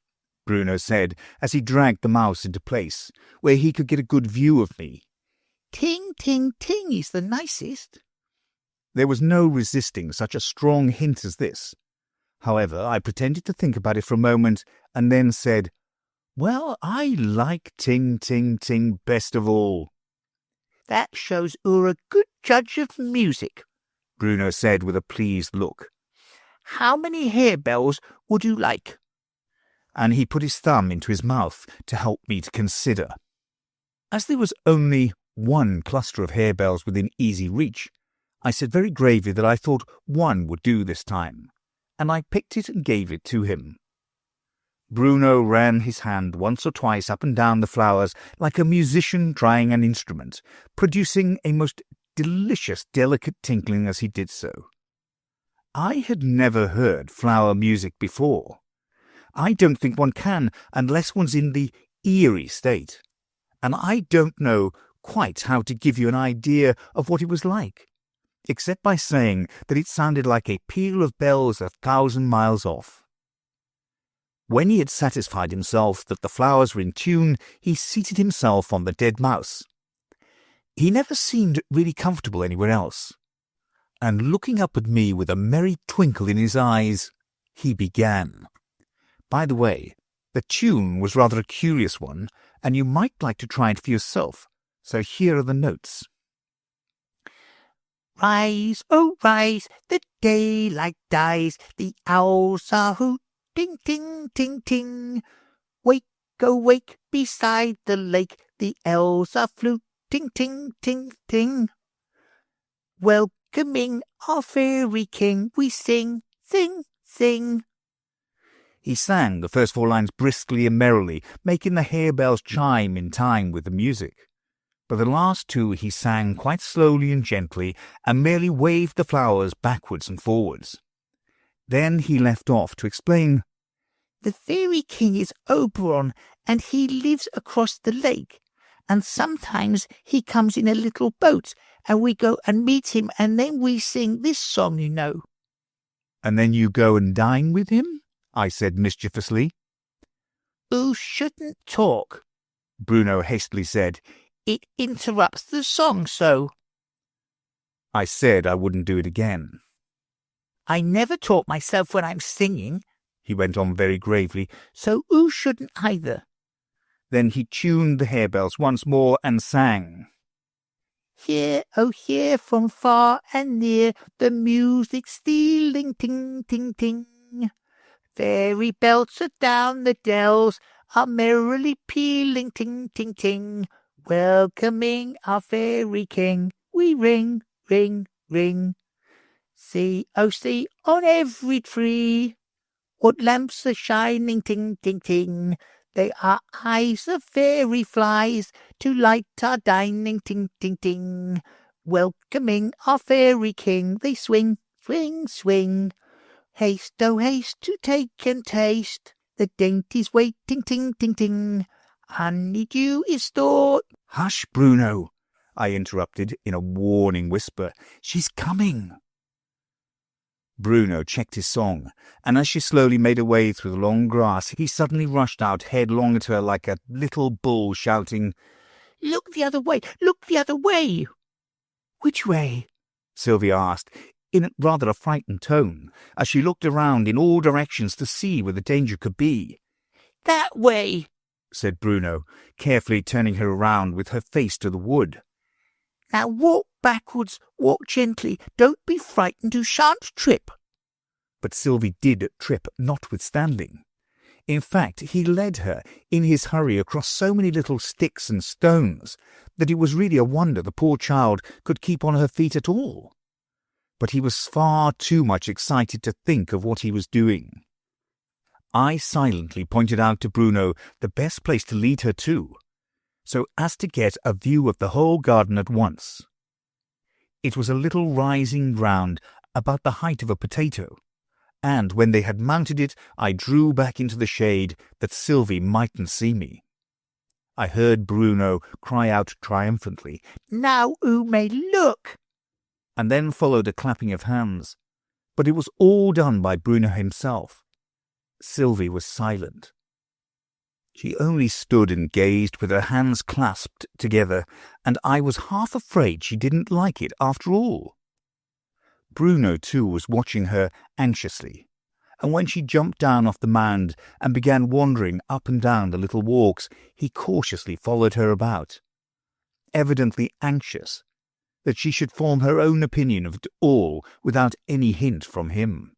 Speaker 1: Bruno said as he dragged the mouse into place, where he could get a good view of me.
Speaker 4: Ting, ting, ting is the nicest.
Speaker 1: There was no resisting such a strong hint as this. However, I pretended to think about it for a moment, and then said, Well, I like ting, ting, ting best of all.
Speaker 4: That shows you're a good judge of music,
Speaker 1: Bruno said with a pleased look.
Speaker 4: How many harebells would you like?
Speaker 1: And he put his thumb into his mouth to help me to consider. As there was only one cluster of harebells within easy reach, I said very gravely that I thought one would do this time, and I picked it and gave it to him. Bruno ran his hand once or twice up and down the flowers like a musician trying an instrument, producing a most delicious, delicate tinkling as he did so. I had never heard flower music before. I don't think one can unless one's in the eerie state, and I don't know quite how to give you an idea of what it was like, except by saying that it sounded like a peal of bells 1,000 miles off. When he had satisfied himself that the flowers were in tune, he seated himself on the dead mouse. He never seemed really comfortable anywhere else, and looking up at me with a merry twinkle in his eyes, he began. By the way, the tune was rather a curious one, and you might like to try it for yourself, so here are the notes.
Speaker 4: Rise, oh rise, the daylight dies, the owls are hooting, ting, ting, ting. Wake, awake, beside the lake, the elves are fluting, ting, ting, ting. Welcoming our fairy king, we sing, sing, sing.
Speaker 1: He sang the first 4 lines briskly and merrily, making the harebells chime in time with the music. But the last 2 he sang quite slowly and gently, and merely waved the flowers backwards and forwards. Then he left off to explain,
Speaker 4: The fairy king is Oberon, and he lives across the lake. And sometimes he comes in a little boat, and we go and meet him, and then we sing this song, you know.
Speaker 1: And then you go and dine with him? I said mischievously.
Speaker 4: You shouldn't talk,
Speaker 1: Bruno hastily said.
Speaker 4: It interrupts the song so.
Speaker 1: I said I wouldn't do it again.
Speaker 4: I never talk myself when I'm singing,
Speaker 1: he went on very gravely,
Speaker 4: so you shouldn't either.
Speaker 1: Then he tuned the harebells once more and sang.
Speaker 4: Hear, oh hear from far and near, the music stealing, ting, ting, ting. Fairy bells adown the dells are merrily pealing, ting, ting, ting. Welcoming our fairy king, we ring, ring, ring. See, oh see, on every tree, what lamps are shining, ting, ting, ting. They are eyes of fairy flies to light our dining, ting, ting, ting. Welcoming our fairy king, they swing, swing, swing. Haste, oh haste, to take and taste the dainties waiting, ting, ting, ting. Honeydew is stored.
Speaker 1: Hush, Bruno, I interrupted in a warning whisper. She's coming. Bruno checked his song, and as she slowly made her way through the long grass, he suddenly rushed out headlong at her like a little bull, shouting,
Speaker 4: Look the other way! Look the other way!"
Speaker 1: "Which way?" Sylvie asked, in rather a frightened tone, as she looked around in all directions to see where the danger could be.
Speaker 4: "That way,"
Speaker 1: said Bruno, carefully turning her around with her face to the wood.
Speaker 4: "Now walk backwards, walk gently. Don't be frightened, you shan't trip."
Speaker 1: But Sylvie did trip notwithstanding. In fact, he led her in his hurry across so many little sticks and stones that it was really a wonder the poor child could keep on her feet at all. But he was far too much excited to think of what he was doing. I silently pointed out to Bruno the best place to lead her to, so as to get a view of the whole garden at once. It was a little rising ground about the height of a potato, and when they had mounted it, I drew back into the shade that Sylvie mightn't see me. I heard Bruno cry out triumphantly,
Speaker 4: "Now oo may look!"
Speaker 1: and then followed a clapping of hands, but it was all done by Bruno himself. Sylvie was silent. She only stood and gazed with her hands clasped together, and I was half afraid she didn't like it after all. Bruno, too, was watching her anxiously, and when she jumped down off the mound and began wandering up and down the little walks, he cautiously followed her about, evidently anxious that she should form her own opinion of it all without any hint from him.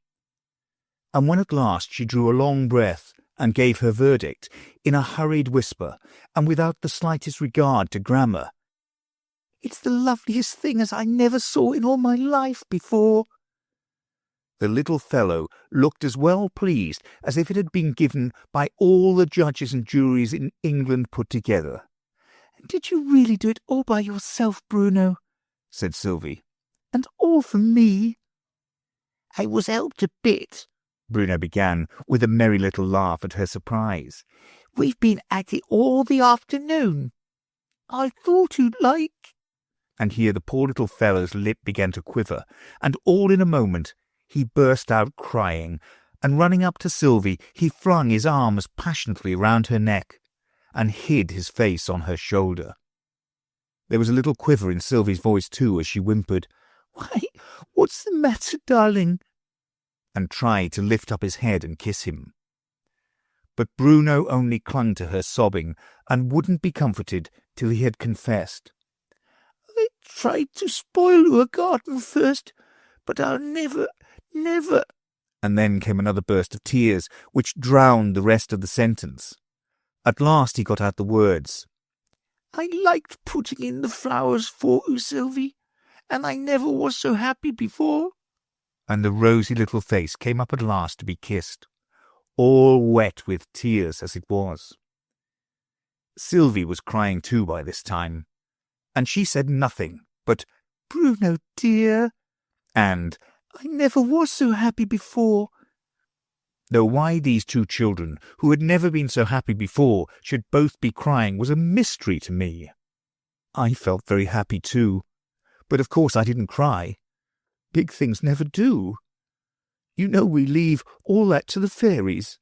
Speaker 1: And when at last she drew a long breath and gave her verdict in a hurried whisper and without the slightest regard to grammar,
Speaker 4: "It's the loveliest thing as I never saw in all my life before."
Speaker 1: The little fellow looked as well pleased as if it had been given by all the judges and juries in England put together.
Speaker 4: "Did you really do it all by yourself, Bruno?"
Speaker 1: said Sylvie.
Speaker 4: "And all for me?" "I was helped a bit,"
Speaker 1: Bruno began, with a merry little laugh at her surprise.
Speaker 4: "We've been at it all the afternoon. I thought you'd like—"
Speaker 1: And here the poor little fellow's lip began to quiver, and all in a moment he burst out crying, and running up to Sylvie, he flung his arms passionately round her neck, and hid his face on her shoulder. There was a little quiver in Sylvie's voice too, as she whimpered,
Speaker 4: "Why, what's the matter, darling?"
Speaker 1: and tried to lift up his head and kiss him. But Bruno only clung to her, sobbing, and wouldn't be comforted till he had confessed.
Speaker 4: "I tried to spoil your garden first, but I'll never...
Speaker 1: And then came another burst of tears, which drowned the rest of the sentence. At last he got out the words,
Speaker 4: "I liked putting in the flowers for you, Sylvie, and I never was so happy before."
Speaker 1: And the rosy little face came up at last to be kissed, all wet with tears as it was. Sylvie was crying too by this time, and she said nothing but,
Speaker 4: "Bruno, dear,"
Speaker 1: and
Speaker 4: "I never was so happy before."
Speaker 1: Though why these two children, who had never been so happy before, should both be crying was a mystery to me. I felt very happy too, but of course I didn't cry. Big things never do. You know we leave all that to the fairies.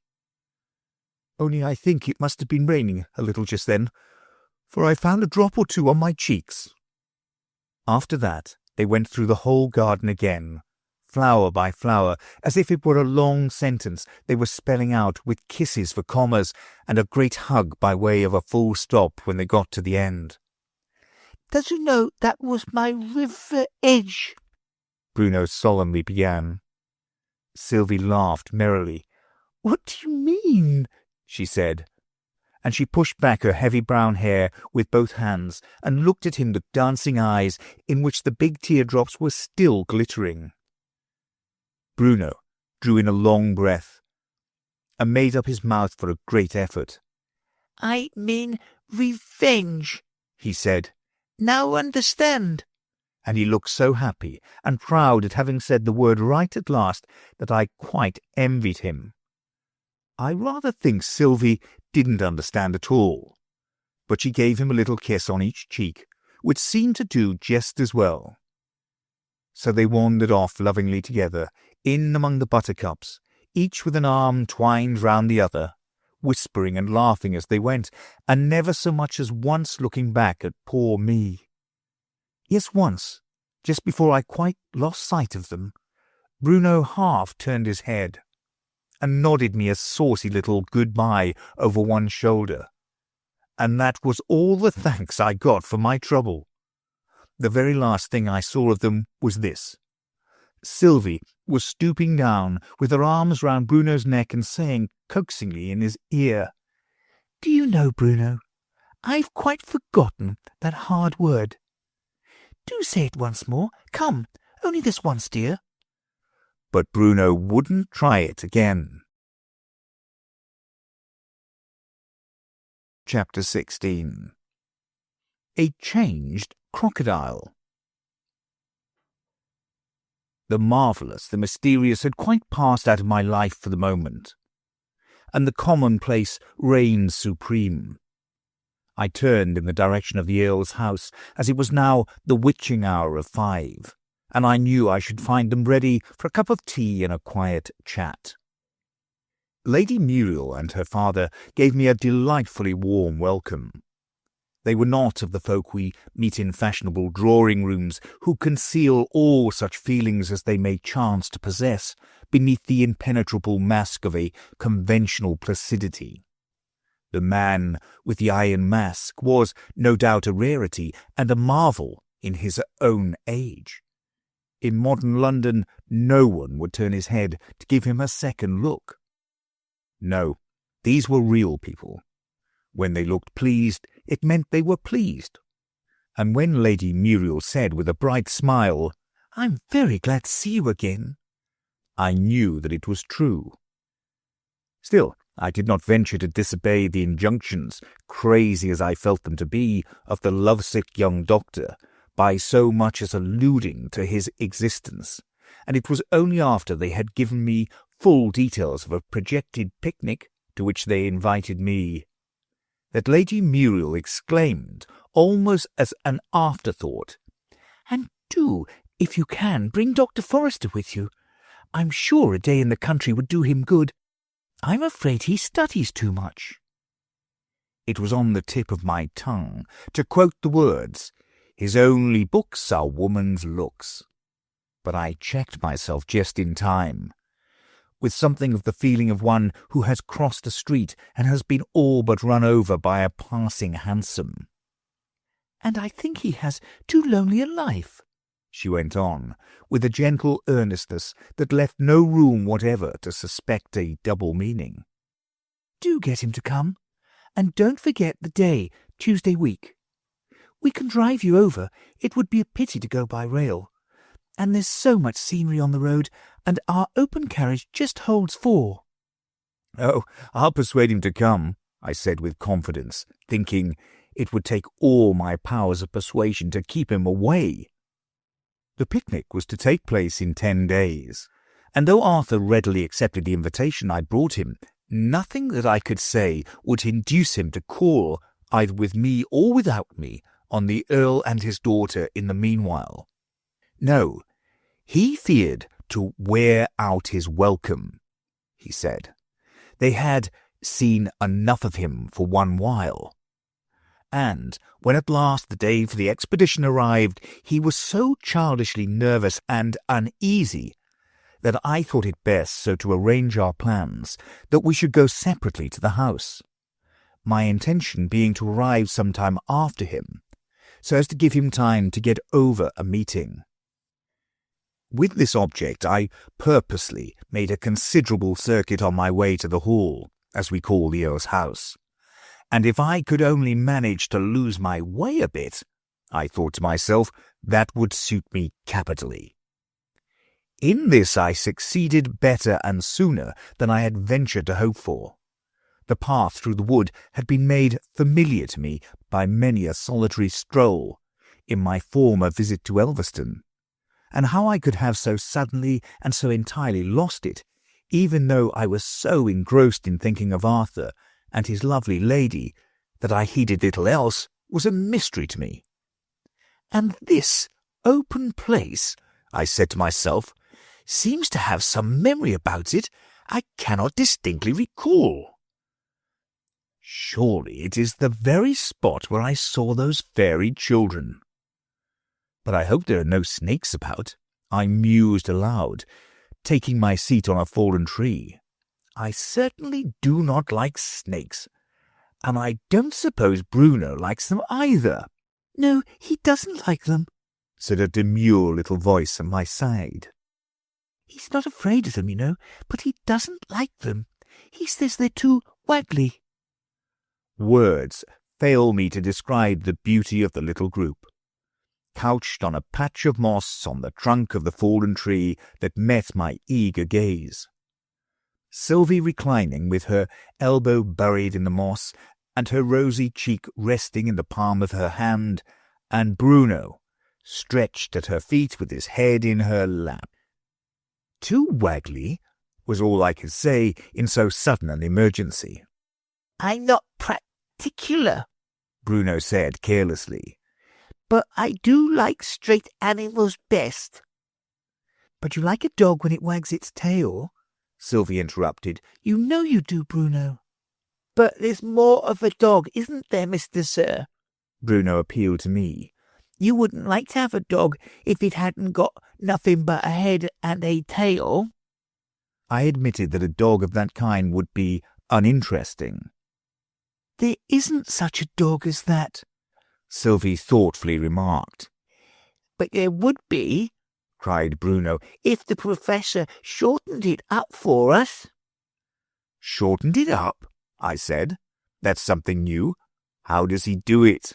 Speaker 1: Only I think it must have been raining a little just then, for I found a drop or two on my cheeks. After that they went through the whole garden again, flower by flower, as if it were a long sentence they were spelling out with kisses for commas and a great hug by way of a full stop when they got to the end.
Speaker 4: "Does you know that was my river edge?"
Speaker 1: Bruno solemnly began. Sylvie laughed merrily.
Speaker 4: "What do you mean?"
Speaker 1: she said, and she pushed back her heavy brown hair with both hands and looked at him with dancing eyes in which the big teardrops were still glittering. Bruno drew in a long breath and made up his mouth for a great effort.
Speaker 4: "I mean revenge,"
Speaker 1: he said.
Speaker 4: "Now understand."
Speaker 1: And he looked so happy and proud at having said the word right at last that I quite envied him. I rather think Sylvie didn't understand at all, but she gave him a little kiss on each cheek, which seemed to do just as well. So they wandered off lovingly together, in among the buttercups, each with an arm twined round the other, whispering and laughing as they went, and never so much as once looking back at poor me. Yes, once, just before I quite lost sight of them, Bruno half turned his head and nodded me a saucy little goodbye over one shoulder. And that was all the thanks I got for my trouble. The very last thing I saw of them was this. Sylvie was stooping down with her arms round Bruno's neck and saying coaxingly in his ear, "Do you know, Bruno, I've quite forgotten that hard word. Do say it once more. Come, only this once, dear." But Bruno wouldn't try it again. Chapter 16. A Changed Crocodile. The marvellous, the mysterious had quite passed out of my life for the moment, and the commonplace reigned supreme. I turned in the direction of the Earl's house, as it was now the witching hour of 5, and I knew I should find them ready for a cup of tea and a quiet chat. Lady Muriel and her father gave me a delightfully warm welcome. They were not of the folk we meet in fashionable drawing-rooms, who conceal all such feelings as they may chance to possess beneath the impenetrable mask of a conventional placidity. The man with the iron mask was, no doubt, a rarity and a marvel in his own age. In modern London, no one would turn his head to give him a second look. No, these were real people. When they looked pleased, it meant they were pleased. And when Lady Muriel said with a bright smile, "I'm very glad to see you again," I knew that it was true. Still, I did not venture to disobey the injunctions, crazy as I felt them to be, of the lovesick young doctor, by so much as alluding to his existence, and it was only after they had given me full details of a projected picnic to which they invited me that Lady Muriel exclaimed, almost as an afterthought, "And do, if you can, bring Dr. Forrester with you. I'm sure a day in the country would do him good. I'm afraid he studies too much." It was on the tip of my tongue to quote the words, "His only books are woman's looks," but I checked myself just in time, with something of the feeling of one who has crossed a street and has been all but run over by a passing hansom. "And I think he has too lonely a life," she went on, with a gentle earnestness that left no room whatever to suspect a double meaning. "Do get him to come, and don't forget the day, Tuesday week. We can drive you over. It would be a pity to go by rail. And there's so much scenery on the road, and our open carriage just holds 4. "Oh, I'll persuade him to come," I said with confidence, thinking it would take all my powers of persuasion to keep him away. The picnic was to take place in 10 days, and though Arthur readily accepted the invitation I brought him, nothing that I could say would induce him to call, either with me or without me, on the Earl and his daughter in the meanwhile. No, he feared to wear out his welcome, he said. They had seen enough of him for one while. And when at last the day for the expedition arrived, he was so childishly nervous and uneasy that I thought it best so to arrange our plans that we should go separately to the house, my intention being to arrive some time after him, so as to give him time to get over a meeting. With this object, I purposely made a considerable circuit on my way to the hall, as we call the Earl's house, and if I could only manage to lose my way a bit, I thought to myself, that would suit me capitally. In this I succeeded better and sooner than I had ventured to hope for. The path through the wood had been made familiar to me by many a solitary stroll in my former visit to Elveston, and how I could have so suddenly and so entirely lost it, even though I was so engrossed in thinking of Arthur and his lovely lady that I heeded little else, was a mystery to me. "And this open place," I said to myself, "seems to have some memory about it I cannot distinctly recall." Surely it is the very spot where I saw those fairy children. But I hope there are no snakes about, I mused aloud, taking my seat on a fallen tree. I certainly do not like snakes, and I don't suppose Bruno likes them either.
Speaker 4: No, he doesn't like them,
Speaker 1: said a demure little voice at my side.
Speaker 4: He's not afraid of them, you know, but he doesn't like them. He says they're too waggly.
Speaker 1: Words fail me to describe the beauty of the little group, couched on a patch of moss on the trunk of the fallen tree that met my eager gaze. Sylvie reclining with her elbow buried in the moss and her rosy cheek resting in the palm of her hand, and Bruno stretched at her feet with his head in her lap. Too waggly was all I could say in so sudden an emergency.
Speaker 4: I'm not particular,
Speaker 1: Bruno said carelessly.
Speaker 4: But I do like straight animals best.
Speaker 1: But you like a dog when it wags its tail? Sylvie interrupted.
Speaker 4: You know you do, Bruno. But there's more of a dog, isn't there, Mr. Sir?
Speaker 1: Bruno appealed to me.
Speaker 4: You wouldn't like to have a dog if it hadn't got nothing but a head and a tail.
Speaker 1: I admitted that a dog of that kind would be uninteresting.
Speaker 4: There isn't such a dog as that,
Speaker 1: Sylvie thoughtfully remarked.
Speaker 4: But there would be,
Speaker 1: cried Bruno,
Speaker 4: if the Professor shortened it up for us.
Speaker 1: Shortened it up? I said. That's something new. How does he do it?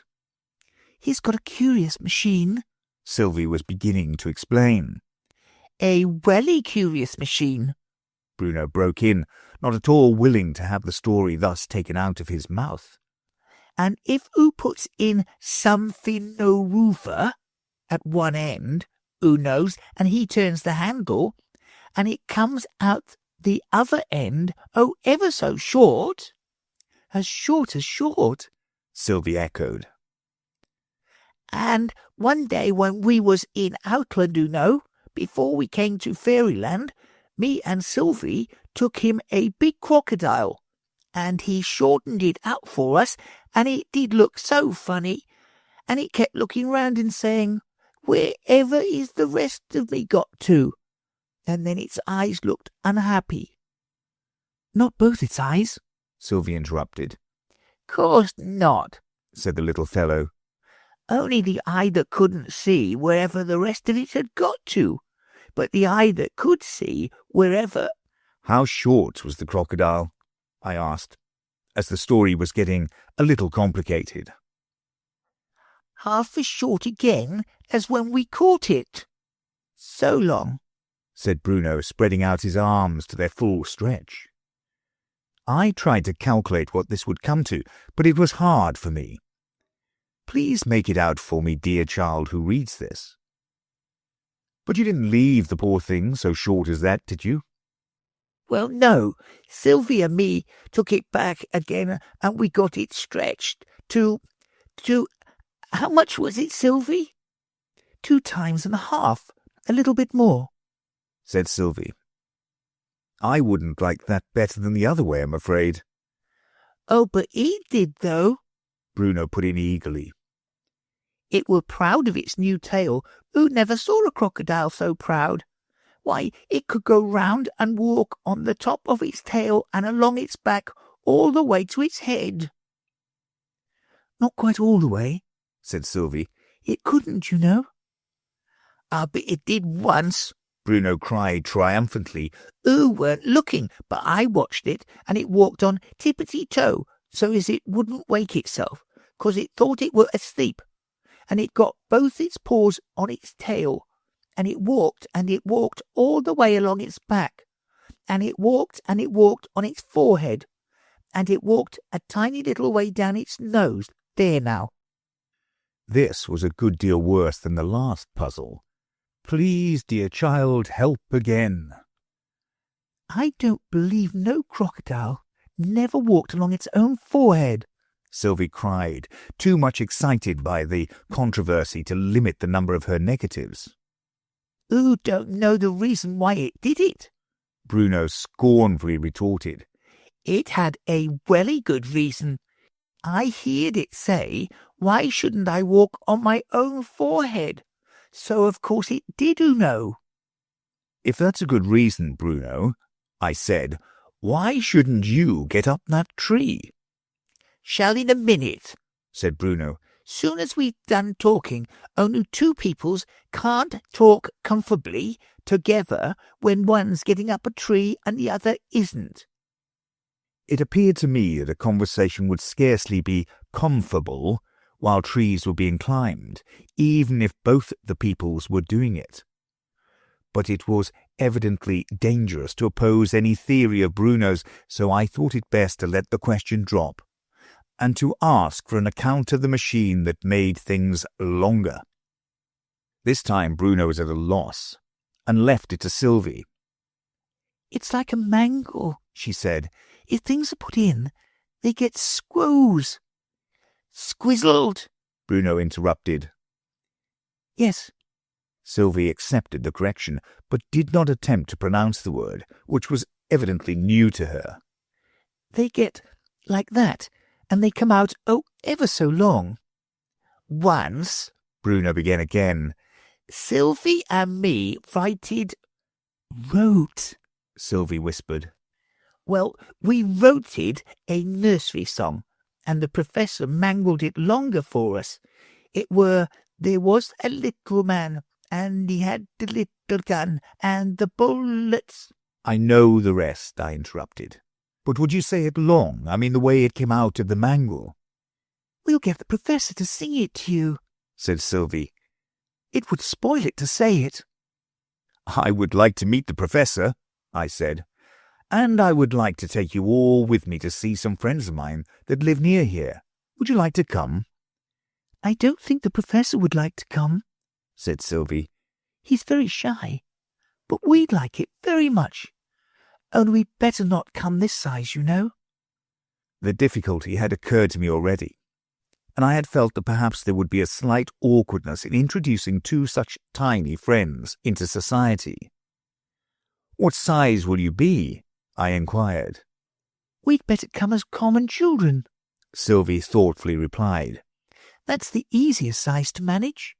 Speaker 4: He's got a curious machine,
Speaker 1: Sylvie was beginning to explain.
Speaker 4: A welly curious machine,
Speaker 1: Bruno broke in, not at all willing to have the story thus taken out of his mouth.
Speaker 4: And if oo puts in something no roofer at one end, oo knows, and he turns the handle, and it comes out the other end, oh, ever so short. As short as short,
Speaker 1: Sylvie echoed.
Speaker 4: And one day when we was in Outland, oo know, before we came to Fairyland, me and Sylvie took him a big crocodile, and he shortened it up for us, and it did look so funny, and it kept looking round and saying, "Wherever is the rest of me got to?" And then its eyes looked unhappy.
Speaker 1: Not both its eyes, Sylvie interrupted.
Speaker 4: Course not,
Speaker 1: said the little fellow.
Speaker 4: Only the eye that couldn't see wherever the rest of it had got to, but the eye that could see wherever...
Speaker 1: How short was the crocodile? I asked, as the story was getting a little complicated.
Speaker 4: Half as short again as when we caught it. So long,
Speaker 1: said Bruno, spreading out his arms to their full stretch. I tried to calculate what this would come to, but it was hard for me. Please make it out for me, dear child who reads this. But you didn't leave the poor thing so short as that, did you?
Speaker 4: Well, no. Sylvie and me took it back again, and we got it stretched to... How much was it, Sylvie?
Speaker 1: 2 times and a half, a little bit more, said Sylvie. I wouldn't like that better than the other way, I'm afraid.
Speaker 4: Oh, but he did, though,
Speaker 1: Bruno put in eagerly.
Speaker 4: It were proud of its new tail. Who never saw a crocodile so proud? Why, it could go round and walk on the top of its tail and along its back all the way to its head.
Speaker 1: Not quite all the way, said Sylvie.
Speaker 4: It couldn't, you know. Ah, but it did once,
Speaker 1: Bruno cried triumphantly.
Speaker 4: Oo weren't looking, but I watched it, and it walked on tippity-toe, so as it wouldn't wake itself, 'cause it thought it were asleep. And it got both its paws on its tail, and it walked all the way along its back, and it walked on its forehead, and it walked a tiny little way down its nose. There now.
Speaker 1: This was a good deal worse than the last puzzle. Please, dear child, help again.
Speaker 4: I don't believe no crocodile never walked along its own forehead,
Speaker 1: Sylvie cried, too much excited by the controversy to limit the number of her negatives.
Speaker 4: Oo don't know the reason why it did it,
Speaker 1: Bruno scornfully retorted.
Speaker 4: It had a welly good reason. I heard it say, why shouldn't I walk on my own forehead? So of course it did, know.
Speaker 1: If that's a good reason, Bruno, I said, why shouldn't you get up that tree?
Speaker 4: Shall in a minute,
Speaker 1: said Bruno.
Speaker 4: Soon as we've done talking, only two peoples can't talk comfortably together when one's getting up a tree and the other isn't.
Speaker 1: It appeared to me that a conversation would scarcely be comfortable while trees were being climbed, even if both the peoples were doing it. But it was evidently dangerous to oppose any theory of Bruno's, so I thought it best to let the question drop, and to ask for an account of the machine that made things longer. This time Bruno was at a loss, and left it to Sylvie.
Speaker 4: It's like a mangle, she said. If things are put in, they get squoze. Squizzled,
Speaker 1: Bruno interrupted.
Speaker 4: Yes.
Speaker 1: Sylvie accepted the correction, but did not attempt to pronounce the word, which was evidently new to her.
Speaker 4: They get like that, and they come out, ever so long. Once,
Speaker 1: Bruno began again,
Speaker 4: Sylvie and me wrote,
Speaker 1: Sylvie whispered.
Speaker 4: Well, we wrote a nursery song, and the professor mangled it longer for us. There was a little man, and he had the little gun, and the bullets.
Speaker 1: I know the rest, I interrupted. But would you say it long? I mean the way it came out of the mangle.
Speaker 4: We'll get the professor to sing it to you, said Sylvie. It would spoil it to say it.
Speaker 1: I would like to meet the professor, I said. And I would like to take you all with me to see some friends of mine that live near here. Would you like to come?
Speaker 4: I don't think the professor would like to come,
Speaker 1: said Sylvie.
Speaker 4: He's very shy, but we'd like it very much. Only we'd better not come this size, you know.
Speaker 1: The difficulty had occurred to me already, and I had felt that perhaps there would be a slight awkwardness in introducing two such tiny friends into society. What size will you be? I inquired.
Speaker 4: We'd better come as common children,
Speaker 1: Sylvie thoughtfully replied.
Speaker 4: That's the easiest size to manage.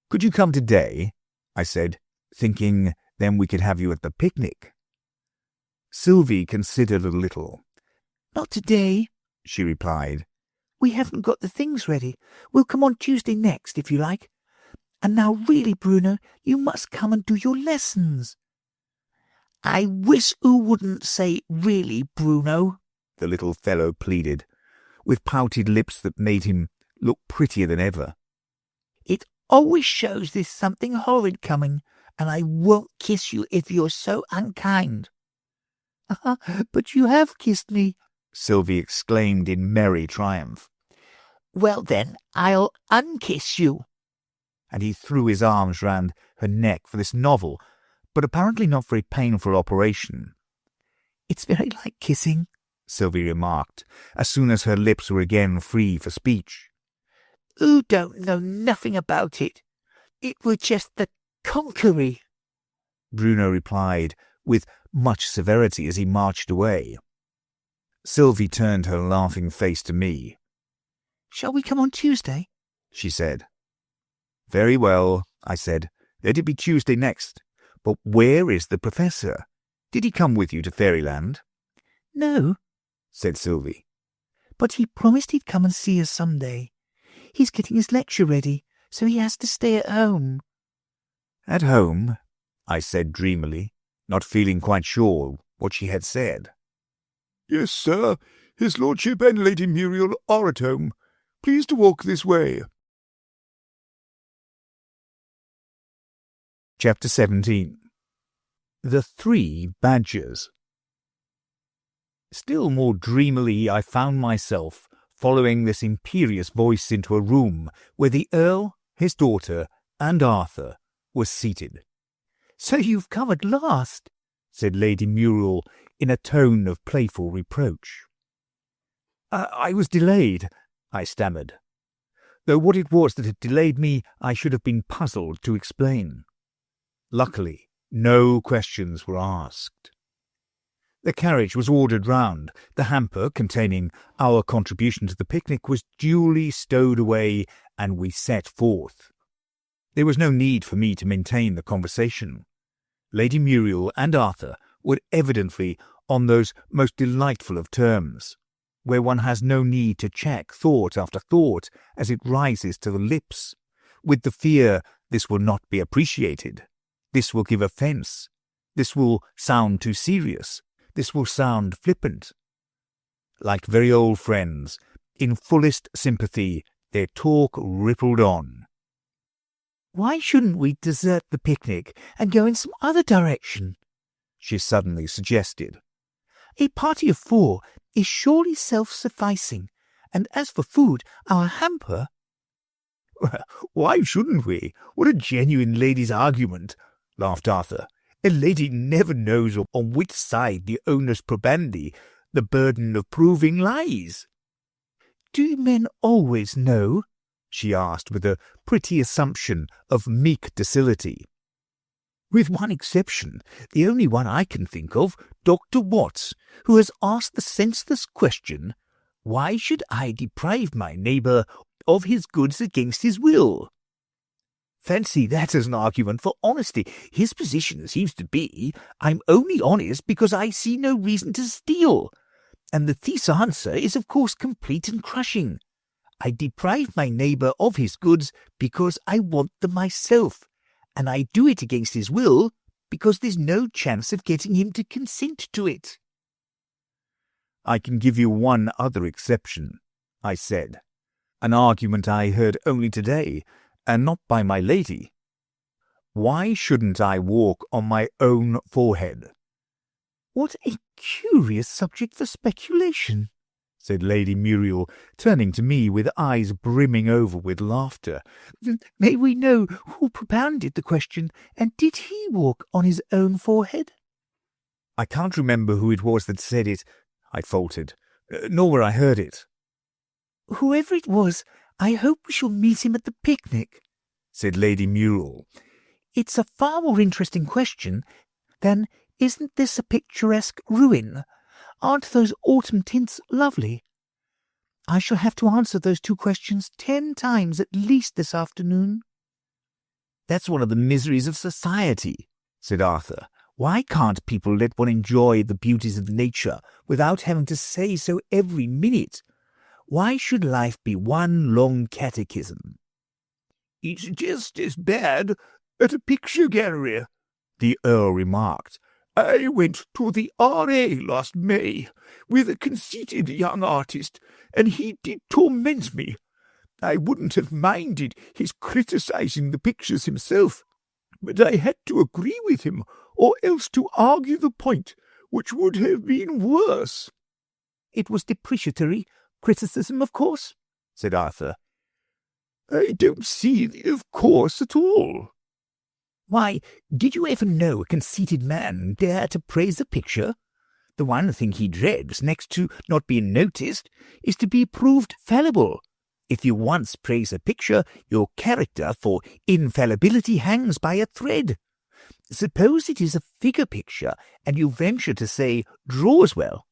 Speaker 1: Could you come today? I said, thinking then we could have you at the picnic. Sylvie considered a little.
Speaker 4: Not today, she replied. We haven't got the things ready. We'll come on Tuesday next, if you like. And now really, Bruno, you must come and do your lessons. I wish oo wouldn't say really, Bruno,
Speaker 1: the little fellow pleaded, with pouted lips that made him look prettier than ever.
Speaker 4: It always shows there's something horrid coming, and I won't kiss you if you're so unkind. But you have kissed me,
Speaker 1: Sylvie exclaimed in merry triumph.
Speaker 4: Well then, I'll unkiss you.
Speaker 1: And he threw his arms round her neck for this novel, but apparently not very painful operation.
Speaker 4: It's very like kissing,
Speaker 1: Sylvie remarked, as soon as her lips were again free for speech.
Speaker 4: Oo don't know nothing about it. It was just the conquery,
Speaker 1: Bruno replied, with much severity as he marched away. Sylvie turned her laughing face to me.
Speaker 4: Shall we come on Tuesday?
Speaker 1: She said. Very well, I said. Let it be Tuesday next. But where is the professor? Did he come with you to Fairyland?
Speaker 4: No, said Sylvie. But he promised he'd come and see us some day. He's getting his lecture ready, so he has to stay at home.
Speaker 1: At home? I said dreamily, not feeling quite sure what she had said.
Speaker 3: Yes, sir. His lordship and Lady Muriel are at home. Please to walk this way.
Speaker 1: Chapter 17. The Three Badgers. Still more dreamily I found myself following this imperious voice into a room where the Earl, his daughter, and Arthur were seated.
Speaker 4: So you've come at last,
Speaker 1: said Lady Muriel in a tone of playful reproach. I was delayed, I stammered, though what it was that had delayed me I should have been puzzled to explain. Luckily, no questions were asked. The carriage was ordered round. The hamper containing our contribution to the picnic was duly stowed away, and we set forth. There was no need for me to maintain the conversation. Lady Muriel and Arthur were evidently on those most delightful of terms, where one has no need to check thought after thought as it rises to the lips, with the fear this will not be appreciated, this will give offence, this will sound too serious, this will sound flippant. Like very old friends, in fullest sympathy, their talk rippled on.
Speaker 4: "Why shouldn't we desert the picnic and go in some other direction?"
Speaker 1: she suddenly suggested.
Speaker 4: "A party of 4 is surely self-sufficing, and as for food, our hamper—"
Speaker 3: "Why shouldn't we? What a genuine lady's argument," laughed Arthur. "A lady never knows on which side the onus probandi, the burden of proving, lies."
Speaker 4: "Do men always know?"
Speaker 1: she asked with a pretty assumption of meek docility.
Speaker 3: "With one exception, the only one I can think of, Dr. Watts, who has asked the senseless question, 'Why should I deprive my neighbour of his goods against his will?' Fancy that as an argument for honesty. His position seems to be, 'I'm only honest because I see no reason to steal.' And the thief's answer is of course complete and crushing. 'I deprive my neighbour of his goods because I want them myself, and I do it against his will because there's no chance of getting him to consent to it.'"
Speaker 1: "I can give you one other exception," I said, "an argument I heard only today, and not by my lady. Why shouldn't I walk on my own forehead?"
Speaker 4: "What a curious subject for speculation,"
Speaker 1: said Lady Muriel, turning to me with eyes brimming over with laughter.
Speaker 4: "May we know who propounded the question, and did he walk on his own forehead?"
Speaker 1: "I can't remember who it was that said it," I faltered, "nor where I heard it."
Speaker 4: "Whoever it was, I hope we shall meet him at the picnic,"
Speaker 1: said Lady Muriel.
Speaker 4: "It's a far more interesting question than, 'Isn't this a picturesque ruin? Aren't those autumn tints lovely?' I shall have to answer those 2 questions 10 times at least this afternoon."
Speaker 1: "That's one of the miseries of society," said Arthur. "Why can't people let one enjoy the beauties of nature without having to say so every minute? Why should life be one long catechism?"
Speaker 3: "It's just as bad at a picture gallery," the Earl remarked. "I went to the R.A. last May with a conceited young artist, and he did torment me. I wouldn't have minded his criticizing the pictures himself, but I had to agree with him, or else to argue the point, which would have been worse."
Speaker 4: "It was depreciatory criticism, of course,"
Speaker 1: said Arthur.
Speaker 3: "I don't see the of course at all."
Speaker 2: "Why, did you ever know a conceited man dare to praise a picture? The one thing he dreads, next to not being noticed, is to be proved fallible. If you once praise a picture, your character for infallibility hangs by a thread. Suppose it is a figure picture, and you venture to say, 'draws well.'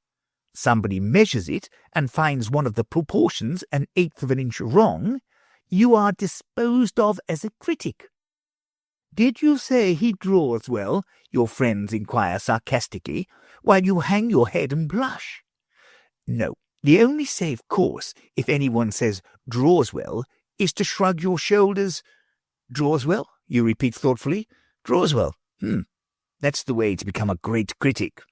Speaker 2: Somebody measures it and finds one of the proportions 1/8 of an inch wrong. You are disposed of as a critic." "Did you say he draws well?" your friends inquire sarcastically, while you hang your head and blush. No, the only safe course, if anyone says draws well, is to shrug your shoulders. "Draws well?" you repeat thoughtfully. "Draws well. That's the way to become a great critic."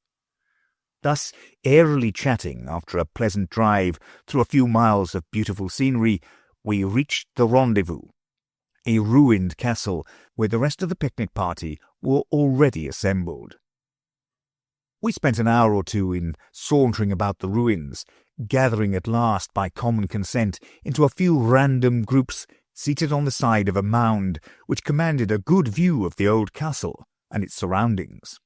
Speaker 2: Thus, airily chatting after a pleasant drive through a few miles of beautiful scenery, we reached the rendezvous, a ruined castle where the rest of the picnic party were already assembled. We spent an hour or 2 in sauntering about the ruins, gathering at last by common consent into a few random groups seated on the side of a mound which commanded a good view of the old castle and its surroundings.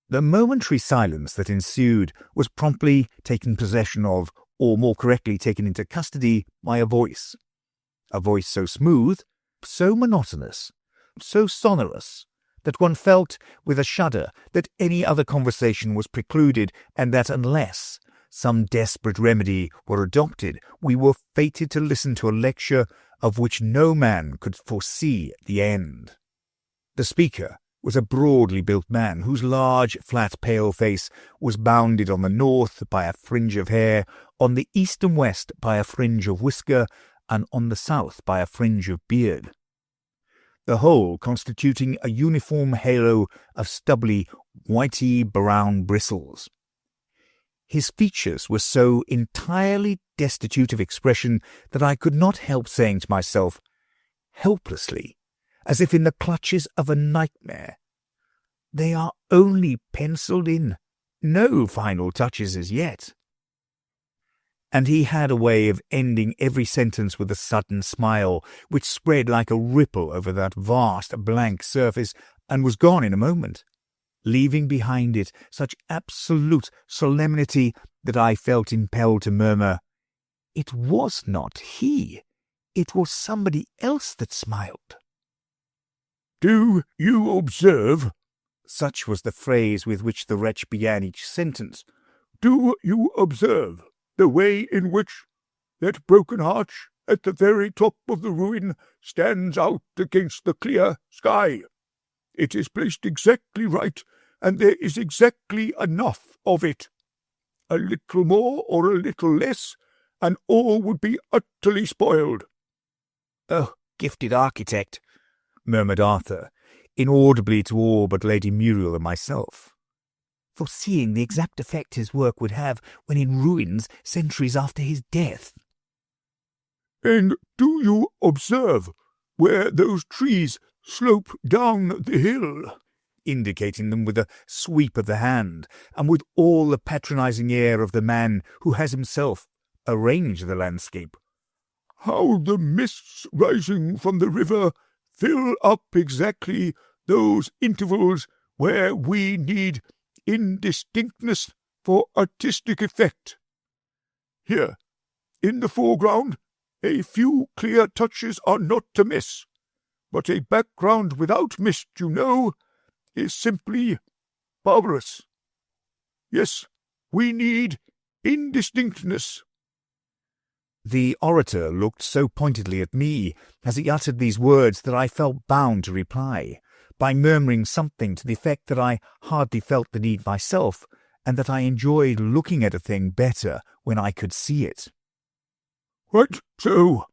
Speaker 2: The momentary silence that ensued was promptly taken possession of, or more correctly taken into custody, by a voice so smooth, so monotonous, so sonorous,
Speaker 1: that one felt with a shudder that any other conversation was precluded, and that unless some desperate remedy were adopted, we were fated to listen to a lecture of which no man could foresee the end. The speaker was a broadly built man whose large, flat, pale face was bounded on the north by a fringe of hair, on the east and west by a fringe of whisker, and on the south by a fringe of beard, the whole constituting a uniform halo of stubbly, whitey-brown bristles. His features were so entirely destitute of expression that I could not help saying to myself, helplessly, as if in the clutches of a nightmare, "They are only penciled in, no final touches as yet." And he had a way of ending every sentence with a sudden smile, which spread like a ripple over that vast blank surface and was gone in a moment, leaving behind it such absolute solemnity that I felt impelled to murmur, "It was not he, it was somebody else that smiled."
Speaker 3: "Do you observe,"
Speaker 1: such was the phrase with which the wretch began each sentence,
Speaker 3: "do you observe the way in which that broken arch at the very top of the ruin stands out against the clear sky? It is placed exactly right, and there is exactly enough of it. A little more or a little less, and all would be utterly spoiled."
Speaker 1: "Oh, gifted architect," murmured Arthur, inaudibly to all but Lady Muriel and myself, "foreseeing the exact effect his work would have when in ruins centuries after his death."
Speaker 3: "And do you observe where those trees slope down the hill?"
Speaker 1: indicating them with a sweep of the hand, and with all the patronizing air of the man who has himself arranged the landscape.
Speaker 3: "How the mists rising from the river fill up exactly those intervals where we need indistinctness for artistic effect. Here, in the foreground, a few clear touches are not to miss, but a background without mist, you know, is simply barbarous. Yes, we need indistinctness."
Speaker 1: The orator looked so pointedly at me as he uttered these words that I felt bound to reply, by murmuring something to the effect that I hardly felt the need myself, and that I enjoyed looking at a thing better when I could see it.
Speaker 3: "Quite so,"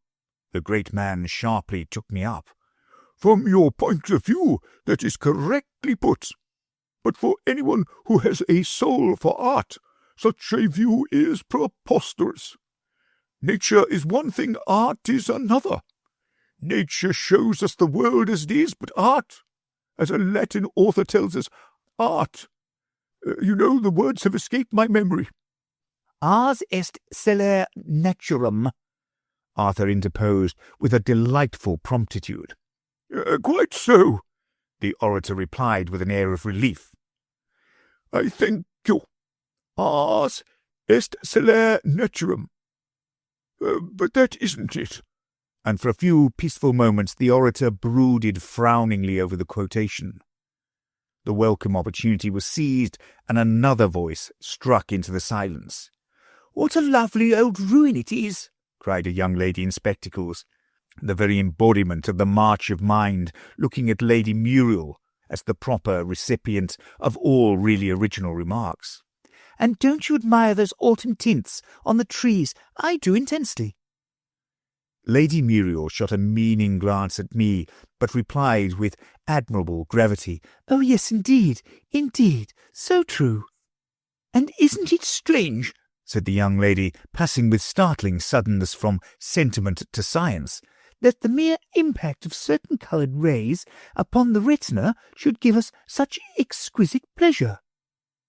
Speaker 1: the great man sharply took me up.
Speaker 3: "From your point of view, that is correctly put. But for anyone who has a soul for art, such a view is preposterous. Nature is one thing, art is another. Nature shows us the world as it is, but art, as a Latin author tells us, art. You know, the words have escaped my memory."
Speaker 1: "Ars est celer naturum," Arthur interposed with a delightful promptitude.
Speaker 3: "Quite so,"
Speaker 1: the orator replied with an air of relief.
Speaker 3: "I thank you. Ars est celer naturum. But that isn't it."
Speaker 1: And for a few peaceful moments the orator brooded frowningly over the quotation. The welcome opportunity was seized, and another voice struck into the silence. "What a lovely old ruin it is!" cried a young lady in spectacles, the very embodiment of the march of mind, looking at Lady Muriel as the proper recipient of all really original remarks. "And don't you admire those autumn tints on the trees? I do intensely." Lady Muriel shot a meaning glance at me, but replied with admirable gravity, "Oh, yes, indeed, indeed, so true." "And isn't it strange," said the young lady, passing with startling suddenness from sentiment to science, "that the mere impact of certain coloured rays upon the retina should give us such exquisite pleasure?"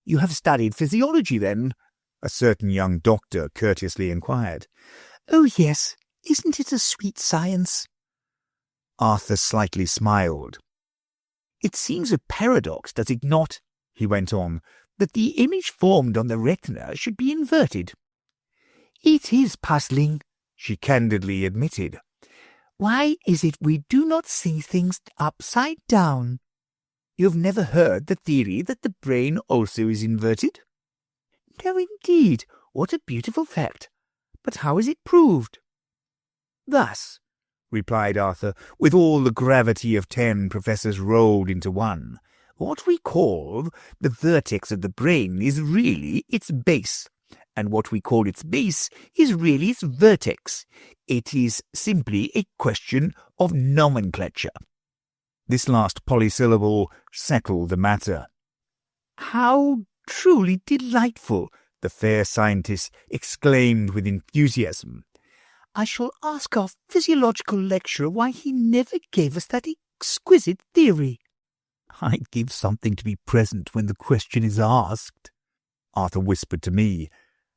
Speaker 1: "You have studied physiology, then?" a certain young doctor courteously inquired. "Oh, yes. Isn't it a sweet science?" Arthur slightly smiled. "It seems a paradox, does it not," he went on, "that the image formed on the retina should be inverted?" "It is puzzling," she candidly admitted. "Why is it we do not see things upside down?"
Speaker 2: You've never heard the theory that the brain also is inverted?
Speaker 4: No, indeed. What a beautiful fact. But how is it proved?
Speaker 2: Thus, replied Arthur, with all the gravity of 10 professors rolled into one. What we call the vertex of the brain is really its base, and what we call its base is really its vertex. It is simply a question of nomenclature. This last polysyllable settled the matter.
Speaker 4: How truly delightful!
Speaker 2: The fair scientist exclaimed with enthusiasm.
Speaker 4: I shall ask our physiological lecturer why he never gave us that exquisite theory.
Speaker 1: I'd give something to be present when the question is asked,
Speaker 2: Arthur whispered to me,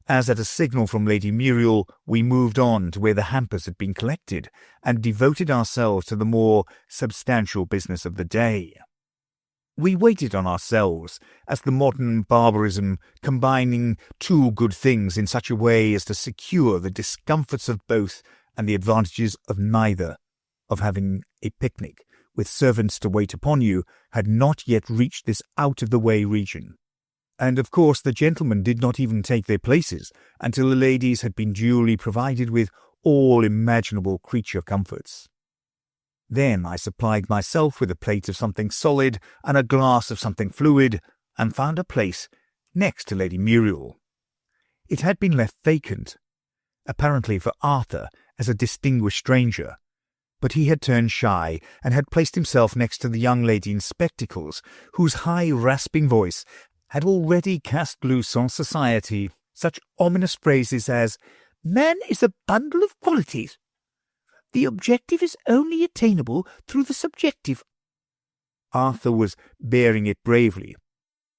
Speaker 2: as at a signal from Lady Muriel we moved on to where the hampers had been collected and devoted ourselves to the more substantial business of the day. We waited on ourselves as the modern barbarism combining two good things in such a way as to secure the discomforts of both and the advantages of neither, of having a picnic with servants to wait upon you, had not yet reached this out-of-the-way region. And of course the gentlemen did not even take their places until the ladies had been duly provided with all imaginable creature comforts. Then I supplied myself with a plate of something solid and a glass of something fluid, and found a place next to Lady Muriel. It had been left vacant, apparently for Arthur as a distinguished stranger, but he had turned shy and had placed himself next to the young lady in spectacles, whose high rasping voice had already cast loose on society such ominous phrases as,
Speaker 4: "Man is a bundle of qualities. The objective is only attainable through the subjective."
Speaker 2: Arthur was bearing it bravely,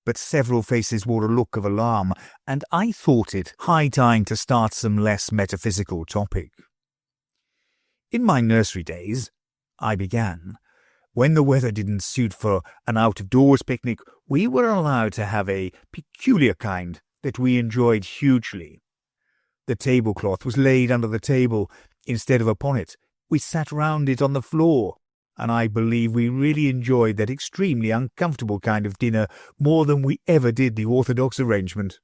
Speaker 2: but several faces wore a look of alarm, and I thought it high time to start some less metaphysical topic. In my nursery days, I began, when the weather didn't suit for an out-of-doors picnic, we were allowed to have a peculiar kind that we enjoyed hugely. The tablecloth was laid under the table instead of upon it. We sat round it on the floor, and I believe we really enjoyed that extremely uncomfortable kind of dinner more than we ever did the orthodox arrangement.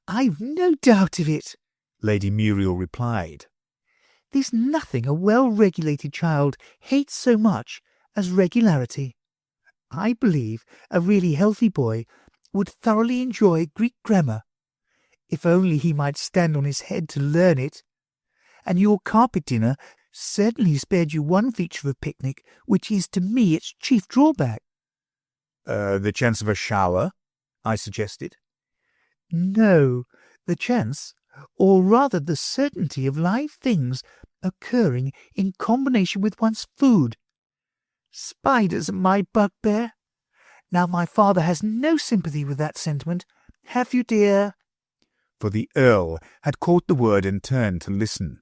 Speaker 4: "I've no doubt of it,"
Speaker 2: Lady Muriel replied.
Speaker 4: "There's nothing a well-regulated child hates so much as regularity. I believe a really healthy boy would thoroughly enjoy Greek grammar, if only he might stand on his head to learn it. And your carpet dinner certainly spared you one feature of a picnic, which is to me its chief drawback."
Speaker 2: The chance of a shower?" I suggested.
Speaker 4: "No, the chance, or rather the certainty of live things occurring in combination with one's food. Spiders are my bugbear. Now my father has no sympathy with that sentiment. Have you, dear?"
Speaker 2: For the Earl had caught the word and turned to listen.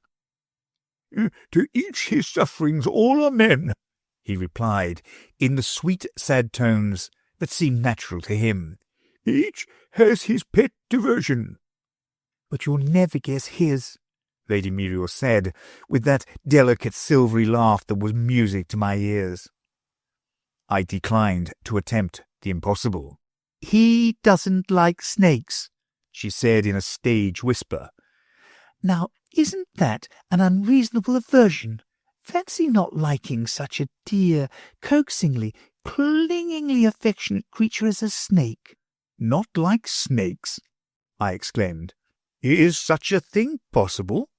Speaker 3: "To each his sufferings, all are men,"
Speaker 2: he replied, in the sweet, sad tones that seemed natural to him.
Speaker 3: "Each has his pet diversion."
Speaker 4: "But you'll never guess his,"
Speaker 2: Lady Muriel said, with that delicate silvery laugh that was music to my ears. I declined to attempt the impossible.
Speaker 4: "He doesn't like snakes,"
Speaker 2: she said in a stage whisper.
Speaker 4: "Now, isn't that an unreasonable aversion? Fancy not liking such a dear, coaxingly, clingingly affectionate creature as a snake."
Speaker 2: "Not like snakes?" I exclaimed. "Is such a thing possible?"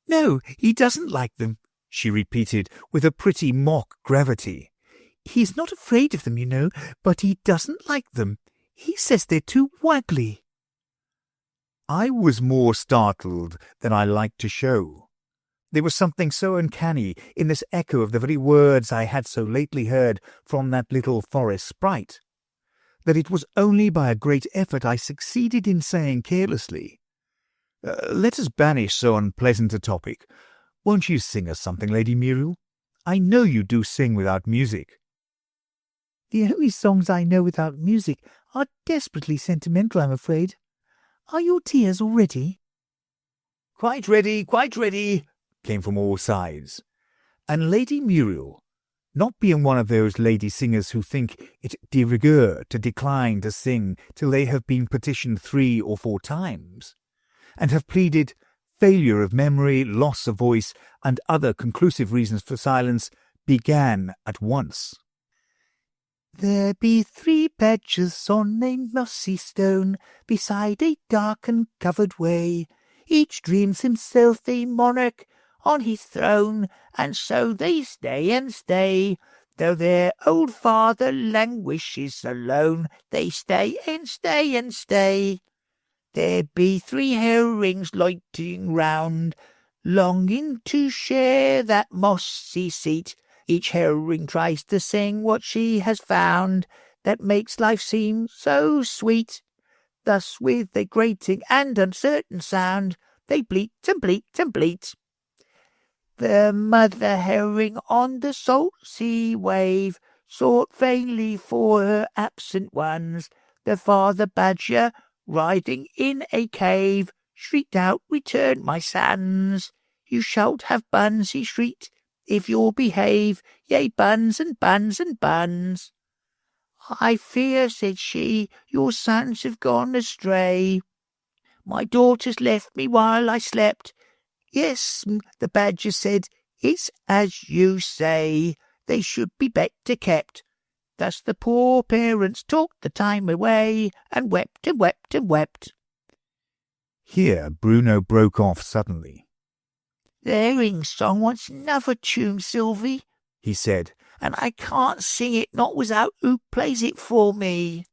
Speaker 4: "No, he doesn't like them,"
Speaker 2: she repeated with a pretty mock gravity.
Speaker 4: "He's not afraid of them, you know, but he doesn't like them. He says they're too waggly."
Speaker 2: I was more startled than I liked to show. There was something so uncanny in this echo of the very words I had so lately heard from that little forest sprite, that it was only by a great effort I succeeded in saying carelessly, "Let us banish so unpleasant a topic. Won't you sing us something, Lady Muriel? I know you do sing without music."
Speaker 4: "The only songs I know without music are desperately sentimental, I'm afraid. Are your tears all ready?"
Speaker 2: Quite ready, came from all sides, and Lady Muriel,
Speaker 1: not being one of those lady singers who think it de rigueur to decline to sing till they have been petitioned 3 or 4 times, and have pleaded failure of memory, loss of voice, and other conclusive reasons for silence, began at once.
Speaker 4: There be 3 badgers on a mossy stone, beside a dark and covered way. Each dreams himself a monarch on his throne, and so they stay and stay. Though their old father languishes alone, they stay and stay and stay. There be 3 herrings loitering round, longing to share that mossy seat. Each herring tries to sing what she has found, that makes life seem so sweet. Thus with a grating and uncertain sound, they bleat and bleat and bleat. The mother herring on the salt sea wave sought vainly for her absent ones. The father badger, riding in a cave, shrieked out, "Return, my sons! You shalt have buns," he shrieked, "if you'll behave, yea, buns and buns and buns." "I fear," said she, "your sons have gone astray. My daughters left me while I slept." "Yes," the badger said, "it's as you say. They should be better kept." Thus the poor parents talked the time away, and wept and wept and wept.
Speaker 1: Here Bruno broke off suddenly.
Speaker 4: "The herring song wants another tune, Sylvie," he said, "and I can't sing it not without who plays it for me."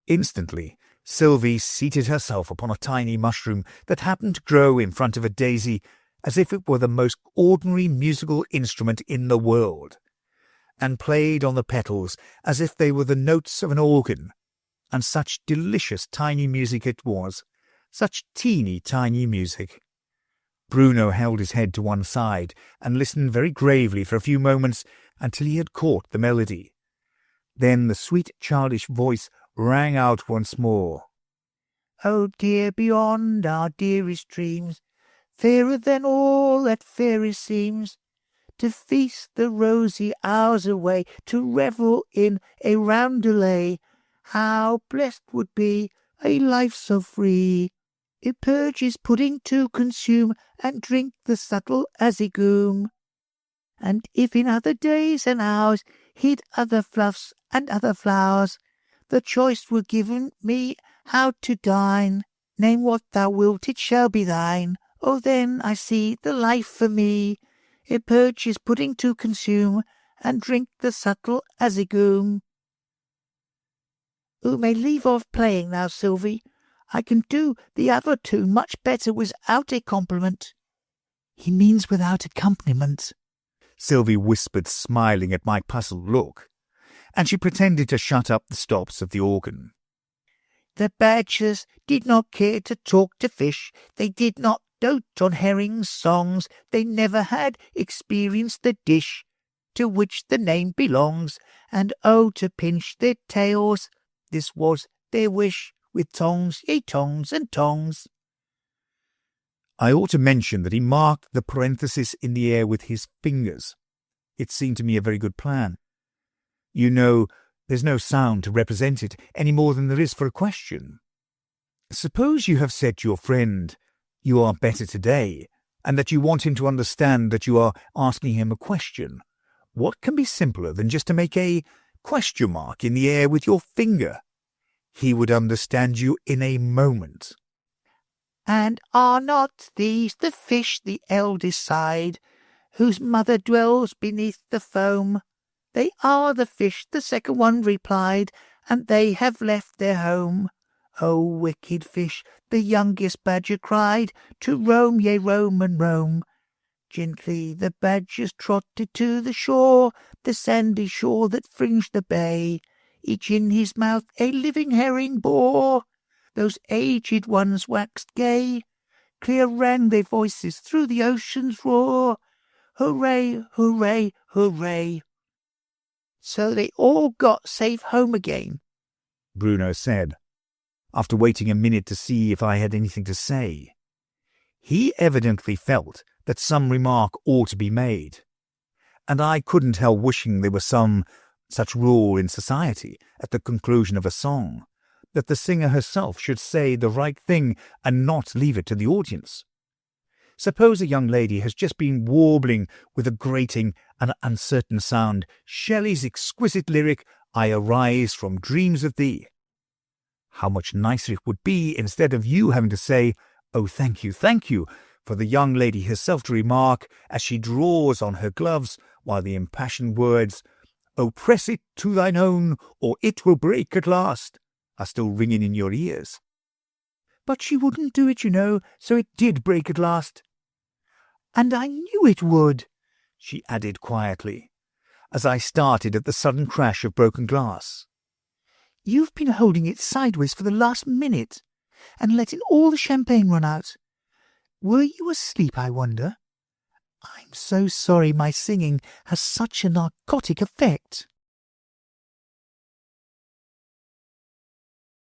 Speaker 1: Instantly, Sylvie seated herself upon a tiny mushroom that happened to grow in front of a daisy as if it were the most ordinary musical instrument in the world, and played on the petals as if they were the notes of an organ. And such delicious tiny music it was, such teeny tiny music. Bruno held his head to one side and listened very gravely for a few moments until he had caught the melody. Then the sweet childish voice rang out once more.
Speaker 4: "Oh dear, beyond our dearest dreams, fairer than all that fairy seems, to feast the rosy hours away, to revel in a roundelay. How blessed would be a life so free! It purges pudding to consume, and drink the subtle azigum. And if in other days and hours hid other fluffs and other flowers, the choice were given me how to dine. Name what thou wilt, it shall be thine. Oh, then I see the life for me. It purges pudding to consume, and drink the subtle azigum." "You may leave off playing now, Sylvie. I can do the other tune much better without a compliment."
Speaker 1: "He means without accompaniment," Sylvie whispered, smiling at my puzzled look, and she pretended to shut up the stops of the organ.
Speaker 4: "The badgers did not care to talk to fish. They did not dote on herring songs. They never had experienced the dish to which the name belongs. And oh, to pinch their tails, this was their wish, with tongs, yea, tongs and tongs."
Speaker 1: I ought to mention that he marked the parenthesis in the air with his fingers. It seemed to me a very good plan. You know, there's no sound to represent it any more than there is for a question. Suppose you have said to your friend, "You are better today," and that you want him to understand that you are asking him a question. What can be simpler than just to make a question mark in the air with your finger? He would understand you in a moment.
Speaker 4: "And are not these the fish the eldest side, whose mother dwells beneath the foam?" "They are the fish," the second one replied, "and they have left their home." "O wicked fish," the youngest badger cried, "to roam, yea, roam and roam." Gently the badgers trotted to the shore, the sandy shore that fringed the bay. Each in his mouth a living herring bore. Those aged ones waxed gay. Clear rang their voices through the ocean's roar. Hooray, hooray, hooray. "So they all got safe home again,"
Speaker 1: Bruno said, after waiting a minute to see if I had anything to say. He evidently felt that some remark ought to be made, and I couldn't help wishing there was some such rule in society at the conclusion of a song, that the singer herself should say the right thing and not leave it to the audience. Suppose a young lady has just been warbling with a grating and uncertain sound Shelley's exquisite lyric, "I arise from dreams of thee." How much nicer it would be, instead of you having to say, "Oh, thank you, for the young lady herself to remark, as she draws on her gloves, while the impassioned words, "Oh, press it to thine own, or it will break at last," are still ringing in your ears. "But she wouldn't do it, you know, so it did break at last. And I knew it would," she added quietly, as I started at the sudden crash of broken glass. "You've been holding it sideways for the last minute, and letting all the champagne run out. Were you asleep, I wonder? I'm so sorry my singing has such a narcotic effect."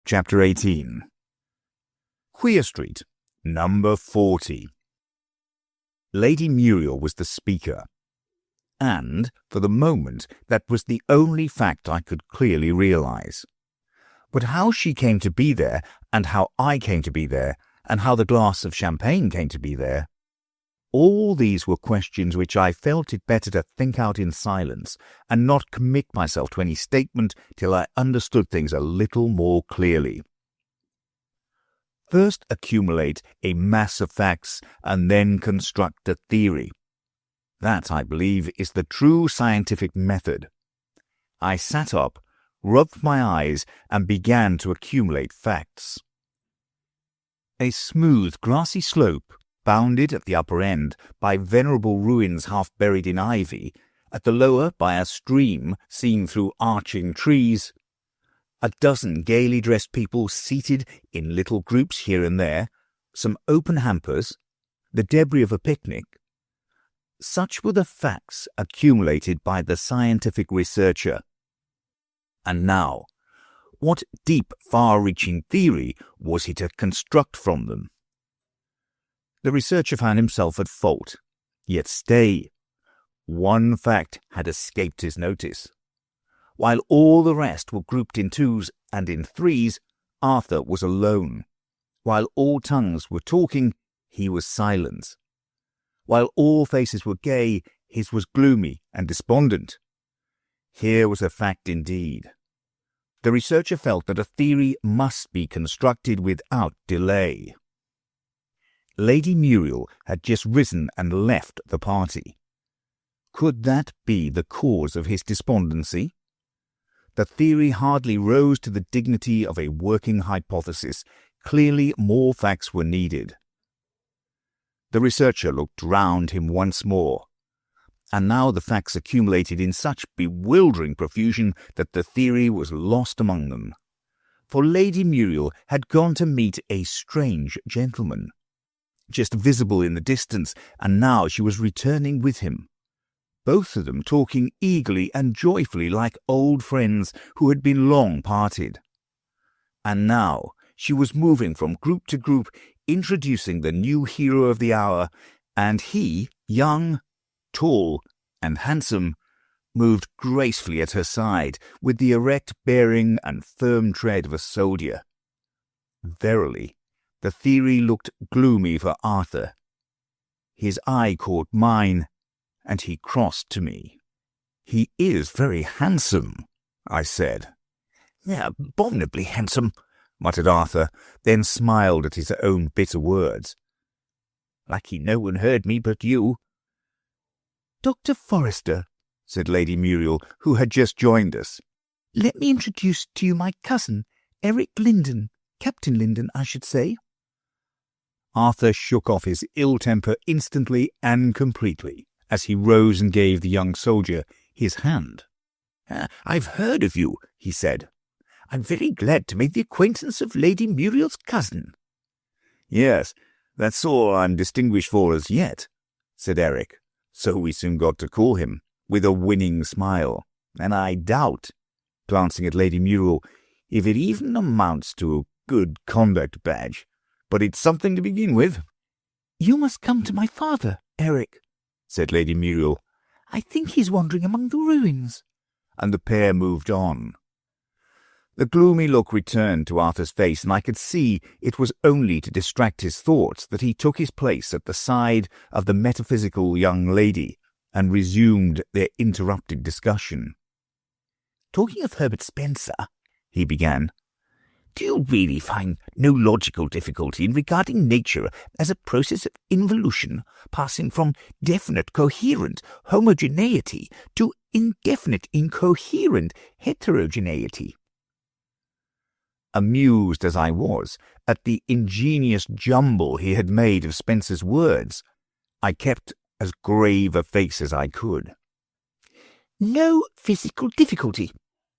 Speaker 3: Chapter 18. Queer Street, number 40. Lady Muriel was the speaker, and, for the moment, that was the only fact I could clearly realize. But how she came to be there, and how I came to be there, and how the glass of champagne came to be there, all these were questions which I felt it better to think out in silence, and not commit myself to any statement till I understood things a little more clearly. First accumulate a mass of facts, and then construct a theory. That, I believe, is the true scientific method. I sat up, rubbed my eyes, and began to accumulate facts. A smooth, grassy slope, bounded at the upper end by venerable ruins half buried in ivy, at the lower by a stream seen through arching trees, a dozen gaily dressed people seated in little groups here and there, some open hampers, the debris of a picnic. Such were the facts accumulated by the scientific researcher. And now, what deep, far-reaching theory was he to construct from them? The researcher found himself at fault. Yet stay. One fact had escaped his notice. While all the rest were grouped in twos and in threes, Arthur was alone. While all tongues were talking, he was silent. While all faces were gay, his was gloomy and despondent. Here was a fact indeed. The researcher felt that a theory must be constructed without delay. Lady Muriel had just risen and left the party. Could that be the cause of his despondency? The theory hardly rose to the dignity of a working hypothesis. Clearly more facts were needed. The researcher looked round him once more, and now the facts accumulated in such bewildering profusion that the theory was lost among them. For Lady Muriel had gone to meet a strange gentleman, just visible in the distance, and now she was returning with him, both of them talking eagerly and joyfully like old friends who had been long parted. And now she was moving from group to group, introducing the new hero of the hour, and he, young, tall, and handsome, moved gracefully at her side with the erect bearing and firm tread of a soldier. Verily, the theory looked gloomy for Arthur. His eye caught mine, and he crossed to me. "He is very handsome," I said. "Abominably handsome," muttered Arthur, then smiled at his own bitter words. "Lucky no one heard me but you."
Speaker 1: "Dr. Forrester," said Lady Muriel, who had just joined us. "Let me introduce to you my cousin, Eric Linden, Captain Linden, I should say." Arthur shook off his ill temper instantly and completely, as he rose and gave the young soldier his hand.
Speaker 2: "I've heard of you," he said. "I'm very glad to make the acquaintance of Lady Muriel's cousin."
Speaker 3: "Yes, that's all I'm distinguished for as yet," said Eric. So we soon got to call him, with a winning smile, and I doubt, glancing at Lady Muriel, if it even amounts to a good conduct badge, but it's something to begin with.
Speaker 1: "You must come to my father, Eric," said Lady Muriel.
Speaker 4: I think he's wandering among the ruins.
Speaker 1: And the pair moved on. The gloomy look returned to Arthur's face, and I could see it was only to distract his thoughts that he took his place at the side of the metaphysical young lady and resumed their interrupted discussion.
Speaker 2: "Talking of Herbert Spencer," he began, "do you really find no logical difficulty in regarding nature as a process of involution, passing from definite coherent homogeneity to indefinite incoherent heterogeneity?"
Speaker 1: Amused as I was at the ingenious jumble he had made of Spencer's words, I kept as grave a face as I could.
Speaker 2: "No physical difficulty,"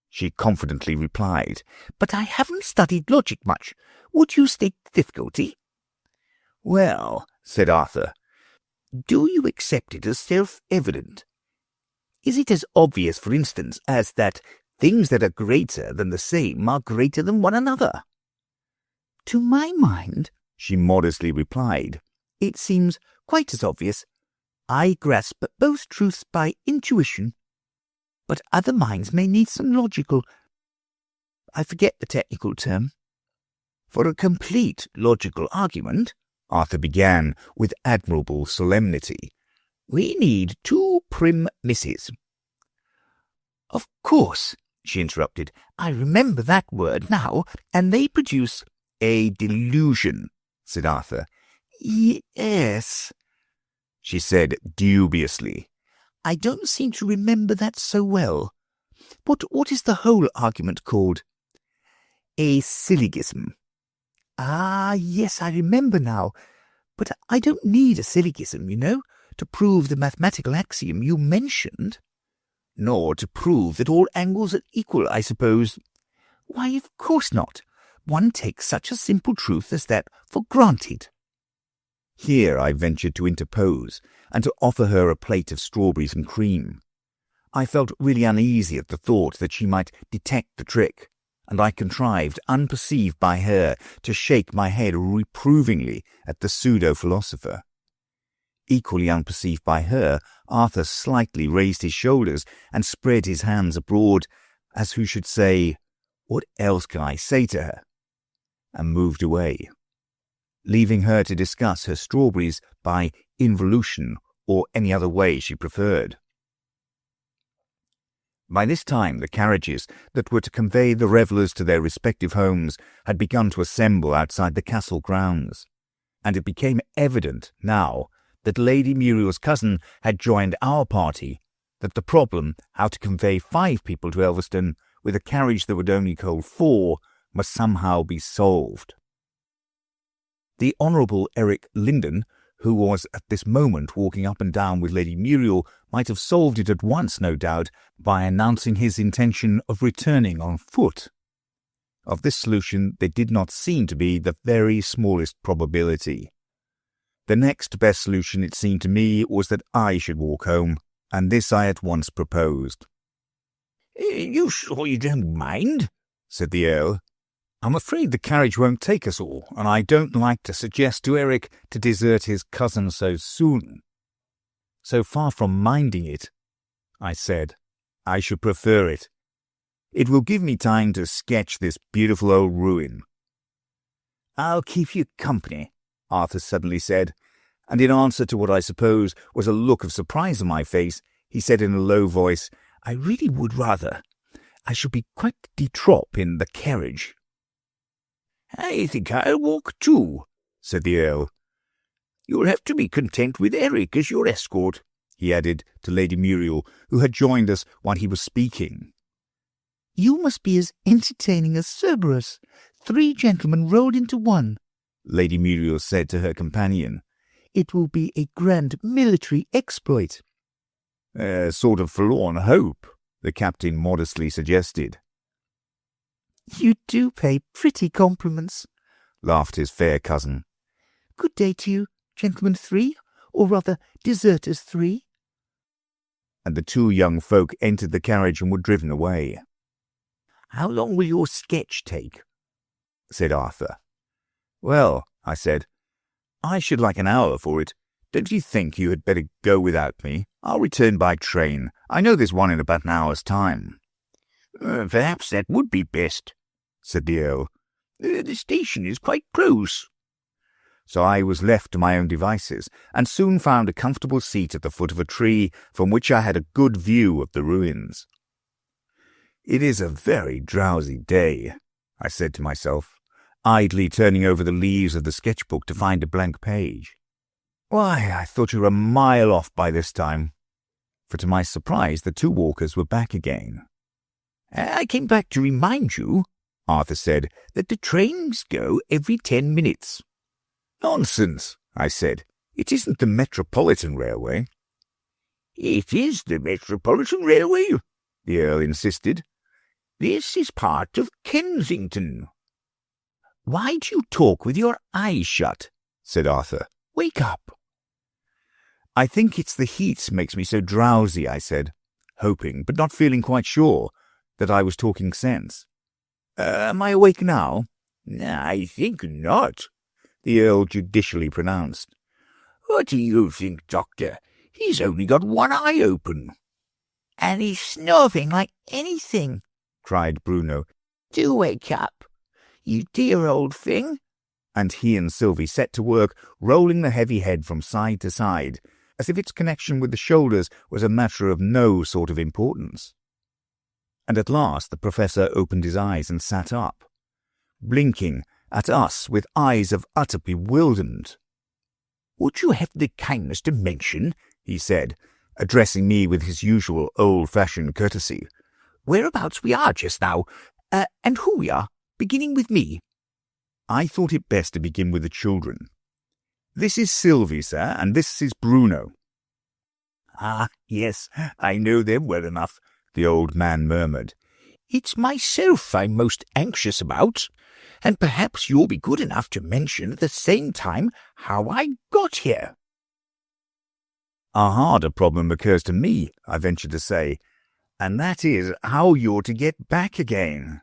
Speaker 2: she confidently replied, "but I haven't studied logic much. Would you state the difficulty?"
Speaker 1: "Well," said Arthur,
Speaker 2: "do you accept it as self-evident? Is it as obvious, for instance, as that things that are greater than the same are greater than one another?"
Speaker 4: To my mind,
Speaker 1: she modestly replied,
Speaker 4: it seems quite as obvious. I grasp both truths by intuition, but other minds may need some logical, I forget the technical term.
Speaker 2: "For a complete logical argument,"
Speaker 1: Arthur began with admirable solemnity,
Speaker 2: "we need two prim misses." "Of course," she interrupted, "I remember that word now, and they produce—"
Speaker 1: "A delusion," said Arthur.
Speaker 2: "Yes,"
Speaker 1: she said dubiously.
Speaker 4: "I don't seem to remember that so well. What is the whole argument called?"
Speaker 2: "A syllogism."
Speaker 4: "Ah, yes, I remember now. But I don't need a syllogism, you know, to prove the mathematical axiom you mentioned."
Speaker 2: "Nor to prove that all angles are equal, I suppose?"
Speaker 4: "Why, of course not. One takes such a simple truth as that for granted."
Speaker 1: Here I ventured to interpose and to offer her a plate of strawberries and cream. I felt really uneasy at the thought that she might detect the trick, and I contrived, unperceived by her, to shake my head reprovingly at the pseudo-philosopher. Equally unperceived by her, Arthur slightly raised his shoulders and spread his hands abroad, as who should say, "What else can I say to her?" and moved away, leaving her to discuss her strawberries by involution or any other way she preferred. By this time the carriages that were to convey the revellers to their respective homes had begun to assemble outside the castle grounds, and it became evident now that Lady Muriel's cousin had joined our party, that the problem how to convey 5 people to Elverston with a carriage that would only hold 4 must somehow be solved. The Honourable Eric Linden, who was at this moment walking up and down with Lady Muriel, might have solved it at once, no doubt, by announcing his intention of returning on foot. Of this solution there did not seem to be the very smallest probability. The next best solution, it seemed to me, was that I should walk home, and this I at once proposed.
Speaker 2: "You sure you don't mind?"
Speaker 1: said the Earl. "I'm afraid the carriage won't take us all, and I don't like to suggest to Eric to desert his cousin so soon." "So far from minding it," I said, "I should prefer it. It will give me time to sketch this beautiful old ruin."
Speaker 2: "I'll keep you company,"
Speaker 1: Arthur suddenly said, and in answer to what I suppose was a look of surprise on my face, he said in a low voice,
Speaker 2: "I really would rather. I shall be quite de trop in the carriage." "I think I'll walk too," said the Earl. "You'll have to be content with Eric as your escort,"
Speaker 1: he added to Lady Muriel, who had joined us while he was speaking.
Speaker 4: "You must be as entertaining as Cerberus. 3 gentlemen rolled into one,"
Speaker 1: Lady Muriel said to her companion.
Speaker 4: "It will be a grand military exploit."
Speaker 1: "A sort of forlorn hope," the captain modestly suggested.
Speaker 4: "You do pay pretty compliments,"
Speaker 1: laughed his fair cousin.
Speaker 4: "Good day to you, gentlemen 3, or rather deserters 3.
Speaker 1: And the 2 young folk entered the carriage and were driven away.
Speaker 2: "How long will your sketch take?"
Speaker 1: said Arthur. "Well," I said, "I should like an hour for it. Don't you think you had better go without me?
Speaker 3: I'll return by train. I know there's one in about an hour's time."
Speaker 2: "Perhaps that would be best,"
Speaker 3: said the Earl.
Speaker 2: "The station is quite close."
Speaker 3: So I was left to my own devices, and soon found a comfortable seat at the foot of a tree from which I had a good view of the ruins. "It is a very drowsy day," I said to myself, idly turning over the leaves of the sketchbook to find a blank page. "Why, I thought you were a mile off by this time." For to my surprise, the two walkers were back again.
Speaker 2: "I came back to remind you," Arthur said, "that the trains go every 10 minutes.
Speaker 3: "Nonsense," I said. "It isn't the Metropolitan Railway."
Speaker 2: "It is the Metropolitan Railway,"
Speaker 3: the Earl insisted.
Speaker 2: "This is part of Kensington." "Why do you talk with your eyes shut?" said Arthur. "Wake up."
Speaker 3: "I think it's the heat makes me so drowsy," I said, hoping, but not feeling quite sure, that I was talking sense. Am I awake now?"
Speaker 2: "I think not,"
Speaker 3: the Earl judicially pronounced.
Speaker 2: "What do you think, Doctor? He's only got one eye open."
Speaker 4: "And he's snoring like anything,"
Speaker 3: cried Bruno.
Speaker 4: "Do wake up, you dear old thing."
Speaker 3: And he and Sylvie set to work rolling the heavy head from side to side, as if its connection with the shoulders was a matter of no sort of importance. And at last the Professor opened his eyes and sat up, blinking at us with eyes of utter bewilderment.
Speaker 2: "Would you have the kindness to mention,"
Speaker 3: he said, addressing me with his usual old-fashioned courtesy,
Speaker 2: "whereabouts we are just now, and who we are, beginning with me?"
Speaker 3: I thought it best to begin with the children. "This is Sylvie, sir, and this is Bruno."
Speaker 2: "Ah, yes, I know them well enough,"
Speaker 3: the old man murmured.
Speaker 2: "It's myself I'm most anxious about, and perhaps you'll be good enough to mention at the same time how I got here."
Speaker 3: "A harder problem occurs to me," I ventured to say, "and that is how you're to get back again."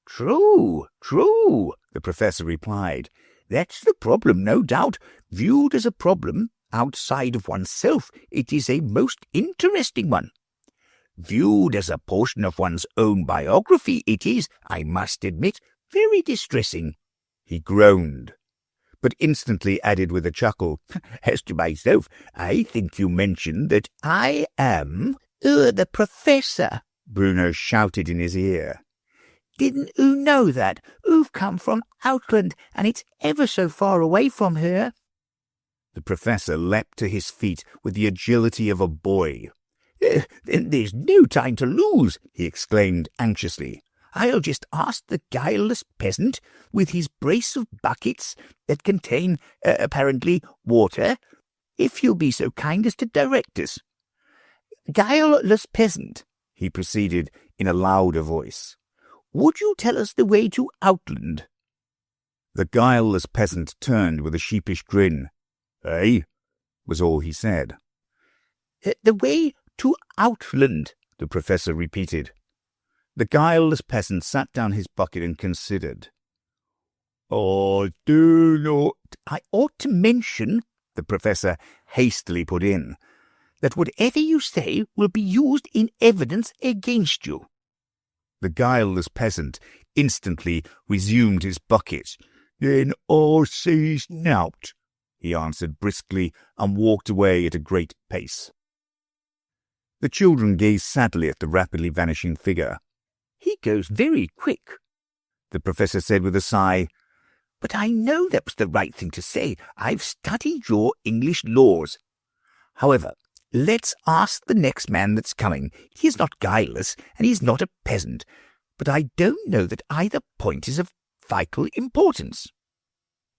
Speaker 2: True, the Professor replied. "That's the problem, no doubt. Viewed as a problem outside of oneself, it is a most interesting one. Viewed as a portion of one's own biography, it is, I must admit, very distressing."
Speaker 3: He groaned, but instantly added with a chuckle,
Speaker 2: "As to myself, I think you mentioned that I am—"
Speaker 4: "The Professor,"
Speaker 3: Bruno shouted in his ear.
Speaker 4: "Didn't oo know that? Oo've come from Outland, and it's ever so far away from here."
Speaker 3: The Professor leapt to his feet with the agility of a boy.
Speaker 2: "Then there's no time to lose," he exclaimed anxiously. "I'll just ask the guileless peasant, with his brace of buckets that contain, apparently, water, if he'll be so kind as to direct us. Guileless peasant," he proceeded in a louder voice, "would you tell us the way to Outland?"
Speaker 3: The guileless peasant turned with a sheepish grin. "Eh?" was all he said.
Speaker 2: "The way to Outland," the Professor repeated.
Speaker 3: The guileless peasant sat down his bucket and considered. "I do not—"
Speaker 2: "I ought to mention," the Professor hastily put in, "that whatever you say will be used in evidence against you."
Speaker 3: The guileless peasant instantly resumed his bucket. "Then I sees nowt," he answered briskly, and walked away at a great pace. The children gazed sadly at the rapidly vanishing figure.
Speaker 2: "He goes very quick,"
Speaker 3: the Professor said with a sigh.
Speaker 2: "But I know that was the right thing to say. I've studied your English laws. However, let's ask the next man that's coming. He is not guileless, and he is not a peasant, but I don't know that either point is of vital importance."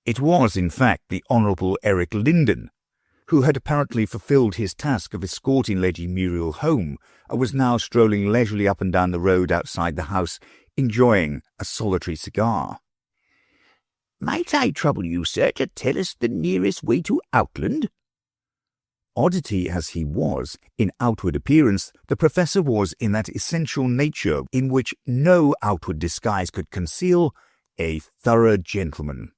Speaker 3: It was, in fact, the Honourable Eric Linden, who had apparently fulfilled his task of escorting Lady Muriel home, and was now strolling leisurely up and down the road outside the house, enjoying a solitary cigar.
Speaker 2: "Might I trouble you, sir, to tell us the nearest way to Outland?"
Speaker 3: Oddity as he was in outward appearance, the Professor was in that essential nature in which no outward disguise could conceal, a thorough gentleman.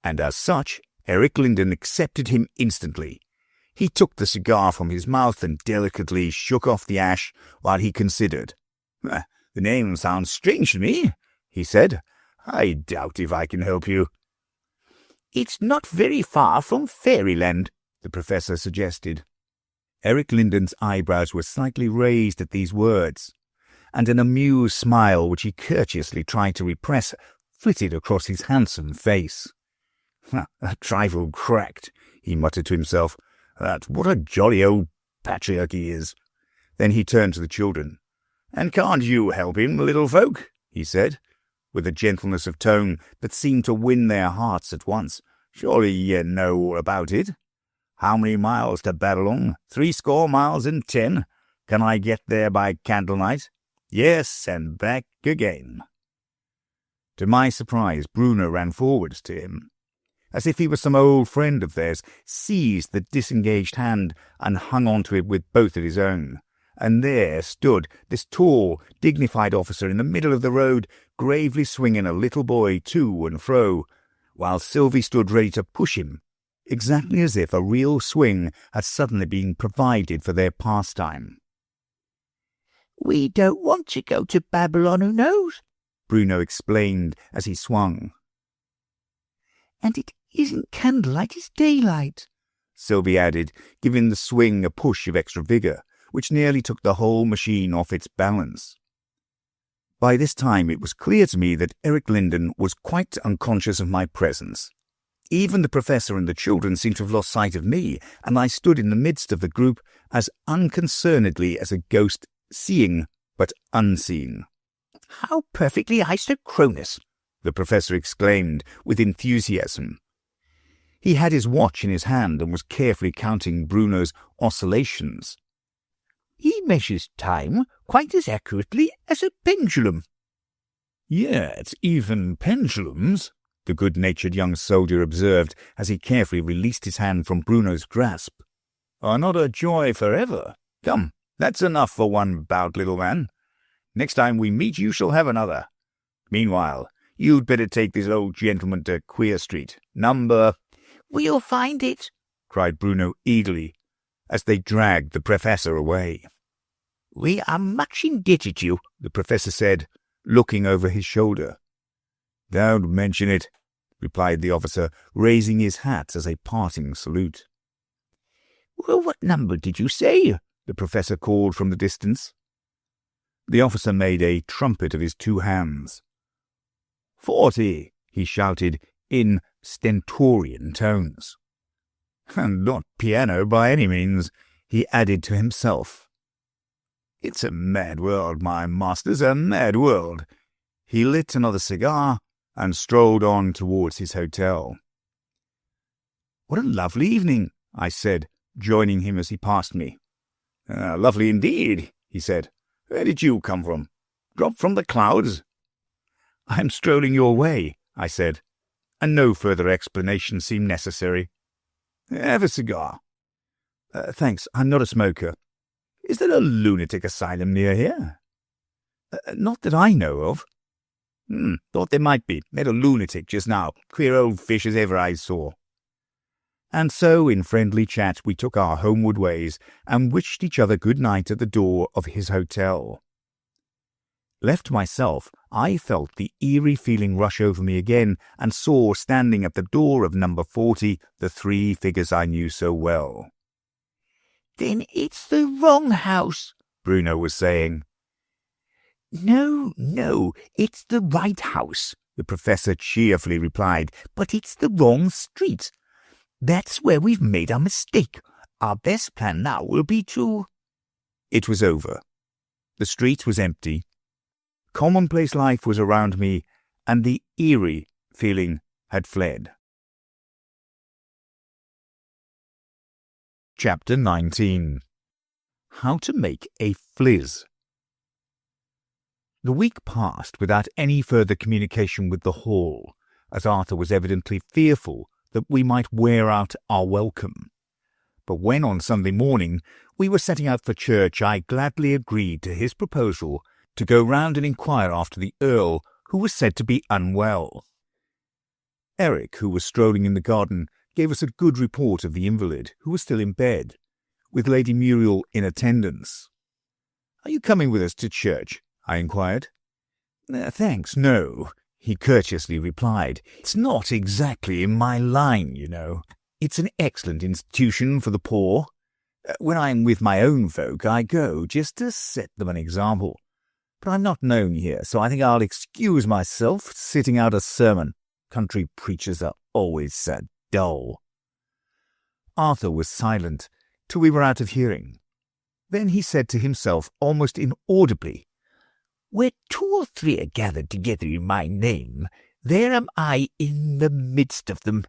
Speaker 3: And as such, Eric Linden accepted him instantly. He took the cigar from his mouth and delicately shook off the ash while he considered. "The name sounds strange to me," he said. "I doubt if I can help you."
Speaker 2: "It's not very far from Fairyland," the Professor suggested.
Speaker 1: Eric Lindon's eyebrows were slightly raised at these words, and an amused smile, which he courteously tried to repress, flitted across his handsome face.
Speaker 3: "A trifle cracked," he muttered to himself. "What a jolly old patriarch he is." Then he turned to the children. "And can't you help him, little folk?" he said, with a gentleness of tone that seemed to win their hearts at once. "Surely ye know all about it. How many miles to Babylon? 70 miles and 10. Can I get there by candlelight? Yes, and back again."
Speaker 1: To my surprise, Bruno ran forwards to him, as if he was some old friend of theirs, seized the disengaged hand and hung on to it with both of his own. And there stood this tall, dignified officer in the middle of the road, gravely swinging a little boy to and fro, while Sylvie stood ready to push him, exactly as if a real swing had suddenly been provided for their pastime.
Speaker 4: "We don't want to go to Babylon, who knows?"
Speaker 1: Bruno explained as he swung.
Speaker 4: "And it isn't candlelight, it's daylight,"
Speaker 1: Sylvie added, giving the swing a push of extra vigour, which nearly took the whole machine off its balance. By this time it was clear to me that Eric Lindon was quite unconscious of my presence. Even the Professor and the children seemed to have lost sight of me, and I stood in the midst of the group as unconcernedly as a ghost, seeing but unseen.
Speaker 2: "How perfectly isochronous!"
Speaker 1: the Professor exclaimed with enthusiasm. He had his watch in his hand and was carefully counting Bruno's oscillations.
Speaker 2: "He measures time quite as accurately as a pendulum."
Speaker 3: "Yet even pendulums," the good-natured young soldier observed as he carefully released his hand from Bruno's grasp, "are not a joy forever. Come, that's enough for one bout, little man. Next time we meet you shall have another. Meanwhile, you'd better take this old gentleman to Queer Street, number—"
Speaker 4: "We'll find it,"
Speaker 1: cried Bruno eagerly, as they dragged the Professor away.
Speaker 2: "We are much indebted to you,"
Speaker 1: the Professor said, looking over his shoulder. "Don't mention it," replied the officer, raising his hat as a parting salute.
Speaker 2: "Well, what number did you say?"
Speaker 1: the Professor called from the distance. The officer made a trumpet of his two hands. 40, he shouted in stentorian tones. "And not piano by any means," he added to himself. "It's a mad world, my masters, a mad world." He lit another cigar and strolled on towards his hotel. "What a lovely evening," I said, joining him as he passed me.
Speaker 3: "Lovely indeed," he said. "Where did you come from? Dropped from the clouds?"
Speaker 1: "I'm strolling your way," I said, and no further explanation seemed necessary.
Speaker 3: "Have a cigar?"
Speaker 1: Thanks, I'm not a smoker."
Speaker 3: "Is there a lunatic asylum near here?"
Speaker 1: Not that I know of."
Speaker 3: Thought there might be. Met a lunatic just now. Queer old fish as ever I saw."
Speaker 1: And so, in friendly chat, we took our homeward ways and wished each other good night at the door of his hotel. Left to myself, I felt the eerie feeling rush over me again and saw standing at the door of number 40 the three figures I knew so well.
Speaker 4: "Then it's the wrong house,"
Speaker 1: Bruno was saying.
Speaker 2: No, it's the right house,"
Speaker 1: the Professor cheerfully replied.
Speaker 2: "but it's the wrong street. That's where we've made our mistake. Our best plan now will be to—"
Speaker 1: It was over. The street was empty. Commonplace life was around me, and the eerie feeling had fled. Chapter 19. How to make a fliz. The week passed without any further communication with the Hall, as Arthur was evidently fearful that we might wear out our welcome. But when on Sunday morning we were setting out for church, I gladly agreed to his proposal to go round and inquire after the Earl, who was said to be unwell. Eric, who was strolling in the garden, gave us a good report of the invalid, who was still in bed, with Lady Muriel in attendance. "Are you coming with us to church?" I inquired. "Thanks, no," he courteously replied. "It's not exactly in my line, you know. It's an excellent institution for the poor. When I'm with my own folk, I go just to set them an example. But I'm not known here, so I think I'll excuse myself sitting out a sermon. Country preachers are always so dull." Arthur was silent till we were out of hearing. Then he said to himself almost inaudibly,
Speaker 2: "Where 2 or 3 are gathered together in my name, there am I in the midst of them."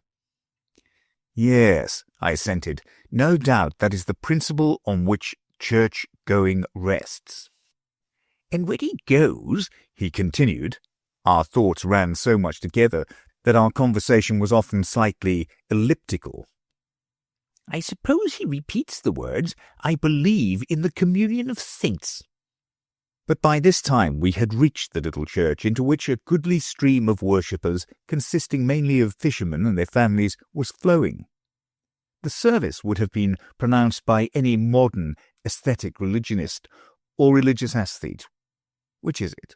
Speaker 1: "Yes," I assented. "No doubt that is the principle on which church-going rests."
Speaker 2: "And where he goes,"
Speaker 1: he continued. Our thoughts ran so much together that our conversation was often slightly elliptical.
Speaker 2: "I suppose he repeats the words, 'I believe in the communion of saints.'"
Speaker 1: But by this time we had reached the little church, into which a goodly stream of worshippers, consisting mainly of fishermen and their families, was flowing. The service would have been pronounced by any modern aesthetic religionist or religious aesthete. Which is it?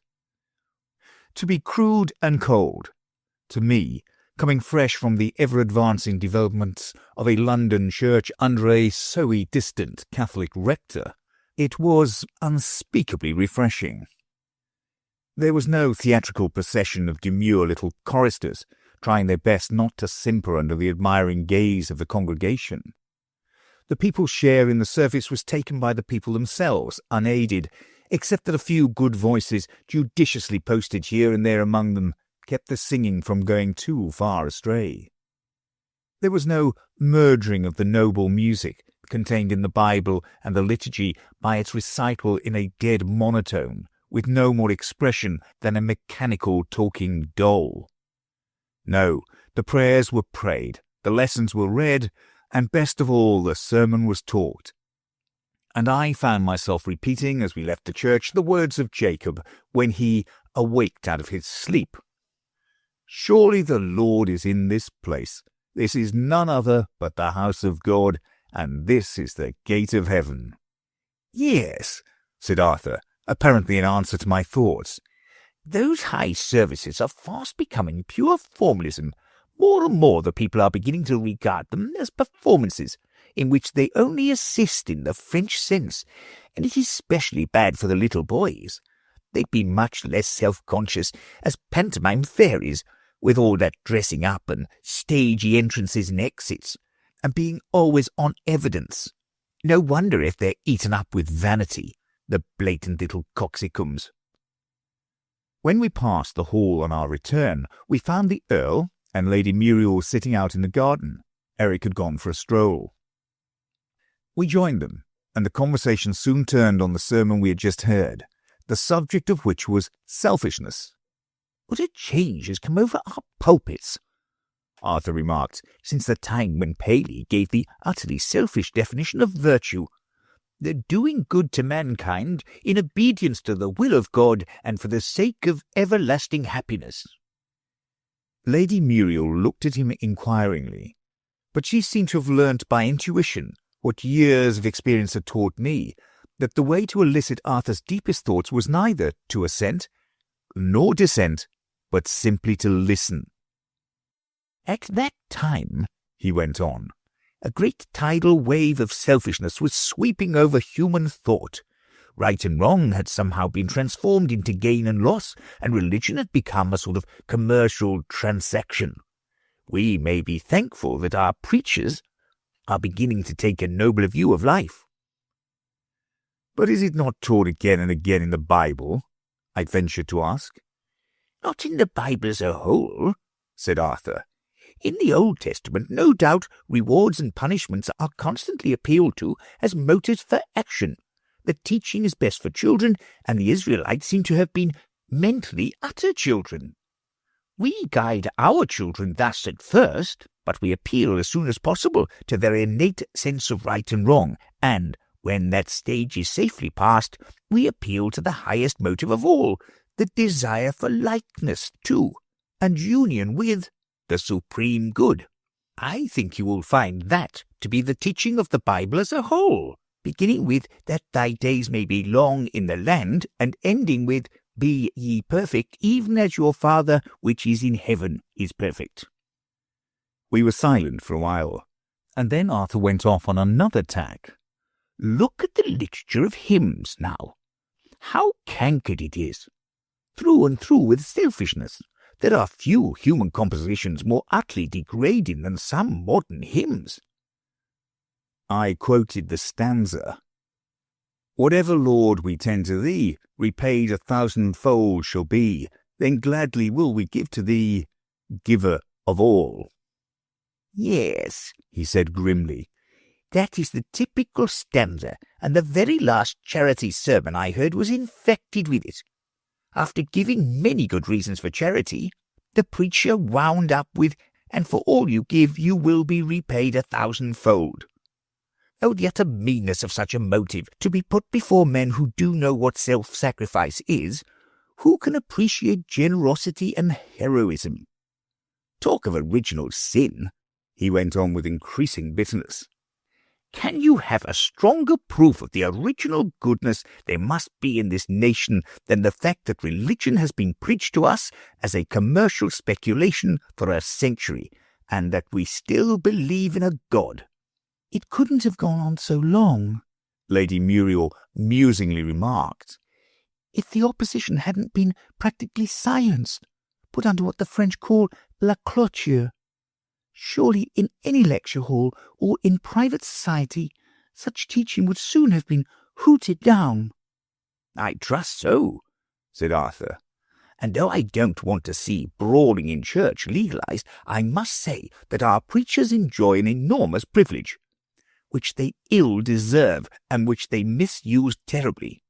Speaker 1: To be crude and cold, to me, coming fresh from the ever-advancing developments of a London church under a so distant Catholic rector, it was unspeakably refreshing. There was no theatrical procession of demure little choristers, trying their best not to simper under the admiring gaze of the congregation. The people's share in the service was taken by the people themselves, unaided, except that a few good voices, judiciously posted here and there among them, kept the singing from going too far astray. There was no murdering of the noble music contained in the Bible and the liturgy by its recital in a dead monotone, with no more expression than a mechanical talking doll. No, the prayers were prayed, the lessons were read, and best of all, the sermon was taught. And I found myself repeating, as we left the church, the words of Jacob when he awaked out of his sleep. "Surely the Lord is in this place. This is none other but the house of God, and this is the gate of heaven."
Speaker 2: "Yes,"
Speaker 1: said Arthur, apparently in answer to my thoughts.
Speaker 2: "Those high services are fast becoming pure formalism. More and more the people are beginning to regard them as performances, in which they only assist in the French sense, and it is specially bad for the little boys. They'd be much less self-conscious as pantomime fairies, with all that dressing up and stagey entrances and exits, and being always on evidence. No wonder if they're eaten up with vanity, the blatant little coxcombs."
Speaker 1: When we passed the hall on our return, we found the Earl and Lady Muriel sitting out in the garden. Eric had gone for a stroll. We joined them, and the conversation soon turned on the sermon we had just heard, the subject of which was selfishness.
Speaker 2: "What a change has come over our pulpits," Arthur remarked, "since the time when Paley gave the utterly selfish definition of virtue. The doing good to mankind in obedience to the will of God and for the sake of everlasting happiness."
Speaker 1: Lady Muriel looked at him inquiringly, but she seemed to have learnt by intuition what years of experience had taught me, that the way to elicit Arthur's deepest thoughts was neither to assent nor dissent, but simply to listen.
Speaker 2: "At that time," he went on, "a great tidal wave of selfishness was sweeping over human thought. Right and wrong had somehow been transformed into gain and loss, and religion had become a sort of commercial transaction. We may be thankful that our preachers are beginning to take a nobler view of life."
Speaker 1: "But is it not taught again and again in the Bible?" I ventured to ask.
Speaker 2: "Not in the Bible as a whole," said Arthur. "In the Old Testament, no doubt, rewards and punishments are constantly appealed to as motives for action. The teaching is best for children, and the Israelites seem to have been mentally utter children. We guide our children thus at first, but we appeal as soon as possible to their innate sense of right and wrong, and when that stage is safely passed, we appeal to the highest motive of all, the desire for likeness to, and union with, the supreme good. I think you will find that to be the teaching of the Bible as a whole, beginning with that thy days may be long in the land, and ending with be ye perfect, even as your Father which is in heaven is perfect.
Speaker 1: We were silent for a while, and then Arthur went off on another tack.
Speaker 2: Look at the literature of hymns now. How cankered it is, through and through with selfishness. There are few human compositions more utterly degrading than some modern hymns.
Speaker 1: I quoted the stanza. Whatever, Lord, we tend to thee, repaid 1,000-fold shall be, then gladly will we give to thee, giver of all.
Speaker 2: Yes, he said grimly, that is the typical stanza, and the very last charity sermon I heard was infected with it. After giving many good reasons for charity, the preacher wound up with, and for all you give you will be repaid 1,000-fold. Oh, the utter meanness of such a motive, to be put before men who do know what self-sacrifice is, who can appreciate generosity and heroism. Talk of original sin, he went on with increasing bitterness. Can you have a stronger proof of the original goodness there must be in this nation than the fact that religion has been preached to us as a commercial speculation for a century, and that we still believe in a God?
Speaker 4: It couldn't have gone on so long,
Speaker 1: Lady Muriel musingly remarked,
Speaker 4: if the opposition hadn't been practically silenced, put under what the French call la clôture. Surely in any lecture hall or in private society, such teaching would soon have been hooted down.
Speaker 2: I trust so, said Arthur. And though I don't want to see brawling in church legalized, I must say that our preachers enjoy an enormous privilege, which they ill deserve and which they misuse terribly.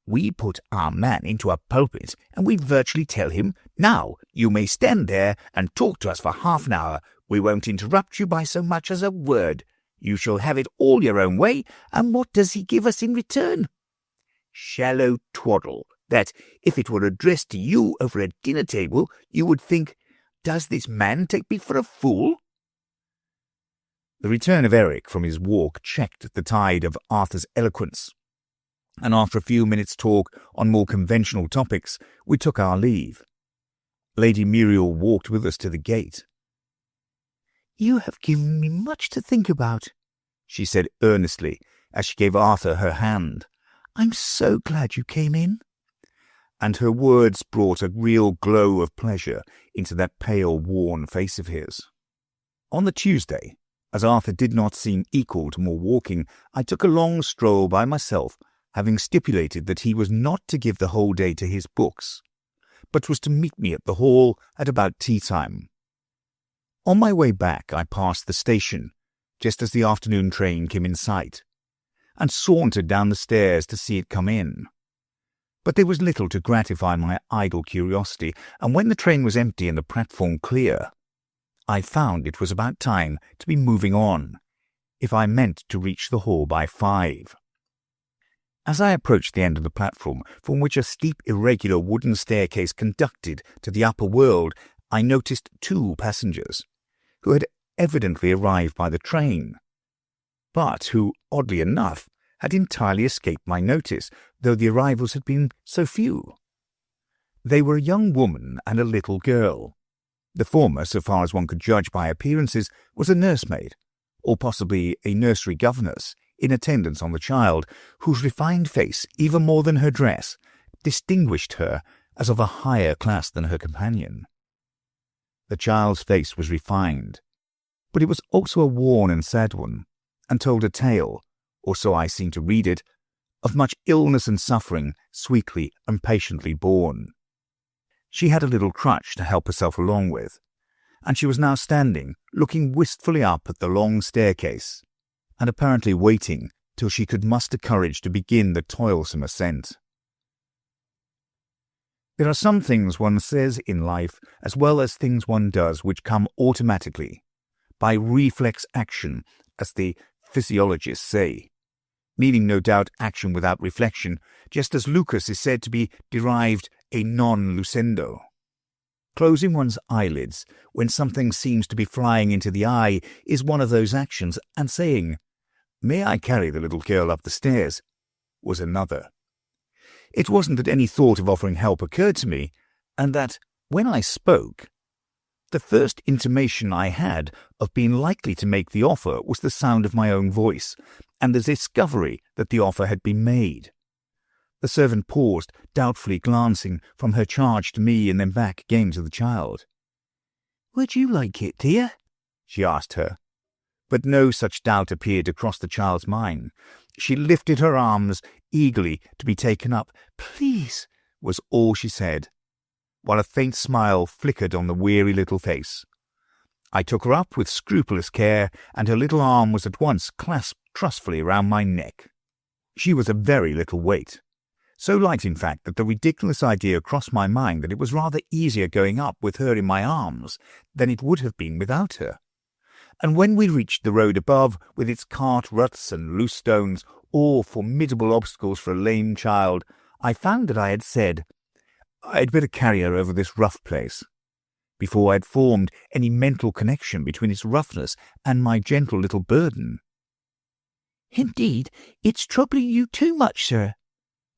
Speaker 2: We put our man into a pulpit and we virtually tell him, now you may stand there and talk to us for half an hour. We won't interrupt you by so much as a word. You shall have it all your own way, and what does he give us in return? Shallow twaddle, that, if it were addressed to you over a dinner table, you would think, does this man take me for a fool?
Speaker 1: The return of Eric from his walk checked the tide of Arthur's eloquence, and after a few minutes' talk on more conventional topics, we took our leave. Lady Muriel walked with us to the gate.
Speaker 4: You have given me much to think about,
Speaker 1: she said earnestly as she gave Arthur her hand.
Speaker 4: I'm so glad you came in.
Speaker 1: And her words brought a real glow of pleasure into that pale, worn face of his. On the Tuesday, as Arthur did not seem equal to more walking, I took a long stroll by myself, having stipulated that he was not to give the whole day to his books, but was to meet me at the hall at about tea-time. On my way back, I passed the station, just as the afternoon train came in sight, and sauntered down the stairs to see it come in. But there was little to gratify my idle curiosity, and when the train was empty and the platform clear, I found it was about time to be moving on, if I meant to reach the hall by 5. As I approached the end of the platform, from which a steep, irregular wooden staircase conducted to the upper world, I noticed 2 passengers, who had evidently arrived by the train, but who, oddly enough, had entirely escaped my notice, though the arrivals had been so few. They were a young woman and a little girl. The former, so far as one could judge by appearances, was a nursemaid, or possibly a nursery governess, in attendance on the child, whose refined face, even more than her dress, distinguished her as of a higher class than her companion. The child's face was refined, but it was also a worn and sad one, and told a tale, or so I seemed to read it, of much illness and suffering sweetly and patiently borne. She had a little crutch to help herself along with, and she was now standing, looking wistfully up at the long staircase, and apparently waiting till she could muster courage to begin the toilsome ascent. There are some things one says in life, as well as things one does, which come automatically, by reflex action, as the physiologists say, meaning no doubt action without reflection, just as Lucas is said to be derived a non lucendo. Closing one's eyelids when something seems to be flying into the eye is one of those actions, and saying, "May I carry the little girl up the stairs?" was another. It wasn't that any thought of offering help occurred to me, and that, when I spoke, the first intimation I had of being likely to make the offer was the sound of my own voice, and the discovery that the offer had been made. The servant paused, doubtfully glancing from her charge to me and then back again to the child. "Would you like it, dear?" she asked her. But no such doubt appeared to cross the child's mind. She lifted her arms eagerly to be taken up. "Please," was all she said, while a faint smile flickered on the weary little face. I took her up with scrupulous care, and her little arm was at once clasped trustfully round my neck. She was a very little weight. So light, in fact, that the ridiculous idea crossed my mind that it was rather easier going up with her in my arms than it would have been without her. And when we reached the road above, with its cart ruts and loose stones, all formidable obstacles for a lame child, I found that I had said, "I'd better carry her over this rough place," before I had formed any mental connection between its roughness and my gentle little burden.
Speaker 4: "Indeed, it's troubling you too much, sir,"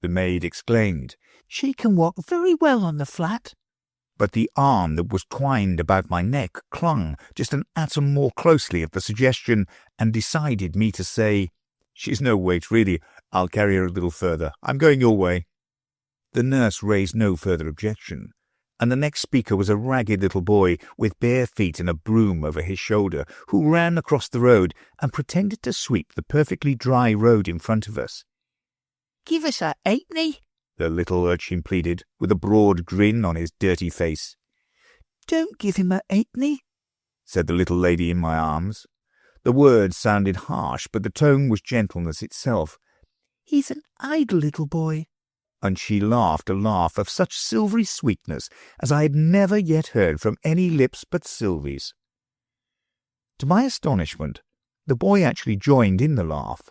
Speaker 4: the maid exclaimed. "She can walk very well on the flat."
Speaker 1: But the arm that was twined about my neck clung just an atom more closely at the suggestion, and decided me to say, "She's no weight, really. I'll carry her a little further. I'm going your way." The nurse raised no further objection, and the next speaker was a ragged little boy with bare feet and a broom over his shoulder, who ran across the road and pretended to sweep the perfectly dry road in front of us.
Speaker 4: "Give us a halfpenny,"
Speaker 1: the little urchin pleaded, with a broad grin on his dirty face.
Speaker 4: "Don't give him a halfpenny,"
Speaker 1: said the little lady in my arms. The words sounded harsh, but the tone was gentleness itself.
Speaker 4: "He's an idle little boy."
Speaker 1: And she laughed a laugh of such silvery sweetness as I had never yet heard from any lips but Sylvie's. To my astonishment, the boy actually joined in the laugh,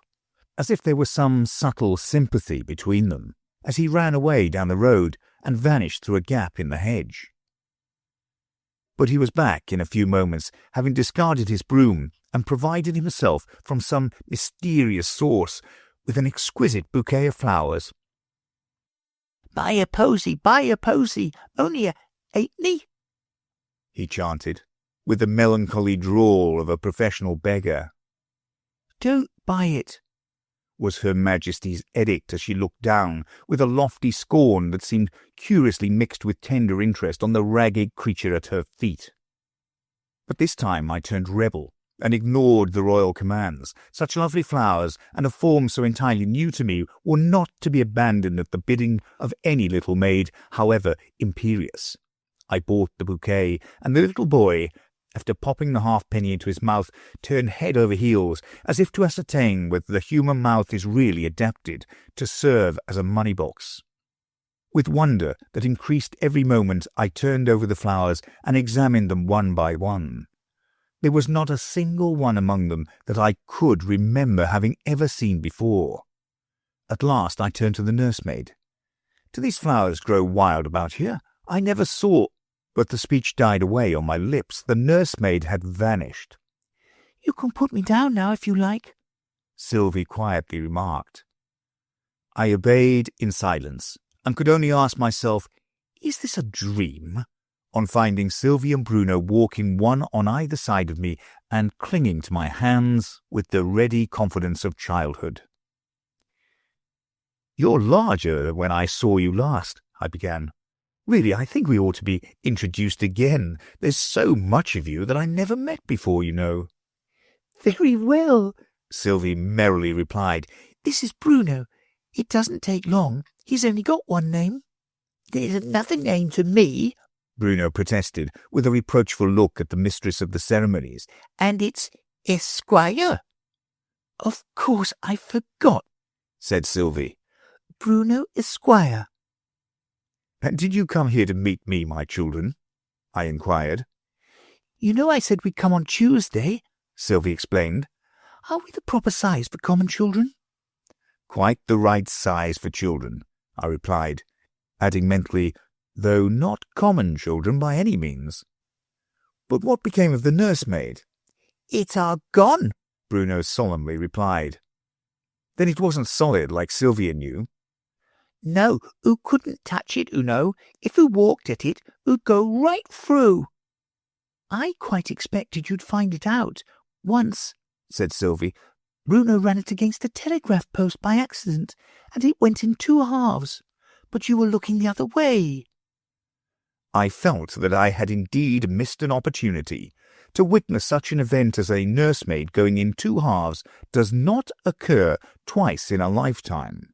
Speaker 1: as if there was some subtle sympathy between them, as he ran away down the road and vanished through a gap in the hedge. But he was back in a few moments, having discarded his broom and provided himself from some mysterious source with an exquisite bouquet of flowers.
Speaker 4: Buy a posy, only a halfpenny,"
Speaker 1: he chanted, with the melancholy drawl of a professional beggar.
Speaker 4: "Don't buy it,"
Speaker 1: was Her Majesty's edict as she looked down with a lofty scorn that seemed curiously mixed with tender interest on the ragged creature at her feet. But this time I turned rebel and ignored the royal commands. Such lovely flowers, and a form so entirely new to me, were not to be abandoned at the bidding of any little maid, however imperious. I bought the bouquet, and the little boy, after popping the halfpenny into his mouth, turned head over heels, as if to ascertain whether the human mouth is really adapted to serve as a money-box. With wonder that increased every moment, I turned over the flowers and examined them one by one. There was not a single one among them that I could remember having ever seen before. At last I turned to the nursemaid. "Do these flowers grow wild about here? I never saw—" But the speech died away on my lips. The nursemaid had vanished.
Speaker 4: "You can put me down now if you like,"
Speaker 1: Sylvie quietly remarked. I obeyed in silence, and could only ask myself, "Is this a dream?" on finding Sylvie and Bruno walking one on either side of me and clinging to my hands with the ready confidence of childhood. "You're larger than when I saw you last," I began. "Really, I think we ought to be introduced again. There's so much of you that I never met before, you know."
Speaker 4: "Very well,"
Speaker 1: Sylvie merrily replied.
Speaker 4: "This is Bruno. It doesn't take long. He's only got one name."
Speaker 2: "There's another name to me,"
Speaker 1: Bruno protested, with a reproachful look at the mistress of the ceremonies.
Speaker 2: "and it's Esquire."
Speaker 4: "Of course, I forgot,"
Speaker 1: said Sylvie.
Speaker 4: "Bruno Esquire."
Speaker 1: "And did you come here to meet me, my children?" I inquired.
Speaker 4: "You know I said we'd come on Tuesday,"
Speaker 1: Sylvie explained.
Speaker 4: "Are we the proper size for common children?"
Speaker 1: "Quite the right size for children," I replied, adding mentally, though not common children by any means. But what became of the nursemaid?
Speaker 4: It's all gone,
Speaker 1: Bruno solemnly replied. Then it wasn't solid like Sylvie and you?
Speaker 4: No, oo couldn't touch it, oo know. If oo walked at it, oo'd go right through. I quite expected you'd find it out. Once, said Sylvie, Bruno ran it against a telegraph post by accident, and it went in 2 halves. But you were looking the other way.
Speaker 1: I felt that I had indeed missed an opportunity. To witness such an event as a nursemaid going in 2 halves does not occur twice in a lifetime.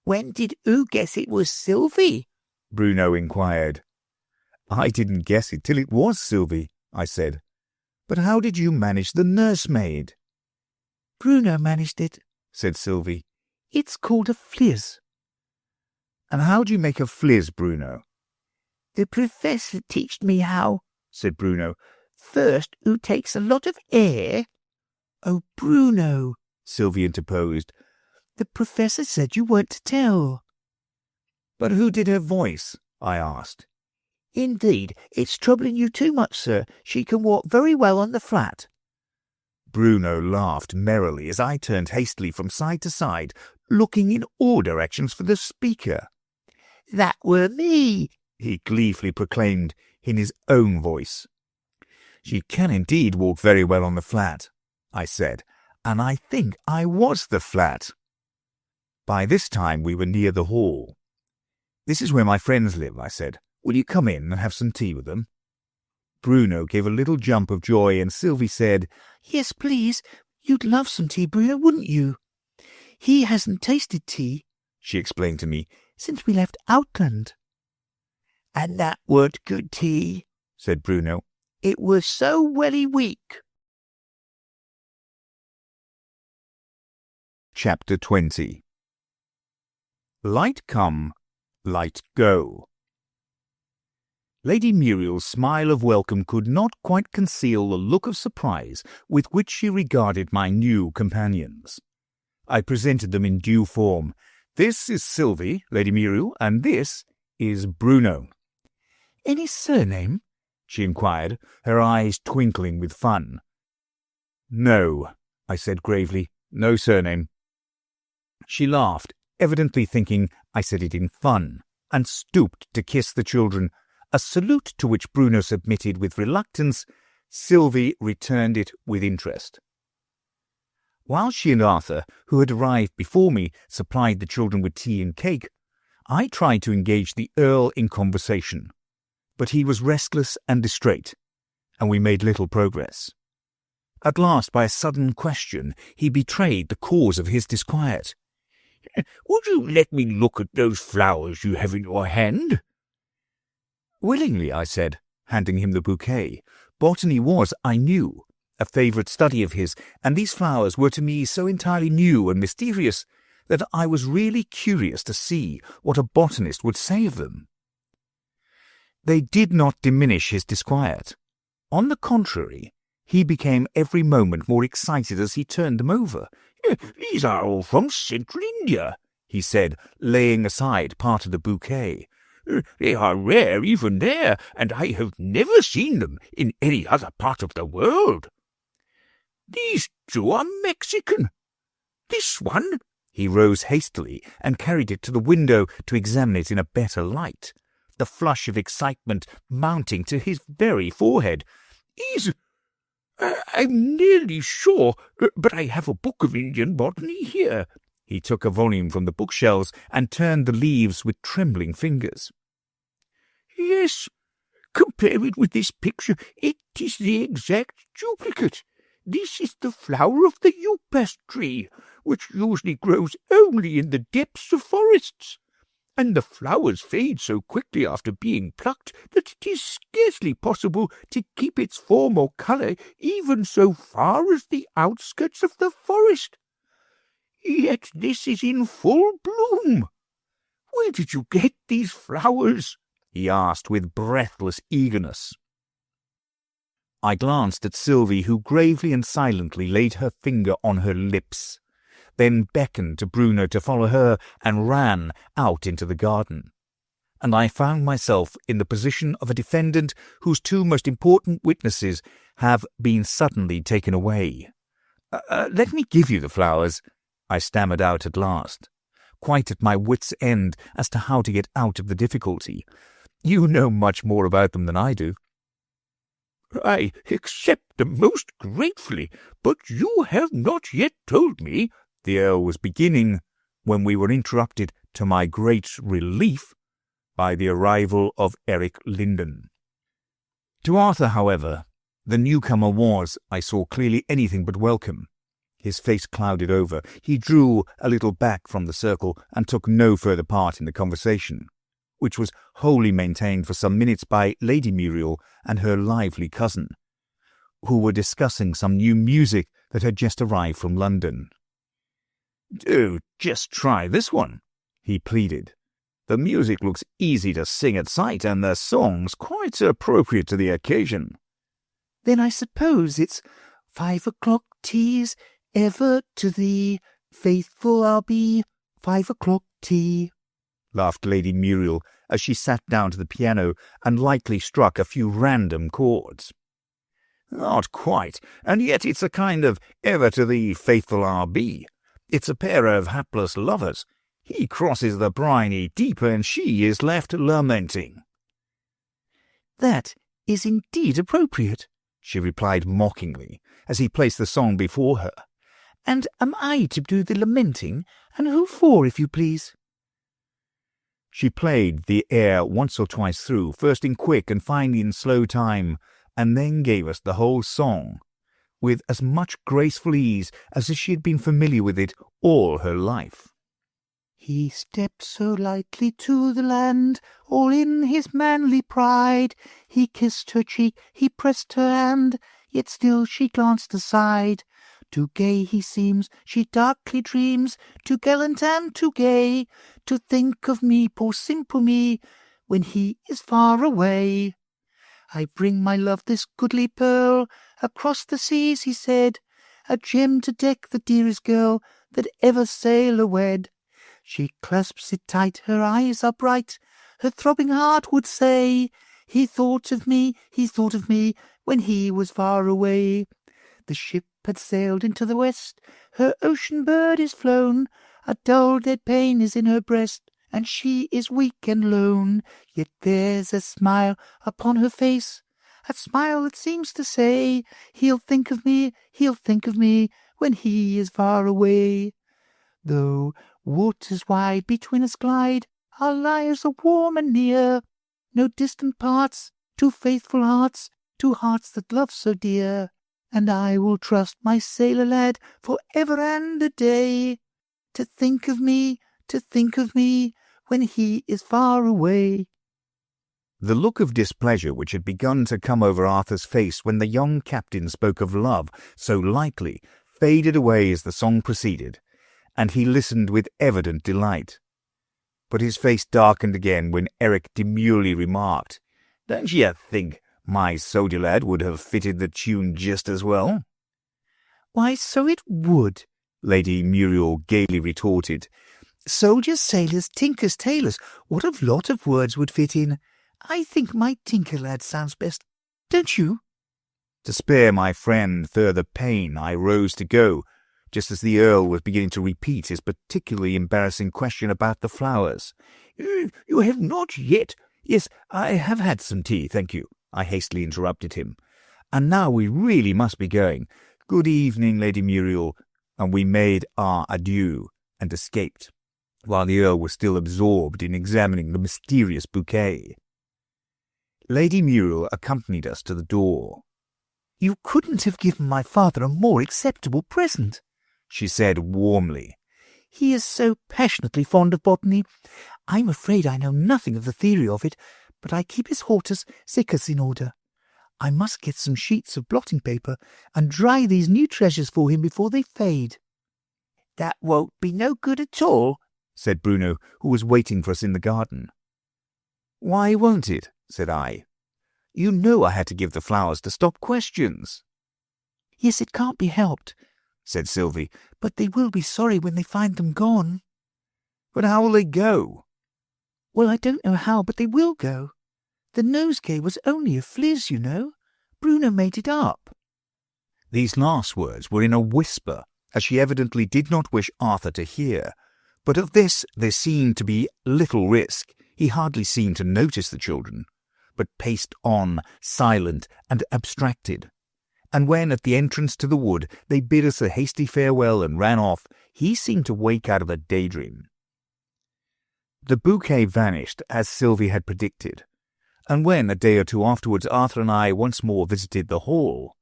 Speaker 4: When did oo guess it was Sylvie?
Speaker 1: Bruno inquired. I didn't guess it till it was Sylvie, I said. But how did you manage the nursemaid?
Speaker 4: Bruno managed it,
Speaker 1: said Sylvie.
Speaker 4: It's called a fliz.
Speaker 1: And how do you make a fliz, Bruno?
Speaker 4: The professor teached me how, said Bruno. First, oo takes a lot of air. Oh, Bruno, Sylvie interposed. The professor said you weren't to tell.
Speaker 1: But who did her voice? I asked.
Speaker 4: Indeed, it's troubling you too much, sir. She can walk very well on the flat.
Speaker 1: Bruno laughed merrily as I turned hastily from side to side, looking in all directions for the speaker.
Speaker 4: That were me,
Speaker 1: he gleefully proclaimed in his own voice. She can indeed walk very well on the flat, I said, and I think I was the flat. By this time we were near the hall. This is where my friends live, I said. Will you come in and have some tea with them? Bruno gave a little jump of joy, and Sylvie said,
Speaker 4: Yes, please. You'd love some tea, Bruno, wouldn't you? He hasn't tasted tea, she explained to me, since we left Outland. And that weren't good tea, said Bruno. It was so welly weak.
Speaker 1: Chapter 20. Light come, light go. Lady Muriel's smile of welcome could not quite conceal the look of surprise with which she regarded my new companions. I presented them in due form. This is Sylvie, Lady Muriel, and this is Bruno.
Speaker 4: Any surname?
Speaker 1: She inquired, her eyes twinkling with fun. No, I said gravely, no surname. She laughed, evidently thinking I said it in fun, and stooped to kiss the children, a salute to which Bruno submitted with reluctance. Sylvie returned it with interest. While she and Arthur, who had arrived before me, supplied the children with tea and cake, I tried to engage the Earl in conversation. But he was restless and distrait, and we made little progress. At last, by a sudden question, he betrayed the cause of his disquiet.
Speaker 2: Would you let me look at those flowers you have in your hand?
Speaker 1: Willingly, I said, handing him the bouquet. Botany was, I knew, a favourite study of his, and these flowers were to me so entirely new and mysterious that I was really curious to see what a botanist would say of them. They did not diminish his disquiet. On the contrary, he became every moment more excited as he turned them over.
Speaker 2: These are all from Central India,
Speaker 1: he said, laying aside part of the bouquet.
Speaker 2: They are rare even there, and I have never seen them in any other part of the world. These two are Mexican. This one,
Speaker 1: he rose hastily and carried it to the window to examine it in a better light, the flush of excitement mounting to his very forehead.
Speaker 2: I'm nearly sure, but I have a book of Indian botany here.
Speaker 1: He took a volume from the bookshelves and turned the leaves with trembling fingers.
Speaker 2: Yes, compare it with this picture. It is the exact duplicate. This is the flower of the upas tree, which usually grows only in the depths of forests. And the flowers fade so quickly after being plucked that it is scarcely possible to keep its form or colour even so far as the outskirts of the forest. Yet this is in full bloom. Where did you get these flowers?
Speaker 1: He asked with breathless eagerness. I glanced at Sylvie, who gravely and silently laid her finger on her lips, then beckoned to Bruno to follow her and ran out into the garden. and I found myself in the position of a defendant whose two most important witnesses have been suddenly taken away. Let me give you the flowers," I stammered out at last, quite at my wits' end as to how to get out of the difficulty. "You know much more about them than I do."
Speaker 2: "I accept them most gratefully, but you have not yet told me,"
Speaker 1: the Earl was beginning, when we were interrupted, to my great relief, by the arrival of Eric Linden. To Arthur, however, the newcomer was, I saw clearly, anything but welcome. His face clouded over. He drew a little back from the circle and took no further part in the conversation, which was wholly maintained for some minutes by Lady Muriel and her lively cousin, who were discussing some new music that had just arrived from London.
Speaker 2: "Do just try this one," he pleaded. "The music looks easy to sing at sight, and the song's quite appropriate to the occasion."
Speaker 4: "Then I suppose it's 5 o'clock tea's ever to thee, faithful I'll be, 5 o'clock tea,"
Speaker 1: laughed Lady Muriel as she sat down to the piano and lightly struck a few random chords.
Speaker 2: "Not quite, and yet it's a kind of ever to thee, faithful I'll be. It's a pair of hapless lovers. He crosses the briny deep, and she is left lamenting."
Speaker 4: "That is indeed appropriate," she replied mockingly, as he placed the song before her. "And am I to do the lamenting, and who for, if you please?"
Speaker 1: She played the air once or twice through, first in quick and finally in slow time, and then gave us the whole song, with as much graceful ease as if she had been familiar with it all her life.
Speaker 4: "He stepped so lightly to the land, all in his manly pride. He kissed her cheek, he pressed her hand, yet still she glanced aside. Too gay he seems, she darkly dreams, too gallant and too gay, to think of me, poor simple me, when he is far away. I bring my love this goodly pearl, across the seas, he said, a gem to deck the dearest girl that ever sailor wed. She clasps it tight, her eyes are bright, her throbbing heart would say, he thought of me, when he was far away. The ship had sailed into the west, her ocean bird is flown, a dull dead pain is in her breast, and she is weak and lone. Yet there's a smile upon her face, a smile that seems to say, he'll think of me, when he is far away. Though waters wide between us glide, our lives are warm and near, no distant parts, two faithful hearts, two hearts that love so dear. And I will trust my sailor lad for ever and a day, to think of me, when he is far away."
Speaker 1: The look of displeasure which had begun to come over Arthur's face when the young captain spoke of love so lightly faded away as the song proceeded, and he listened with evident delight. But his face darkened again when Eric demurely remarked,
Speaker 2: "Don't you think my soldier lad would have fitted the tune just as well?"
Speaker 4: "Why, so it would," Lady Muriel gaily retorted. "Soldiers, sailors, tinkers, tailors, what a lot of words would fit in. I think my tinker lad sounds best, don't you?"
Speaker 1: To spare my friend further pain, I rose to go, just as the Earl was beginning to repeat his particularly embarrassing question about the flowers.
Speaker 2: You have not yet—"
Speaker 1: "Yes, I have had some tea, thank you," I hastily interrupted him. "And now we really must be going. Good evening, Lady Muriel," and we made our adieu and escaped, while the Earl was still absorbed in examining the mysterious bouquet. Lady Muriel accompanied us to the door.
Speaker 4: "You couldn't have given my father a more acceptable present," she said warmly. "He is so passionately fond of botany. I'm afraid I know nothing of the theory of it, but I keep his hortus siccus in order. I must get some sheets of blotting paper and dry these new treasures for him before they fade."
Speaker 2: "That won't be no good at all,"
Speaker 1: said Bruno, who was waiting for us in the garden. "Why won't it?" said I. "You know I had to give the flowers to stop questions."
Speaker 4: "Yes, it can't be helped," said Sylvie, "but they will be sorry when they find them gone."
Speaker 1: "But how will they go?"
Speaker 4: Well, I don't know how, but they will go. The nosegay was only a fliz, you know. Bruno made it up.
Speaker 1: These last words were in a whisper, as she evidently did not wish Arthur to hear. But of this there seemed to be little risk. He hardly seemed to notice the children, but paced on, silent and abstracted. And when, at the entrance to the wood, they bid us a hasty farewell and ran off, he seemed to wake out of a daydream. The bouquet vanished, as Sylvie had predicted, and when, a day or two afterwards, Arthur and I once more visited the hall,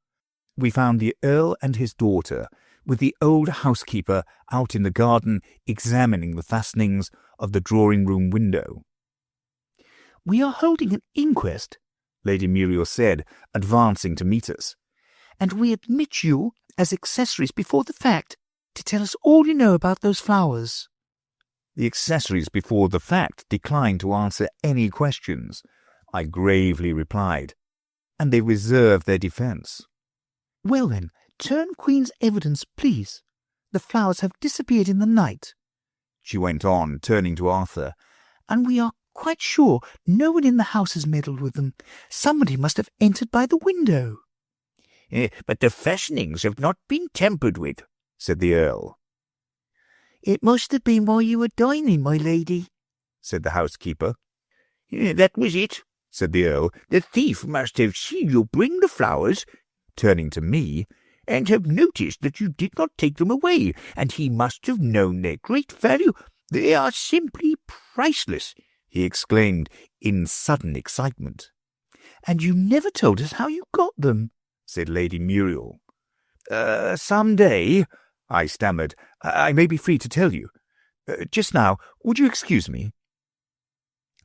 Speaker 1: we found the Earl and his daughter, with the old housekeeper out in the garden examining the fastenings of the drawing-room window.
Speaker 4: "We are holding an inquest,"
Speaker 1: Lady Muriel said, advancing to meet us.
Speaker 4: "and we admit you, as accessories before the fact, to tell us all you know about those flowers."
Speaker 1: The accessories before the fact declined to answer any questions, I gravely replied, and they reserved their defence.
Speaker 4: "Well then, turn Queen's evidence, please. The flowers have disappeared in the night,"
Speaker 1: she went on, turning to Arthur,
Speaker 4: "and we are quite sure no one in the house has meddled with them. Somebody must have entered by the window."
Speaker 2: But the fastenings have not been tampered with," said the Earl.
Speaker 4: "It must have been while you were dining, my lady,"
Speaker 1: said the housekeeper.
Speaker 2: "That was it," said the Earl. "The thief must have seen you bring the flowers," turning to me, "and have noticed that you did not take them away, and he must have known their great value. They are simply priceless," he exclaimed in sudden excitement.
Speaker 4: "And you never told us how you got them,"
Speaker 1: said Lady Muriel. Some day," I stammered, "I may be free to tell you. Just now, would you excuse me?"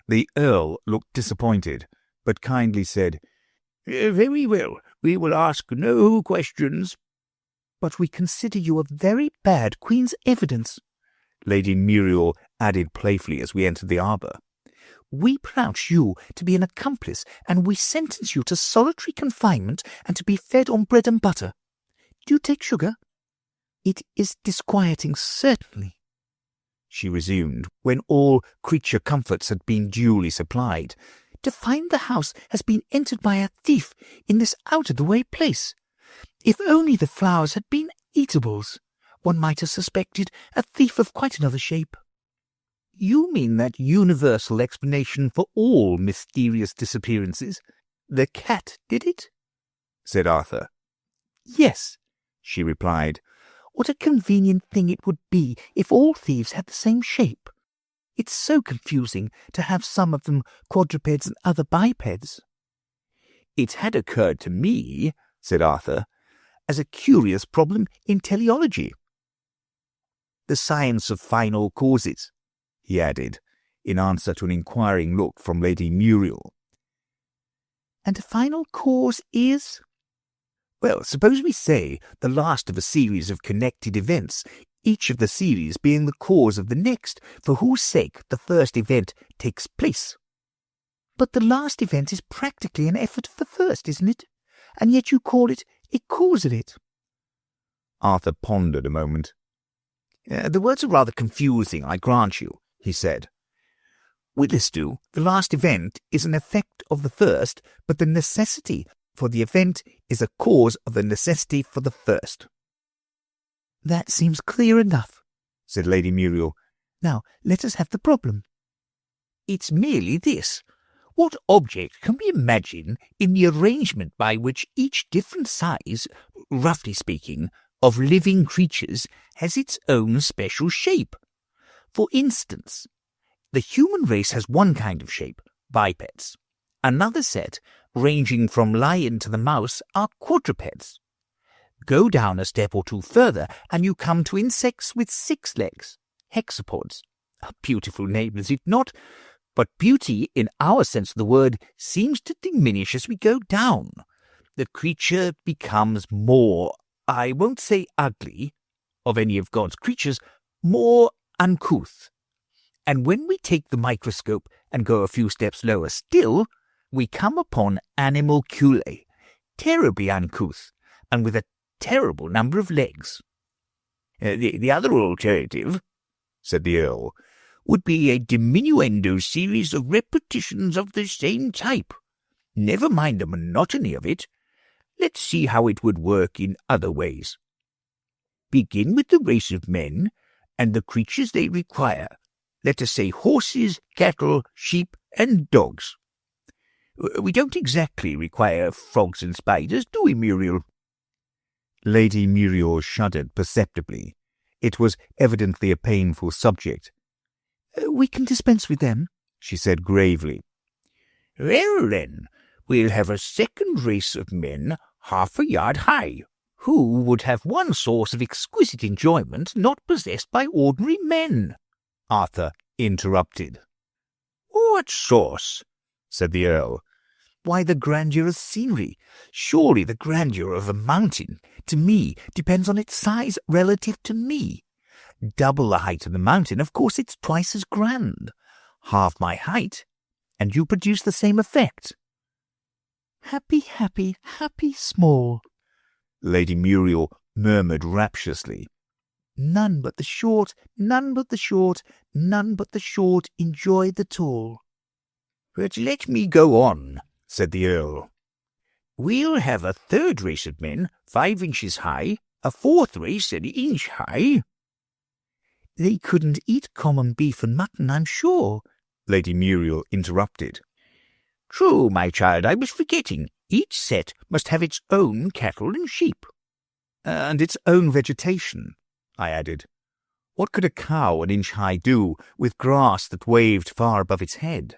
Speaker 1: The Earl looked disappointed, but kindly said,
Speaker 2: "Very well, we will ask no questions."
Speaker 4: "But we consider you a very bad Queen's evidence,"
Speaker 1: Lady Muriel added playfully as we entered the arbour.
Speaker 4: "We pronounce you to be an accomplice, and we sentence you to solitary confinement and to be fed on bread and butter. Do you take sugar? It is disquieting, certainly,"
Speaker 1: she resumed, when all creature comforts had been duly supplied,
Speaker 4: "to find the house has been entered by a thief in this out-of-the-way place. If only the flowers had been eatables, one might have suspected a thief of quite another shape."
Speaker 1: "You mean that universal explanation for all mysterious disappearances? The cat did it?" said Arthur.
Speaker 4: "Yes,"
Speaker 1: she replied.
Speaker 4: "What a convenient thing it would be if all thieves had the same shape. It's so confusing to have some of them quadrupeds and other bipeds."
Speaker 1: "It had occurred to me," said Arthur, "as a curious problem in teleology. The science of final causes," he added, in answer to an inquiring look from Lady Muriel.
Speaker 4: "And a final cause is?"
Speaker 1: "Well, suppose we say the last of a series of connected events, each of the series being the cause of the next, for whose sake the first event takes place."
Speaker 4: "But the last event is practically an effort of the first, isn't it? And yet you call it a cause of it."
Speaker 1: Arthur pondered a moment. "The words are rather confusing, I grant you," he said. "With this do, the last event is an effect of the first, but the necessity for the event is a cause of the necessity for the first."
Speaker 4: "That seems clear enough,"
Speaker 1: said Lady Muriel.
Speaker 4: "Now let us have the problem."
Speaker 2: "It's merely this. What object can we imagine in the arrangement by which each different size, roughly speaking, of living creatures has its own special shape? For instance, the human race has one kind of shape, bipeds. Another set, ranging from lion to the mouse, are quadrupeds. Go down a step or two further, and you come to insects with 6 legs, hexapods. A beautiful name, is it not? But beauty, in our sense of the word, seems to diminish as we go down. The creature becomes more, I won't say ugly, of any of God's creatures, more uncouth. And when we take the microscope and go a few steps lower still, we come upon animalculae, terribly uncouth, and with a terrible number of legs. The other alternative," said the Earl, would be a diminuendo series of repetitions of the same type. Never mind the monotony of it. Let's see how it would work in other ways. Begin with the race of men and the creatures they require. Let us say horses, cattle, sheep, and dogs. We don't exactly require frogs and spiders, do we, Muriel?
Speaker 1: Lady Muriel shuddered perceptibly. It was evidently a painful subject.
Speaker 4: We can dispense with them,
Speaker 1: she said gravely.
Speaker 2: Well, then, we'll have a second race of men half a yard high, who would have one source of exquisite enjoyment not possessed by ordinary men,
Speaker 1: Arthur interrupted.
Speaker 2: What source?
Speaker 1: Said the Earl.
Speaker 4: Why, the grandeur of scenery. Surely the grandeur of a mountain, to me, depends on its size relative to me. Double the height of the mountain, of course it's twice as grand. Half my height, and you produce the same effect. Happy, happy, happy small,
Speaker 1: Lady Muriel murmured rapturously.
Speaker 4: None but the short, none but the short, none but the short enjoy the tall.
Speaker 2: But let me go on, said the Earl. We'll have a third race of men 5 inches high, a fourth race an inch high.
Speaker 4: They couldn't eat common beef and mutton, I'm sure,
Speaker 1: Lady Muriel interrupted.
Speaker 2: True, my child, I was forgetting. Each set must have its own cattle and sheep.
Speaker 1: And its own vegetation, I added. What could a cow an inch high do with grass that waved far above its head?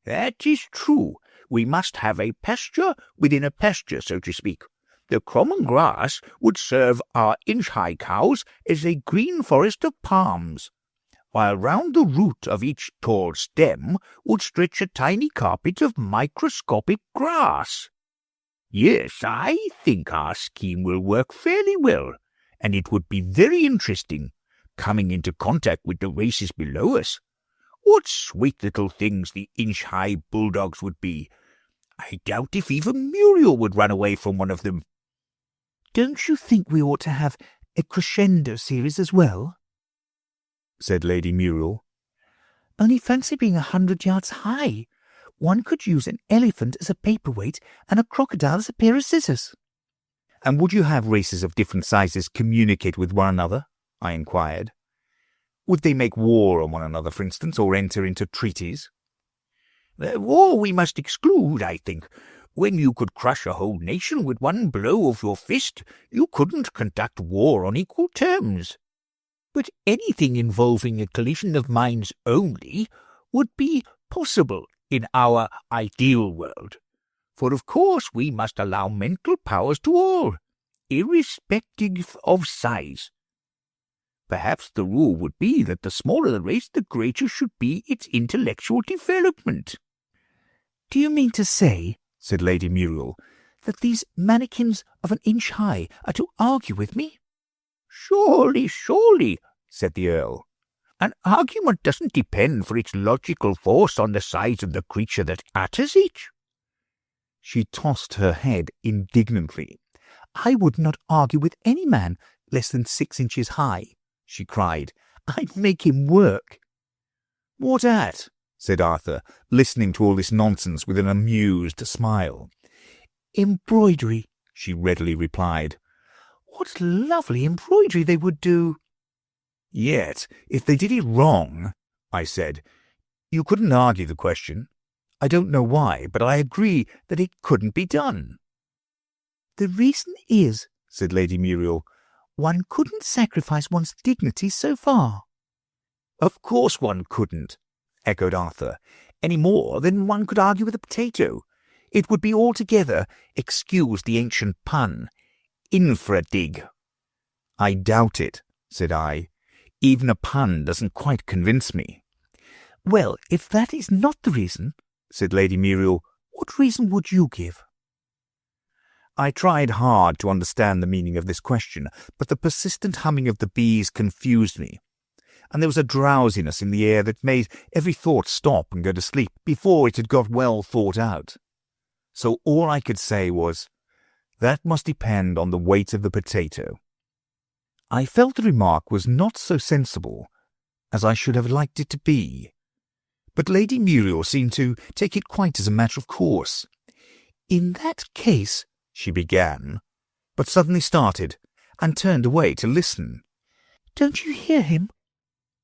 Speaker 2: That is true. We must have a pasture within a pasture, so to speak. The common grass would serve our inch-high cows as a green forest of palms, while round the root of each tall stem would stretch a tiny carpet of microscopic grass. Yes, I think our scheme will work fairly well, and it would be very interesting, coming into contact with the races below us. What sweet little things the inch-high bulldogs would be. I doubt if even Muriel would run away from one of them.
Speaker 4: Don't you think we ought to have a crescendo series as well?
Speaker 1: Said Lady Muriel.
Speaker 4: Only fancy being 100 yards high. One could use an elephant as a paperweight and a crocodile as a pair of scissors.
Speaker 1: And would you have races of different sizes communicate with one another? I inquired. Would they make war on one another, for instance, or enter into treaties?
Speaker 2: War we must exclude, I think. When you could crush a whole nation with one blow of your fist, you couldn't conduct war on equal terms. But anything involving a collision of minds only would be possible in our ideal world. For of course we must allow mental powers to all, irrespective of size. Perhaps the rule would be that the smaller the race, the greater should be its intellectual development.
Speaker 4: Do you mean to say,
Speaker 1: said Lady Muriel,
Speaker 4: that these mannikins of an inch high are to argue with me?
Speaker 2: Surely, surely, said the Earl. An argument doesn't depend for its logical force on the size of the creature that utters it.
Speaker 1: She tossed her head indignantly.
Speaker 4: I would not argue with any man less than 6 inches high, she cried. I'd make him work.
Speaker 1: What at? Said Arthur, listening to all this nonsense with an amused smile.
Speaker 4: Embroidery,
Speaker 1: she readily replied.
Speaker 4: What lovely embroidery they would do.
Speaker 1: Yet, if they did it wrong, I said, you couldn't argue the question. I don't know why, but I agree that it couldn't be done.
Speaker 4: The reason is,
Speaker 1: said Lady Muriel,
Speaker 4: one couldn't sacrifice one's dignity so far.
Speaker 1: Of course one couldn't, echoed Arthur, any more than one could argue with a potato. It would be altogether, excuse the ancient pun, infradig. I doubt it, said I. Even a pun doesn't quite convince me.
Speaker 4: Well, if that is not the reason, said Lady Muriel, what reason would you give?
Speaker 1: I tried hard to understand the meaning of this question, but the persistent humming of the bees confused me, and there was a drowsiness in the air that made every thought stop and go to sleep before it had got well thought out. So all I could say was, that must depend on the weight of the potato. I felt the remark was not so sensible, as I should have liked it to be. But Lady Muriel seemed to take it quite as a matter of course. "In that case," she began, but suddenly started and turned away to listen. "Don't you hear him?"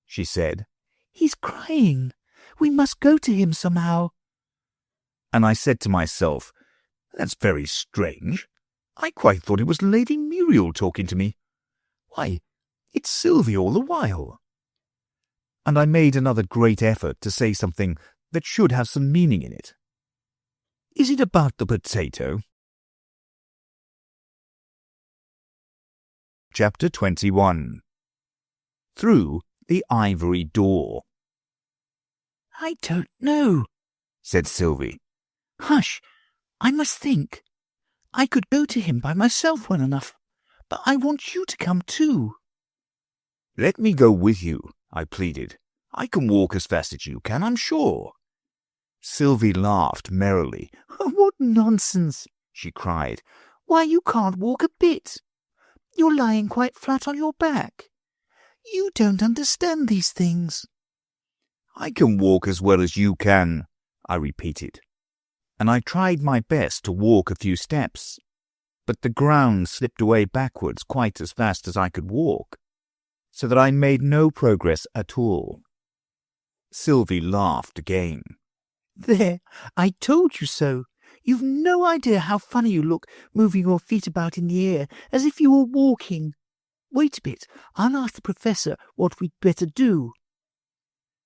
Speaker 1: she said. "He's crying. We must go to him somehow." And I said to myself, "That's very strange. I quite thought it was Lady Muriel talking to me. Why, it's Sylvie all the while." And I made another great effort to say something that should have some meaning in it. "Is it about the potato?" Chapter 21. Through the Ivory Door. "I don't know," said Sylvie. "Hush, I must think. I could go to him by myself well enough, but I want you to come too." "Let me go with you," I pleaded. "I can walk as fast as you can, I'm sure." Sylvie laughed merrily. "What nonsense!" she cried. "Why, you can't walk a bit. You're lying quite flat on your back. You don't understand these things." "I can walk as well as you can," I repeated, and I tried my best to walk a few steps, but the ground slipped away backwards quite as fast as I could walk, so that I made no progress at all. Sylvie laughed again. "There, I told you so. You've no idea how funny you look, moving your feet about in the air, as if you were walking. Wait a bit, I'll ask the Professor what we'd better do."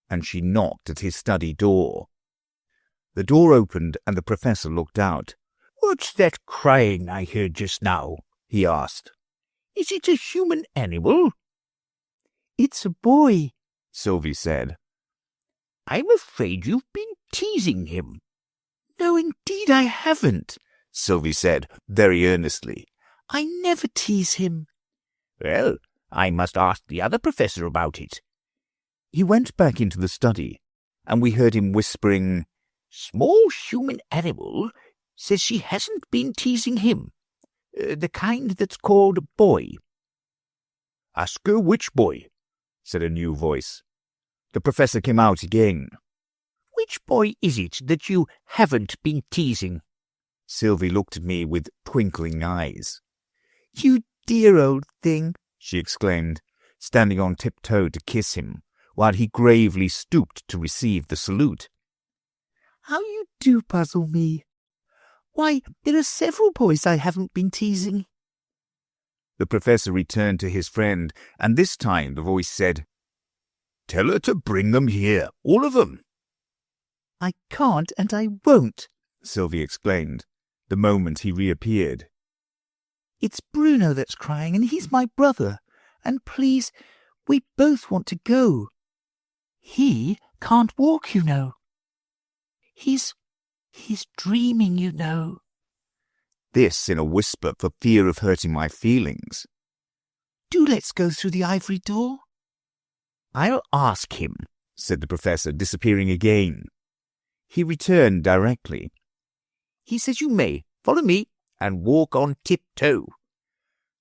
Speaker 1: And she knocked at his study door. The door opened and the Professor looked out.
Speaker 2: "What's that crying I heard just now?" he asked. "Is it a human animal?"
Speaker 1: "It's a boy," Sylvie said.
Speaker 2: "I'm afraid you've been teasing him."
Speaker 1: "No, indeed I haven't," Sylvie said very earnestly. "I never tease him."
Speaker 2: "Well, I must ask the other professor about it."
Speaker 1: He went back into the study, and we heard him whispering,
Speaker 2: "Small human animal says she hasn't been teasing him. The kind that's called boy."
Speaker 1: "Ask her which boy," said a new voice. The Professor came out again.
Speaker 2: "Which boy is it that you haven't been teasing?"
Speaker 1: Sylvie looked at me with twinkling eyes. "You dear old thing," she exclaimed, standing on tiptoe to kiss him, while he gravely stooped to receive the salute. "How you do puzzle me. Why, there are several boys I haven't been teasing." The Professor returned to his friend, and this time the voice said, "Tell her to bring them here, all of them." "I can't and I won't," Sylvie exclaimed, the moment he reappeared. "It's Bruno that's crying, and he's my brother, and please, we both want to go. He can't walk, you know. He's dreaming, you know." This in a whisper for fear of hurting my feelings. "Do let's go through the ivory door."
Speaker 2: "I'll ask him,"
Speaker 1: said the Professor, disappearing again. He returned directly.
Speaker 2: "He says you may follow me and walk on tiptoe."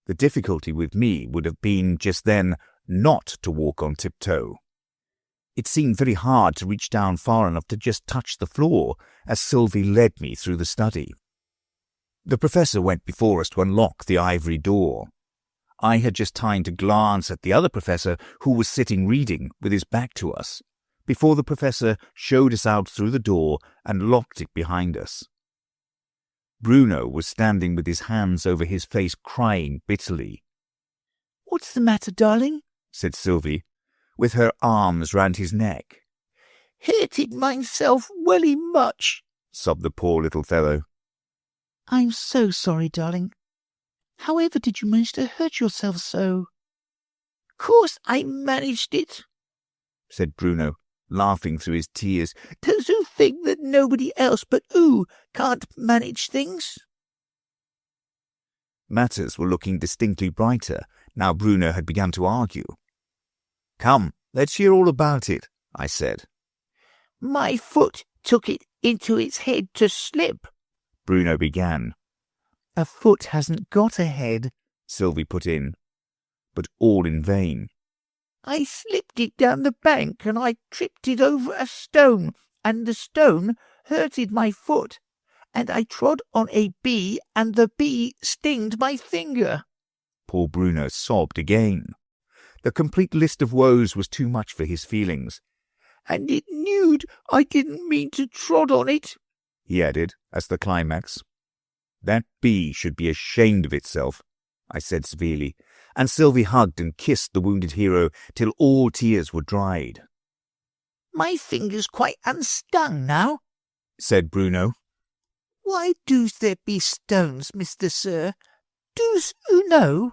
Speaker 1: The difficulty with me would have been just then not to walk on tiptoe. It seemed very hard to reach down far enough to just touch the floor as Sylvie led me through the study. The Professor went before us to unlock the ivory door. I had just time to glance at the other Professor, who was sitting reading with his back to us, before the Professor showed us out through the door and locked it behind us. Bruno was standing with his hands over his face, crying bitterly. "What's the matter, darling?" said Sylvie, with her arms round his neck.
Speaker 2: "Hurted myself welly much,"
Speaker 1: sobbed the poor little fellow. "I'm so sorry, darling. However did you manage to hurt yourself so?"
Speaker 2: "Course I managed it,"
Speaker 1: said Bruno, laughing through his tears.
Speaker 2: "Does you think that nobody else but oo can't manage things?"
Speaker 1: Matters were looking distinctly brighter now Bruno had begun to argue. "Come, let's hear all about it," I said.
Speaker 2: "My foot took it into its head to slip,"
Speaker 1: Bruno began. "A foot hasn't got a head," Sylvie put in, but all in vain.
Speaker 4: I slipped it down the bank, and I tripped it over a stone, and the stone hurted my foot, and I trod on a bee, and the bee stinged my finger."
Speaker 1: Poor Bruno sobbed again. The complete list of woes was too much for his feelings.
Speaker 4: "And it knew I didn't mean to trod on it,"
Speaker 1: he added as the climax. "That bee should be ashamed of itself," I said severely, and Sylvie hugged and kissed the wounded hero till all tears were dried.
Speaker 4: "My finger's quite unstung now,"
Speaker 1: said Bruno.
Speaker 4: "Why does there be stones, Mr. Sir? Does you know?"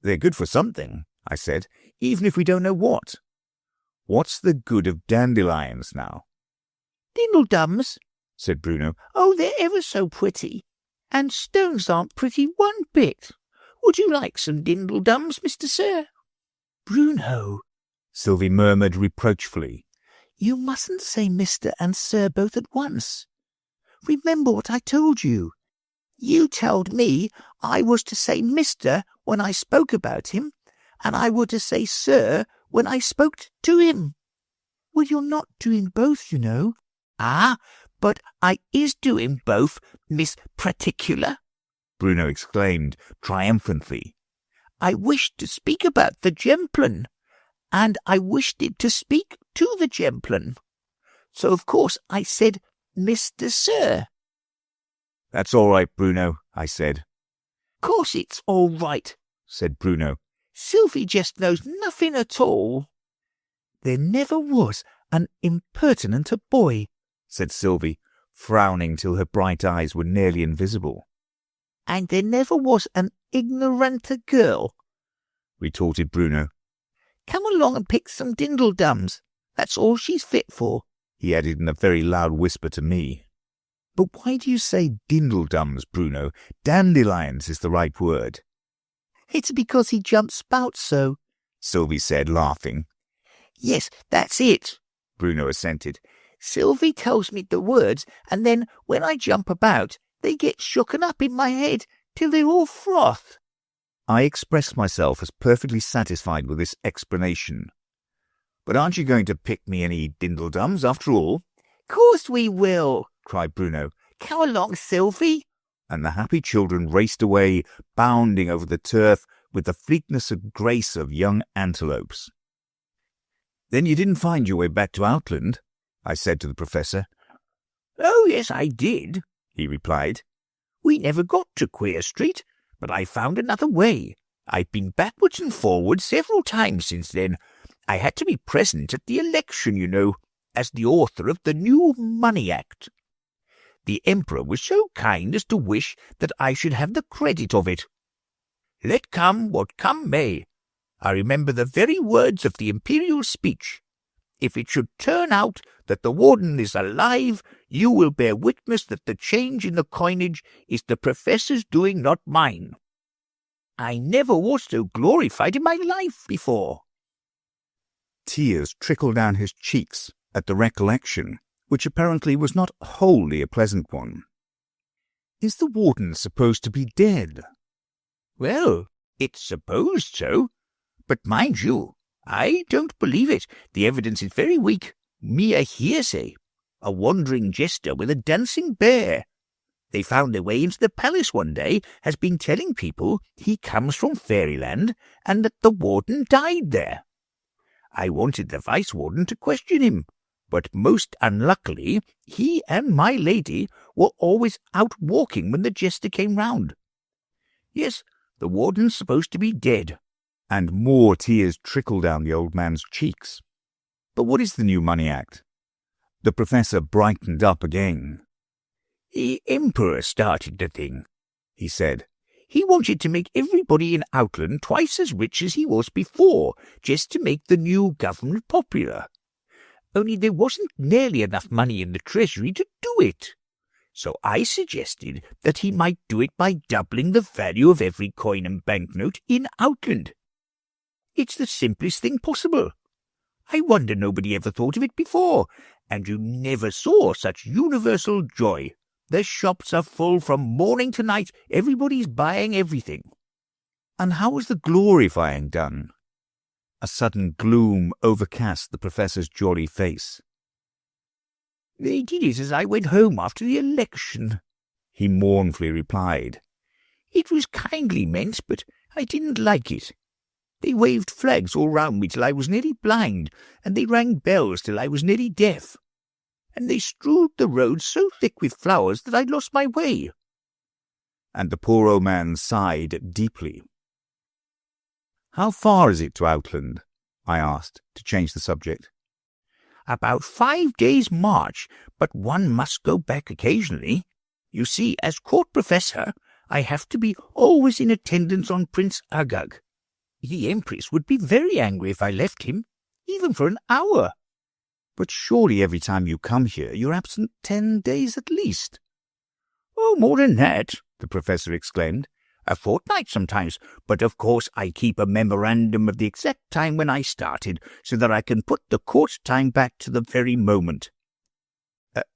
Speaker 1: "They're good for something," I said, "even if we don't know what. What's the good of dandelions now?"
Speaker 4: "Dindledums,"
Speaker 1: said Bruno.
Speaker 4: "Oh, they're ever so pretty. And stones aren't pretty one bit. Would you like some dindledums, Mr. Sir?" "Bruno,"
Speaker 1: Sylvie murmured reproachfully.
Speaker 4: "you mustn't say Mr. and Sir both at once. Remember what I told you. You told me I was to say Mr. when I spoke about him, and I were to say Sir when I spoke to him." "Well, you're not doing both, you know." "Ah, but I is doing both, Miss Particular,"
Speaker 1: Bruno exclaimed triumphantly.
Speaker 4: "I wished to speak about the gemplin, and I wished it to speak to the gemplin. So, of course, I said Mr. Sir."
Speaker 1: "That's all right, Bruno," I said.
Speaker 4: "Course it's all right,"
Speaker 1: said Bruno.
Speaker 4: "Sylvie just knows nothing at all."
Speaker 1: "There never was an impertinenter boy," said Sylvie, frowning till her bright eyes were nearly invisible.
Speaker 4: "And there never was an ignoranter girl,"
Speaker 1: retorted Bruno.
Speaker 4: "Come along and pick some dindledums. That's all she's fit for,"
Speaker 1: he added in a very loud whisper to me. "But why do you say dindledums, Bruno? Dandelions is the right word."
Speaker 4: "It's because he jumps about so,"
Speaker 1: Sylvie said, laughing.
Speaker 4: "Yes, that's it,"
Speaker 1: Bruno assented.
Speaker 4: "Sylvie tells me the words, and then when I jump about, they get shooken up in my head till they're all froth."
Speaker 1: I expressed myself as perfectly satisfied with this explanation. "But aren't you going to pick me any dindledums after all?"
Speaker 4: "Course we will,"
Speaker 1: cried Bruno.
Speaker 4: "Come along, Sylvie."
Speaker 1: And the happy children raced away, bounding over the turf with the fleetness and grace of young antelopes. "Then you didn't find your way back to Outland?" I said to the Professor.
Speaker 2: "Oh, yes, I did," he replied. "We never got to Queer Street, but I found another way. I've been backwards and forwards several times since then. I had to be present at the election, you know, as the author of the new Money Act. The Emperor was so kind as to wish that I should have the credit of it. Let come what come may. I remember the very words of the imperial speech. If it should turn out that the warden is alive, you will bear witness that the change in the coinage is the professor's doing, not mine. I never was so glorified in my life before."
Speaker 1: Tears trickled down his cheeks at the recollection, which apparently was not wholly a pleasant one. "Is the warden supposed to be dead?"
Speaker 2: "Well, it's supposed so. But mind you, I don't believe it. The evidence is very weak. Mere hearsay. A wandering jester with a dancing bear. They found their way into the palace one day, has been telling people he comes from Fairyland and that the warden died there. I wanted the vice-warden to question him, but most unluckily he and my lady were always out walking when the jester came round. Yes, the warden's supposed to be dead."
Speaker 1: And more tears trickled down the old man's cheeks. "But what is the new Money Act?" The Professor brightened up again.
Speaker 2: "The Emperor started the thing," he said. "He wanted to make everybody in Outland twice as rich as he was before, just to make the new government popular. Only there wasn't nearly enough money in the treasury to do it. So I suggested that he might do it by doubling the value of every coin and banknote in Outland. It's the simplest thing possible. I wonder nobody ever thought of it before, and you never saw such universal joy. The shops are full from morning to night. Everybody's buying everything."
Speaker 1: "And how was the glorifying done?" A sudden gloom overcast the Professor's jolly face.
Speaker 2: "They did it as I went home after the election," he mournfully replied. "It was kindly meant, but I didn't like it. They waved flags all round me till I was nearly blind, and they rang bells till I was nearly deaf. And they strewed the roads so thick with flowers that I lost my way."
Speaker 1: And the poor old man sighed deeply. "How far is it to Outland?" I asked, to change the subject.
Speaker 2: "About 5 days' march, but one must go back occasionally. You see, as court professor, I have to be always in attendance on Prince Uggug. The Empress would be very angry if I left him, even for an hour."
Speaker 1: "But surely every time you come here you're absent 10 days at least."
Speaker 2: "Oh, more than that," the Professor exclaimed. "A fortnight sometimes, but of course I keep a memorandum of the exact time when I started, so that I can put the court time back to the very moment."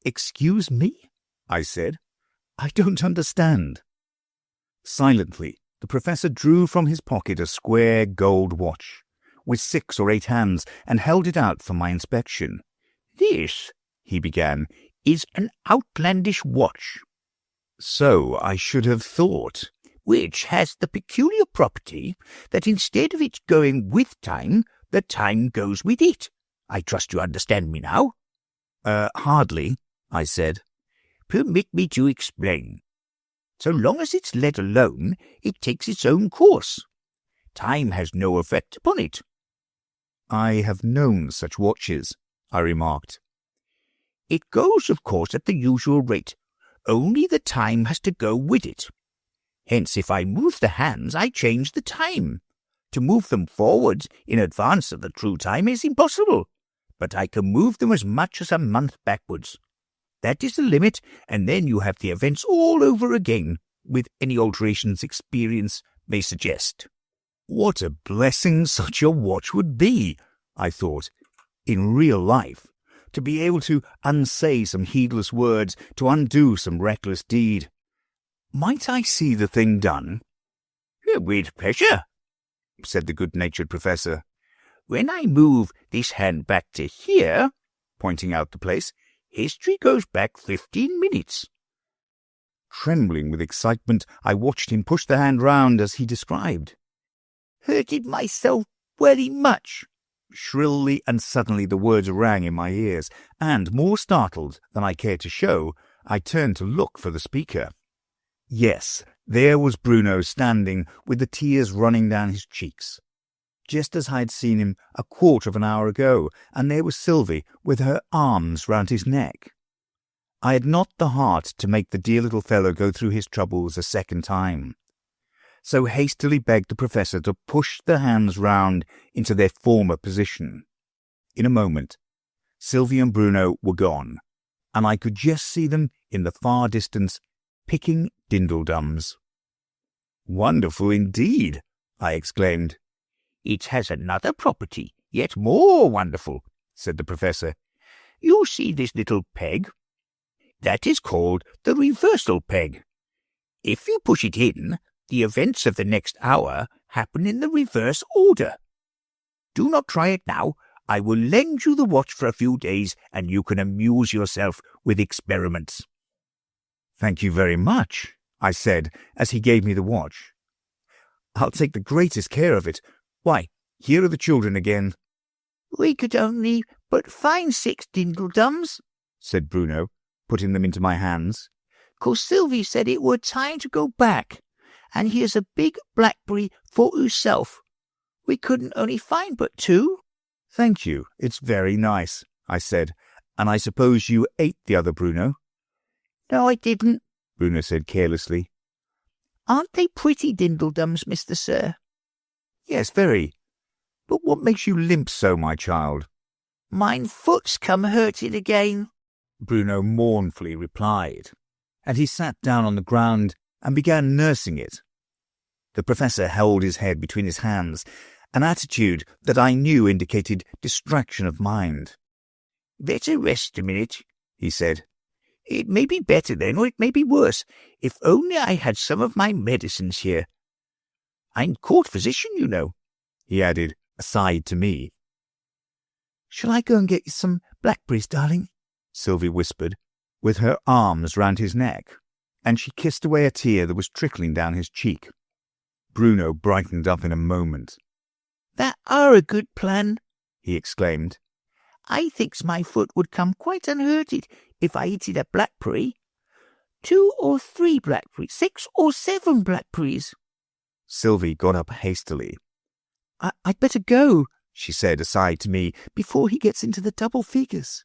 Speaker 1: "Excuse me?" I said. "I don't understand." Silently, the Professor drew from his pocket a square gold watch, with 6 or 8 hands, and held it out for my inspection.
Speaker 2: "This," he began, "is an Outlandish watch."
Speaker 1: "So I should have thought."
Speaker 2: "Which has the peculiar property that instead of its going with time, the time goes with it. I trust you understand me now?"
Speaker 1: Hardly," I said.
Speaker 2: "Permit me to explain. So long as it's let alone, it takes its own course. Time has no effect upon it."
Speaker 1: "I have known such watches," I remarked.
Speaker 2: "It goes, of course, at the usual rate. Only the time has to go with it. Hence, if I move the hands, I change the time. To move them forwards in advance of the true time is impossible, but I can move them as much as a month backwards. That is the limit, and then you have the events all over again, with any alterations experience may suggest."
Speaker 1: What a blessing such a watch would be, I thought, in real life, to be able to unsay some heedless words, to undo some reckless deed. Might I see the thing done?
Speaker 2: "With pleasure," said the good-natured Professor. "When I move this hand back to here," pointing out the place, "history goes back 15 minutes.
Speaker 1: Trembling with excitement, I watched him push the hand round as he described.
Speaker 2: "Hurted myself very much."
Speaker 1: Shrilly and suddenly the words rang in my ears, and, more startled than I cared to show, I turned to look for the speaker. Yes, there was Bruno standing, with the tears running down his cheeks, just as I had seen him a quarter of an hour ago, and there was Sylvie with her arms round his neck. I had not the heart to make the dear little fellow go through his troubles a second time, so hastily begged the Professor to push the hands round into their former position. In a moment, Sylvie and Bruno were gone, and I could just see them in the far distance picking dindledums. "Wonderful indeed," I exclaimed.
Speaker 2: "It has another property, yet more wonderful," said the Professor. "You see this little peg? That is called the reversal peg. If you push it in, the events of the next hour happen in the reverse order. Do not try it now. I will lend you the watch for a few days, and you can amuse yourself with experiments."
Speaker 1: "Thank you very much," I said, as he gave me the watch. "I'll take the greatest care of it. Why, here are the children again."
Speaker 4: "We could only but find 6 dindledums," said
Speaker 1: Bruno, putting them into my hands.
Speaker 4: "'cause Sylvie said it were time to go back, and here's a big blackberry for yourself. We couldn't only find but 2.
Speaker 1: "Thank you, it's very nice," I said. "And I suppose you ate the other, Bruno?"
Speaker 4: "No, I didn't,"
Speaker 1: Bruno said carelessly.
Speaker 4: "Aren't they pretty dindledums, Mr. Sir?"
Speaker 1: "Yes, very. But what makes you limp so, my child?"
Speaker 4: "Mine foot's come hurted again,"
Speaker 1: Bruno mournfully replied, and he sat down on the ground and began nursing it. The Professor held his head between his hands, an attitude that I knew indicated distraction of mind.
Speaker 2: "Better rest a minute," he said. "It may be better then, or it may be worse. If only I had some of my medicines here. I'm court physician, you know," he added,
Speaker 1: aside to me.
Speaker 4: "Shall I go and get you some blackberries, darling?"
Speaker 1: Sylvie whispered, with her arms round his neck, and she kissed away a tear that was trickling down his cheek. Bruno brightened up in a moment.
Speaker 4: "That are a good plan,"
Speaker 1: he exclaimed.
Speaker 4: "I thinks my foot would come quite unhurted if I eated a blackberry. 2 or 3 blackberries, 6 or 7 blackberries."
Speaker 1: Sylvie got up hastily.
Speaker 4: I'd better go," she said aside to me, "before he gets into the double figures."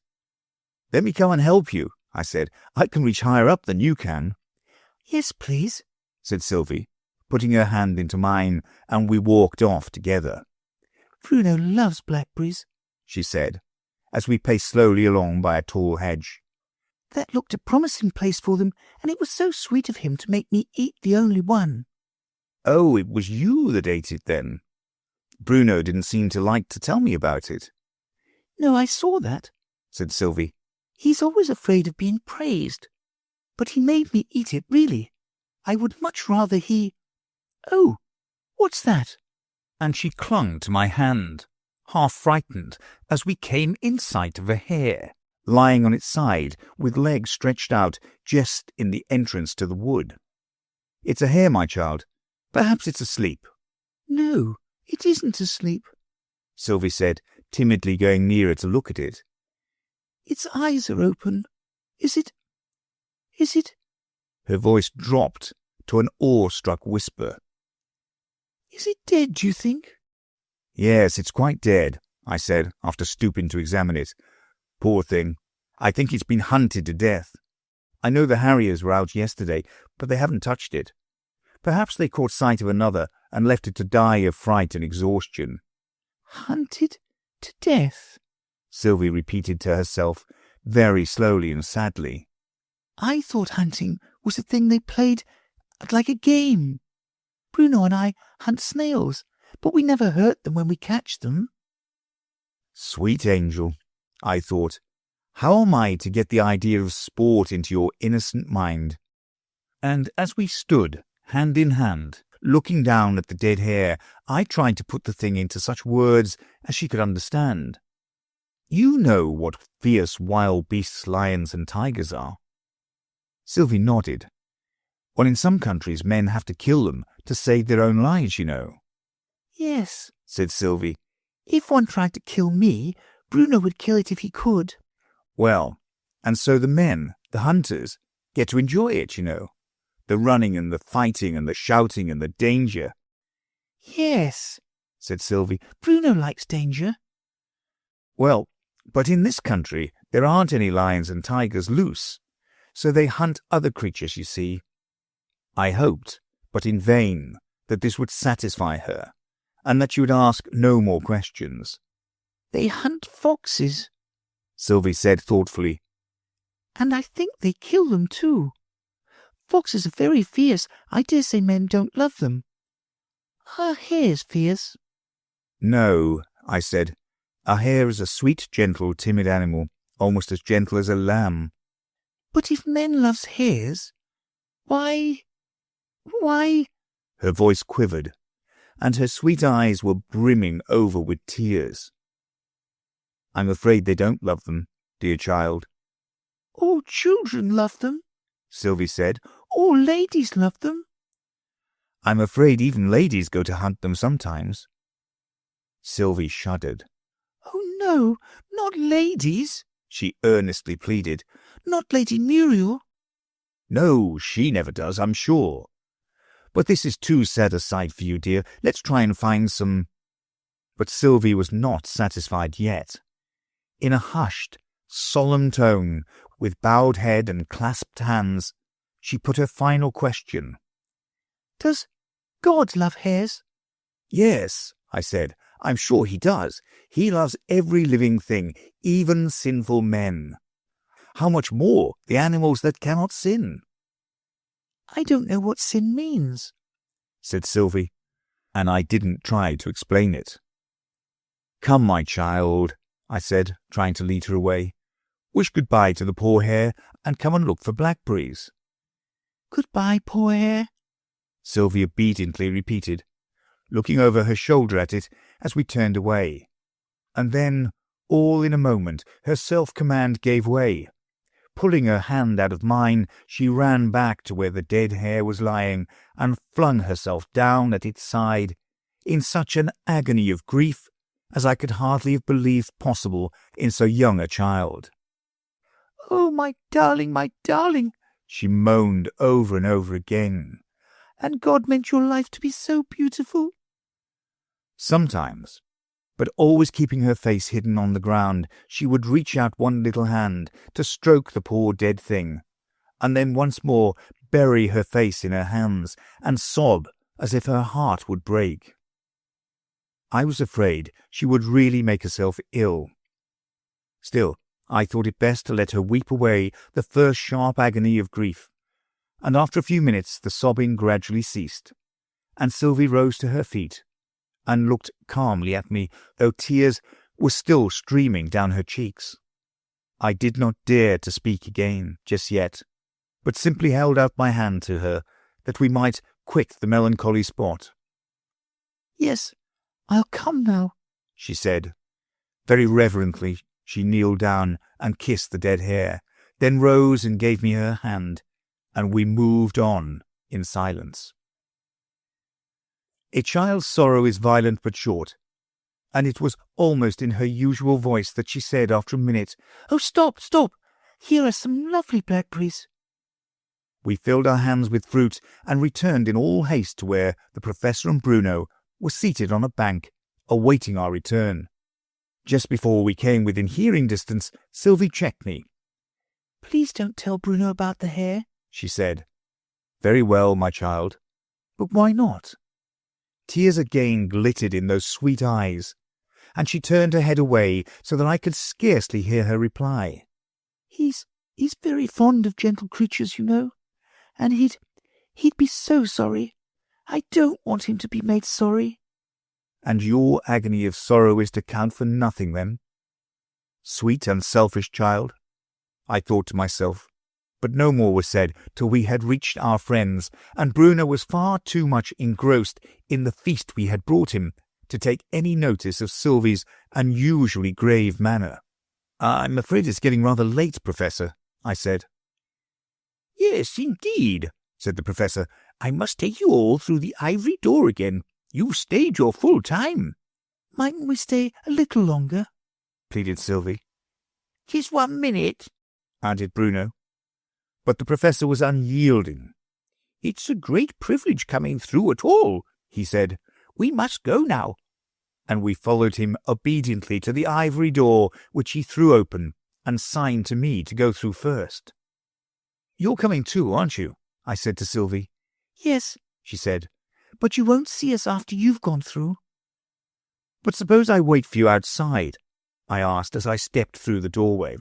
Speaker 1: "Let me come and help you," I said. "I can reach higher up than you can."
Speaker 4: "Yes, please,"
Speaker 1: said Sylvie, putting her hand into mine, and we walked off together.
Speaker 4: "Bruno loves blackberries," she said,
Speaker 1: as we paced slowly along by a tall hedge.
Speaker 4: "That looked a promising place for them, and it was so sweet of him to make me eat the only one."
Speaker 1: "Oh, it was you that ate it then?" Bruno didn't seem to like to tell me about it.
Speaker 4: "No, I saw that," said Sylvie. "He's always afraid of being praised. But he made me eat it, really. I would much rather he— Oh, what's that?"
Speaker 1: And she clung to my hand, half frightened, as we came in sight of a hare, lying on its side, with legs stretched out just in the entrance to the wood. "It's a hare, my child. Perhaps it's asleep."
Speaker 4: "No, it isn't asleep,"
Speaker 1: Sylvie said, timidly going nearer to look at it.
Speaker 4: "Its eyes are open. Is it?
Speaker 1: Her voice dropped to an awe-struck whisper.
Speaker 4: "Is it dead, do you think?"
Speaker 1: "Yes, it's quite dead," I said, after stooping to examine it. "Poor thing. I think it's been hunted to death. I know the harriers were out yesterday, but they haven't touched it. Perhaps they caught sight of another and left it to die of fright and exhaustion."
Speaker 4: "Hunted to death,"
Speaker 1: Sylvie repeated to herself, very slowly and sadly.
Speaker 4: "I thought hunting was a thing they played like a game. Bruno and I hunt snails, but we never hurt them when we catch them."
Speaker 1: "Sweet angel," I thought, "how am I to get the idea of sport into your innocent mind?" And as we stood, hand in hand, looking down at the dead hare, I tried to put the thing into such words as she could understand. "You know what fierce wild beasts lions and tigers are?" Sylvie nodded. "Well, in some countries men have to kill them to save their own lives, you know."
Speaker 4: "Yes,"
Speaker 1: said Sylvie.
Speaker 4: "If one tried to kill me, Bruno would kill it if he could."
Speaker 1: "Well, and so the men, the hunters, get to enjoy it, you know. The running and the fighting and the shouting and the danger."
Speaker 4: "Yes," said
Speaker 1: Sylvie.
Speaker 4: "Bruno likes danger."
Speaker 1: "Well, but in this country there aren't any lions and tigers loose, so they hunt other creatures, you see." I hoped, but in vain, that this would satisfy her, and that she would ask no more questions.
Speaker 4: "They hunt foxes,"
Speaker 1: Sylvie said thoughtfully.
Speaker 4: "And I think they kill them too. Foxes are very fierce. I dare say men don't love them. Are hares fierce?"
Speaker 1: "No," I said. "A hare is a sweet, gentle, timid animal, almost as gentle as a lamb."
Speaker 4: "But if men loves hares, why—"
Speaker 1: Her voice quivered, and her sweet eyes were brimming over with tears. "I'm afraid they don't love them, dear child."
Speaker 4: "All children love them,"
Speaker 1: Sylvie said.
Speaker 4: "All ladies love them."
Speaker 1: "I'm afraid even ladies go to hunt them sometimes." Sylvie shuddered.
Speaker 4: "Oh no, not ladies,"
Speaker 1: she earnestly pleaded.
Speaker 4: "Not Lady Muriel."
Speaker 1: "No, she never does, I'm sure. But this is too sad a sight for you, dear. Let's try and find some—" But Sylvie was not satisfied yet. In a hushed, solemn tone, with bowed head and clasped hands, she put her final question.
Speaker 4: "Does God love hares?"
Speaker 1: "Yes," I said. "I'm sure he does. He loves every living thing, even sinful men. How much more the animals that cannot sin?"
Speaker 4: "I don't know what sin means,"
Speaker 1: said Sylvie, and I didn't try to explain it. "Come, my child," I said, trying to lead her away. "Wish goodbye to the poor hare and come and look for blackberries."
Speaker 4: "Goodbye, poor hare,"
Speaker 1: Sylvie obediently repeated, looking over her shoulder at it as we turned away. And then, all in a moment, her self-command gave way. Pulling her hand out of mine, she ran back to where the dead hare was lying and flung herself down at its side in such an agony of grief as I could hardly have believed possible in so young a child.
Speaker 4: "Oh, my darling, she moaned over and over again. "And God meant your life to be so beautiful."
Speaker 1: Sometimes, but always keeping her face hidden on the ground, she would reach out one little hand to stroke the poor dead thing, and then once more bury her face in her hands and sob as if her heart would break. I was afraid she would really make herself ill. Still, I thought it best to let her weep away the first sharp agony of grief, and after a few minutes the sobbing gradually ceased, and Sylvie rose to her feet and looked calmly at me, though tears were still streaming down her cheeks. I did not dare to speak again just yet, but simply held out my hand to her that we might quit the melancholy spot.
Speaker 4: "Yes, I'll come now," she said.
Speaker 1: Very reverently she kneeled down and kissed the dead hare, then rose and gave me her hand, and we moved on in silence. A child's sorrow is violent but short, and it was almost in her usual voice that she said after a minute,
Speaker 4: "Oh, stop! Here are some lovely blackberries."
Speaker 1: We filled our hands with fruit and returned in all haste to where the Professor and Bruno were seated on a bank, awaiting our return. Just before we came within hearing distance, Sylvie checked me.
Speaker 4: "Please don't tell Bruno about the hare," she said.
Speaker 1: "Very well, my child. But why not?" Tears again glittered in those sweet eyes, and she turned her head away so that I could scarcely hear her reply.
Speaker 4: He's very fond of gentle creatures, you know, and he'd be so sorry. I don't want him to be made sorry."
Speaker 1: "And your agony of sorrow is to count for nothing, then? Sweet, unselfish child," I thought to myself. But no more was said till we had reached our friends, and Bruno was far too much engrossed in the feast we had brought him to take any notice of Sylvie's unusually grave manner. "I'm afraid it's getting rather late, Professor," I said.
Speaker 2: "Yes, indeed," said the Professor. "I must take you all through the ivory door again. You've stayed your full time."
Speaker 4: "Mightn't we stay a little longer?"
Speaker 1: pleaded Sylvie.
Speaker 2: "'Tis 1 minute,"
Speaker 1: added Bruno. But the Professor was unyielding.
Speaker 2: "It's a great privilege coming through at all," he said. "We must go now."
Speaker 1: And we followed him obediently to the ivory door, which he threw open and signed to me to go through first. "You're coming too, aren't you?" I said to Sylvie.
Speaker 4: "Yes,"
Speaker 1: she said.
Speaker 4: "But you won't see us after you've gone through."
Speaker 1: "But suppose I wait for you outside?" I asked as I stepped through the doorway.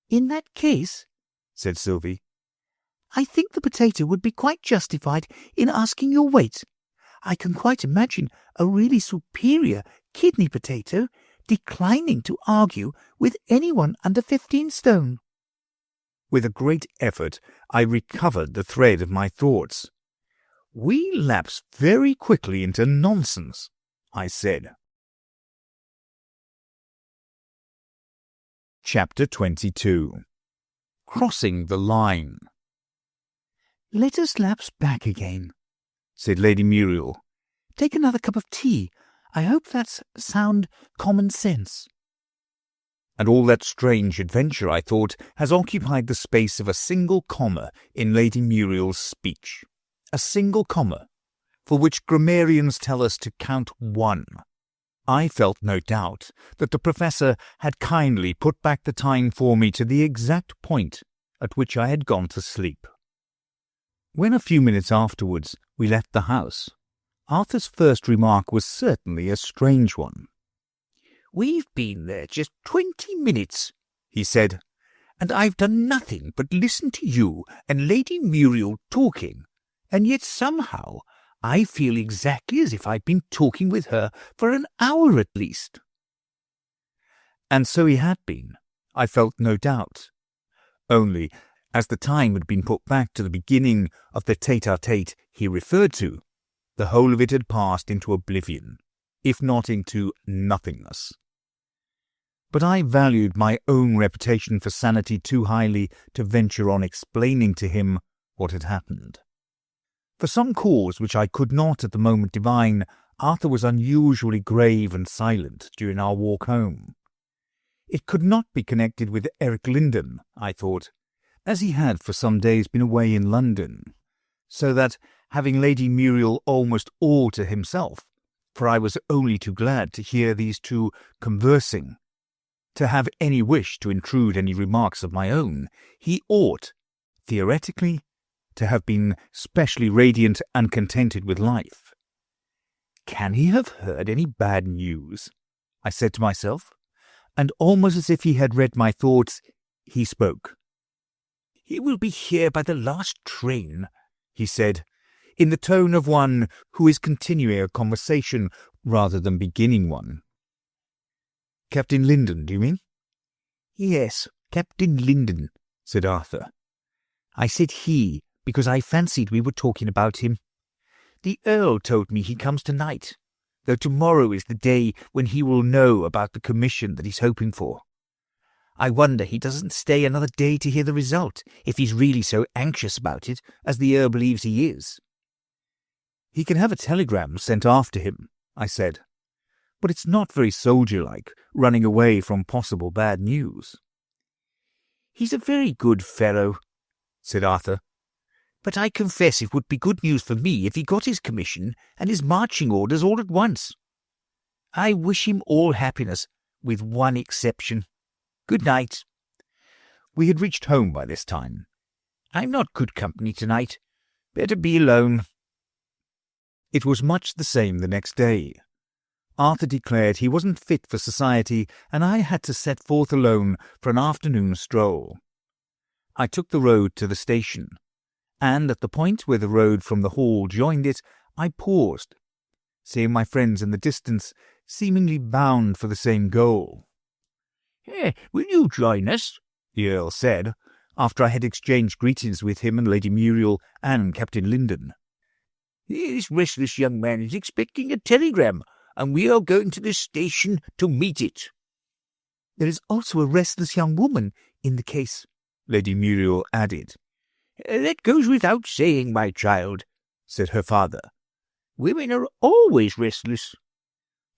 Speaker 4: "In that case," said Sylvie, "I think the potato would be quite justified in asking your weight. I can quite imagine a really superior kidney potato declining to argue with anyone under 15 stone.
Speaker 1: With a great effort, I recovered the thread of my thoughts. "We lapse very quickly into nonsense," I said. Chapter 22. Crossing the Line.
Speaker 4: "Let us lapse back again,"
Speaker 1: said Lady Muriel.
Speaker 4: "Take another cup of tea. I hope that's sound common sense."
Speaker 1: And all that strange adventure, I thought, has occupied the space of a single comma in Lady Muriel's speech. A single comma, for which grammarians tell us to count 1. I felt no doubt that the Professor had kindly put back the time for me to the exact point at which I had gone to sleep. When a few minutes afterwards we left the house, Arthur's first remark was certainly a strange one.
Speaker 2: "We've been there just 20 minutes, he said, "and I've done nothing but listen to you and Lady Muriel talking, and yet somehow I feel exactly as if I'd been talking with her for an hour at least."
Speaker 1: And so he had been, I felt no doubt. Only, as the time had been put back to the beginning of the tete-a-tete he referred to, the whole of it had passed into oblivion, if not into nothingness. But I valued my own reputation for sanity too highly to venture on explaining to him what had happened. For some cause which I could not at the moment divine, Arthur was unusually grave and silent during our walk home. It could not be connected with Eric Lindon, I thought, as he had for some days been away in London, so that, having Lady Muriel almost all to himself, for I was only too glad to hear these two conversing, to have any wish to intrude any remarks of my own, he ought, theoretically, to have been specially radiant and contented with life. Can he have heard any bad news? I said to myself, and almost as if he had read my thoughts, he spoke. "He will be here by the last train," he said, in the tone of one who is continuing a conversation rather than beginning one. "Captain Lindon, do you mean?" "Yes, Captain Lindon," said Arthur. "I said he, because I fancied we were talking about him. The Earl told me he comes tonight, though tomorrow is the day when he will know about the commission that he's hoping for. I wonder he doesn't stay another day to hear the result, if he's really so anxious about it as the Earl believes he is." "He can have a telegram sent after him," I said, "but it's not very soldier-like, running away from possible bad news." "He's a very good fellow," said Arthur, "but I confess it would be good news for me if he got his commission and his marching orders all at once. I wish him all happiness, with one exception. Good night." We had reached home by this time. "I'm not good company tonight. Better be alone." It was much the same the next day. Arthur declared he wasn't fit for society, and I had to set forth alone for an afternoon stroll. I took the road to the station, and at the point where the road from the hall joined it, I paused, seeing my friends in the distance, seemingly bound for the same goal. "Will you join us?" the Earl said, after I had exchanged greetings with him and Lady Muriel and Captain Lindon. "This restless young man is expecting a telegram, and we are going to the station to meet it." "There is also a restless young woman in the case," Lady Muriel added. "That goes without saying, my child," said her father. "Women are always restless."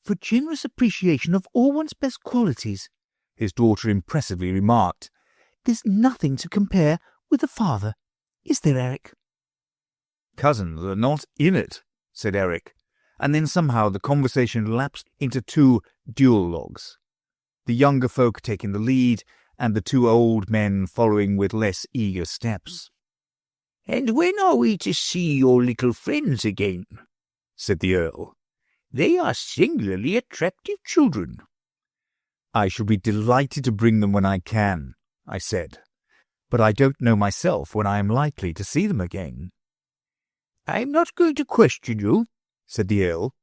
Speaker 1: "For generous appreciation of all one's best qualities," his daughter impressively remarked, "there's nothing to compare with a father, is there, Eric?" "Cousins are not in it," said Eric, and then somehow the conversation lapsed into two duologues, the younger folk taking the lead and the two old men following with less eager steps. "And when are we to see your little friends again?" said the Earl. "They are singularly attractive children." "I shall be delighted to bring them when I can," I said, "but I don't know myself when I am likely to see them again." "I'm not going to question you," said the Earl,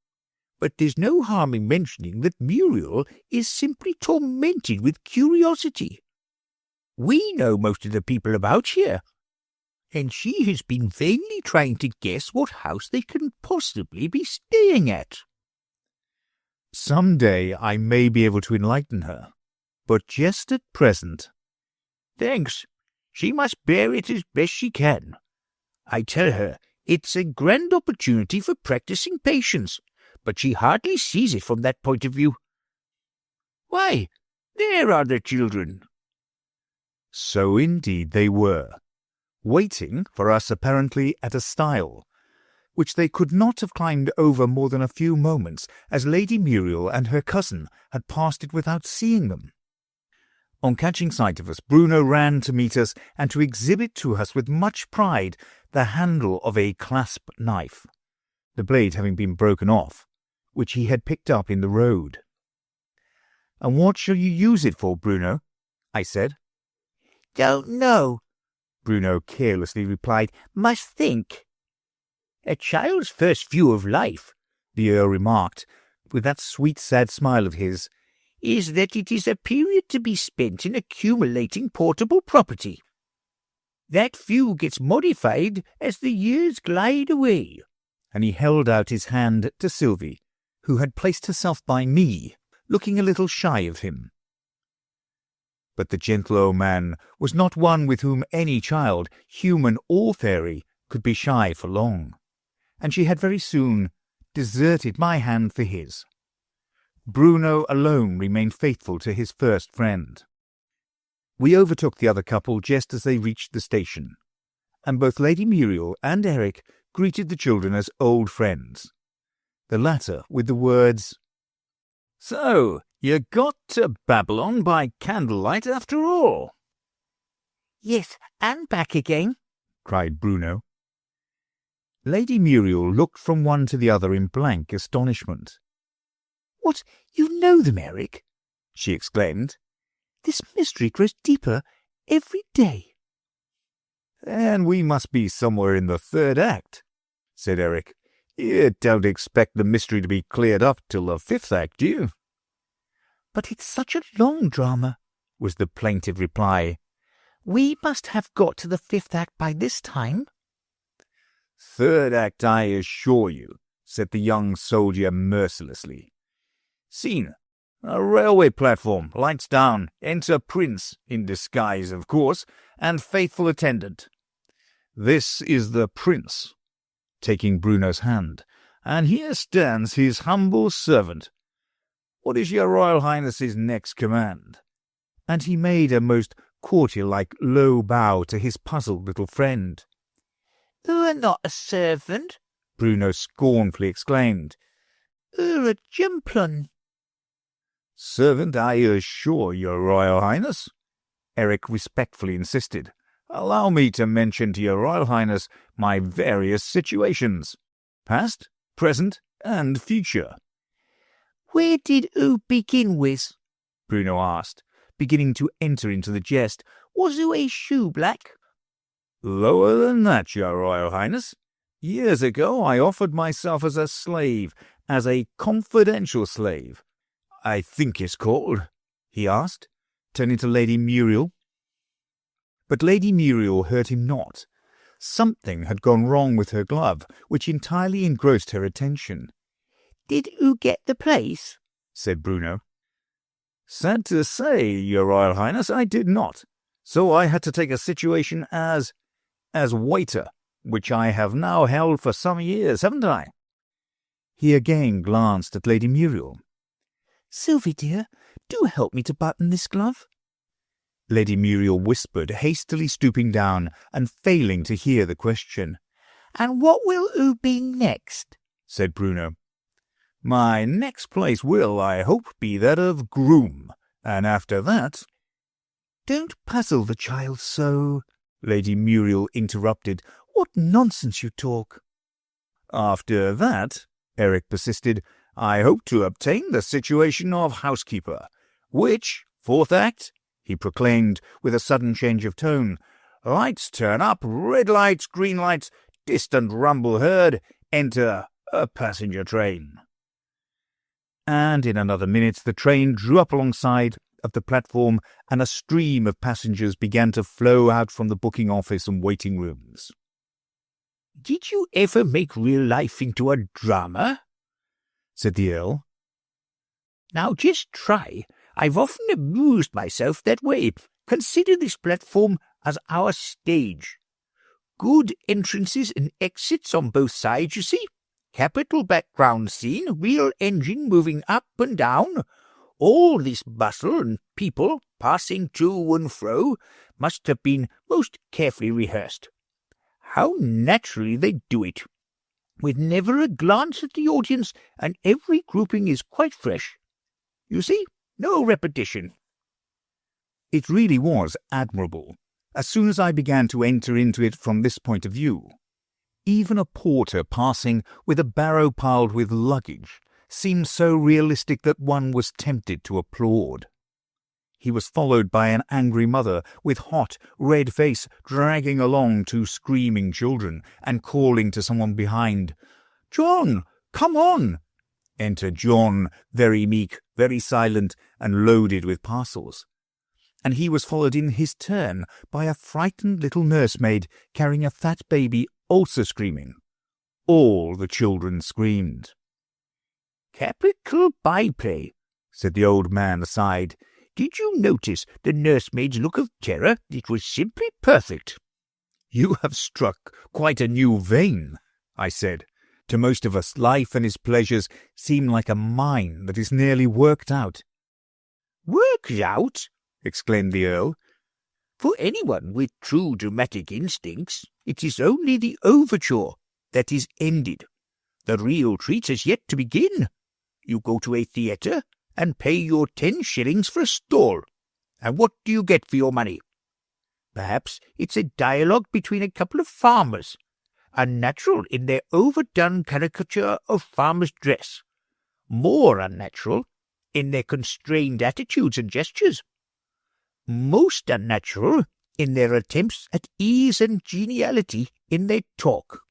Speaker 1: "but there's no harm in mentioning that Muriel is simply tormented with curiosity. We know most of the people about here, and she has been vainly trying to guess what house they can possibly be staying at." "Some day I may be able to enlighten her, but just at present—" "Thanks. She must bear it as best she can. I tell her it's a grand opportunity for practicing patience, but she hardly sees it from that point of view. Why, there are the children." So indeed they were, waiting for us apparently at a stile, which they could not have climbed over more than a few moments, as Lady Muriel and her cousin had passed it without seeing them. On catching sight of us, Bruno ran to meet us and to exhibit to us with much pride the handle of a clasp knife, the blade having been broken off, which he had picked up in the road. "And what shall you use it for, Bruno?" I said. "Don't know," Bruno carelessly replied. "Must think." "A child's first view of life," the Earl remarked, with that sweet sad smile of his, "is that it is a period to be spent in accumulating portable property. That view gets modified as the years glide away." And he held out his hand to Sylvie, who had placed herself by me, looking a little shy of him. But the gentle old man was not one with whom any child, human or fairy, could be shy for long, and she had very soon deserted my hand for his. Bruno alone remained faithful to his first friend. We overtook the other couple just as they reached the station, and both Lady Muriel and Eric greeted the children as old friends, the latter with the words, "So, you got to Babylon by candlelight after all?"
Speaker 4: "Yes, and back again,"
Speaker 1: cried Bruno. Lady Muriel looked from one to the other in blank astonishment.
Speaker 4: "What, you know them, Eric?"
Speaker 1: she exclaimed.
Speaker 4: "This mystery grows deeper every day."
Speaker 1: "And we must be somewhere in the third act," said Eric. "You don't expect the mystery to be cleared up till the fifth act, do you?"
Speaker 4: "But it's such a long drama," was the plaintive reply. "We must have got to the fifth act by this time."
Speaker 1: "Third act, I assure you," said the young soldier mercilessly. "Scene: a railway platform, lights down, enter Prince, in disguise, of course, and faithful attendant. This is the Prince," taking Bruno's hand, "and here stands his humble servant. What is your Royal Highness's next command?" And he made a most courtier-like low bow to his puzzled little friend.
Speaker 4: "You are not a servant,"
Speaker 1: Bruno scornfully exclaimed.
Speaker 4: "You're a gentleman."
Speaker 1: "Servant, I assure your Royal Highness," Eric respectfully insisted. "Allow me to mention to your Royal Highness my various situations, past, present, and future."
Speaker 4: "Where did you begin with?"
Speaker 1: Bruno asked, beginning to enter into the jest.
Speaker 4: "Was you a shoe black?"
Speaker 1: "Lower than that, your Royal Highness. Years ago I offered myself as a slave, as a confidential slave, I think it's called," he asked, turning to Lady Muriel. But Lady Muriel heard him not. Something had gone wrong with her glove, which entirely engrossed her attention.
Speaker 4: "Did you get the place?"
Speaker 1: said Bruno. "Sad to say, your Royal Highness, I did not. So I had to take a situation as waiter, which I have now held for some years, haven't I?" He again glanced at Lady Muriel.
Speaker 4: "Sylvie, dear, do help me to button this glove."
Speaker 1: Lady Muriel whispered, hastily stooping down and failing to hear the question.
Speaker 4: "And what will you be next?"
Speaker 1: said Bruno. "My next place will, I hope, be that of groom, and after that—"
Speaker 4: "Don't puzzle the child so,"
Speaker 1: Lady Muriel interrupted.
Speaker 4: "What nonsense you talk."
Speaker 1: "After that," Eric persisted, "I hope to obtain the situation of housekeeper, which, fourth act," he proclaimed with a sudden change of tone, "lights turn up, red lights, green lights, distant rumble heard, enter a passenger train." And in another minute the train drew up alongside of the platform, and a stream of passengers began to flow out from the booking office and waiting rooms.
Speaker 2: "Did you ever make real life into a drama?"
Speaker 1: said the Earl.
Speaker 2: "Now just try. I've often amused myself that way. Consider this platform as our stage. Good entrances and exits on both sides, you see. Capital background scene, real engine moving up and down. All this bustle and people passing to and fro must have been most carefully rehearsed. How naturally they do it, with never a glance at the audience, and every grouping is quite fresh. You see, no repetition."
Speaker 1: It really was admirable, as soon as I began to enter into it from this point of view. Even a porter passing with a barrow piled with luggage seemed so realistic that one was tempted to applaud. He was followed by an angry mother with hot, red face, dragging along two screaming children and calling to someone behind. "John, come on!" Enter John, very meek, very silent, and loaded with parcels. And he was followed in his turn by a frightened little nursemaid carrying a fat baby, also screaming. All the children screamed.
Speaker 2: Capital byplay, said the old man aside. Did you notice the nursemaid's look of terror? It was simply perfect.
Speaker 1: You have struck quite a new vein, I said. To most of us, life and its pleasures seem like a mine that is nearly worked out.
Speaker 2: Worked out? Exclaimed the Earl. For anyone with true dramatic instincts, it is only the overture that is ended. The real treat is yet to begin. You go to a theatre and pay your 10 shillings for a stall, and what do you get for your money? Perhaps it's a dialogue between a couple of farmers, unnatural in their overdone caricature of farmer's dress, more unnatural in their constrained attitudes and gestures, most unnatural in their attempts at ease and geniality in their talk.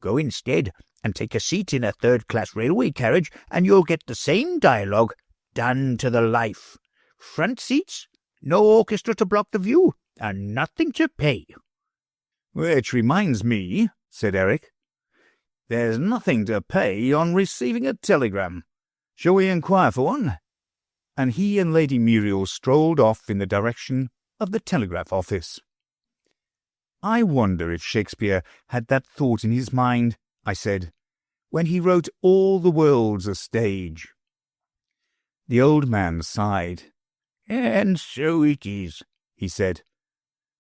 Speaker 2: Go instead and take a seat in a third-class railway carriage, and you'll get the same dialogue done to the life. Front seats, no orchestra to block the view, and nothing to pay.
Speaker 1: Which reminds me, said Eric, there's nothing to pay on receiving a telegram. Shall we inquire for one? And he and Lady Muriel strolled off in the direction of the telegraph office. I wonder if Shakespeare had that thought in his mind, I said, when he wrote All the World's a Stage. The old man sighed.
Speaker 2: And so it is, he said.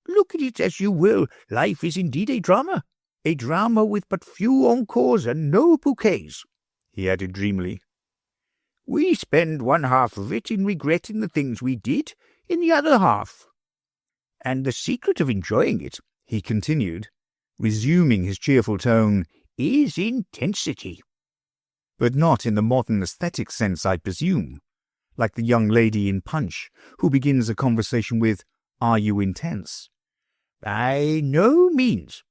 Speaker 2: Look at it as you will, life is indeed a drama with but few encores and no bouquets, he added dreamily. We spend one half of it in regretting the things we did, in the other half. And the secret of enjoying it, he continued, resuming his cheerful tone, is intensity.
Speaker 1: But not in the modern aesthetic sense, I presume, like the young lady in Punch, who begins a conversation with, "Are you intense?"
Speaker 2: By no means,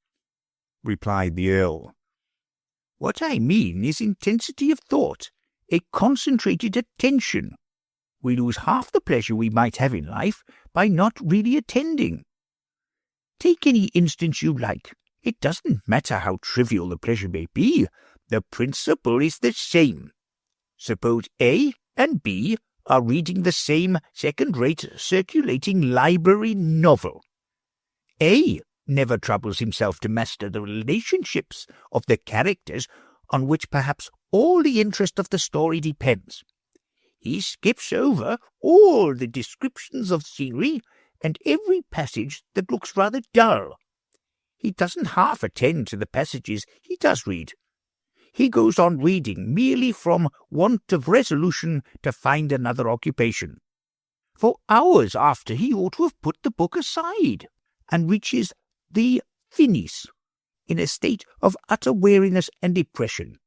Speaker 1: replied the Earl.
Speaker 2: What I mean is intensity of thought, a concentrated attention. We lose half the pleasure we might have in life by not really attending. Take any instance you like. It doesn't matter how trivial the pleasure may be. The principle is the same. Suppose A and B are reading the same second-rate circulating library novel. A never troubles himself to master the relationships of the characters on which perhaps all the interest of the story depends. He skips over all the descriptions of scenery and every passage that looks rather dull. He doesn't half attend to the passages he does read. He goes on reading merely from want of resolution to find another occupation. For hours after he ought to have put the book aside, and reaches the finis in a state of utter weariness and depression.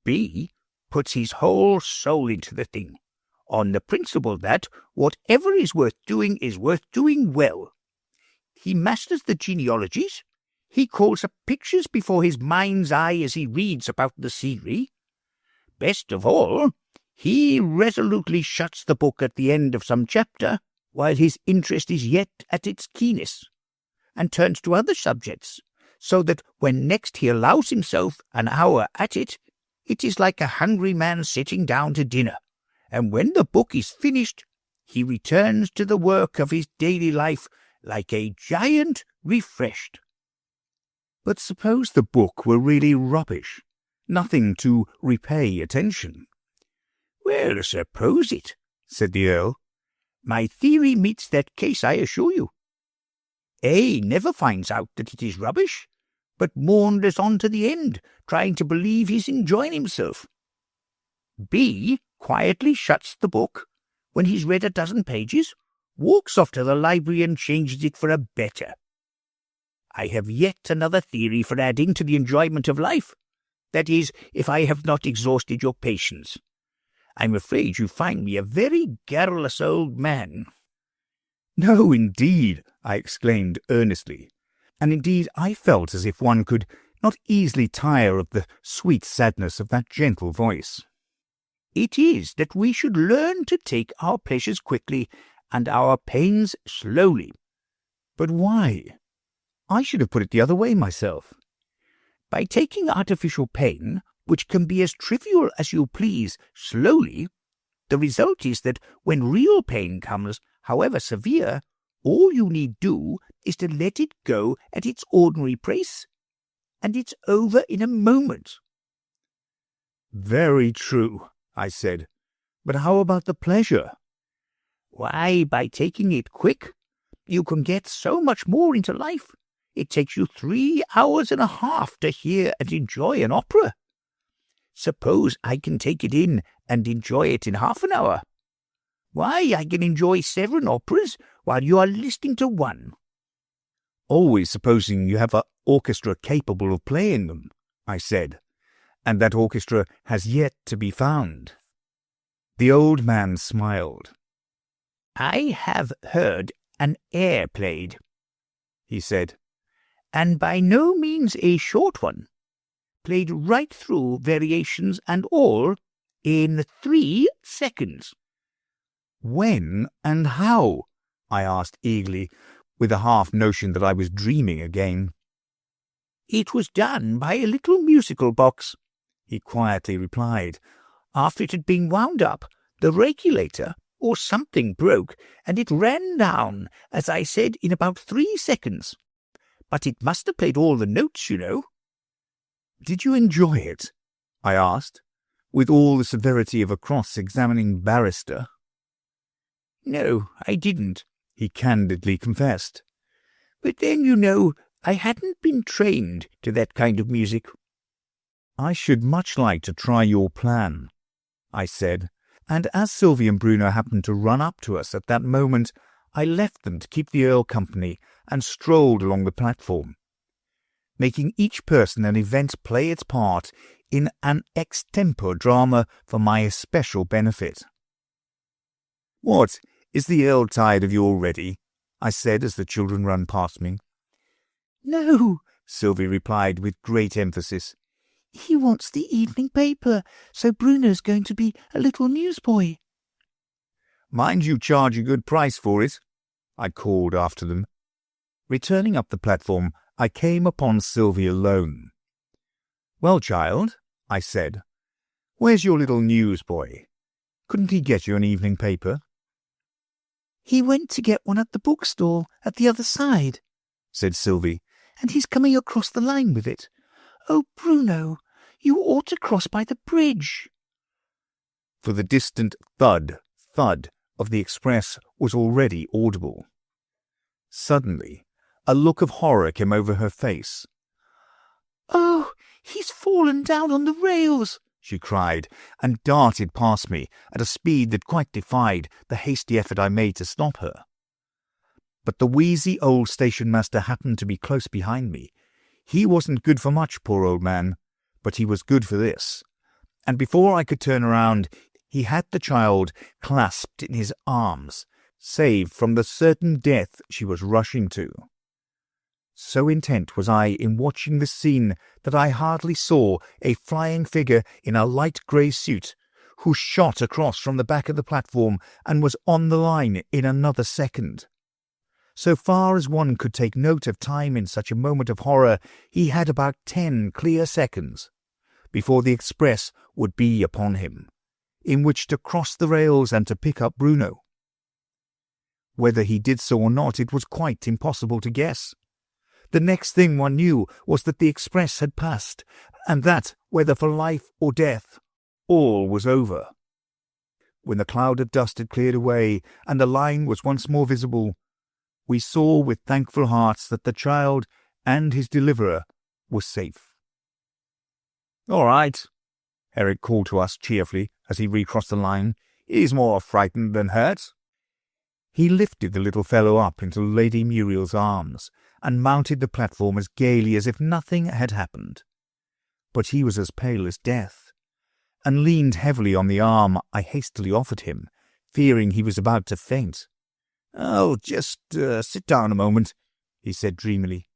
Speaker 2: B puts his whole soul into the thing, on the principle that whatever is worth doing well. He masters the genealogies, he calls up pictures before his mind's eye as he reads about the scenery. Best of all, he resolutely shuts the book at the end of some chapter, while his interest is yet at its keenest, and turns to other subjects, so that when next he allows himself an hour at it, it is like a hungry man sitting down to dinner, and when the book is finished, he returns to the work of his daily life like a giant refreshed.
Speaker 1: But suppose the book were really rubbish, nothing to repay attention.
Speaker 2: Well, suppose it,
Speaker 1: said the Earl.
Speaker 2: My theory meets that case, I assure you. A never finds out that it is rubbish, but maunders on to the end, trying to believe he's enjoying himself. B quietly shuts the book when he's read a dozen pages, walks off to the library and changes it for a better. I have yet another theory for adding to the enjoyment of life. That is, if I have not exhausted your patience. I'm afraid you find me a very garrulous old man.
Speaker 1: No, indeed, I exclaimed earnestly, and indeed I felt as if one could not easily tire of the sweet sadness of that gentle voice.
Speaker 2: It is that we should learn to take our pleasures quickly and our pains slowly.
Speaker 1: But why? I should have put it the other way myself.
Speaker 2: By taking artificial pain, which can be as trivial as you please, slowly, the result is that when real pain comes, however severe, all you need do is to let it go at its ordinary pace, and it's over in a moment.
Speaker 3: Very true, I said. But how about the pleasure?
Speaker 2: Why, by taking it quick, you can get so much more into life. It takes you 3 hours and a half to hear and enjoy an opera. Suppose I can take it in and enjoy it in half an hour. Why, I can enjoy 7 operas while you are listening to one.
Speaker 3: Always supposing you have an orchestra capable of playing them, I said, and that orchestra has yet to be found. The old man smiled.
Speaker 2: I have heard an air played, he said, and by no means a short one, played right through, variations and all, in 3 seconds.
Speaker 3: When and how? I asked eagerly, with a half notion that I was dreaming again.
Speaker 2: It was done by a little musical box, he quietly replied. After it had been wound up, the regulator or something broke, and it ran down, as I said, in about 3 seconds. But it must have played all the notes, you know.
Speaker 3: Did you enjoy it? I asked, with all the severity of a cross-examining barrister.
Speaker 2: No, I didn't,
Speaker 3: he candidly confessed.
Speaker 2: But then, you know, I hadn't been trained to that kind of music.
Speaker 3: I should much like to try your plan, I said, and as Sylvie and Bruno happened to run up to us at that moment, I left them to keep the Earl company and strolled along the platform, making each person an event play its part in an extempore drama for my especial benefit. "What, is the Earl tired of you already?" I said as the children ran past me.
Speaker 4: "No,"
Speaker 3: Sylvie replied with great emphasis.
Speaker 4: "He wants the evening paper, so Bruno's going to be a little newsboy."
Speaker 3: "Mind you charge a good price for it," I called after them. Returning up the platform, I came upon Sylvie alone. "Well, child," I said, "where's your little newsboy? Couldn't he get you an evening paper?"
Speaker 4: "He went to get one at the bookstall at the other side,"
Speaker 3: said Sylvie,
Speaker 4: "and he's coming across the line with it. Oh, Bruno, you ought to cross by the bridge."
Speaker 3: For the distant thud, thud of the express was already audible. Suddenly, a look of horror came over her face.
Speaker 4: "Oh, he's fallen down on the rails,"
Speaker 3: she cried, and darted past me at a speed that quite defied the hasty effort I made to stop her. But the wheezy old station-master happened to be close behind me. He wasn't good for much, poor old man, but he was good for this. And before I could turn around, he had the child clasped in his arms, saved from the certain death she was rushing to. So intent was I in watching the scene that I hardly saw a flying figure in a light grey suit, who shot across from the back of the platform and was on the line in another second. So far as one could take note of time in such a moment of horror, he had about 10 clear seconds before the express would be upon him, in which to cross the rails and to pick up Bruno. Whether he did so or not, it was quite impossible to guess. The next thing one knew was that the express had passed, and that, whether for life or death, all was over. When the cloud of dust had cleared away and the line was once more visible, we saw with thankful hearts that the child and his deliverer were safe. "All right," Eric called to us cheerfully as he recrossed the line. "He's more frightened than hurt." He lifted the little fellow up into Lady Muriel's arms and mounted the platform as gaily as if nothing had happened. But he was as pale as death, and leaned heavily on the arm I hastily offered him, fearing he was about to faint. "Oh, just sit down a moment," he said dreamily.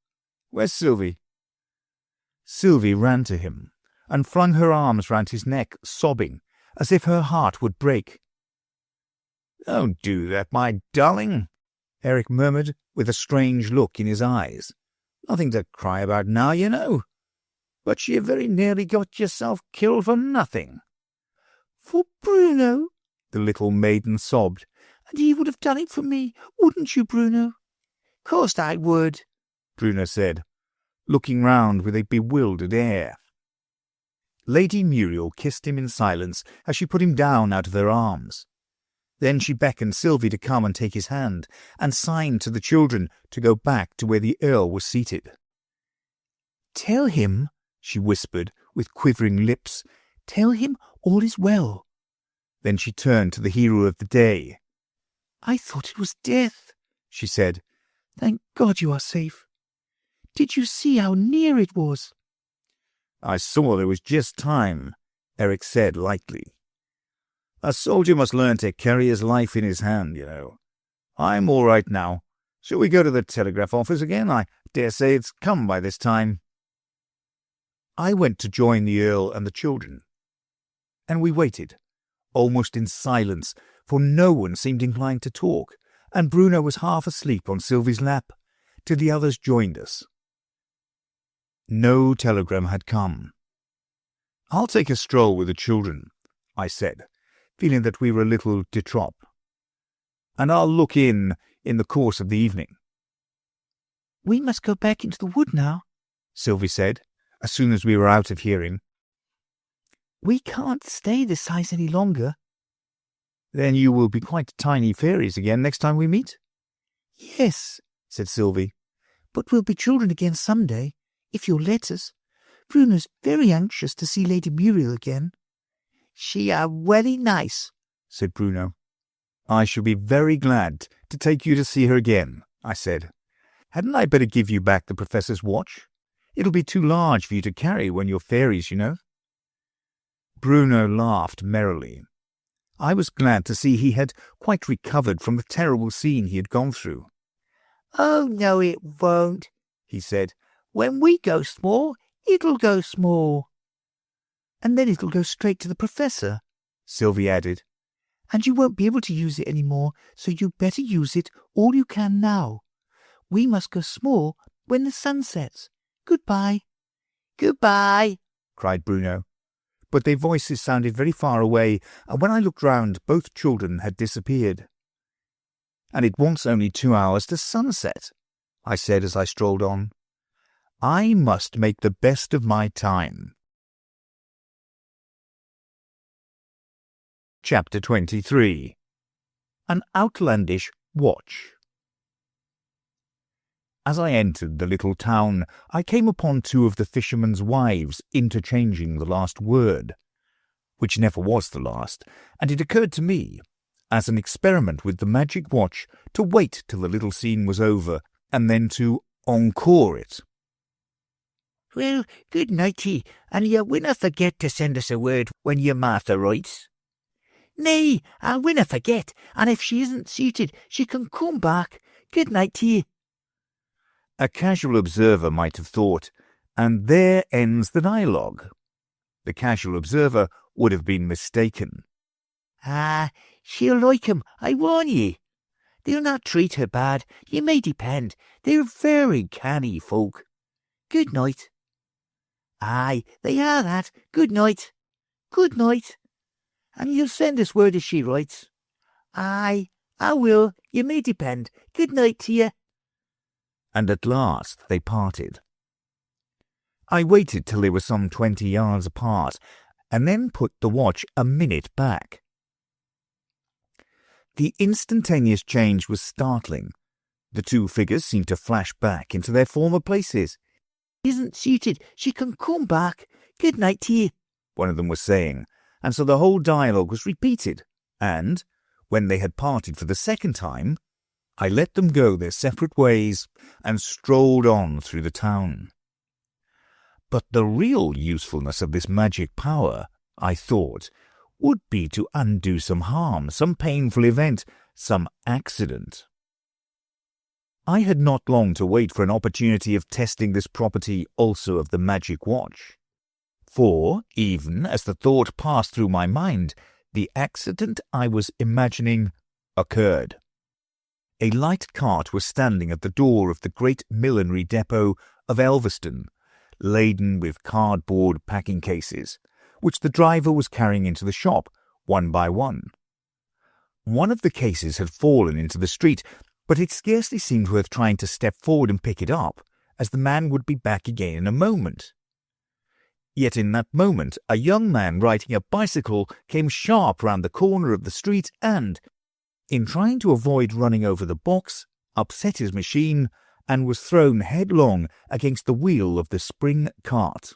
Speaker 3: "Where's Sylvie?" Sylvie ran to him and flung her arms round his neck, sobbing, as if her heart would break. "Don't do that, my darling," Eric murmured, with a strange look in his eyes. "Nothing to cry about now, you know.
Speaker 2: but you very nearly got yourself killed for nothing."
Speaker 4: "For Bruno," the little maiden sobbed, "and he would have done it for me, wouldn't you, Bruno?" "Course I would," Bruno said, looking round with a bewildered air.
Speaker 1: Lady Muriel kissed him in silence as she put him down out of her arms. Then she beckoned Sylvie to come and take his hand, and signed to the children to go back to where the Earl was seated. "Tell him," she whispered with quivering lips, "tell him all is well." Then she turned to the hero of the day. "I thought it was death," she said. "Thank God you are safe. Did you see how near it was?"
Speaker 2: "I saw there was just time," Eric said lightly. "A soldier must learn to carry his life in his hand, you know. I'm all right now. Shall we go to the telegraph office again? I dare say it's come by this time."
Speaker 1: I went to join the Earl and the children, and we waited, almost in silence, for no one seemed inclined to talk, and Bruno was half asleep on Sylvie's lap, till the others joined us. No telegram had come. "I'll take a stroll with the children," I said, feeling that we were a little de trop, "and I'll look in the course of the evening." "We must go back into the wood now," Sylvie said, as soon as we were out of hearing. "We can't stay this size any longer." "Then you will be quite tiny fairies again next time we meet?" "Yes," said Sylvie, "but we'll be children again some day, if you'll let us. Bruno's very anxious to see Lady Muriel again." "She are very nice," said Bruno. "I shall be very glad to take you to see her again," I said. "Hadn't I better give you back the Professor's watch? It'll be too large for you to carry when you're fairies, you know." Bruno laughed merrily. I was glad to see he had quite recovered from the terrible scene he had gone through.
Speaker 4: "Oh, no, it won't," he said. "When we go small, it'll go small."
Speaker 1: "And then it'll go straight to the Professor," Sylvie added. "And you won't be able to use it any more, so you'd better use it all you can now. We must go small when the sun sets. Goodbye."
Speaker 4: "Goodbye,"
Speaker 1: cried Bruno. But their voices sounded very far away, and when I looked round, both children had disappeared. "And it wants only 2 hours to sunset," I said as I strolled on. "I must make the best of my time." Chapter 23. An Outlandish Watch. As I entered the little town, I came upon 2 of the fishermen's wives interchanging the last word, which never was the last, and it occurred to me, as an experiment with the magic watch, to wait till the little scene was over, and then to encore it.
Speaker 4: "Well, good nighty, and you winna forget to send us a word when your Martha writes." "Nay, I'll winna forget, and if she isn't seated, she can come back. Good night to ye."
Speaker 1: A casual observer might have thought, and there ends the dialogue. The casual observer would have been mistaken.
Speaker 4: "Ah, she'll like 'em, I warn ye. They'll not treat her bad, ye may depend. They're very canny folk. Good night." "Aye, they are that. Good night." "Good night. And you'll send us word as she writes." "Aye, I will, ye may depend. Good night to ye."
Speaker 1: And at last they parted. I waited till they were some 20 yards apart, and then put the watch a minute back. The instantaneous change was startling. The 2 figures seemed to flash back into their former places.
Speaker 4: "Isn't seated, she can come back. Good night to ye,"
Speaker 1: one of them was saying, and so the whole dialogue was repeated, and, when they had parted for the second time, I let them go their separate ways and strolled on through the town. But the real usefulness of this magic power, I thought, would be to undo some harm, some painful event, some accident. I had not long to wait for an opportunity of testing this property also of the magic watch. For, even as the thought passed through my mind, the accident I was imagining occurred. A light cart was standing at the door of the great millinery depot of Elveston, laden with cardboard packing cases, which the driver was carrying into the shop, one by one. One of the cases had fallen into the street, but it scarcely seemed worth trying to step forward and pick it up, as the man would be back again in a moment. Yet in that moment, a young man riding a bicycle came sharp round the corner of the street and, in trying to avoid running over the box, upset his machine and was thrown headlong against the wheel of the spring cart.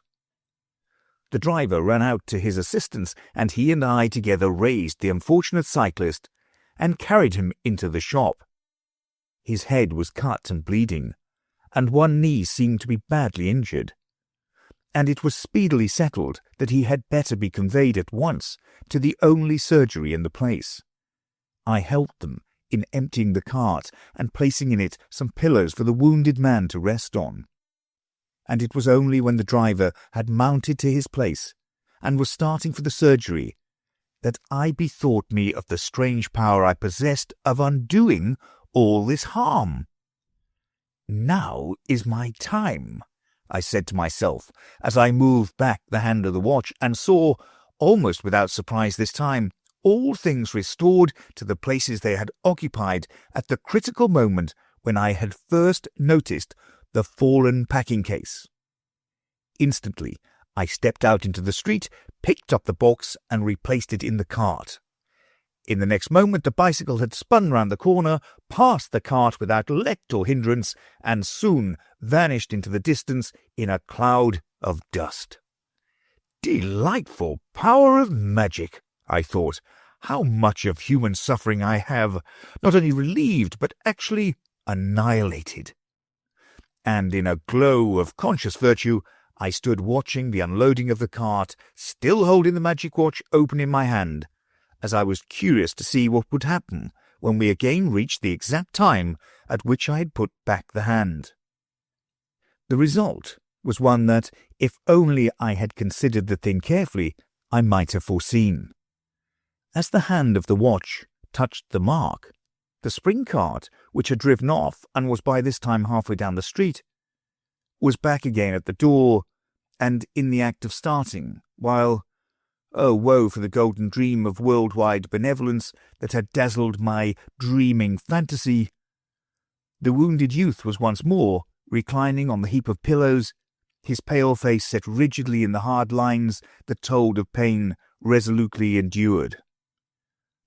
Speaker 1: The driver ran out to his assistance, and he and I together raised the unfortunate cyclist and carried him into the shop. His head was cut and bleeding, and one knee seemed to be badly injured, and it was speedily settled that he had better be conveyed at once to the only surgery in the place. I helped them in emptying the cart and placing in it some pillows for the wounded man to rest on. And it was only when the driver had mounted to his place and was starting for the surgery that I bethought me of the strange power I possessed of undoing all this harm. "Now is my time," I said to myself as I moved back the hand of the watch and saw, almost without surprise this time, all things restored to the places they had occupied at the critical moment when I had first noticed the fallen packing case. Instantly, I stepped out into the street, picked up the box, and replaced it in the cart. In the next moment, the bicycle had spun round the corner, past the cart without let or hindrance, and soon vanished into the distance in a cloud of dust. "Delightful power of magic," I thought. "How much of human suffering I have not only relieved, but actually annihilated." And in a glow of conscious virtue, I stood watching the unloading of the cart, still holding the magic watch open in my hand, as I was curious to see what would happen when we again reached the exact time at which I had put back the hand. The result was one that, if only I had considered the thing carefully, I might have foreseen. As the hand of the watch touched the mark, the spring cart, which had driven off and was by this time halfway down the street, was back again at the door and in the act of starting, while, oh woe for the golden dream of worldwide benevolence that had dazzled my dreaming fantasy, the wounded youth was once more reclining on the heap of pillows, his pale face set rigidly in the hard lines that told of pain resolutely endured.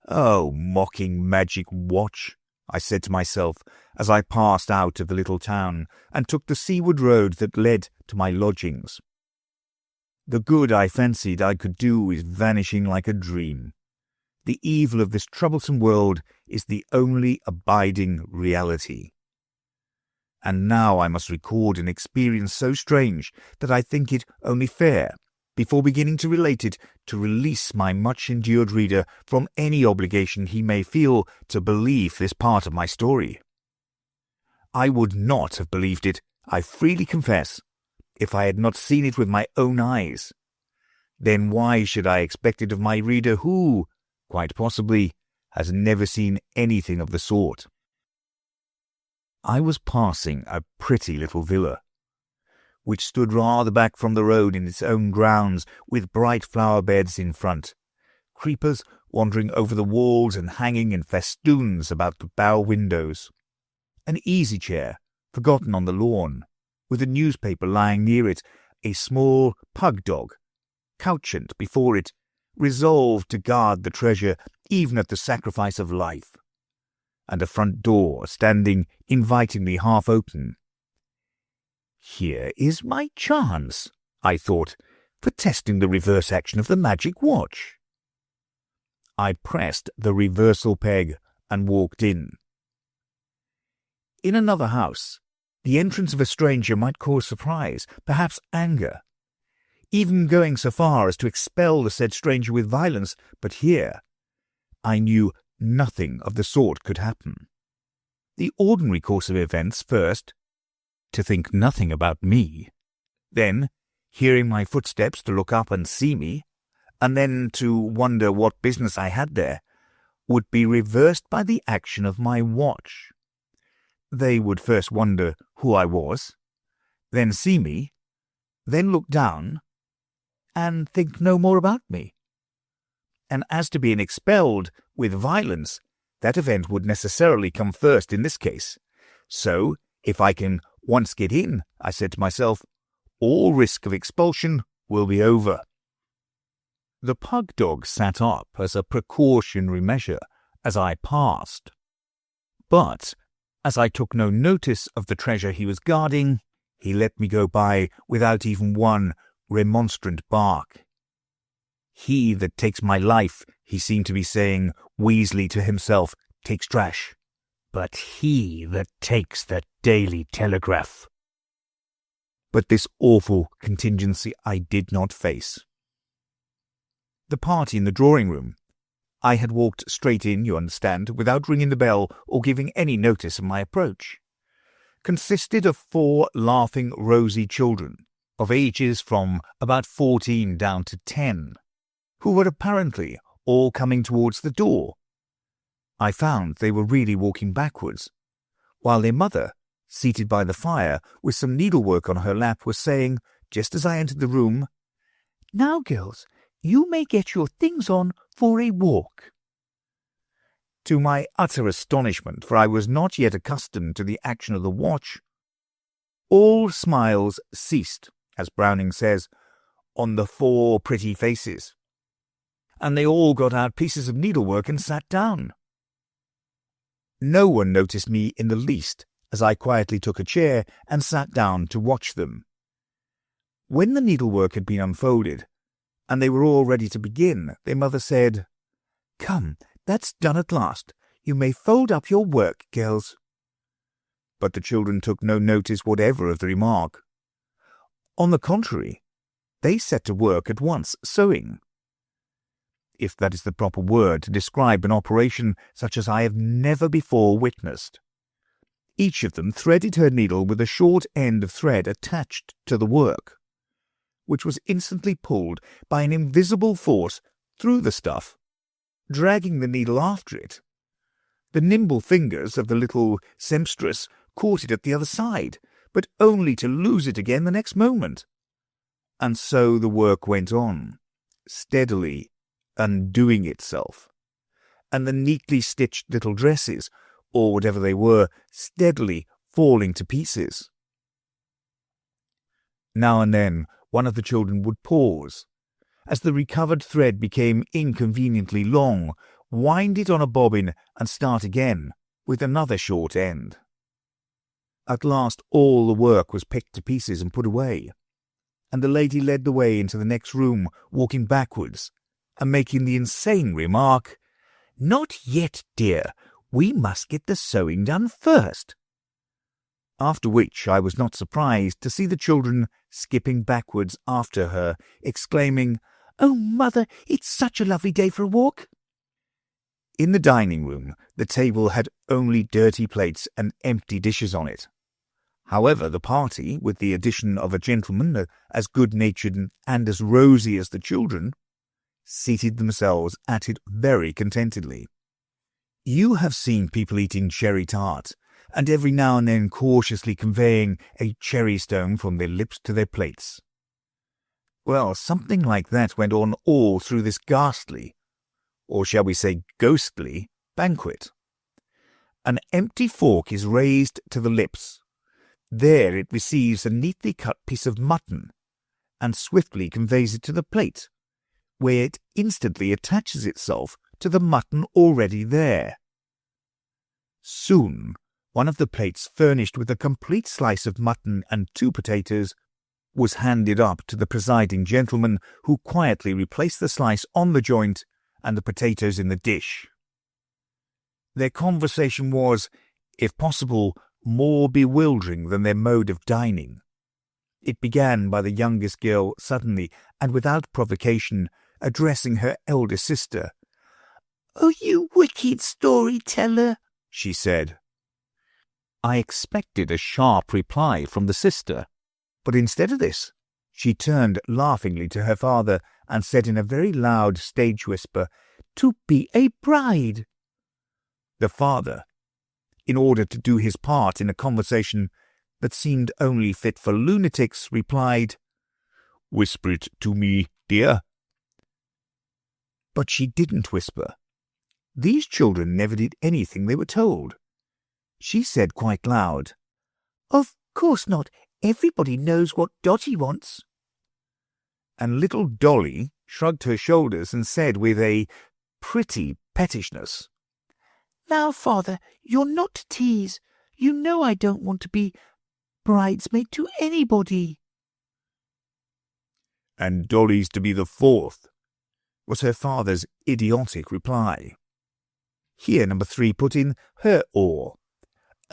Speaker 1: "Oh, mocking magic watch," I said to myself as I passed out of the little town and took the seaward road that led to my lodgings. "The good I fancied I could do is vanishing like a dream. The evil of this troublesome world is the only abiding reality. And now I must record an experience so strange that I think it only fair, before beginning to relate it, to release my much-endured reader from any obligation he may feel to believe this part of my story. I would not have believed it, I freely confess, if I had not seen it with my own eyes. Then why should I expect it of my reader who, quite possibly, has never seen anything of the sort? I was passing a pretty little villa, which stood rather back from the road in its own grounds, with bright flower beds in front, creepers wandering over the walls and hanging in festoons about the bow windows, an easy-chair forgotten on the lawn, with a newspaper lying near it, a small pug dog, couchant before it, resolved to guard the treasure even at the sacrifice of life, and a front door standing invitingly half open. Here is my chance, I thought, for testing the reverse action of the magic watch. I pressed the reversal peg and walked in. In another house, the entrance of a stranger might cause surprise, perhaps anger, even going so far as to expel the said stranger with violence, but here I knew nothing of the sort could happen. The ordinary course of events first, to think nothing about me, then, hearing my footsteps, to look up and see me, and then to wonder what business I had there, would be reversed by the action of my watch. They would first wonder who I was, then see me, then look down, and think no more about me. And as to being expelled with violence, that event would necessarily come first in this case. So, if I can once get in, I said to myself, all risk of expulsion will be over. The pug dog sat up as a precautionary measure as I passed. But, as I took no notice of the treasure he was guarding, he let me go by without even one remonstrant bark. He that takes my life, he seemed to be saying wheezily to himself, takes trash. But he that takes the Daily Telegraph. But this awful contingency I did not face. The party in the drawing room. I had walked straight in, you understand, without ringing the bell or giving any notice of my approach. Consisted of 4 laughing, rosy children, of ages from about 14 down to 10, who were apparently all coming towards the door. I found they were really walking backwards, while their mother, seated by the fire with some needlework on her lap, was saying, just as I entered the room,
Speaker 4: "Now, girls, you may get your things on for a walk."
Speaker 1: To my utter astonishment, for I was not yet accustomed to the action of the watch, all smiles ceased, as Browning says, on the 4 pretty faces, and they all got out pieces of needlework and sat down. No one noticed me in the least, as I quietly took a chair and sat down to watch them. When the needlework had been unfolded, and they were all ready to begin, their mother said, "Come, that's done at last. You may fold up your work, girls." But the children took no notice whatever of the remark. On the contrary, they set to work at once sewing, if that is the proper word to describe an operation such as I have never before witnessed. Each of them threaded her needle with a short end of thread attached to the work, which was instantly pulled by an invisible force through the stuff, dragging the needle after it. The nimble fingers of the little seamstress caught it at the other side, but only to lose it again the next moment. And so the work went on, steadily undoing itself, and the neatly stitched little dresses, or whatever they were, steadily falling to pieces. Now and then one of the children would pause, as the recovered thread became inconveniently long, wind it on a bobbin and start again with another short end. At last all the work was picked to pieces and put away, and the lady led the way into the next room, walking backwards, and making the insane remark, "Not yet, dear, we must get the sewing done first." After which I was not surprised to see the children skipping backwards after her, exclaiming, "Oh, mother, it's such a lovely day for a walk." In the dining room, the table had only dirty plates and empty dishes on it. However, the party, with the addition of a gentleman as good-natured and as rosy as the children, seated themselves at it very contentedly. You have seen people eating cherry tart, and every now and then cautiously conveying a cherry stone from their lips to their plates. Well, something like that went on all through this ghastly, or shall we say ghostly, banquet. An empty fork is raised to the lips. There it receives a neatly cut piece of mutton, and swiftly conveys it to the plate, where it instantly attaches itself to the mutton already there. Soon, one of the plates furnished with a complete slice of mutton and 2 potatoes was handed up to the presiding gentleman, who quietly replaced the slice on the joint and the potatoes in the dish. Their conversation was, if possible, more bewildering than their mode of dining. It began by the youngest girl suddenly, and without provocation, addressing her elder sister.
Speaker 4: "Oh, you wicked storyteller," she said.
Speaker 1: I expected a sharp reply from the sister, but instead of this, she turned laughingly to her father and said in a very loud stage whisper, "To be a bride." The father, in order to do his part in a conversation that seemed only fit for lunatics, replied,
Speaker 3: Whisper it to me, dear."
Speaker 1: But she didn't whisper. These children never did anything they were told. She said quite loud, "Of course not. Everybody knows what Dotty wants." And little Dolly shrugged her shoulders and said with a pretty pettishness, "Now, father, you're not to tease. You know I don't want to be bridesmaid to anybody."
Speaker 3: "And Dolly's to be the fourth," was her father's idiotic reply.
Speaker 1: Here number 3 put in her oar.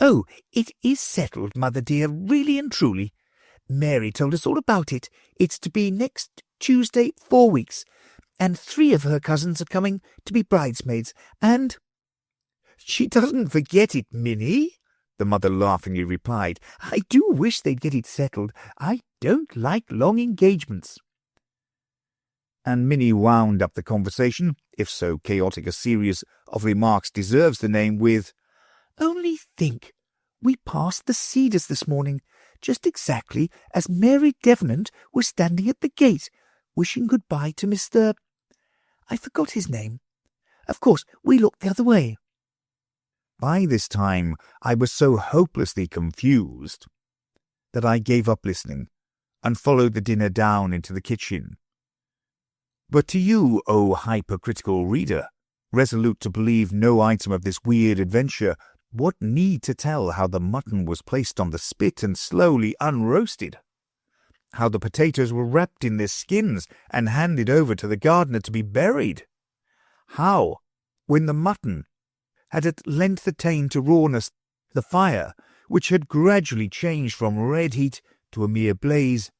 Speaker 1: "Oh, it is settled, mother dear, really and truly. Mary told us all about it. It's to be next Tuesday 4 weeks, and 3 of her cousins are coming to be bridesmaids, and—" "She doesn't forget it, Minnie," the mother laughingly replied. "I do wish they'd get it settled. I don't like long engagements." And Minnie wound up the conversation, if so chaotic a series of remarks deserves the name, with, "Only think, we passed the Cedars this morning, just exactly as Mary Devenant was standing at the gate, wishing good-bye to Mr. I forgot his name. Of course, we looked the other way." By this time I was so hopelessly confused that I gave up listening and followed the dinner down into the kitchen. But to you, O hypercritical reader, resolute to believe no item of this weird adventure, what need to tell how the mutton was placed on the spit and slowly unroasted? How the potatoes were wrapped in their skins and handed over to the gardener to be buried? How, when the mutton had at length attained to rawness, the fire, which had gradually changed from red heat to a mere blaze,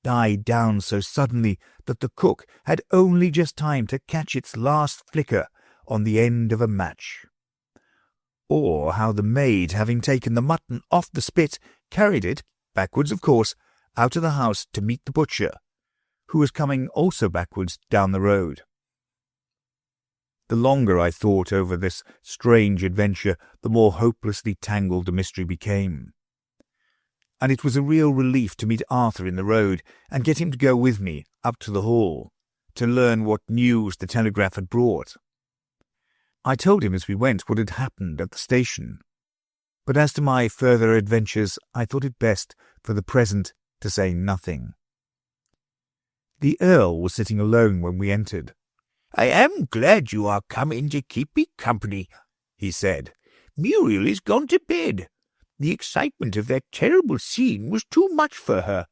Speaker 1: died down so suddenly that the cook had only just time to catch its last flicker on the end of a match? Or how the maid, having taken the mutton off the spit, carried it, backwards of course, out of the house to meet the butcher, who was coming also backwards down the road. The longer I thought over this strange adventure, the more hopelessly tangled the mystery became. And it was a real relief to meet Arthur in the road and get him to go with me up to the hall to learn what news the telegraph had brought. I told him as we went what had happened at the station, but as to my further adventures I thought it best for the present to say nothing. The Earl was sitting alone when we entered.
Speaker 2: "I am glad you are coming to keep me company," he said. "Muriel is gone to bed. The excitement of that terrible scene was too much for her,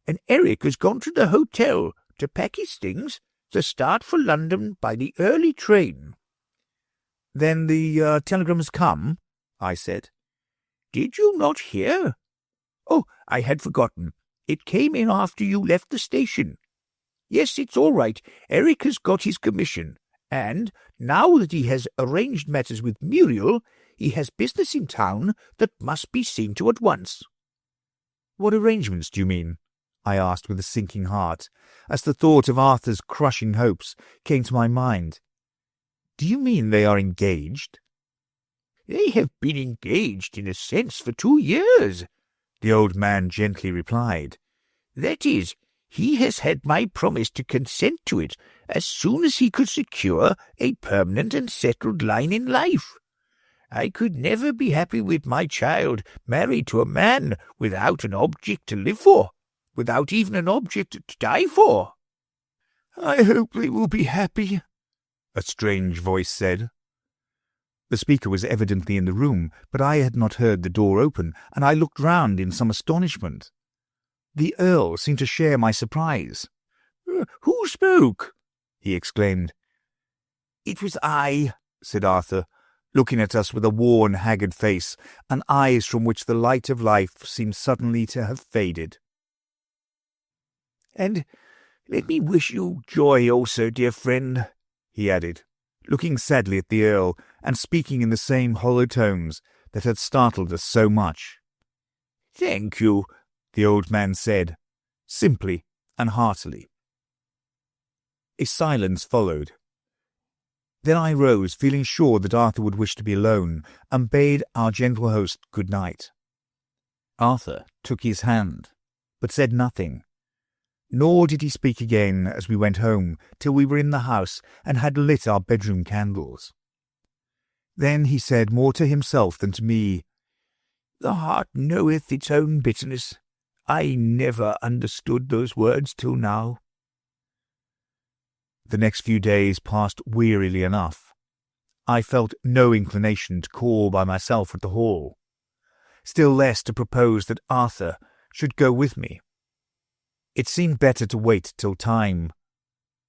Speaker 2: and Eric has gone to the hotel to pack his things to start for London by the early train."
Speaker 1: "Then the telegram has come?" I said.
Speaker 2: "Did you not hear? Oh, I had forgotten. It came in after you left the station. Yes, it's all right. Eric has got his commission, and now that he has arranged matters with Muriel, he has business in town that must be seen to at once."
Speaker 1: "What arrangements do you mean?" I asked with a sinking heart, as the thought of Arthur's crushing hopes came to my mind. "Do you mean they are engaged?"
Speaker 2: "They have been engaged, in a sense, for 2 years," the old man gently replied. "That is, he has had my promise to consent to it as soon as he could secure a permanent and settled line in life. I could never be happy with my child married to a man without an object to live for, without even an object to die for."
Speaker 3: "I hope they will be happy," a strange voice said.
Speaker 1: The speaker was evidently in the room, but I had not heard the door open, and I looked round in some astonishment. The Earl seemed to share my surprise.
Speaker 2: "Who spoke?"
Speaker 1: he exclaimed.
Speaker 2: "It was I,"
Speaker 1: said Arthur, looking at us with a worn, haggard face, and eyes from which the light of life seemed suddenly to have faded.
Speaker 2: "And let me wish you joy also, dear friend," he added,
Speaker 1: looking sadly at the Earl, and speaking in the same hollow tones that had startled us so much.
Speaker 2: "Thank you,"
Speaker 1: the old man said, simply and heartily. A silence followed. Then I rose, feeling sure that Arthur would wish to be alone, and bade our gentle host good night. Arthur took his hand, but said nothing, Nor did he speak again as we went home till we were in the house and had lit our bedroom candles. Then he said more to himself than to me,
Speaker 2: "The heart knoweth its own bitterness. I never understood those words till now."
Speaker 1: The next few days passed wearily enough. I felt no inclination to call by myself at the Hall, still less to propose that Arthur should go with me. It seemed better to wait till time,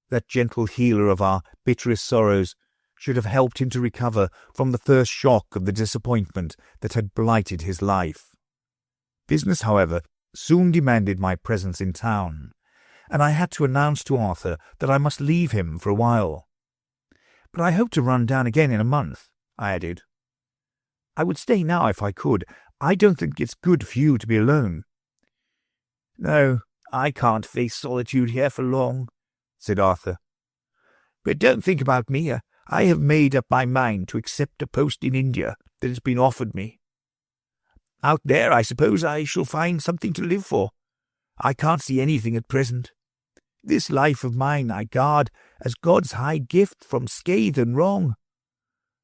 Speaker 1: that gentle healer of our bitterest sorrows, should have helped him to recover from the first shock of the disappointment that had blighted his life. Business, however, soon demanded my presence in town, and I had to announce to Arthur that I must leave him for a while. But I hope to run down again in a month, I added. I would stay now if I could. I don't think it's good for you to be alone.
Speaker 2: No, I can't face solitude here for long, said Arthur. But don't think about me. I have made up my mind to accept a post in India that has been offered me. Out there, I suppose I shall find something to live for. I can't see anything at present. This life of mine I guard as God's high gift from scathe and wrong.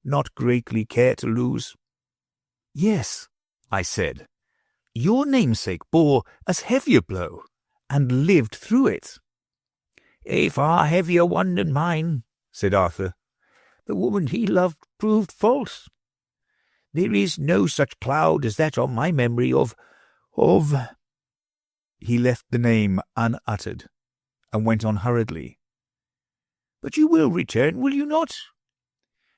Speaker 2: Not greatly care to lose.
Speaker 1: Yes, I said. Your namesake bore as heavy a blow, and lived through it.
Speaker 2: A far heavier one than mine, said Arthur. The woman he loved proved false. There is no such cloud as that on my memory of...
Speaker 1: He left the name unuttered, and went on hurriedly.
Speaker 2: But you will return, will you not?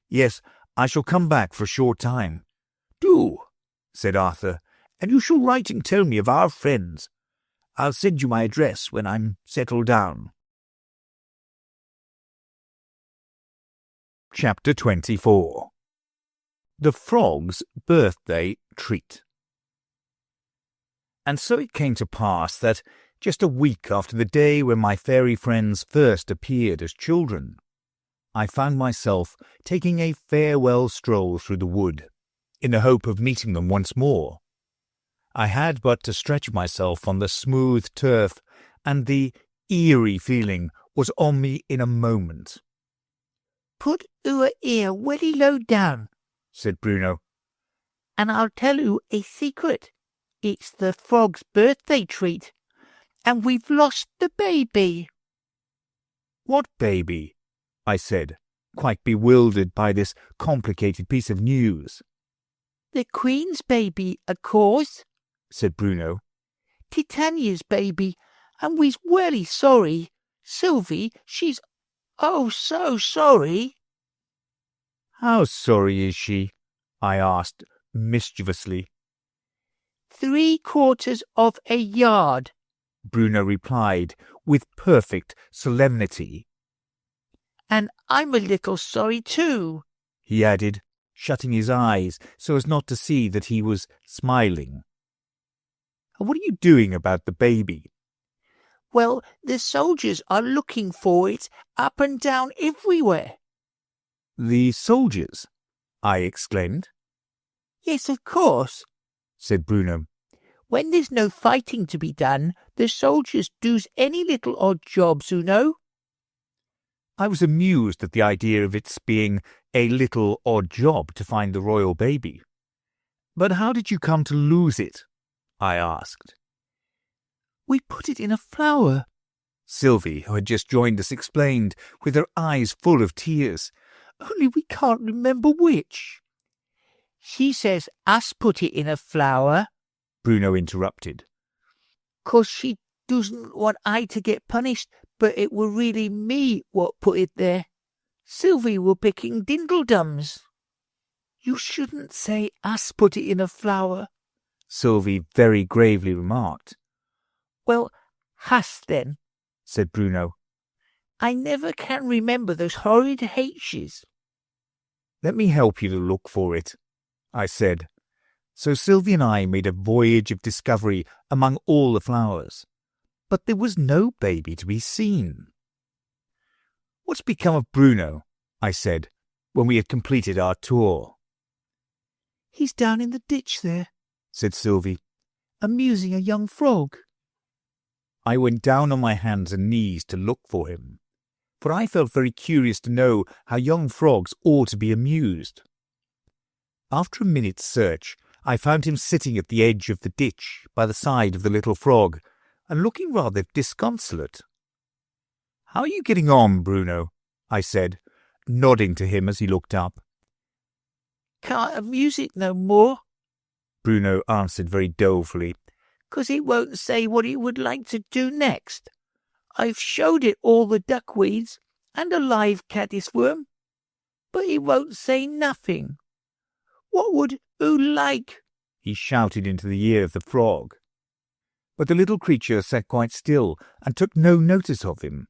Speaker 1: Yes, I shall come back for a short time.
Speaker 2: Do, said Arthur, and you shall write and tell me of our friends. I'll send you my address when I'm settled down.
Speaker 1: Chapter 24. The Frog's Birthday Treat. And so it came to pass that, just a week after the day when my fairy friends first appeared as children, I found myself taking a farewell stroll through the wood, in the hope of meeting them once more. I had but to stretch myself on the smooth turf, and the eerie feeling was on me in a moment.
Speaker 4: "Put your ear very low down,"
Speaker 1: said Bruno,
Speaker 4: "and I'll tell you a secret. It's the frog's birthday treat, and we've lost the baby."
Speaker 1: "What baby?" I said, quite bewildered by this complicated piece of news.
Speaker 4: "The Queen's baby, of course,"
Speaker 1: said Bruno.
Speaker 4: "Titania's baby, and we's really sorry. Sylvie, she's oh so sorry."
Speaker 1: "How sorry is she?" I asked mischievously.
Speaker 4: 3/4 of a yard,
Speaker 1: Bruno replied with perfect solemnity.
Speaker 4: "And I'm a little sorry too,"
Speaker 1: he added, shutting his eyes so as not to see that he was smiling. "What are you doing about the baby?"
Speaker 4: "Well, the soldiers are looking for it up and down everywhere."
Speaker 1: "The soldiers?" I exclaimed.
Speaker 4: "Yes, of course,"
Speaker 1: said Bruno.
Speaker 4: "When there's no fighting to be done, the soldiers does any little odd jobs, you know."
Speaker 1: I was amused at the idea of its being a little odd job to find the royal baby. "But how did you come to lose it?" I asked.
Speaker 4: "We put it in a flower,"
Speaker 1: Sylvie, who had just joined us, explained, with her eyes full of tears.
Speaker 4: "Only we can't remember which." "She says us put it in a flower,"
Speaker 1: Bruno interrupted.
Speaker 4: "'cause she doesn't want I to get punished, but it were really me what put it there. Sylvie were picking dindledums." "You shouldn't say us put it in a flower,"
Speaker 1: Sylvie very gravely remarked.
Speaker 4: "Well, hus then,"
Speaker 1: said Bruno.
Speaker 4: "I never can remember those horrid H's."
Speaker 1: "Let me help you to look for it," I said. So Sylvie and I made a voyage of discovery among all the flowers, but there was no baby to be seen. "What's become of Bruno?" I said, when we had completed our tour.
Speaker 4: "He's down in the ditch there,"
Speaker 1: said Sylvie.
Speaker 4: "amusing a young frog."
Speaker 1: I went down on my hands and knees to look for him, for I felt very curious to know how young frogs ought to be amused. After a minute's search, I found him sitting at the edge of the ditch by the side of the little frog, and looking rather disconsolate. "How are you getting on, Bruno?" I said, nodding to him as he looked up.
Speaker 4: "Can't amuse it no more,"
Speaker 1: Bruno answered very dolefully.
Speaker 4: "'cause it won't say what it would like to do next. I've showed it all the duckweeds and a live caddisworm, but it won't say nothing. What would oo like?"
Speaker 1: he shouted into the ear of the frog. But the little creature sat quite still and took no notice of him.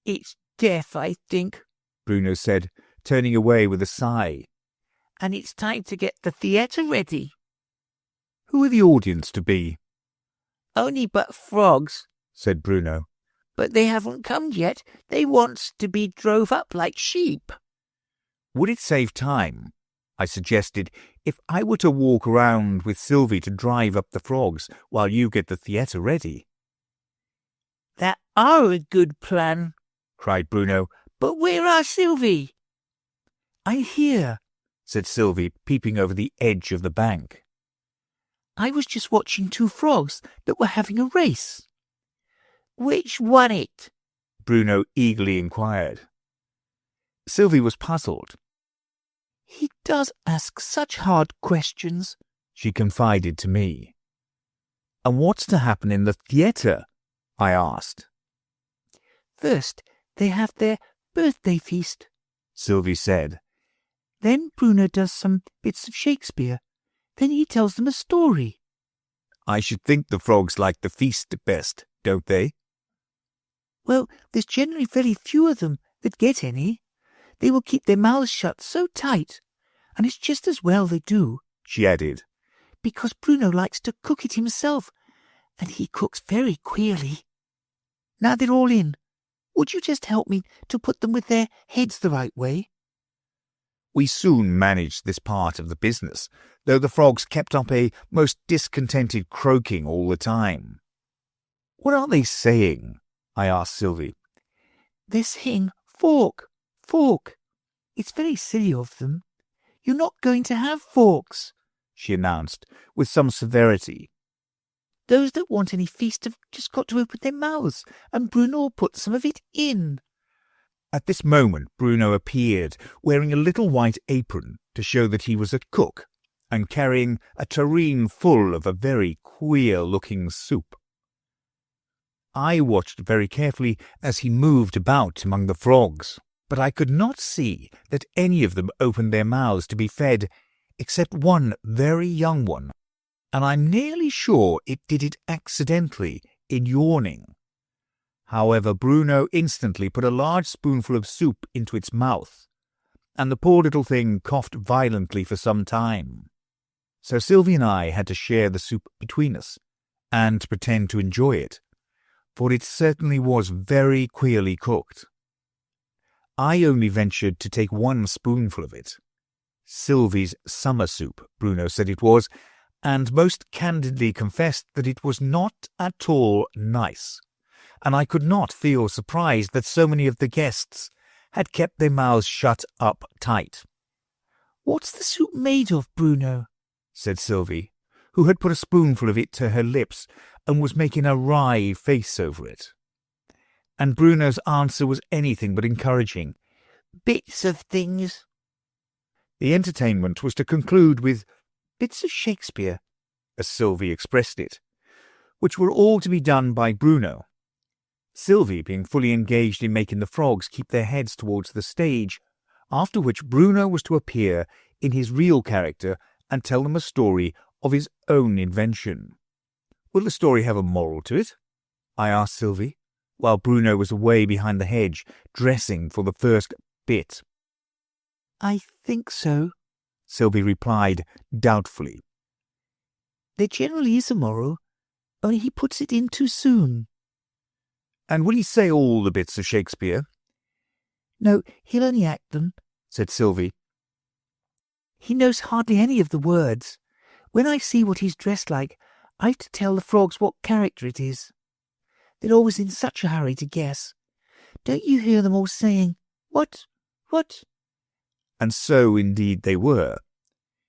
Speaker 4: "It's deaf, I think,"
Speaker 1: Bruno said, turning away with a sigh.
Speaker 4: "And it's time to get the theatre ready."
Speaker 1: "Who are the audience to be?"
Speaker 4: "Only but frogs,"
Speaker 1: said Bruno.
Speaker 4: "but they haven't come yet. They wants to be drove up like sheep."
Speaker 1: "Would it save time," I suggested, "if I were to walk around with Sylvie to drive up the frogs while you get the theatre ready?"
Speaker 4: "That are a good plan,"
Speaker 1: cried Bruno.
Speaker 4: "But where are Sylvie?"
Speaker 1: "I'm here," said Sylvie, peeping over the edge of the bank.
Speaker 4: "I was just watching two frogs that were having a race." "Which won it?"
Speaker 1: Bruno eagerly inquired. Sylvie was puzzled.
Speaker 4: "He does ask such hard questions,"
Speaker 1: she confided to me. "And what's to happen in the theatre?" I asked.
Speaker 4: "First, they have their birthday feast,"
Speaker 1: Sylvie said.
Speaker 4: "Then Bruno does some bits of Shakespeare. Then he tells them a story."
Speaker 1: "I should think the frogs like the feast best, don't they?"
Speaker 4: "Well, there's generally very few of them that get any. They will keep their mouths shut so tight, and it's just as well they do,"
Speaker 1: she added,
Speaker 4: "because Bruno likes to cook it himself, and he cooks very queerly. Now they're all in. Would you just help me to put them with their heads the right way?"
Speaker 1: We soon managed this part of the business, though the frogs kept up a most discontented croaking all the time. "What are they saying?" I asked Sylvie.
Speaker 4: "They're saying, 'Fork, fork.' It's very silly of them. You're not going to have forks,"
Speaker 1: she announced, with some severity.
Speaker 4: "Those that want any feast have just got to open their mouths, and Bruno will put some of it in."
Speaker 1: At this moment Bruno appeared, wearing a little white apron to show that he was a cook, and carrying a tureen full of a very queer-looking soup. I watched very carefully as he moved about among the frogs, but I could not see that any of them opened their mouths to be fed, except one very young one, and I'm nearly sure it did it accidentally in yawning. However, Bruno instantly put a large spoonful of soup into its mouth, and the poor little thing coughed violently for some time. So Sylvie and I had to share the soup between us, and pretend to enjoy it, for it certainly was very queerly cooked. I only ventured to take one spoonful of it. Sylvie's summer soup, Bruno said it was, and most candidly confessed that it was not at all nice, and I could not feel surprised that so many of the guests had kept their mouths shut up tight.
Speaker 4: "What's the soup made of, Bruno?"
Speaker 1: said Sylvie, who had put a spoonful of it to her lips and was making a wry face over it. And Bruno's answer was anything but encouraging.
Speaker 4: "Bits of things."
Speaker 1: The entertainment was to conclude with bits of Shakespeare, as Sylvie expressed it, which were all to be done by Bruno, Sylvie being fully engaged in making the frogs keep their heads towards the stage, after which Bruno was to appear in his real character and tell them a story of his own invention. "Will the story have a moral to it?" I asked Sylvie, while Bruno was away behind the hedge, dressing for the first bit.
Speaker 4: "I think so,"
Speaker 1: Sylvie replied doubtfully.
Speaker 4: "There generally is a moral, only he puts it in too soon."
Speaker 1: "And will he say all the bits of Shakespeare?"
Speaker 4: "No, he'll only act them,"
Speaker 1: said Sylvie.
Speaker 4: "He knows hardly any of the words. When I see what he's dressed like, I have to tell the frogs what character it is." They're always in such a hurry to guess. Don't you hear them all saying, "What? What?"
Speaker 1: And so indeed they were.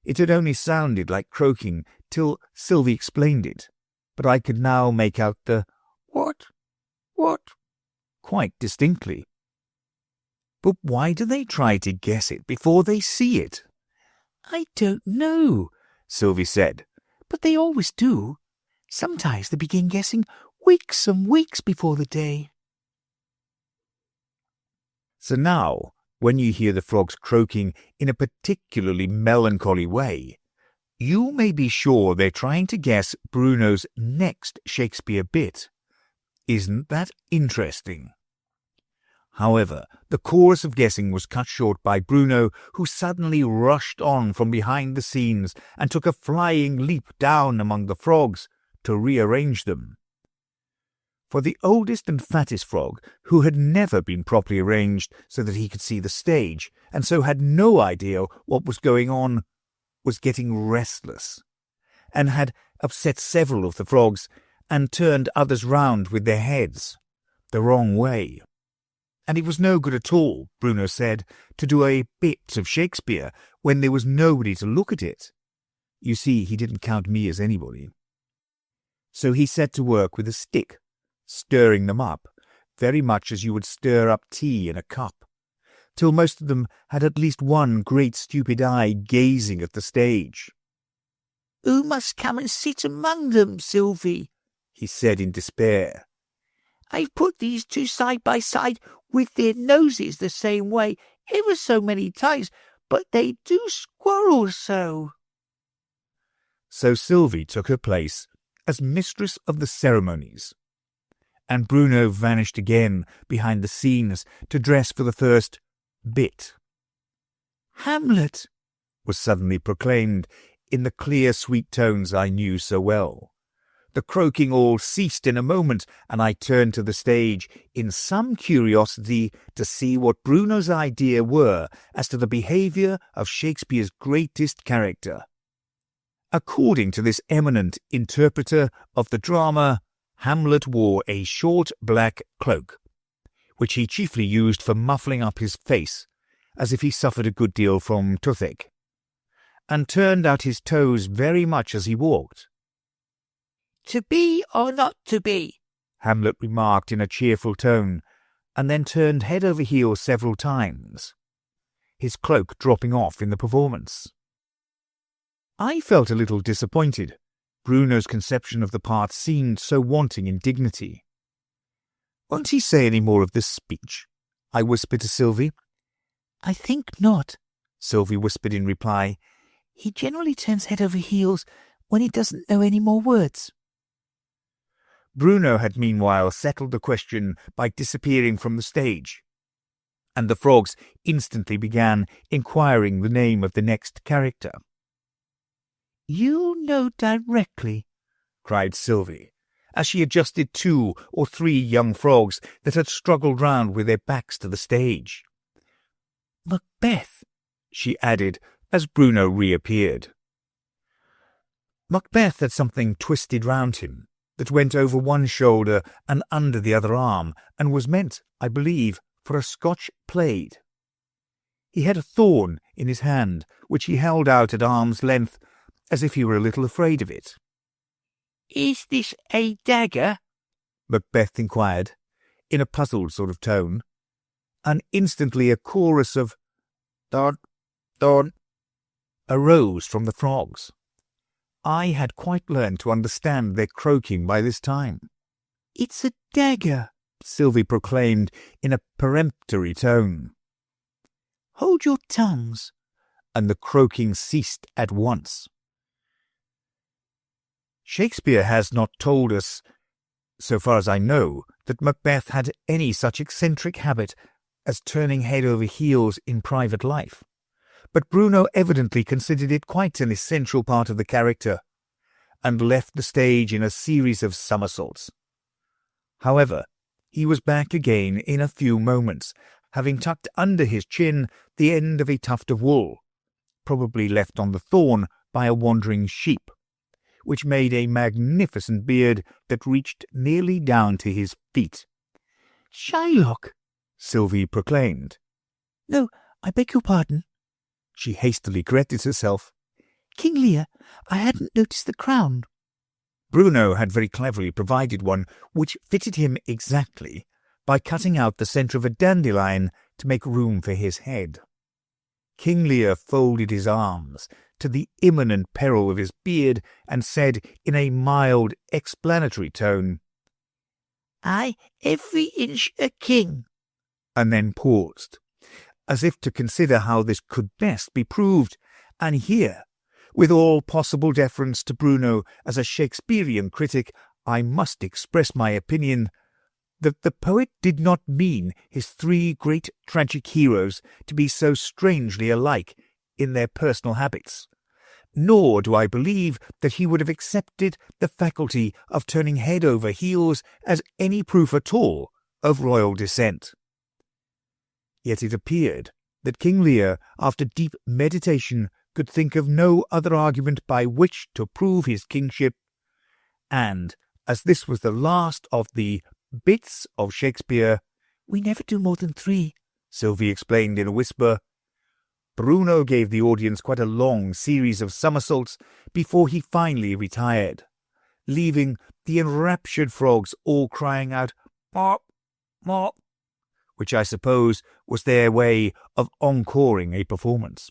Speaker 1: It had only sounded like croaking till Sylvie explained it, but I could now make out the "What? What?" quite distinctly. But why do they try to guess it before they see it?
Speaker 4: "I don't know,"
Speaker 1: Sylvie said.
Speaker 4: "but they always do. Sometimes they begin guessing weeks and weeks before the day."
Speaker 1: So now, when you hear the frogs croaking in a particularly melancholy way, you may be sure they're trying to guess Bruno's next Shakespeare bit. Isn't that interesting? However, the chorus of guessing was cut short by Bruno, who suddenly rushed on from behind the scenes and took a flying leap down among the frogs to rearrange them. For the oldest and fattest frog, who had never been properly arranged so that he could see the stage, and so had no idea what was going on, was getting restless, and had upset several of the frogs and turned others round with their heads the wrong way. And it was no good at all, Bruno said, to do a bit of Shakespeare when there was nobody to look at it. You see, he didn't count me as anybody. So he set to work with a stick, stirring them up, very much as you would stir up tea in a cup, till most of them had at least one great stupid eye gazing at the stage.
Speaker 4: "Who must come and sit among them, Sylvie?"
Speaker 1: he said in despair.
Speaker 4: "I've put these two side by side with their noses the same way ever so many times, but they do squirrel so."
Speaker 1: So Sylvie took her place as mistress of the ceremonies, and Bruno vanished again behind the scenes to dress for the first bit.
Speaker 4: "Hamlet,"
Speaker 1: was suddenly proclaimed in the clear, sweet tones I knew so well. The croaking all ceased in a moment, and I turned to the stage in some curiosity to see what Bruno's idea were as to the behaviour of Shakespeare's greatest character. According to this eminent interpreter of the drama, Hamlet wore a short black cloak, which he chiefly used for muffling up his face, as if he suffered a good deal from toothache, and turned out his toes very much as he walked.
Speaker 4: "To be or not to be?"
Speaker 1: Hamlet remarked in a cheerful tone, and then turned head over heels several times, his cloak dropping off in the performance. I felt a little disappointed. Bruno's conception of the part seemed so wanting in dignity. "Won't he say any more of this speech?" I whispered to Sylvie.
Speaker 4: "I think not,"
Speaker 1: Sylvie whispered in reply.
Speaker 4: "He generally turns head over heels when he doesn't know any more words."
Speaker 1: Bruno had meanwhile settled the question by disappearing from the stage, and the frogs instantly began inquiring the name of the next character.
Speaker 4: "You'll know directly,"
Speaker 1: cried Sylvie, as she adjusted 2 or 3 young frogs that had struggled round with their backs to the stage.
Speaker 4: "Macbeth,"
Speaker 1: she added as Bruno reappeared. Macbeth had something twisted round him that went over one shoulder and under the other arm, and was meant, I believe, for a Scotch plaid. He had a thorn in his hand, which he held out at arm's length, as if he were a little afraid of it.
Speaker 4: "Is this a dagger?"
Speaker 1: Macbeth inquired, in a puzzled sort of tone, and instantly a chorus of "Don, Don" arose from the frogs. I had quite learned to understand their croaking by this time.
Speaker 4: "It's a dagger,"
Speaker 1: Sylvie proclaimed in a peremptory tone.
Speaker 4: "Hold your tongues,"
Speaker 1: and the croaking ceased at once. Shakespeare has not told us, so far as I know, that Macbeth had any such eccentric habit as turning head over heels in private life, but Bruno evidently considered it quite an essential part of the character, and left the stage in a series of somersaults. However, he was back again in a few moments, having tucked under his chin the end of a tuft of wool, probably left on the thorn by a wandering sheep, which made a magnificent beard that reached nearly down to his feet.
Speaker 4: "Shylock!"
Speaker 1: Sylvie proclaimed.
Speaker 4: "No, I beg your pardon."
Speaker 1: She hastily corrected herself.
Speaker 4: "King Lear, I hadn't noticed the crown."
Speaker 1: Bruno had very cleverly provided one which fitted him exactly by cutting out the centre of a dandelion to make room for his head. King Lear folded his arms to the imminent peril of his beard and said in a mild, explanatory tone,
Speaker 4: "I every inch a king,"
Speaker 1: and then paused, as if to consider how this could best be proved, and here, with all possible deference to Bruno as a Shakespearean critic, I must express my opinion that the poet did not mean his three great tragic heroes to be so strangely alike in their personal habits, nor do I believe that he would have accepted the faculty of turning head over heels as any proof at all of royal descent. Yet it appeared that King Lear, after deep meditation, could think of no other argument by which to prove his kingship, and, as this was the last of the bits of Shakespeare—
Speaker 4: "We never do more than 3,
Speaker 1: Sylvie explained in a whisper. Bruno gave the audience quite a long series of somersaults before he finally retired, leaving the enraptured frogs all crying out, "Mop, mop," which I suppose was their way of encoring a performance.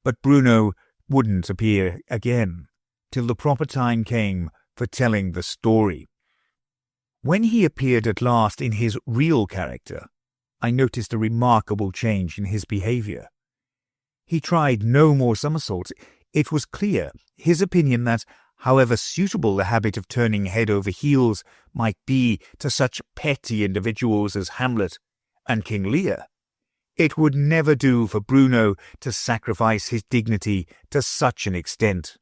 Speaker 1: But Bruno wouldn't appear again till the proper time came for telling the story. When he appeared at last in his real character, I noticed a remarkable change in his behaviour. He tried no more somersaults. It was clear his opinion that, however suitable the habit of turning head over heels might be to such petty individuals as Hamlet and King Lear, it would never do for Bruno to sacrifice his dignity to such an extent.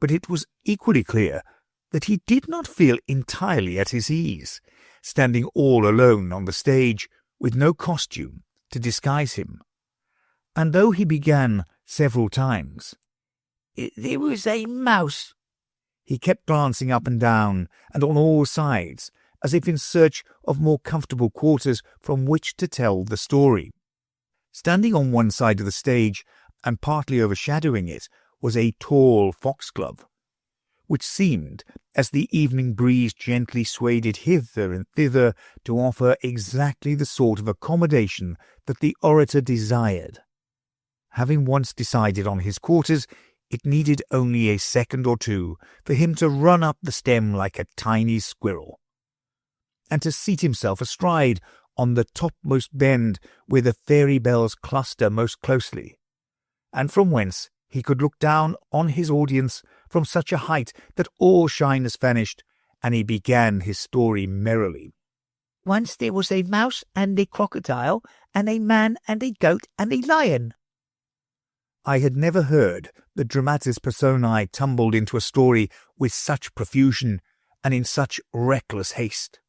Speaker 1: But it was equally clear that he did not feel entirely at his ease, standing all alone on the stage with no costume to disguise him. And though he began several times,
Speaker 4: "There was a mouse,"
Speaker 1: he kept glancing up and down and on all sides, as if in search of more comfortable quarters from which to tell the story. Standing on one side of the stage and partly overshadowing it was a tall foxglove, which seemed, as the evening breeze gently swayed it hither and thither, to offer exactly the sort of accommodation that the orator desired. Having once decided on his quarters, it needed only a second or two for him to run up the stem like a tiny squirrel, and to seat himself astride on the topmost bend where the fairy bells cluster most closely, and from whence he could look down on his audience from such a height that all shyness vanished, and he began his story merrily.
Speaker 4: "Once there was a mouse and a crocodile, and a man and a goat and a lion."
Speaker 1: I had never heard the dramatis personae tumbled into a story with such profusion and in such reckless haste,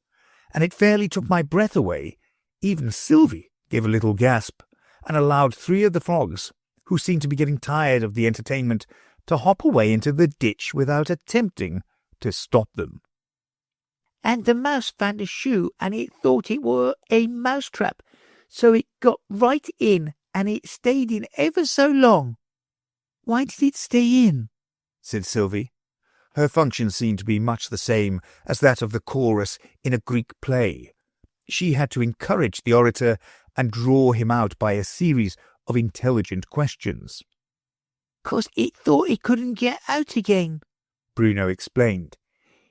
Speaker 1: and it fairly took my breath away. Even Sylvie gave a little gasp, and allowed 3 of the frogs, who seemed to be getting tired of the entertainment, to hop away into the ditch without attempting to stop them.
Speaker 4: "And the mouse found a shoe, and it thought it were a mousetrap, so it got right in, and it stayed in ever so long."
Speaker 1: "Why did it stay in?" said Sylvie. Her function seemed to be much the same as that of the chorus in a Greek play. She had to encourage the orator and draw him out by a series of intelligent questions.
Speaker 4: "'Cause it thought it couldn't get out again,"
Speaker 1: Bruno explained.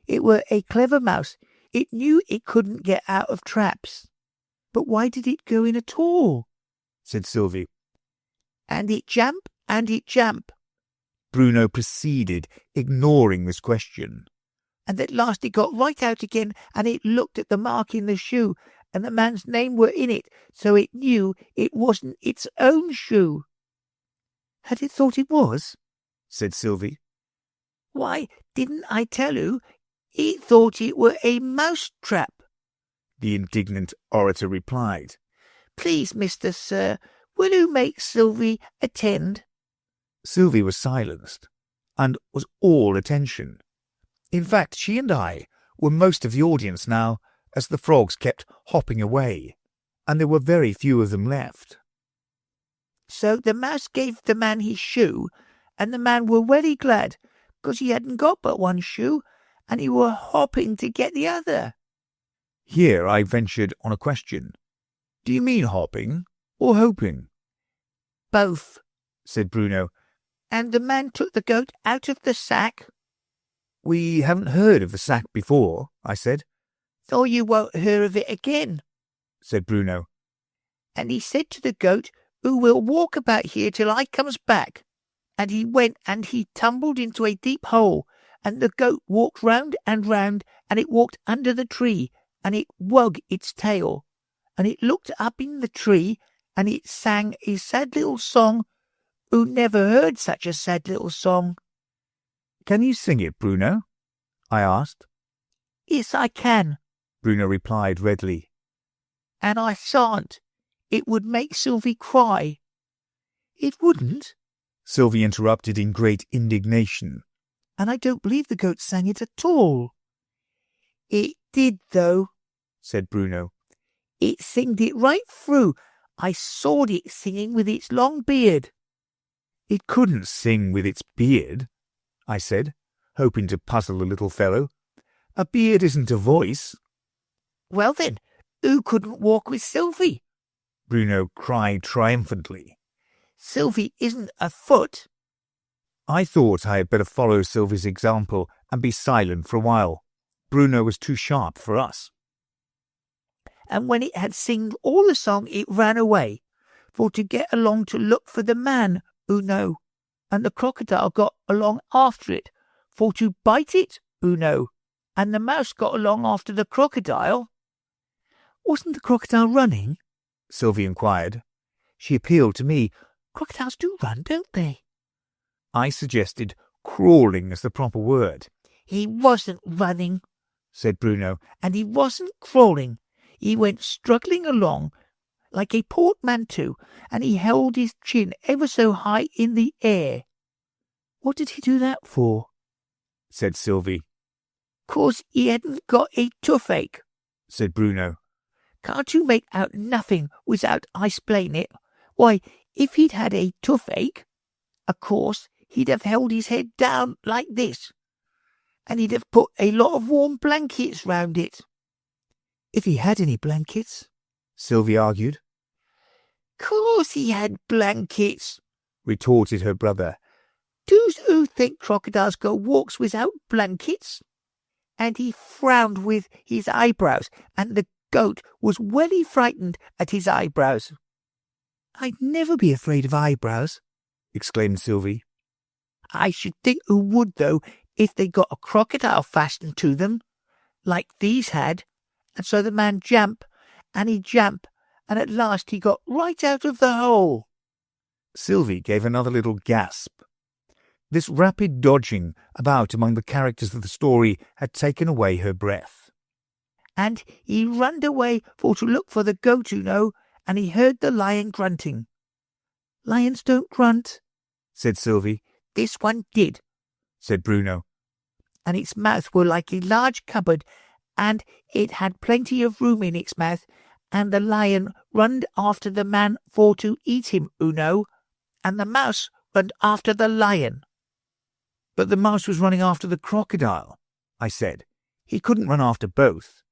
Speaker 4: "It were a clever mouse. It knew it couldn't get out of traps."
Speaker 1: "But why did it go in at all?" said Sylvie.
Speaker 4: "And it jump, and it jump,"
Speaker 1: Bruno proceeded, ignoring this question.
Speaker 4: "And at last it got right out again, and it looked at the mark in the shoe, and the man's name were in it, so it knew it wasn't its own shoe."
Speaker 1: "Had it thought it was?" said Sylvie.
Speaker 4: "Why, didn't I tell you? It thought it were a mouse-trap,"
Speaker 1: the indignant orator replied.
Speaker 4: "Please, Mr. Sir, will you make Sylvie attend?"
Speaker 1: Sylvie was silenced, and was all attention. In fact, she and I were most of the audience now, as the frogs kept hopping away, and there were very few of them left.
Speaker 4: So the mouse gave the man his shoe, and the man were very glad, 'cause he hadn't got but one shoe, and he were hopping to get the other.
Speaker 1: Here I ventured on a question. Do you mean hopping or hoping?
Speaker 4: Both,
Speaker 1: said Bruno.
Speaker 4: And the man took the goat out of the sack.
Speaker 1: We haven't heard of the sack before, I said.
Speaker 4: Or you won't hear of it again,
Speaker 1: said Bruno.
Speaker 4: And he said to the goat, who will walk about here till I comes back. And he went and he tumbled into a deep hole, and the goat walked round and round, and it walked under the tree, and it wug its tail, and it looked up in the tree, and it sang a sad little song. Who never heard such a sad little song?
Speaker 1: Can you sing it, Bruno? I asked.
Speaker 4: Yes, I can,
Speaker 1: Bruno replied readily.
Speaker 4: And I shan't. It would make Sylvie cry.
Speaker 1: It wouldn't, Sylvie interrupted in great indignation. And I don't believe the goat sang it at all.
Speaker 4: It did, though,
Speaker 1: said Bruno.
Speaker 4: It singed it right through. I sawed it singing with its long beard.
Speaker 1: It couldn't sing with its beard, I said, hoping to puzzle the little fellow. A beard isn't a voice.
Speaker 4: Well then, who couldn't walk with Sylvie?
Speaker 1: Bruno cried triumphantly.
Speaker 4: Sylvie isn't a foot.
Speaker 1: I thought I had better follow Sylvie's example and be silent for a while. Bruno was too sharp for us.
Speaker 4: And when it had sung all the song, it ran away, for to get along to look for the man who know. And the crocodile got along after it, for to bite it who know. And the mouse got along after the crocodile.
Speaker 1: Wasn't the crocodile running? Sylvie inquired. She appealed to me.
Speaker 4: Crocodiles do run, don't they?
Speaker 1: I suggested crawling as the proper word.
Speaker 4: He wasn't running,
Speaker 1: said Bruno.
Speaker 4: And he wasn't crawling. He went struggling along like a portmanteau, and he held his chin ever so high in the air.
Speaker 1: What did he do that for? Said Sylvie.
Speaker 4: 'Cause he hadn't got a toothache,
Speaker 1: said Bruno.
Speaker 4: Can't you make out nothing without I explain it? Why, if he'd had a toothache, of course he'd have held his head down like this, and he'd have put a lot of warm blankets round it.
Speaker 1: If he had any blankets, Sylvie argued.
Speaker 4: 'Course he had blankets,
Speaker 1: retorted her brother.
Speaker 4: Do you think crocodiles go walks without blankets? And he frowned with his eyebrows, and the goat was very frightened at his eyebrows.
Speaker 1: I'd never be afraid of eyebrows, exclaimed Sylvie.
Speaker 4: I should think you would, though, if they got a crocodile fastened to them, like these had. And so the man jumped, and he jumped, and at last he got right out of the hole.
Speaker 1: Sylvie gave another little gasp. This rapid dodging about among the characters of the story had taken away her breath.
Speaker 4: And he runned away for to look for the goat, you know, and he heard the lion grunting.
Speaker 1: Lions don't grunt, said Sylvie.
Speaker 4: This one did,
Speaker 1: said Bruno.
Speaker 4: And its mouth were like a large cupboard, and it had plenty of room in its mouth, and the lion runned after the man for to eat him, you know, and the mouse runned after the lion.
Speaker 1: But the mouse was running after the crocodile, I said. He couldn't run after both.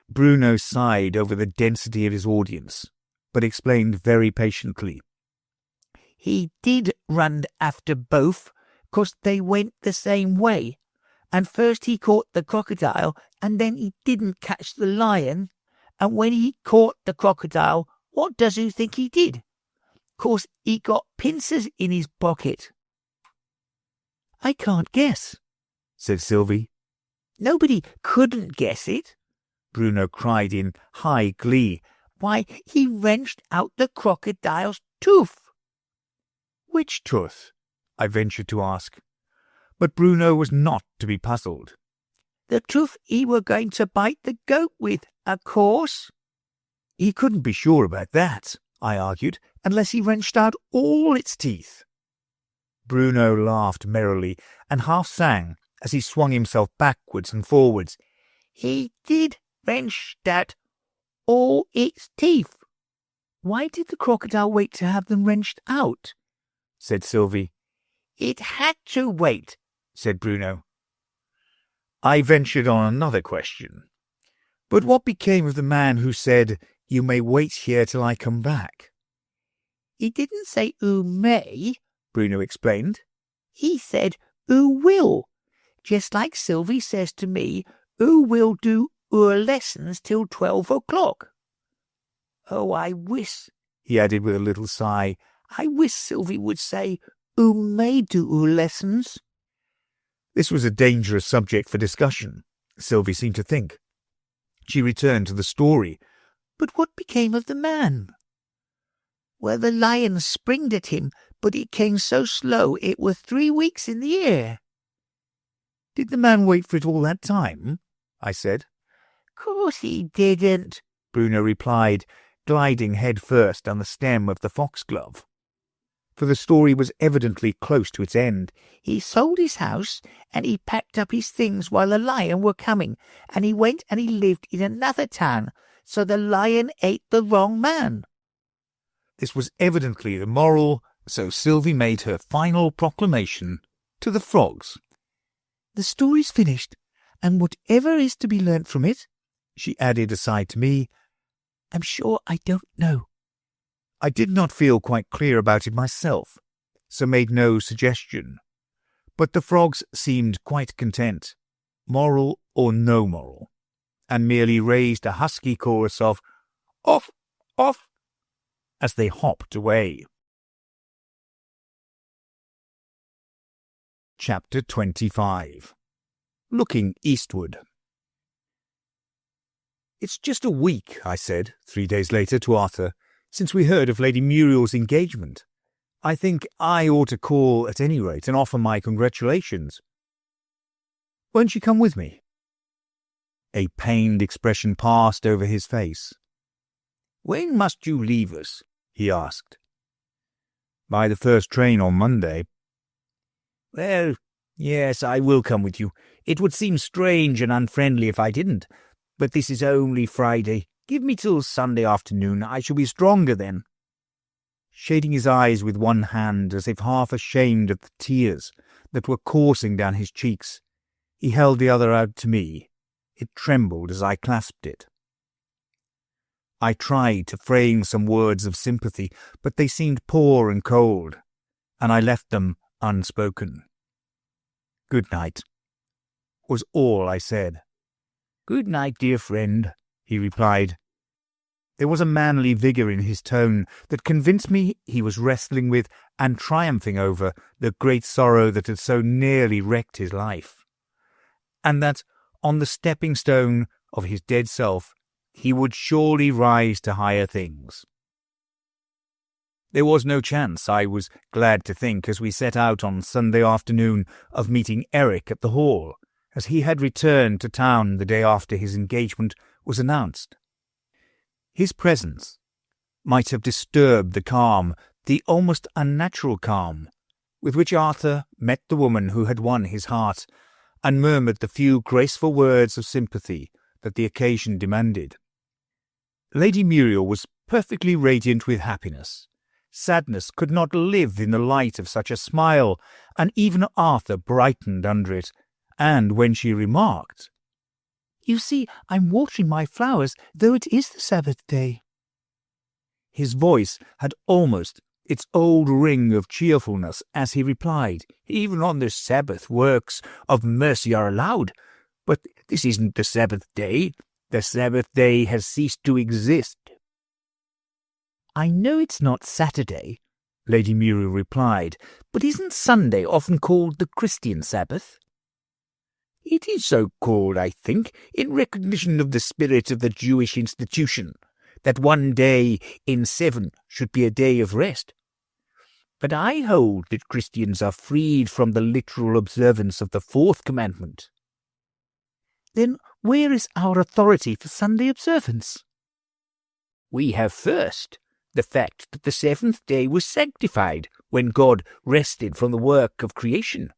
Speaker 1: Bruno sighed over the density of his audience, but explained very patiently.
Speaker 4: He did run after both, 'cause they went the same way. And first he caught the crocodile, and then he didn't catch the lion. And when he caught the crocodile, what does you think he did? 'Course he got pincers in his pocket.
Speaker 1: I can't guess, said Sylvie.
Speaker 4: Nobody couldn't guess it,
Speaker 1: Bruno cried in high glee.
Speaker 4: Why, he wrenched out the crocodile's tooth.
Speaker 1: Which tooth? I ventured to ask. But Bruno was not to be puzzled.
Speaker 4: The tooth he were going to bite the goat with, of course.
Speaker 1: He couldn't be sure about that, I argued, unless he wrenched out all its teeth. Bruno laughed merrily and half sang as he swung himself backwards and forwards.
Speaker 4: "He did wrench out all its teeth."
Speaker 1: "Why did the crocodile wait to have them wrenched out?" said Sylvie.
Speaker 4: "It had to wait," said Bruno.
Speaker 1: I ventured on another question. "But what became of the man who said, 'You may wait here till I come back'?"
Speaker 4: "He didn't say 'oo may,'"
Speaker 1: Bruno explained.
Speaker 4: "He said 'oo will. Just like Sylvie says to me, 'oo will do her lessons till 12 o'clock. Oh, I wish," he added with a little sigh, "I wish Sylvie would say 'oo may do her lessons.'"
Speaker 1: This was a dangerous subject for discussion, Sylvie seemed to think. She returned to the story.
Speaker 4: "But what became of the man?" "Well, the lion springed at him, but it came so slow it was 3 weeks in the air."
Speaker 1: "Did the man wait for it all that time?" I said.
Speaker 4: "Course he didn't,"
Speaker 1: Bruno replied, gliding head first on the stem of the foxglove. For the story was evidently close to its end.
Speaker 4: "He sold his house, and he packed up his things while the lion were coming, and he went and he lived in another town, so the lion ate the wrong man."
Speaker 1: This was evidently the moral, so Sylvie made her final proclamation to the frogs.
Speaker 4: "The story's finished, and whatever is to be learnt from it,"
Speaker 1: she added aside to me,
Speaker 4: "I'm sure I don't know."
Speaker 1: I did not feel quite clear about it myself, so made no suggestion. But the frogs seemed quite content, moral or no moral, and merely raised a husky chorus of "Off, off," as they hopped away. Chapter 25. Looking Eastward. "It's just a week," I said 3 days later to Arthur, "since we heard of Lady Muriel's engagement. I think I ought to call at any rate and offer my congratulations. Won't you come with me?" A pained expression passed over his face.
Speaker 2: "When must you leave us?"
Speaker 1: he asked. "By the first train on Monday."
Speaker 2: "Well, yes, I will come with you. It would seem strange and unfriendly if I didn't. But this is only Friday. Give me till Sunday afternoon. I shall be stronger then."
Speaker 1: Shading his eyes with one hand, as if half ashamed of the tears that were coursing down his cheeks, he held the other out to me. It trembled as I clasped it. I tried to frame some words of sympathy, but they seemed poor and cold, and I left them unspoken. "Good night," was all I said.
Speaker 2: "Good night, dear friend," he replied.
Speaker 1: There was a manly vigour in his tone that convinced me he was wrestling with and triumphing over the great sorrow that had so nearly wrecked his life, and that on the stepping stone of his dead self he would surely rise to higher things. There was no chance, I was glad to think, as we set out on Sunday afternoon, of meeting Eric at the Hall, as he had returned to town the day after his engagement was announced. His presence might have disturbed the calm, the almost unnatural calm, with which Arthur met the woman who had won his heart, and murmured the few graceful words of sympathy that the occasion demanded. Lady Muriel was perfectly radiant with happiness. Sadness could not live in the light of such a smile, and even Arthur brightened under it, and when she remarked,
Speaker 4: "You see, I'm watering my flowers, though it is the Sabbath day,"
Speaker 1: his voice had almost its old ring of cheerfulness as he replied,
Speaker 2: "Even on the Sabbath works of mercy are allowed. But this isn't the Sabbath day. The Sabbath day has ceased to exist."
Speaker 4: "I know it's not Saturday,"
Speaker 2: Lady Muriel replied, "but isn't Sunday often called the Christian Sabbath?" "It is so called, I think, in recognition of the spirit of the Jewish institution, that one day in 7 should be a day of rest. But I hold that Christians are freed from the literal observance of the 4th commandment."
Speaker 4: "Then where is our authority for Sunday observance?"
Speaker 2: "We have first the fact that the 7th day was sanctified, when God rested from the work of creation.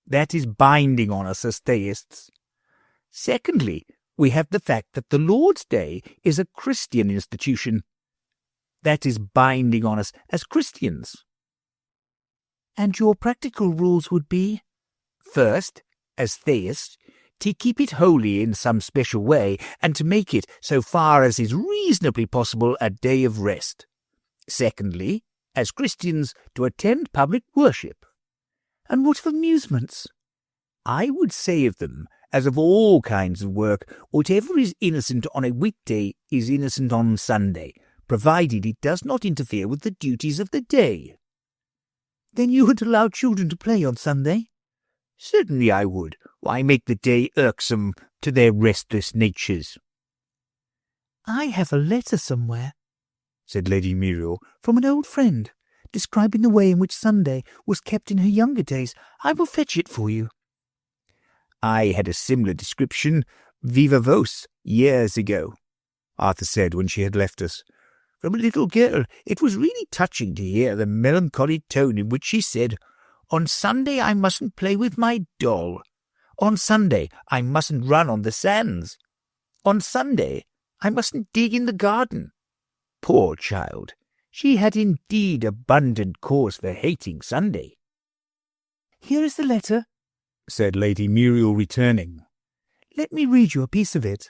Speaker 2: That is binding on us as theists. Secondly, we have the fact that the Lord's Day is a Christian institution. That is binding on us as Christians.
Speaker 4: And your practical rules would be?
Speaker 2: First, as theists, to keep it holy in some special way, and to make it, so far as is reasonably possible, a day of rest. Secondly, as Christians, to attend public worship.
Speaker 4: And what of amusements?
Speaker 2: I would say of them, as of all kinds of work, whatever is innocent on a weekday is innocent on Sunday, provided it does not interfere with the duties of the day.
Speaker 4: Then you would allow children to play on Sunday?
Speaker 2: Certainly I would. Why make the day irksome to their restless natures?
Speaker 4: I have a letter somewhere,
Speaker 1: said Lady Muriel,
Speaker 4: from an old friend, describing the way in which Sunday was kept in her younger days. I will fetch it for you.
Speaker 2: I had a similar description, viva voce, years ago, Arthur said when she had left us. From a little girl, it was really touching to hear the melancholy tone in which she said, "On Sunday I mustn't play with my doll. On Sunday I mustn't run on the sands. On Sunday I mustn't dig in the garden." Poor child! She had indeed abundant cause for hating Sunday.
Speaker 4: "Here is the letter,"
Speaker 1: said Lady Muriel, returning.
Speaker 4: "Let me read you a piece of it.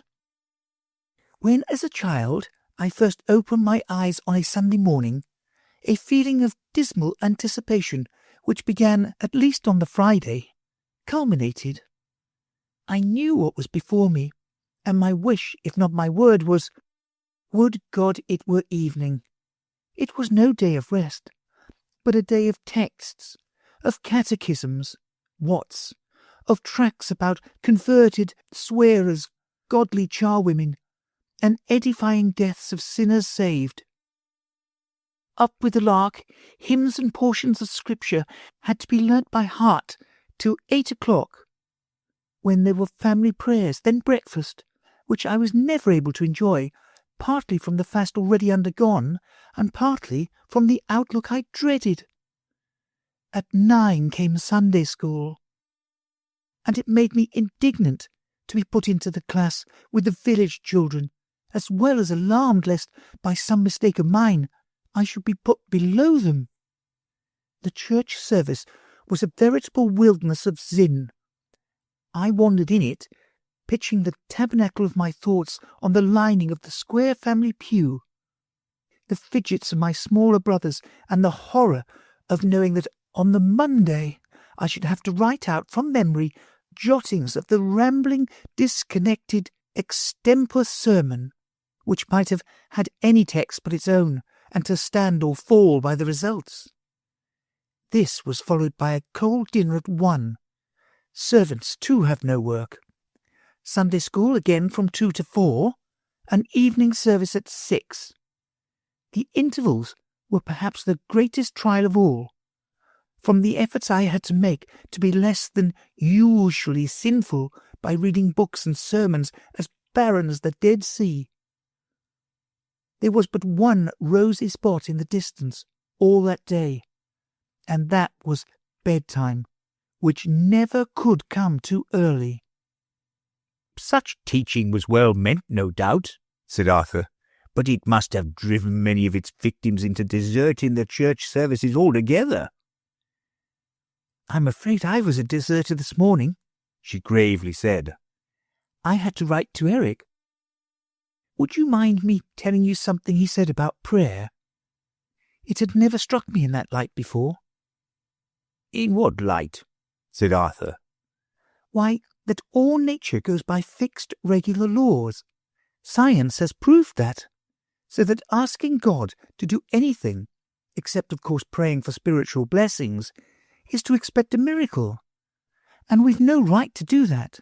Speaker 4: When, as a child, I first opened my eyes on a Sunday morning, a feeling of dismal anticipation, which began at least on the Friday, culminated. I knew what was before me, and my wish, if not my word, was, would God it were evening. It was no day of rest, but a day of texts, of catechisms, Watts, of tracts about converted swearers, godly charwomen, and edifying deaths of sinners saved. Up with the lark, hymns and portions of Scripture had to be learnt by heart till 8 o'clock, when there were family prayers, then breakfast, which I was never able to enjoy, partly from the fast already undergone, and partly from the outlook I dreaded. At 9 came Sunday school, and it made me indignant to be put into the class with the village children, as well as alarmed lest, by some mistake of mine, I should be put below them. The church service was a veritable wilderness of sin. I wandered in it, pitching the tabernacle of my thoughts on the lining of the square family pew. The fidgets of my smaller brothers, and the horror of knowing that on the Monday I should have to write out from memory jottings of the rambling, disconnected, extempore sermon, which might have had any text but its own, and to stand or fall by the results. This was followed by a cold dinner at 1. Servants, too, have no work. Sunday school again from 2 to 4, and evening service at 6. The intervals were perhaps the greatest trial of all, from the efforts I had to make to be less than usually sinful by reading books and sermons as barren as the Dead Sea. There was but one rosy spot in the distance all that day, and that was bedtime, which never could come too early.
Speaker 2: Such teaching was well meant, no doubt, said Arthur, but it must have driven many of its victims into deserting the church services altogether.
Speaker 4: I'm afraid I was a deserter this morning, she gravely said. I had to write to Eric. Would you mind me telling you something he said about prayer? It had never struck me in that light before.
Speaker 2: In what light? Said Arthur.
Speaker 4: Why, that all nature goes by fixed, regular laws. Science has proved that, so that asking God to do anything, except of course praying for spiritual blessings, is to expect a miracle. And we've no right to do that.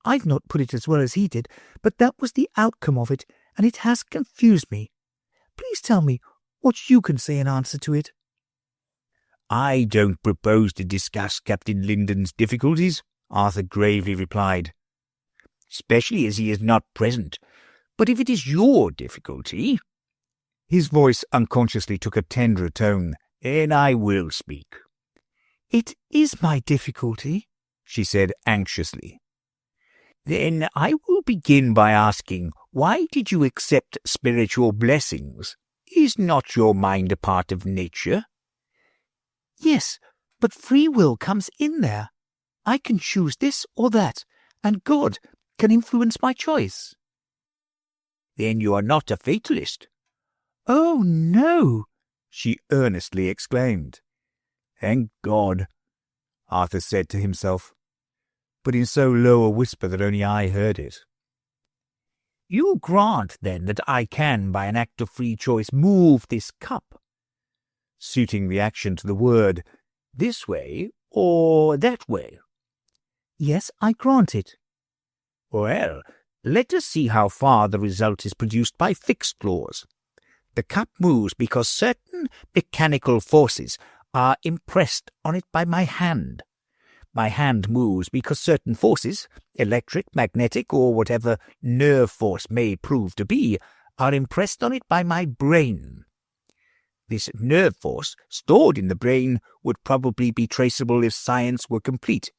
Speaker 4: I've not put it as well as he did, but that was the outcome of it, and it has confused me. Please tell me what you can say in answer to it.
Speaker 2: I don't propose to discuss Captain Linden's difficulties, Arthur gravely replied, especially as he is not present. But if it is your difficulty—
Speaker 1: His voice unconsciously took a tenderer tone
Speaker 2: Then I will speak.
Speaker 1: It is my difficulty, she said anxiously.
Speaker 2: Then I will begin by asking, why did you accept spiritual blessings? Is not your mind a part of nature?
Speaker 1: Yes, but free will comes in there. I can choose this or that, and God can influence my choice.
Speaker 2: Then you are not a fatalist.
Speaker 1: Oh, no,
Speaker 3: she earnestly exclaimed. Thank God, Arthur said to himself, but in so low a whisper that only I heard it.
Speaker 2: You grant, then, that I can, by an act of free choice, move this cup,
Speaker 3: suiting the action to the word,
Speaker 2: this way or that way?
Speaker 1: Yes, I grant it.
Speaker 2: Well, let us see how far the result is produced by fixed laws. The cup moves because certain mechanical forces are impressed on it by my hand. My hand moves because certain forces, electric, magnetic, or whatever nerve force may prove to be, are impressed on it by my brain. This nerve force, stored in the brain, would probably be traceable if science were complete,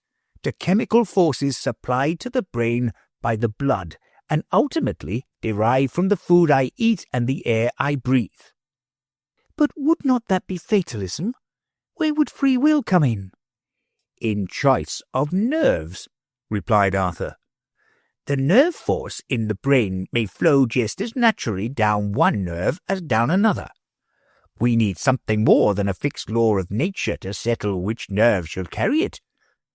Speaker 2: to chemical forces supplied to the brain by the blood, and ultimately derived from the food I eat and the air I breathe.
Speaker 1: But would not that be fatalism? Where would free will come in?
Speaker 2: In choice of nerves, replied Arthur. The nerve force in the brain may flow just as naturally down one nerve as down another. We need something more than a fixed law of nature to settle which nerve shall carry it.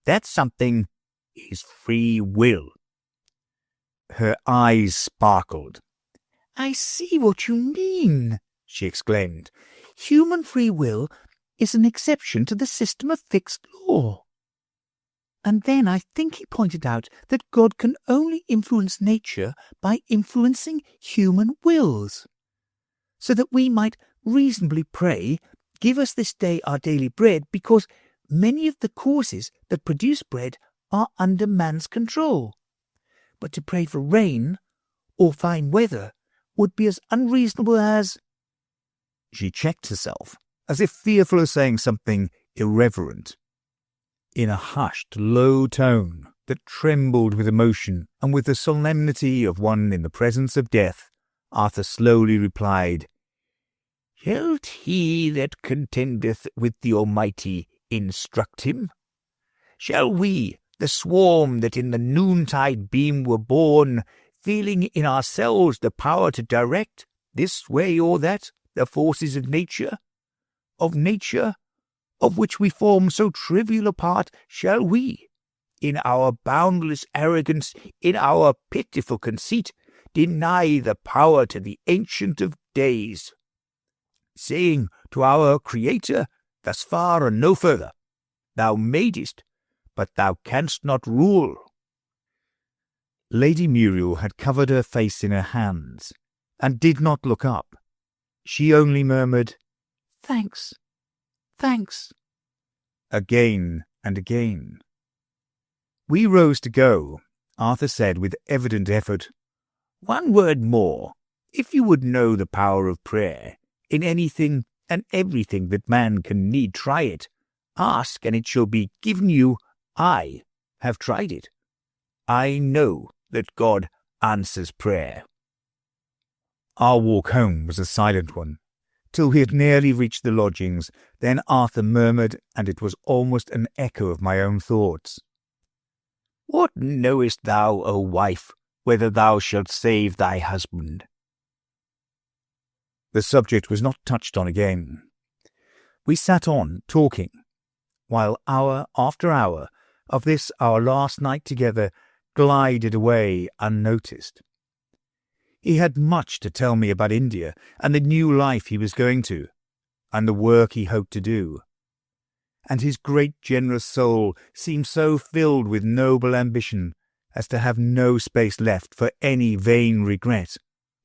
Speaker 2: That something is free will.
Speaker 3: Her eyes sparkled.
Speaker 1: I see what you mean, she exclaimed. Human free will is an exception to the system of fixed law. And then I think he pointed out that God can only influence nature by influencing human wills, so that we might reasonably pray, give us this day our daily bread, because many of the causes that produce bread are under man's control. But to pray for rain or fine weather would be as unreasonable as...
Speaker 3: She checked herself, as if fearful of saying something irreverent. In a hushed, low tone that trembled with emotion and with the solemnity of one in the presence of death, Arthur slowly replied,
Speaker 2: Shall he that contendeth with the Almighty instruct him? Shall we, the swarm that in the noontide beam were born, feeling in ourselves the power to direct, this way or that, the forces of nature, of which we form so trivial a part, shall we, in our boundless arrogance, in our pitiful conceit, deny the power to the Ancient of Days, saying to our Creator, thus far and no further, Thou madest, but thou canst not rule?
Speaker 3: Lady Muriel had covered her face in her hands, and did not look up. She only murmured,
Speaker 1: Thanks, thanks,
Speaker 3: again and again. We rose to go. Arthur said with evident effort,
Speaker 2: One word more. If you would know the power of prayer, in anything and everything that man can need, try it. Ask, and it shall be given you. I have tried it. I know that God answers prayer.
Speaker 3: Our walk home was a silent one, till we had nearly reached the lodgings. Then Arthur murmured, and it was almost an echo of my own thoughts.
Speaker 2: What knowest thou, O wife, whether thou shalt save thy husband?
Speaker 3: The subject was not touched on again. We sat on, talking, while hour after hour of this our last night together glided away unnoticed. He had much to tell me about India and the new life he was going to, and the work he hoped to do. And his great generous soul seemed so filled with noble ambition as to have no space left for any vain regret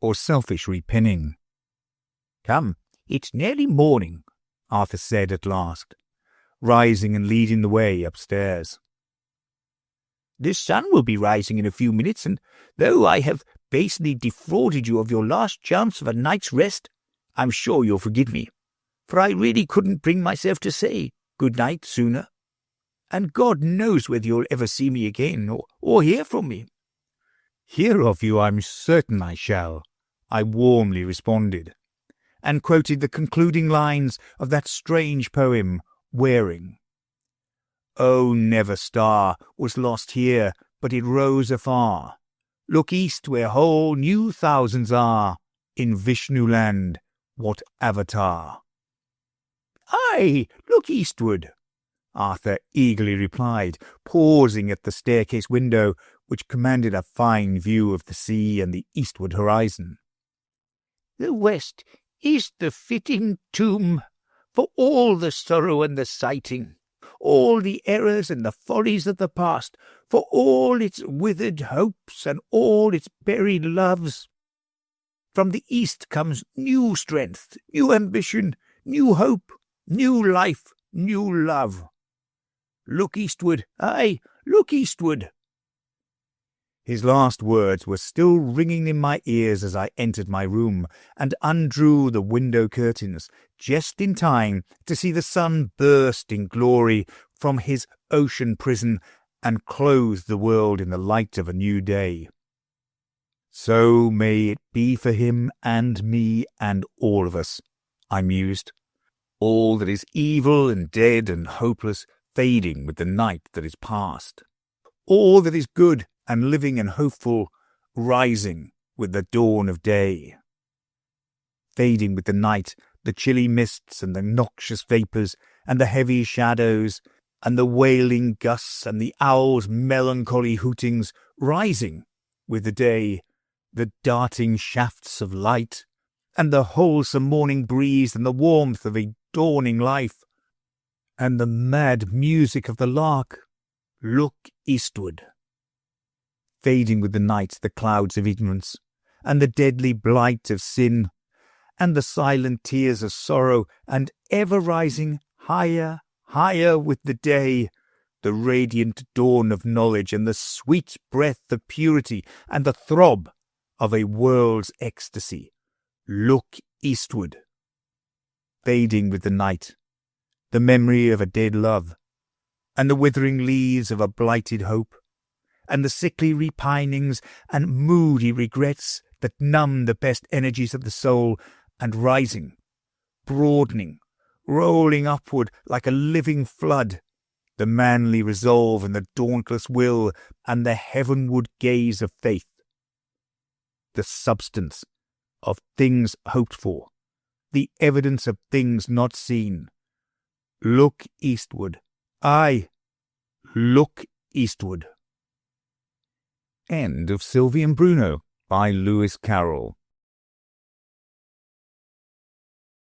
Speaker 3: or selfish repining.
Speaker 2: Come, it's nearly morning,
Speaker 3: Arthur said at last, rising and leading the way upstairs.
Speaker 2: The sun will be rising in a few minutes, and though I have basely defrauded you of your last chance of a night's rest, I'm sure you'll forgive me. for I really couldn't bring myself to say good night sooner. And God knows whether you'll ever see me again or hear from me.
Speaker 1: Hear of you I'm certain I shall, I warmly responded, and quoted the concluding lines of that strange poem, Wearing. Oh, never star was lost here, but it rose afar. Look east where whole new thousands are, in Vishnu land, what avatar?
Speaker 2: Aye, look eastward,
Speaker 1: Arthur eagerly replied, pausing at the staircase window, which commanded a fine view of the sea and the eastward horizon.
Speaker 2: The west is the fitting tomb for all the sorrow and the sighting, all the errors and the follies of the past, for all its withered hopes and all its buried loves. From the east comes new strength, new ambition, new hope, new life, new love. Look eastward, aye, look eastward.
Speaker 1: His last words were still ringing in my ears as I entered my room and undrew the window curtains, just in time to see the sun burst in glory from his ocean prison and clothe the world in the light of a new day. So may it be for him and me and all of us, I mused. All that is evil and dead and hopeless fading with the night that is past. All that is good and living and hopeful rising with the dawn of day. Fading with the night, the chilly mists and the noxious vapours and the heavy shadows and the wailing gusts and the owl's melancholy hootings, rising with the day, the darting shafts of light and the wholesome morning breeze and the warmth of a dawning life, and the mad music of the lark. Look eastward. Fading with the night the clouds of ignorance, and the deadly blight of sin, and the silent tears of sorrow, and ever rising higher, higher with the day, the radiant dawn of knowledge, and the sweet breath of purity, and the throb of a world's ecstasy. Look eastward. Fading with the night, the memory of a dead love, and the withering leaves of a blighted hope, and the sickly repinings and moody regrets that numb the best energies of the soul, and rising, broadening, rolling upward like a living flood, the manly resolve and the dauntless will and the heavenward gaze of faith, the substance of things hoped for, the evidence of things not seen. Look eastward. Aye, look eastward. End of Sylvie and Bruno by Lewis Carroll.